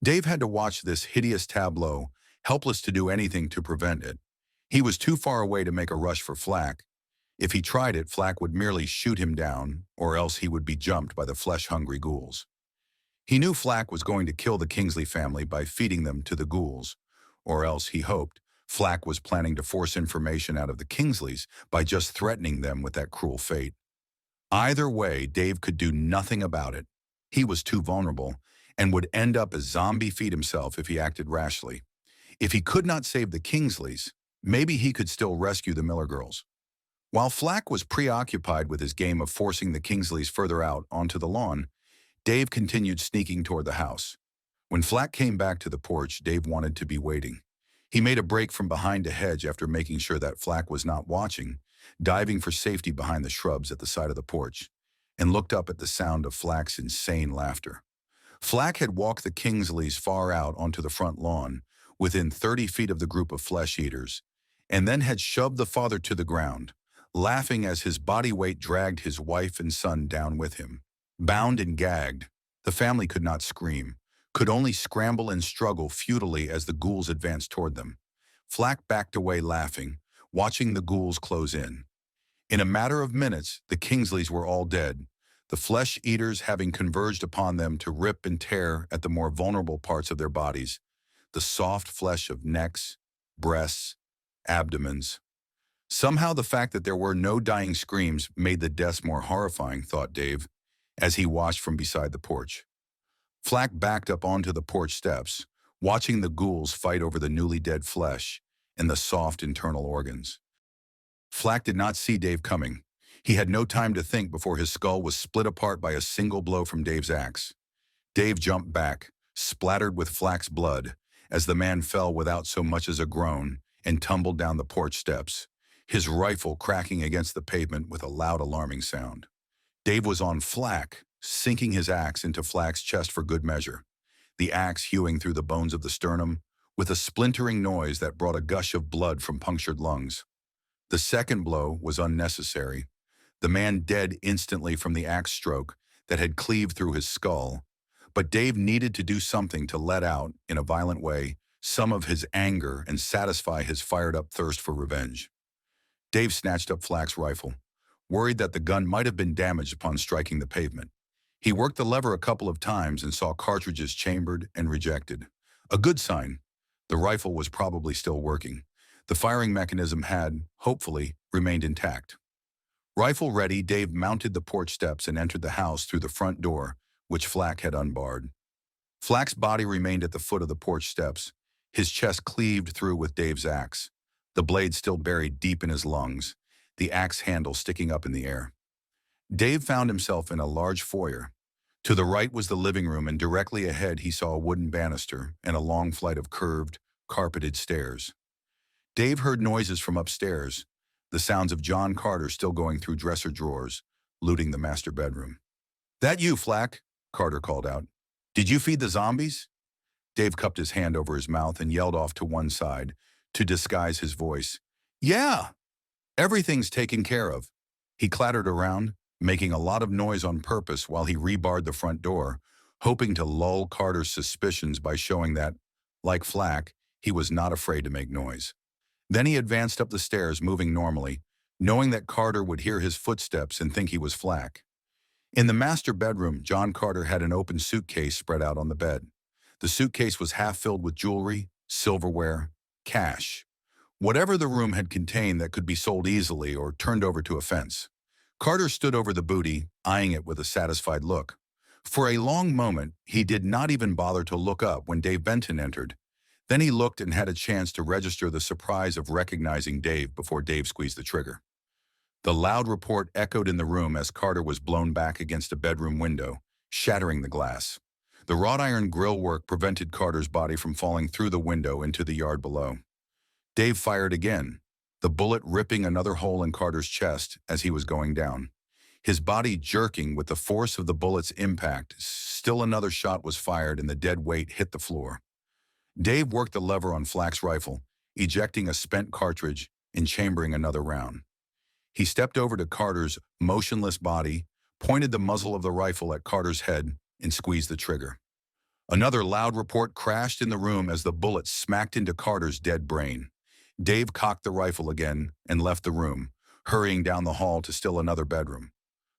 A: Dave had to watch this hideous tableau, helpless to do anything to prevent it. He was too far away to make a rush for Flack. If he tried it, Flack would merely shoot him down, or else he would be jumped by the flesh-hungry ghouls. He knew Flack was going to kill the Kingsley family by feeding them to the ghouls, or else, he hoped, Flack was planning to force information out of the Kingsleys by just threatening them with that cruel fate. Either way, Dave could do nothing about it. He was too vulnerable and would end up as zombie feed himself if he acted rashly. If he could not save the Kingsleys, maybe he could still rescue the Miller girls. While Flack was preoccupied with his game of forcing the Kingsleys further out onto the lawn, Dave continued sneaking toward the house. When Flack came back to the porch, Dave wanted to be waiting. He made a break from behind a hedge after making sure that Flack was not watching, diving for safety behind the shrubs at the side of the porch, and looked up at the sound of Flack's insane laughter. Flack had walked the Kingsleys far out onto the front lawn, within 30 feet of the group of flesh-eaters, and then had shoved the father to the ground, laughing as his body weight dragged his wife and son down with him. Bound and gagged, the family could not scream, could only scramble and struggle futilely as the ghouls advanced toward them. Flack backed away laughing, watching the ghouls close in. In a matter of minutes, the Kingsleys were all dead, the flesh-eaters having converged upon them to rip and tear at the more vulnerable parts of their bodies, the soft flesh of necks, breasts, abdomens. Somehow the fact that there were no dying screams made the deaths more horrifying, thought Dave, as he watched from beside the porch. Flack backed up onto the porch steps, watching the ghouls fight over the newly dead flesh and the soft internal organs. Flack did not see Dave coming. He had no time to think before his skull was split apart by a single blow from Dave's axe. Dave jumped back, splattered with Flack's blood, as the man fell without so much as a groan and tumbled down the porch steps, his rifle cracking against the pavement with a loud alarming sound. Dave was on Flack, sinking his axe into Flack's chest for good measure, the axe hewing through the bones of the sternum, with a splintering noise that brought a gush of blood from punctured lungs. The second blow was unnecessary, the man dead instantly from the axe stroke that had cleaved through his skull, but Dave needed to do something to let out, in a violent way, some of his anger and satisfy his fired-up thirst for revenge. Dave snatched up Flack's rifle, worried that the gun might have been damaged upon striking the pavement. He worked the lever a couple of times and saw cartridges chambered and rejected. A good sign. The rifle was probably still working. The firing mechanism had, hopefully, remained intact. Rifle ready, Dave mounted the porch steps and entered the house through the front door, which Flack had unbarred. Flack's body remained at the foot of the porch steps, his chest cleaved through with Dave's axe, the blade still buried deep in his lungs, the axe handle sticking up in the air. Dave found himself in a large foyer. To the right was the living room, and directly ahead he saw a wooden banister and a long flight of curved, carpeted stairs. Dave heard noises from upstairs, the sounds of John Carter still going through dresser drawers, looting the master bedroom. "That you, Flack?" Carter called out. "Did you feed the zombies?" Dave cupped his hand over his mouth and yelled off to one side to disguise his voice. "Yeah, everything's taken care of." He clattered around, making a lot of noise on purpose while he rebarred the front door, hoping to lull Carter's suspicions by showing that, like Flack, he was not afraid to make noise. Then he advanced up the stairs, moving normally, knowing that Carter would hear his footsteps and think he was Flack. In the master bedroom, John Carter had an open suitcase spread out on the bed. The suitcase was half filled with jewelry, silverware, cash. Whatever the room had contained that could be sold easily or turned over to a fence. Carter stood over the booty, eyeing it with a satisfied look. For a long moment, he did not even bother to look up when Dave Benton entered. Then he looked and had a chance to register the surprise of recognizing Dave before Dave squeezed the trigger. The loud report echoed in the room as Carter was blown back against a bedroom window, shattering the glass. The wrought iron grillwork prevented Carter's body from falling through the window into the yard below. Dave fired again, the bullet ripping another hole in Carter's chest as he was going down. His body jerking with the force of the bullet's impact, still another shot was fired and the dead weight hit the floor. Dave worked the lever on Flack's rifle, ejecting a spent cartridge and chambering another round. He stepped over to Carter's motionless body, pointed the muzzle of the rifle at Carter's head, and squeezed the trigger. Another loud report crashed in the room as the bullet smacked into Carter's dead brain. Dave cocked the rifle again and left the room, hurrying down the hall to still another bedroom.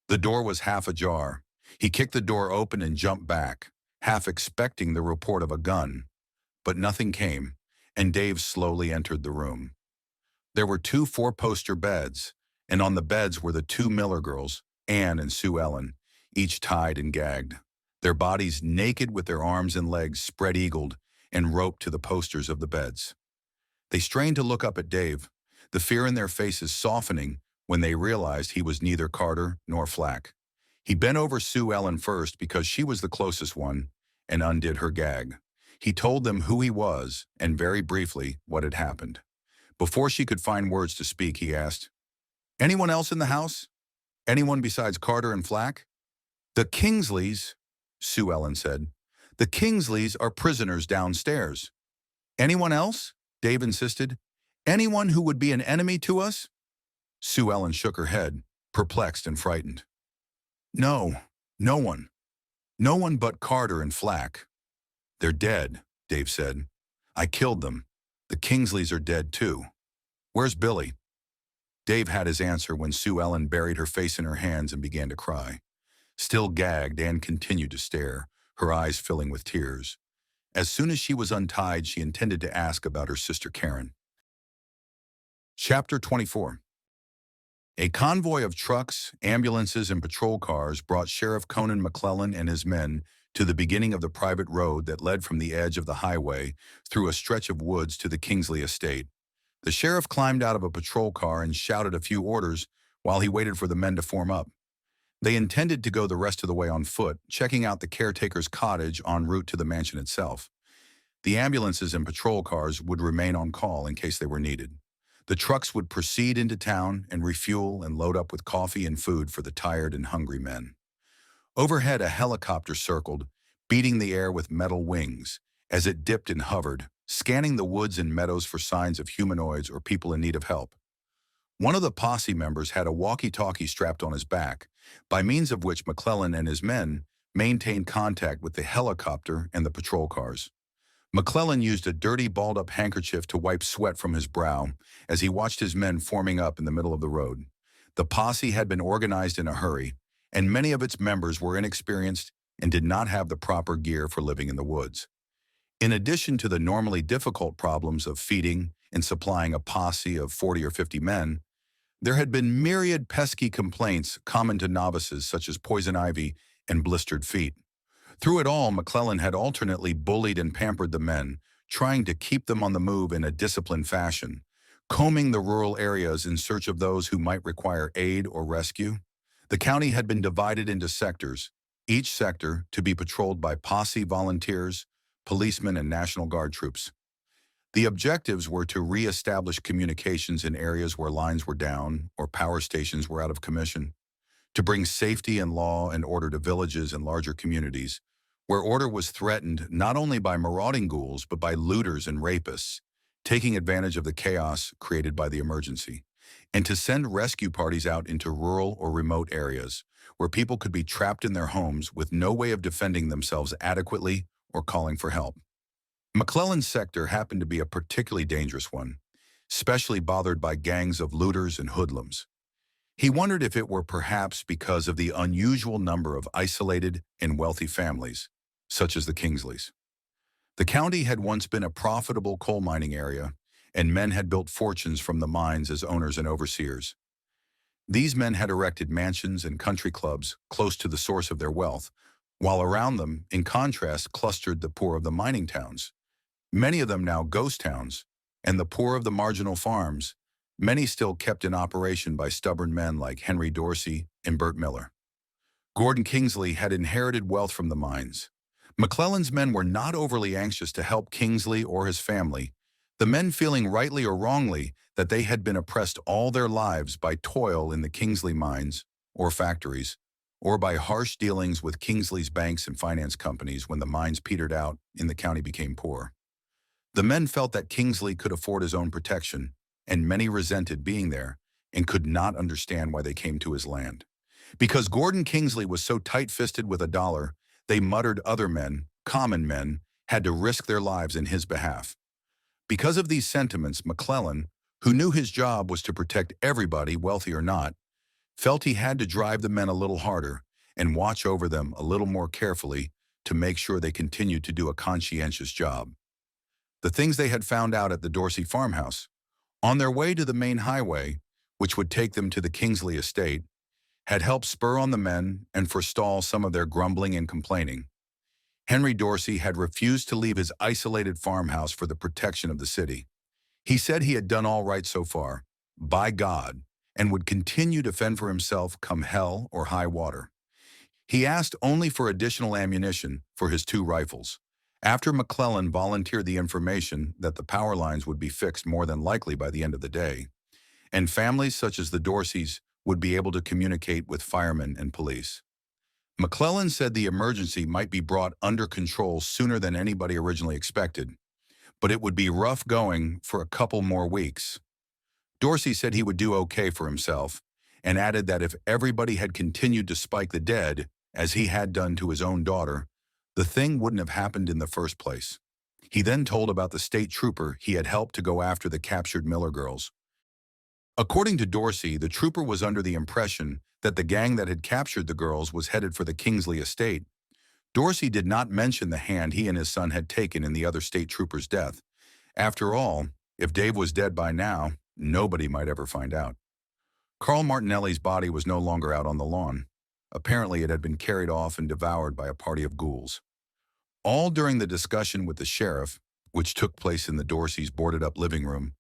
A: The door was half ajar. He kicked the door open and jumped back, half expecting the report of a gun. But nothing came, and Dave slowly entered the room. There were 2 four-poster beds, and on the beds were the 2 Miller girls, Anne and Sue Ellen, each tied and gagged, their bodies naked with their arms and legs spread-eagled and roped to the posters of the beds. They strained to look up at Dave, the fear in their faces softening when they realized he was neither Carter nor Flack. He bent over Sue Ellen first because she was the closest one and undid her gag. He told them who he was and very briefly what had happened. Before she could find words to speak, he asked, "Anyone else in the house? Anyone besides Carter and Flack?" "The Kingsleys," Sue Ellen said. "The Kingsleys are prisoners downstairs." "Anyone else?" Dave insisted. "Anyone who would be an enemy to us?" Sue Ellen shook her head, perplexed and frightened. "No, no one. No one but Carter and Flack." "They're dead," Dave said. "I killed them. The Kingsleys are dead too. Where's Billy?" Dave had his answer when Sue Ellen buried her face in her hands and began to cry. Still gagged, Anne continued to stare, her eyes filling with tears. As soon as she was untied, she intended to ask about her sister Karen. Chapter 24. A convoy of trucks, ambulances, and patrol cars brought Sheriff Conan McClellan and his men to the beginning of the private road that led from the edge of the highway through a stretch of woods to the Kingsley estate. The sheriff climbed out of a patrol car and shouted a few orders while he waited for the men to form up. They intended to go the rest of the way on foot, checking out the caretaker's cottage en route to the mansion itself. The ambulances and patrol cars would remain on call in case they were needed. The trucks would proceed into town and refuel and load up with coffee and food for the tired and hungry men. Overhead, a helicopter circled, beating the air with metal wings as it dipped and hovered, scanning the woods and meadows for signs of humanoids or people in need of help. One of the posse members had a walkie-talkie strapped on his back, by means of which McClellan and his men maintained contact with the helicopter and the patrol cars. McClellan used a dirty, balled-up handkerchief to wipe sweat from his brow as he watched his men forming up in the middle of the road. The posse had been organized in a hurry, and many of its members were inexperienced and did not have the proper gear for living in the woods. In addition to the normally difficult problems of feeding and supplying a posse of 40 or 50 men, there had been myriad pesky complaints common to novices such as poison ivy and blistered feet. Through it all, McClellan had alternately bullied and pampered the men, trying to keep them on the move in a disciplined fashion, combing the rural areas in search of those who might require aid or rescue. The county had been divided into sectors, each sector to be patrolled by posse volunteers, policemen, and National Guard troops. The objectives were to re-establish communications in areas where lines were down or power stations were out of commission, to bring safety and law and order to villages and larger communities, where order was threatened not only by marauding ghouls but by looters and rapists, taking advantage of the chaos created by the emergency. and to send rescue parties out into rural or remote areas where people could be trapped in their homes with no way of defending themselves adequately or calling for help. McClellan's sector happened to be a particularly dangerous one, especially bothered by gangs of looters and hoodlums. He wondered if it were perhaps because of the unusual number of isolated and wealthy families, such as the Kingsleys. The county had once been a profitable coal mining area, and men had built fortunes from the mines as owners and overseers. These men had erected mansions and country clubs close to the source of their wealth, while around them, in contrast, clustered the poor of the mining towns, many of them now ghost towns, and the poor of the marginal farms, many still kept in operation by stubborn men like Henry Dorsey and Burt Miller. Gordon Kingsley had inherited wealth from the mines. McClellan's men were not overly anxious to help Kingsley or his family, the men feeling rightly or wrongly that they had been oppressed all their lives by toil in the Kingsley mines or factories, or by harsh dealings with Kingsley's banks and finance companies when the mines petered out and the county became poor. The men felt that Kingsley could afford his own protection, and many resented being there and could not understand why they came to his land. Because Gordon Kingsley was so tight-fisted with a dollar, they muttered other men, common men, had to risk their lives in his behalf. Because of these sentiments, McClellan, who knew his job was to protect everybody, wealthy or not, felt he had to drive the men a little harder and watch over them a little more carefully to make sure they continued to do a conscientious job. The things they had found out at the Dorsey farmhouse, on their way to the main highway, which would take them to the Kingsley estate, had helped spur on the men and forestall some of their grumbling and complaining. Henry Dorsey had refused to leave his isolated farmhouse for the protection of the city. He said he had done all right so far, by God, and would continue to fend for himself come hell or high water. He asked only for additional ammunition for his 2 rifles. After McClellan volunteered the information that the power lines would be fixed more than likely by the end of the day, and families such as the Dorseys would be able to communicate with firemen and police. McClellan said the emergency might be brought under control sooner than anybody originally expected, but it would be rough going for a couple more weeks. Dorsey said he would do okay for himself, and added that if everybody had continued to spike the dead, as he had done to his own daughter, the thing wouldn't have happened in the first place. He then told about the state trooper he had helped to go after the captured Miller girls. According to Dorsey, the trooper was under the impression that the gang that had captured the girls was headed for the Kingsley estate. Dorsey did not mention the hand he and his son had taken in the other state trooper's death. After all, if Dave was dead by now, nobody might ever find out. Carl Martinelli's body was no longer out on the lawn. Apparently, it had been carried off and devoured by a party of ghouls. All during the discussion with the sheriff, which took place in the Dorseys' boarded-up living room,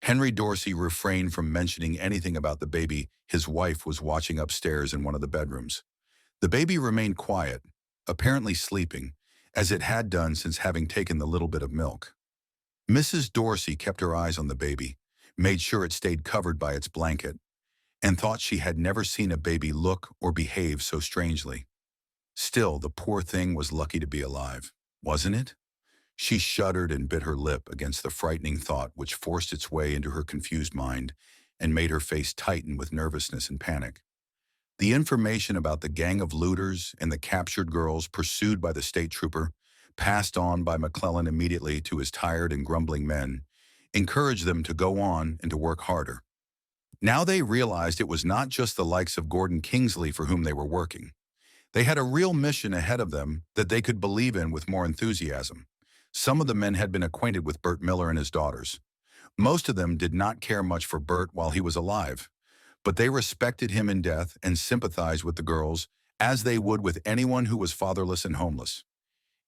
A: Henry Dorsey refrained from mentioning anything about the baby his wife was watching upstairs in one of the bedrooms. The baby remained quiet, apparently sleeping, as it had done since having taken the little bit of milk. Mrs. Dorsey kept her eyes on the baby, made sure it stayed covered by its blanket, and thought she had never seen a baby look or behave so strangely. Still, the poor thing was lucky to be alive, wasn't it? She shuddered and bit her lip against the frightening thought which forced its way into her confused mind and made her face tighten with nervousness and panic. The information about the gang of looters and the captured girls pursued by the state trooper, passed on by McClellan immediately to his tired and grumbling men, encouraged them to go on and to work harder. Now they realized it was not just the likes of Gordon Kingsley for whom they were working. They had a real mission ahead of them that they could believe in with more enthusiasm. Some of the men had been acquainted with Burt Miller and his daughters. Most of them did not care much for Burt while he was alive, but they respected him in death and sympathized with the girls as they would with anyone who was fatherless and homeless.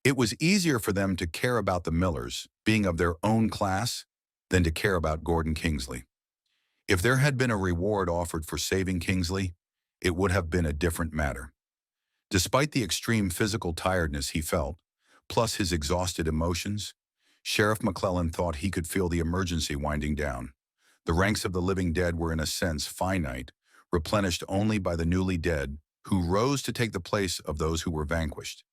A: It was easier for them to care about the Millers, being of their own class, than to care about Gordon Kingsley. If there had been a reward offered for saving Kingsley, it would have been a different matter. Despite the extreme physical tiredness he felt, plus his exhausted emotions, Sheriff McClellan thought he could feel the emergency winding down. The ranks of the living dead were in a sense finite, replenished only by the newly dead, who rose to take the place of those who were vanquished.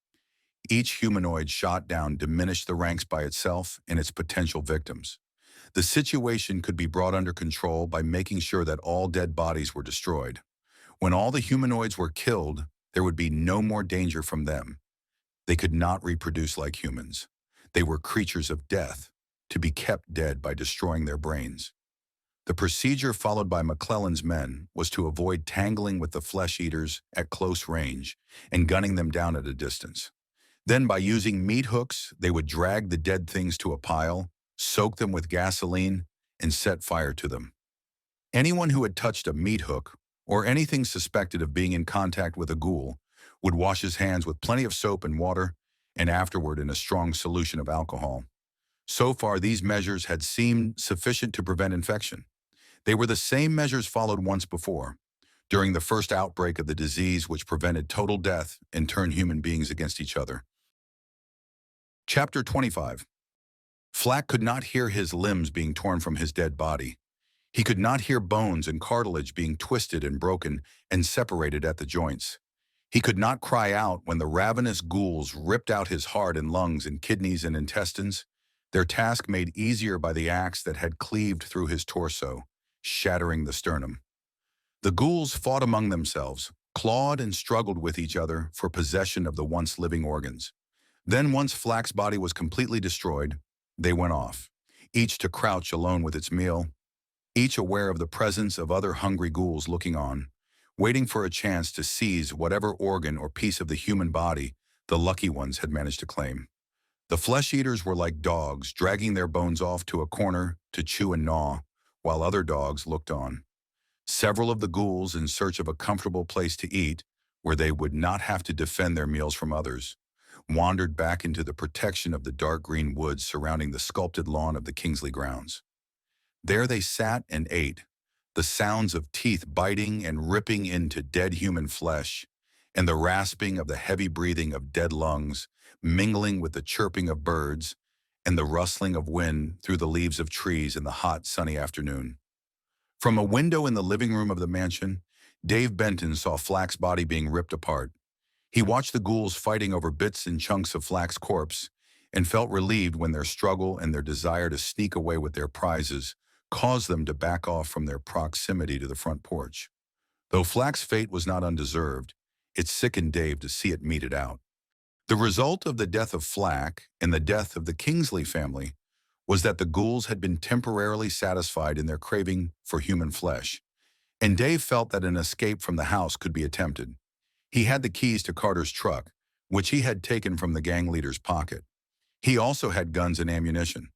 A: Each humanoid shot down diminished the ranks by itself and its potential victims. The situation could be brought under control by making sure that all dead bodies were destroyed. When all the humanoids were killed, there would be no more danger from them. They could not reproduce like humans. They were creatures of death, to be kept dead by destroying their brains. The procedure followed by McClellan's men was to avoid tangling with the flesh-eaters at close range and gunning them down at a distance. Then, by using meat hooks, they would drag the dead things to a pile, soak them with gasoline, and set fire to them. Anyone who had touched a meat hook or anything suspected of being in contact with a ghoul would wash his hands with plenty of soap and water, and afterward in a strong solution of alcohol. So far, these measures had seemed sufficient to prevent infection. They were the same measures followed once before, during the first outbreak of the disease which prevented total death and turned human beings against each other. Chapter 25. Flack could not hear his limbs being torn from his dead body. He could not hear bones and cartilage being twisted and broken and separated at the joints. He could not cry out when the ravenous ghouls ripped out his heart and lungs and kidneys and intestines, their task made easier by the axe that had cleaved through his torso, shattering the sternum. The ghouls fought among themselves, clawed and struggled with each other for possession of the once living organs. Then, once Flack's body was completely destroyed, they went off, each to crouch alone with its meal, each aware of the presence of other hungry ghouls looking on, waiting for a chance to seize whatever organ or piece of the human body the lucky ones had managed to claim. The flesh-eaters were like dogs, dragging their bones off to a corner to chew and gnaw, while other dogs looked on. Several of the ghouls, in search of a comfortable place to eat, where they would not have to defend their meals from others, wandered back into the protection of the dark green woods surrounding the sculpted lawn of the Kingsley grounds. There they sat and ate, the sounds of teeth biting and ripping into dead human flesh, and the rasping of the heavy breathing of dead lungs, mingling with the chirping of birds and the rustling of wind through the leaves of trees in the hot, sunny afternoon. From a window in the living room of the mansion, Dave Benton saw Flack's body being ripped apart. He watched the ghouls fighting over bits and chunks of Flack's corpse and felt relieved when their struggle and their desire to sneak away with their prizes caused them to back off from their proximity to the front porch. Though Flack's fate was not undeserved, it sickened Dave to see it meted out. The result of the death of Flack and the death of the Kingsley family was that the ghouls had been temporarily satisfied in their craving for human flesh, and Dave felt that an escape from the house could be attempted. He had the keys to Carter's truck, which he had taken from the gang leader's pocket. He also had guns and ammunition.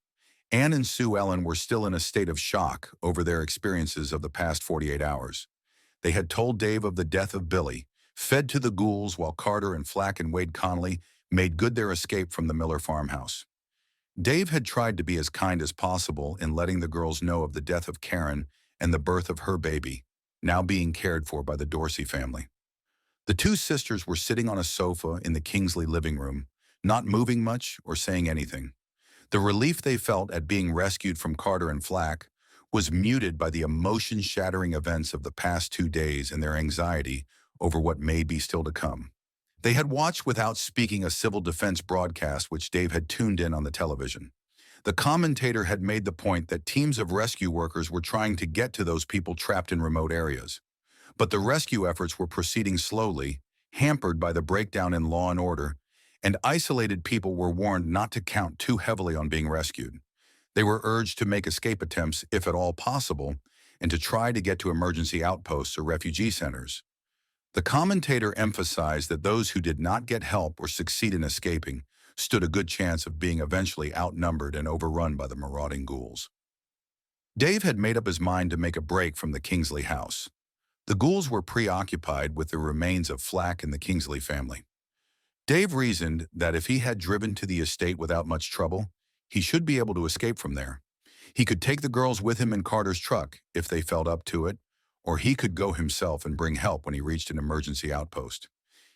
A: Ann and Sue Ellen were still in a state of shock over their experiences of the past 48 hours. They had told Dave of the death of Billy, fed to the ghouls while Carter and Flack and Wade Connolly made good their escape from the Miller farmhouse. Dave had tried to be as kind as possible in letting the girls know of the death of Karen and the birth of her baby, now being cared for by the Dorsey family. The two sisters were sitting on a sofa in the Kingsley living room, not moving much or saying anything. The relief they felt at being rescued from Carter and Flack was muted by the emotion-shattering events of the past 2 days and their anxiety over what may be still to come. They had watched without speaking a civil defense broadcast which Dave had tuned in on the television. The commentator had made the point that teams of rescue workers were trying to get to those people trapped in remote areas. But the rescue efforts were proceeding slowly, hampered by the breakdown in law and order, and isolated people were warned not to count too heavily on being rescued. They were urged to make escape attempts, if at all possible, and to try to get to emergency outposts or refugee centers. The commentator emphasized that those who did not get help or succeed in escaping stood a good chance of being eventually outnumbered and overrun by the marauding ghouls. Dave had made up his mind to make a break from the Kingsley house. The ghouls were preoccupied with the remains of Flack and the Kingsley family. Dave reasoned that if he had driven to the estate without much trouble, he should be able to escape from there. He could take the girls with him in Carter's truck if they felt up to it, or he could go himself and bring help when he reached an emergency outpost.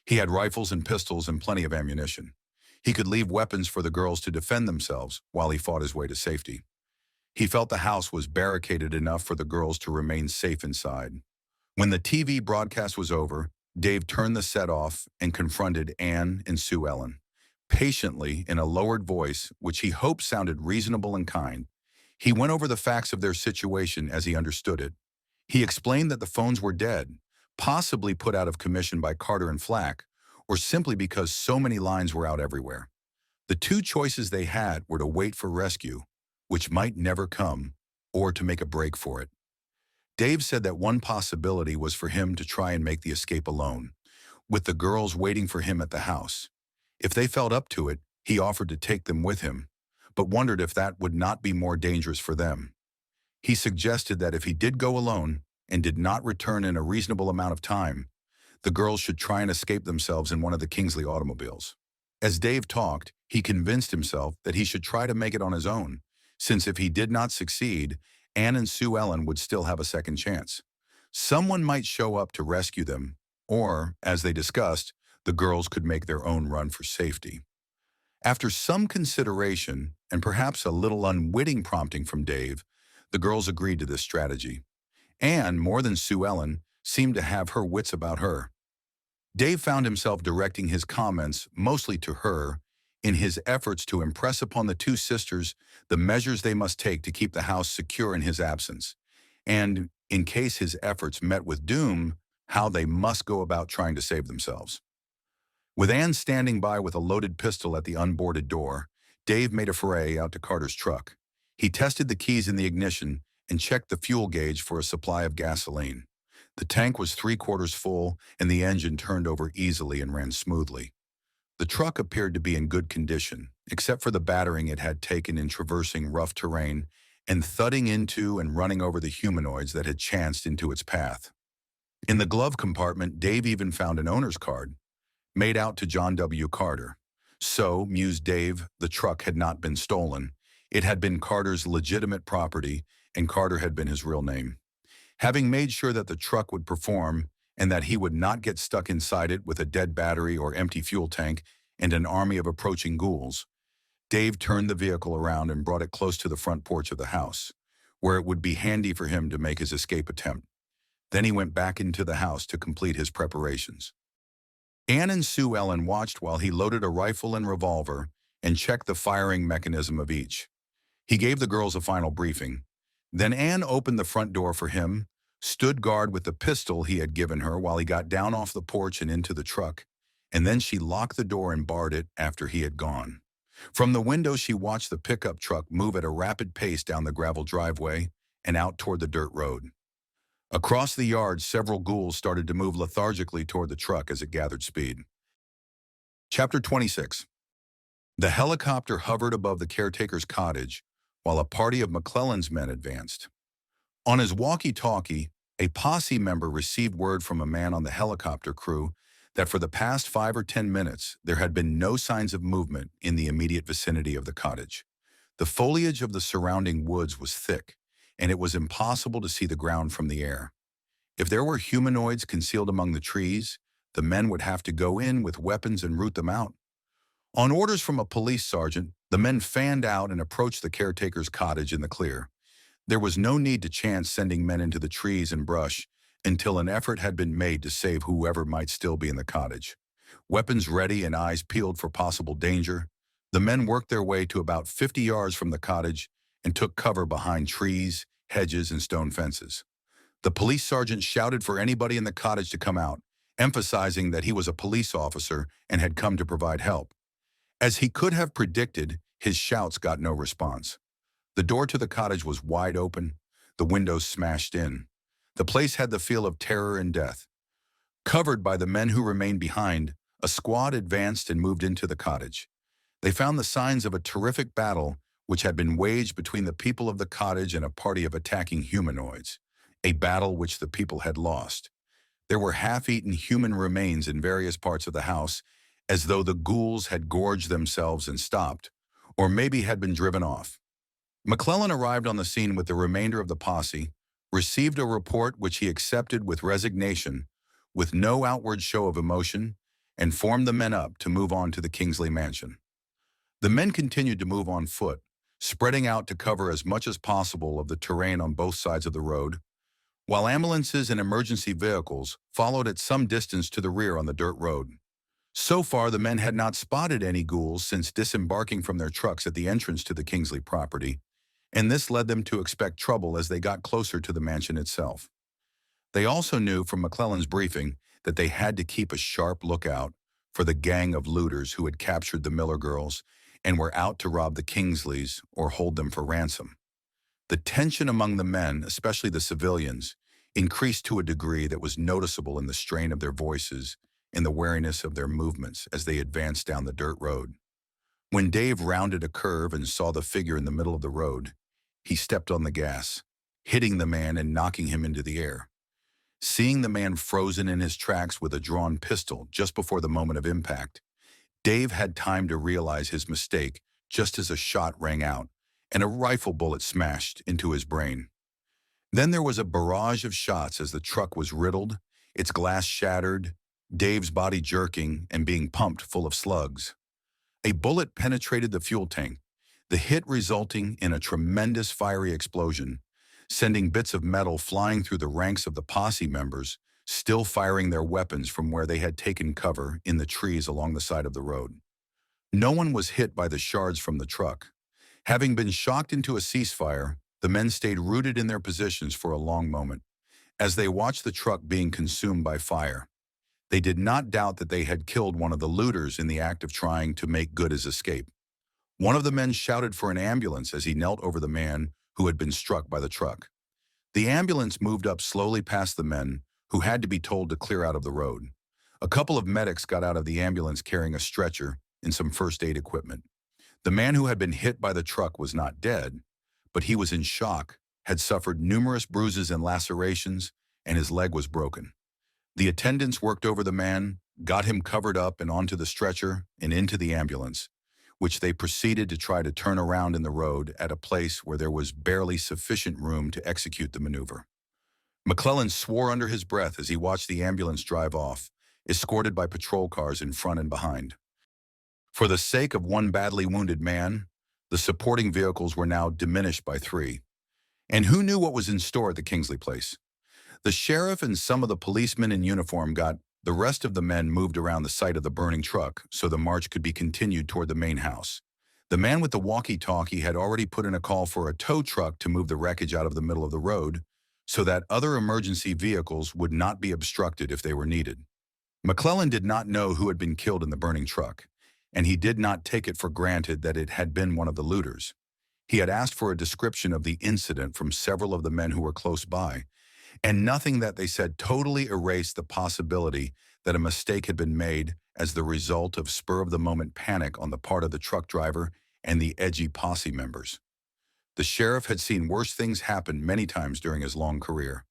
A: He had rifles and pistols and plenty of ammunition. He could leave weapons for the girls to defend themselves while he fought his way to safety. He felt the house was barricaded enough for the girls to remain safe inside. When the TV broadcast was over, Dave turned the set off and confronted Ann and Sue Ellen. Patiently, in a lowered voice, which he hoped sounded reasonable and kind, He went over the facts of their situation as he understood it. He explained that the phones were dead, possibly put out of commission by Carter and Flack, or simply because so many lines were out everywhere. The two choices they had were to wait for rescue, which might never come, or to make a break for it. Dave said that one possibility was for him to try and make the escape alone, with the girls waiting for him at the house. If they felt up to it, he offered to take them with him, but wondered if that would not be more dangerous for them. He suggested that if he did go alone and did not return in a reasonable amount of time, the girls should try and escape themselves in one of the Kingsley automobiles. As Dave talked, he convinced himself that he should try to make it on his own, since if he did not succeed, Anne and Sue Ellen would still have a second chance. Someone might show up to rescue them, or, as they discussed, the girls could make their own run for safety. After some consideration, and perhaps a little unwitting prompting from Dave, the girls agreed to this strategy. Anne, more than Sue Ellen, seemed to have her wits about her. Dave found himself directing his comments mostly to her in his efforts to impress upon the two sisters the measures they must take to keep the house secure in his absence, and, in case his efforts met with doom, how they must go about trying to save themselves. With Anne standing by with a loaded pistol at the unboarded door, Dave made a foray out to Carter's truck. He tested the keys in the ignition and checked the fuel gauge for a supply of gasoline. The tank was 3/4 full, and the engine turned over easily and ran smoothly. The truck appeared to be in good condition, except for the battering it had taken in traversing rough terrain and thudding into and running over the humanoids that had chanced into its path. In the glove compartment, Dave even found an owner's card, made out to John W. Carter. So, mused Dave, the truck had not been stolen. It had been Carter's legitimate property, and Carter had been his real name. Having made sure that the truck would perform and that he would not get stuck inside it with a dead battery or empty fuel tank and an army of approaching ghouls, Dave turned the vehicle around and brought it close to the front porch of the house, where it would be handy for him to make his escape attempt. Then he went back into the house to complete his preparations. Anne and Sue Ellen watched while he loaded a rifle and revolver and checked the firing mechanism of each. He gave the girls a final briefing. Then Anne opened the front door for him, stood guard with the pistol he had given her while he got down off the porch and into the truck, and then she locked the door and barred it after he had gone. From the window, she watched the pickup truck move at a rapid pace down the gravel driveway and out toward the dirt road. Across the yard, several ghouls started to move lethargically toward the truck as it gathered speed. Chapter 26. The helicopter hovered above the caretaker's cottage while a party of McClellan's men advanced. On his walkie-talkie, a posse member received word from a man on the helicopter crew that for the past 5 or 10 minutes, there had been no signs of movement in the immediate vicinity of the cottage. The foliage of the surrounding woods was thick, and it was impossible to see the ground from the air. If there were humanoids concealed among the trees, the men would have to go in with weapons and root them out. On orders from a police sergeant, the men fanned out and approached the caretaker's cottage in the clear. There was no need to chance sending men into the trees and brush until an effort had been made to save whoever might still be in the cottage. Weapons ready and eyes peeled for possible danger, the men worked their way to about 50 yards from the cottage and took cover behind trees, hedges, and stone fences. The police sergeant shouted for anybody in the cottage to come out, emphasizing that he was a police officer and had come to provide help. As he could have predicted, his shouts got no response. The door to the cottage was wide open, the windows smashed in. The place had the feel of terror and death. Covered by the men who remained behind, a squad advanced and moved into the cottage. They found the signs of a terrific battle which had been waged between the people of the cottage and a party of attacking humanoids, a battle which the people had lost. There were half-eaten human remains in various parts of the house, as though the ghouls had gorged themselves and stopped, or maybe had been driven off. McClellan arrived on the scene with the remainder of the posse, received a report which he accepted with resignation, with no outward show of emotion, and formed the men up to move on to the Kingsley mansion. The men continued to move on foot, spreading out to cover as much as possible of the terrain on both sides of the road, while ambulances and emergency vehicles followed at some distance to the rear on the dirt road. So far, the men had not spotted any ghouls since disembarking from their trucks at the entrance to the Kingsley property, and this led them to expect trouble as they got closer to the mansion itself. They also knew from McClellan's briefing that they had to keep a sharp lookout for the gang of looters who had captured the Miller girls and were out to rob the Kingsleys or hold them for ransom. The tension among the men, especially the civilians, increased to a degree that was noticeable in the strain of their voices and the wariness of their movements as they advanced down the dirt road. When Dave rounded a curve and saw the figure in the middle of the road, he stepped on the gas, hitting the man and knocking him into the air. Seeing the man frozen in his tracks with a drawn pistol just before the moment of impact, Dave had time to realize his mistake just as a shot rang out and a rifle bullet smashed into his brain. Then there was a barrage of shots as the truck was riddled, its glass shattered, Dave's body jerking and being pumped full of slugs. A bullet penetrated the fuel tank, the hit resulting in a tremendous fiery explosion, sending bits of metal flying through the ranks of the posse members, still firing their weapons from where they had taken cover in the trees along the side of the road. No one was hit by the shards from the truck. Having been shocked into a ceasefire, the men stayed rooted in their positions for a long moment, as they watched the truck being consumed by fire. They did not doubt that they had killed one of the looters in the act of trying to make good his escape. One of the men shouted for an ambulance as he knelt over the man who had been struck by the truck. The ambulance moved up slowly past the men, who had to be told to clear out of the road. A couple of medics got out of the ambulance carrying a stretcher and some first aid equipment. The man who had been hit by the truck was not dead, but he was in shock, had suffered numerous bruises and lacerations, and his leg was broken. The attendants worked over the man, got him covered up and onto the stretcher and into the ambulance, which they proceeded to try to turn around in the road at a place where there was barely sufficient room to execute the maneuver. McClellan swore under his breath as he watched the ambulance drive off, escorted by patrol cars in front and behind. For the sake of one badly wounded man, the supporting vehicles were now diminished by 3. And who knew what was in store at the Kingsley place? The sheriff and some of the policemen in uniform got the rest of the men moved around the site of the burning truck so the march could be continued toward the main house. The man with the walkie-talkie had already put in a call for a tow truck to move the wreckage out of the middle of the road so that other emergency vehicles would not be obstructed if they were needed. McClellan did not know who had been killed in the burning truck, and he did not take it for granted that it had been one of the looters. He had asked for a description of the incident from several of the men who were close by, and nothing that they said totally erased the possibility that a mistake had been made as the result of spur-of-the-moment panic on the part of the truck driver and the edgy posse members. The sheriff had seen worse things happen many times during his long career.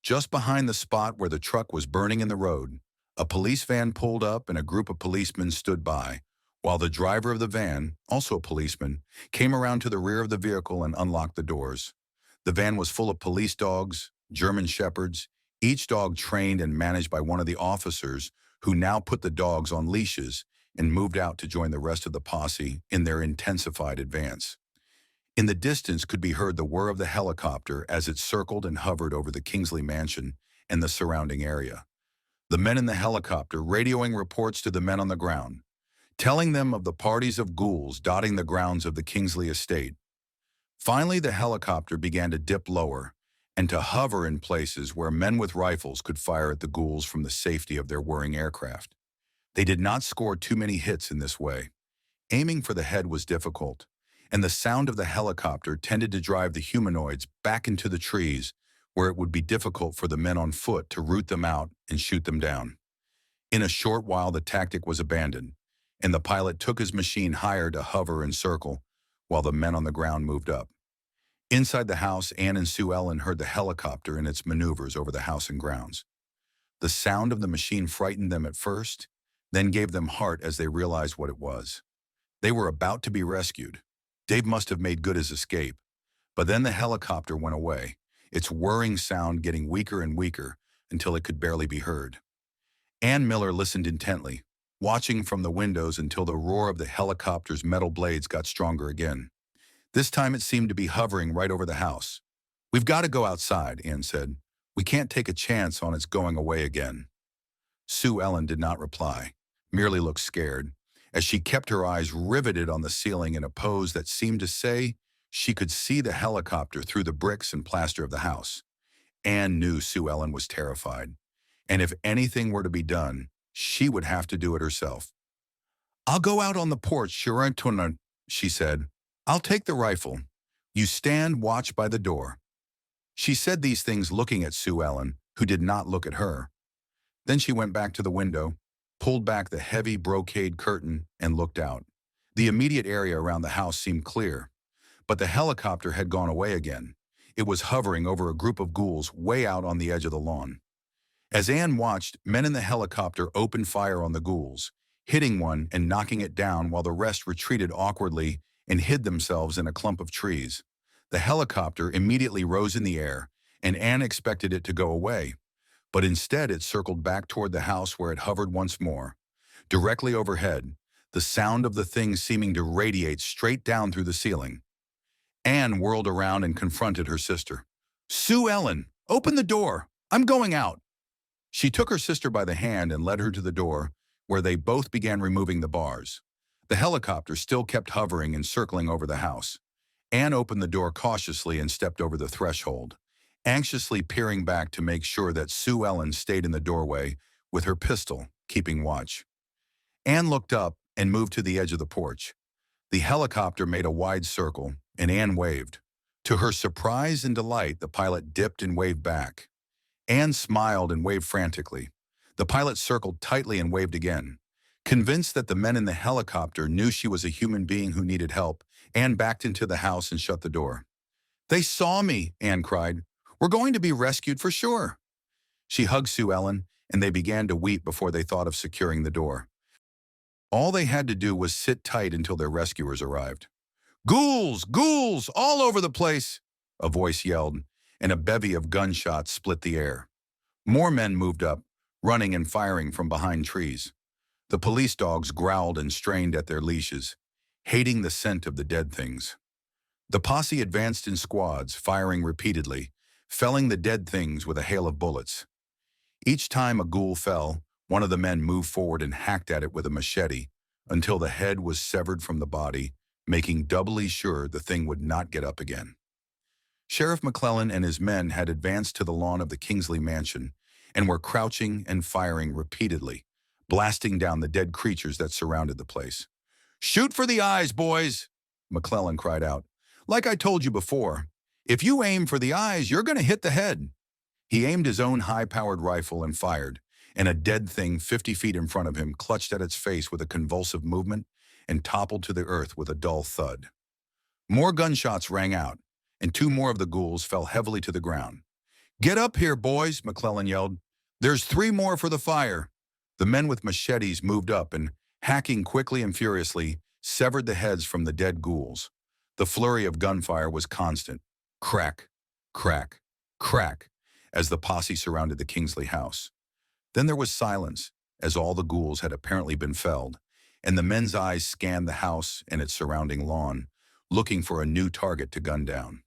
A: Just behind the spot where the truck was burning in the road, a police van pulled up and a group of policemen stood by, while the driver of the van, also a policeman, came around to the rear of the vehicle and unlocked the doors. The van was full of police dogs, German shepherds, each dog trained and managed by one of the officers who now put the dogs on leashes and moved out to join the rest of the posse in their intensified advance. In the distance could be heard the whir of the helicopter as it circled and hovered over the Kingsley mansion and the surrounding area. The men in the helicopter radioing reports to the men on the ground, telling them of the parties of ghouls dotting the grounds of the Kingsley estate. Finally, the helicopter began to dip lower and to hover in places where men with rifles could fire at the ghouls from the safety of their whirring aircraft. They did not score too many hits in this way. Aiming for the head was difficult, and the sound of the helicopter tended to drive the humanoids back into the trees, where it would be difficult for the men on foot to root them out and shoot them down. In a short while, the tactic was abandoned, and the pilot took his machine higher to hover and circle, while the men on the ground moved up. Inside the house, Anne and Sue Ellen heard the helicopter in its maneuvers over the house and grounds. The sound of the machine frightened them at first, then gave them heart as they realized what it was. They were about to be rescued. Dave must have made good his escape, but then the helicopter went away, its whirring sound getting weaker and weaker until it could barely be heard. Ann Miller listened intently, watching from the windows until the roar of the helicopter's metal blades got stronger again. This time it seemed to be hovering right over the house. "We've got to go outside," Ann said. "We can't take a chance on its going away again." Sue Ellen did not reply, merely looked scared, as she kept her eyes riveted on the ceiling in a pose that seemed to say She could see the helicopter through the bricks and plaster of the house. Anne knew Sue Ellen was terrified, and if anything were to be done, she would have to do it herself. "I'll go out on the porch, Sharon," she said. "I'll take the rifle. You stand watch by the door." She said these things looking at Sue Ellen, who did not look at her. Then she went back to the window, pulled back the heavy brocade curtain, and looked out. The immediate area around the house seemed clear, but the helicopter had gone away again. It was hovering over a group of ghouls way out on the edge of the lawn. As Anne watched, men in the helicopter opened fire on the ghouls, hitting one and knocking it down while the rest retreated awkwardly and hid themselves in a clump of trees. The helicopter immediately rose in the air, and Anne expected it to go away, but instead it circled back toward the house where it hovered once more. Directly overhead, the sound of the thing seeming to radiate straight down through the ceiling. Anne whirled around and confronted her sister. "Sue Ellen, open the door! I'm going out!" She took her sister by the hand and led her to the door, where they both began removing the bars. The helicopter still kept hovering and circling over the house. Anne opened the door cautiously and stepped over the threshold, anxiously peering back to make sure that Sue Ellen stayed in the doorway with her pistol, keeping watch. Anne looked up and moved to the edge of the porch. The helicopter made a wide circle, and Anne waved. To her surprise and delight, the pilot dipped and waved back. Anne smiled and waved frantically. The pilot circled tightly and waved again. Convinced that the men in the helicopter knew she was a human being who needed help, Anne backed into the house and shut the door. "They saw me," Anne cried. "We're going to be rescued for sure." She hugged Sue Ellen, and they began to weep before they thought of securing the door. All they had to do was sit tight until their rescuers arrived. "Ghouls! Ghouls! All over the place!" a voice yelled, and a bevy of gunshots split the air. More men moved up, running and firing from behind trees. The police dogs growled and strained at their leashes, hating the scent of the dead things. The posse advanced in squads, firing repeatedly, felling the dead things with a hail of bullets. Each time a ghoul fell, one of the men moved forward and hacked at it with a machete until the head was severed from the body, making doubly sure the thing would not get up again. Sheriff McClellan and his men had advanced to the lawn of the Kingsley mansion and were crouching and firing repeatedly, blasting down the dead creatures that surrounded the place. "Shoot for the eyes, boys!" McClellan cried out. "Like I told you before, if you aim for the eyes, you're going to hit the head." He aimed his own high-powered rifle and fired, and a dead thing 50 feet in front of him clutched at its face with a convulsive movement and toppled to the earth with a dull thud. More gunshots rang out, and 2 more of the ghouls fell heavily to the ground. "Get up here, boys," McClellan yelled. "There's 3 more for the fire." The men with machetes moved up and, hacking quickly and furiously, severed the heads from the dead ghouls. The flurry of gunfire was constant. Crack, crack, crack, as the posse surrounded the Kingsley house. Then there was silence, as all the ghouls had apparently been felled, and the men's eyes scanned the house and its surrounding lawn, looking for a new target to gun down.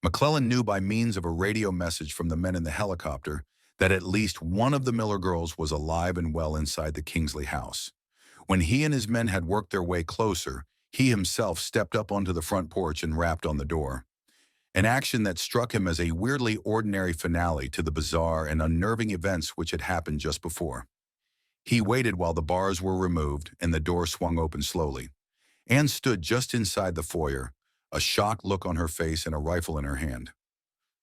A: McClellan knew by means of a radio message from the men in the helicopter that at least one of the Miller girls was alive and well inside the Kingsley house. When he and his men had worked their way closer, he himself stepped up onto the front porch and rapped on the door. An action that struck him as a weirdly ordinary finale to the bizarre and unnerving events which had happened just before. He waited while the bars were removed and the door swung open slowly. Anne stood just inside the foyer, a shocked look on her face and a rifle in her hand.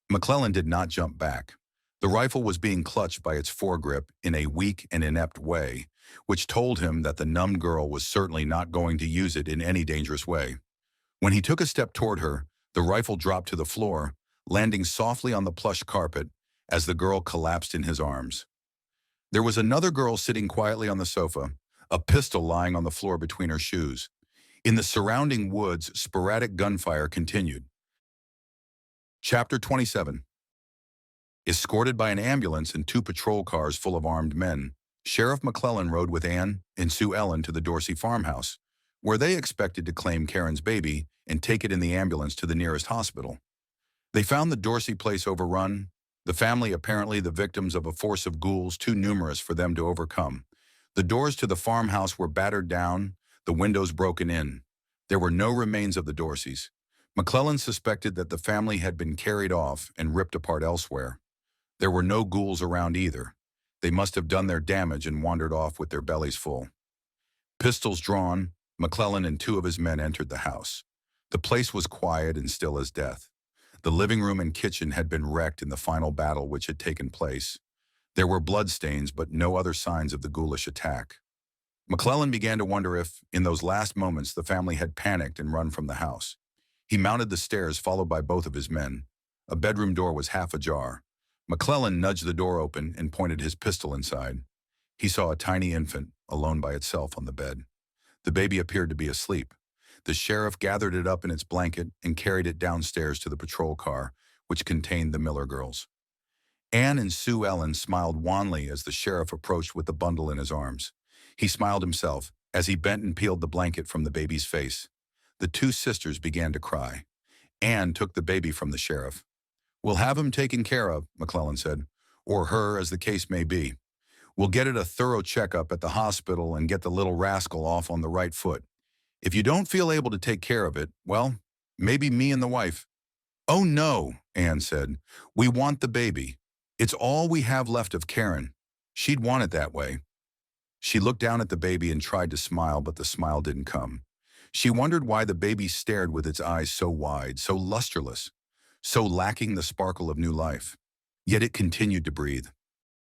A: McClellan did not jump back. The rifle was being clutched by its foregrip in a weak and inept way, which told him that the numbed girl was certainly not going to use it in any dangerous way. When he took a step toward her, the rifle dropped to the floor, landing softly on the plush carpet as the girl collapsed in his arms. There was another girl sitting quietly on the sofa, a pistol lying on the floor between her shoes. In the surrounding woods, sporadic gunfire continued. Chapter 27. Escorted by an ambulance and 2 patrol cars full of armed men, Sheriff McClellan rode with Anne and Sue Ellen to the Dorsey farmhouse, where they expected to claim Karen's baby and take it in the ambulance to the nearest hospital. They found the Dorsey place overrun, the family apparently the victims of a force of ghouls too numerous for them to overcome. The doors to the farmhouse were battered down, the windows broken in. There were no remains of the Dorseys. McClellan suspected that the family had been carried off and ripped apart elsewhere. There were no ghouls around either. They must have done their damage and wandered off with their bellies full. Pistols drawn, McClellan and two of his men entered the house. The place was quiet and still as death. The living room and kitchen had been wrecked in the final battle which had taken place. There were bloodstains, but no other signs of the ghoulish attack. McClellan began to wonder if, in those last moments, the family had panicked and run from the house. He mounted the stairs, followed by both of his men. A bedroom door was half ajar. McClellan nudged the door open and pointed his pistol inside. He saw a tiny infant, alone by itself on the bed. The baby appeared to be asleep. The sheriff gathered it up in its blanket and carried it downstairs to the patrol car, which contained the Miller girls. Anne and Sue Ellen smiled wanly as the sheriff approached with the bundle in his arms. He smiled himself as he bent and peeled the blanket from the baby's face. The two sisters began to cry. Anne took the baby from the sheriff. "We'll have him taken care of," McClellan said, "or her, as the case may be. We'll get it a thorough checkup at the hospital and get the little rascal off on the right foot. If you don't feel able to take care of it, well, maybe me and the wife." "Oh no," Anne said. "We want the baby. It's all we have left of Karen. She'd want it that way." She looked down at the baby and tried to smile, but the smile didn't come. She wondered why the baby stared with its eyes so wide, so lusterless, so lacking the sparkle of new life. Yet it continued to breathe.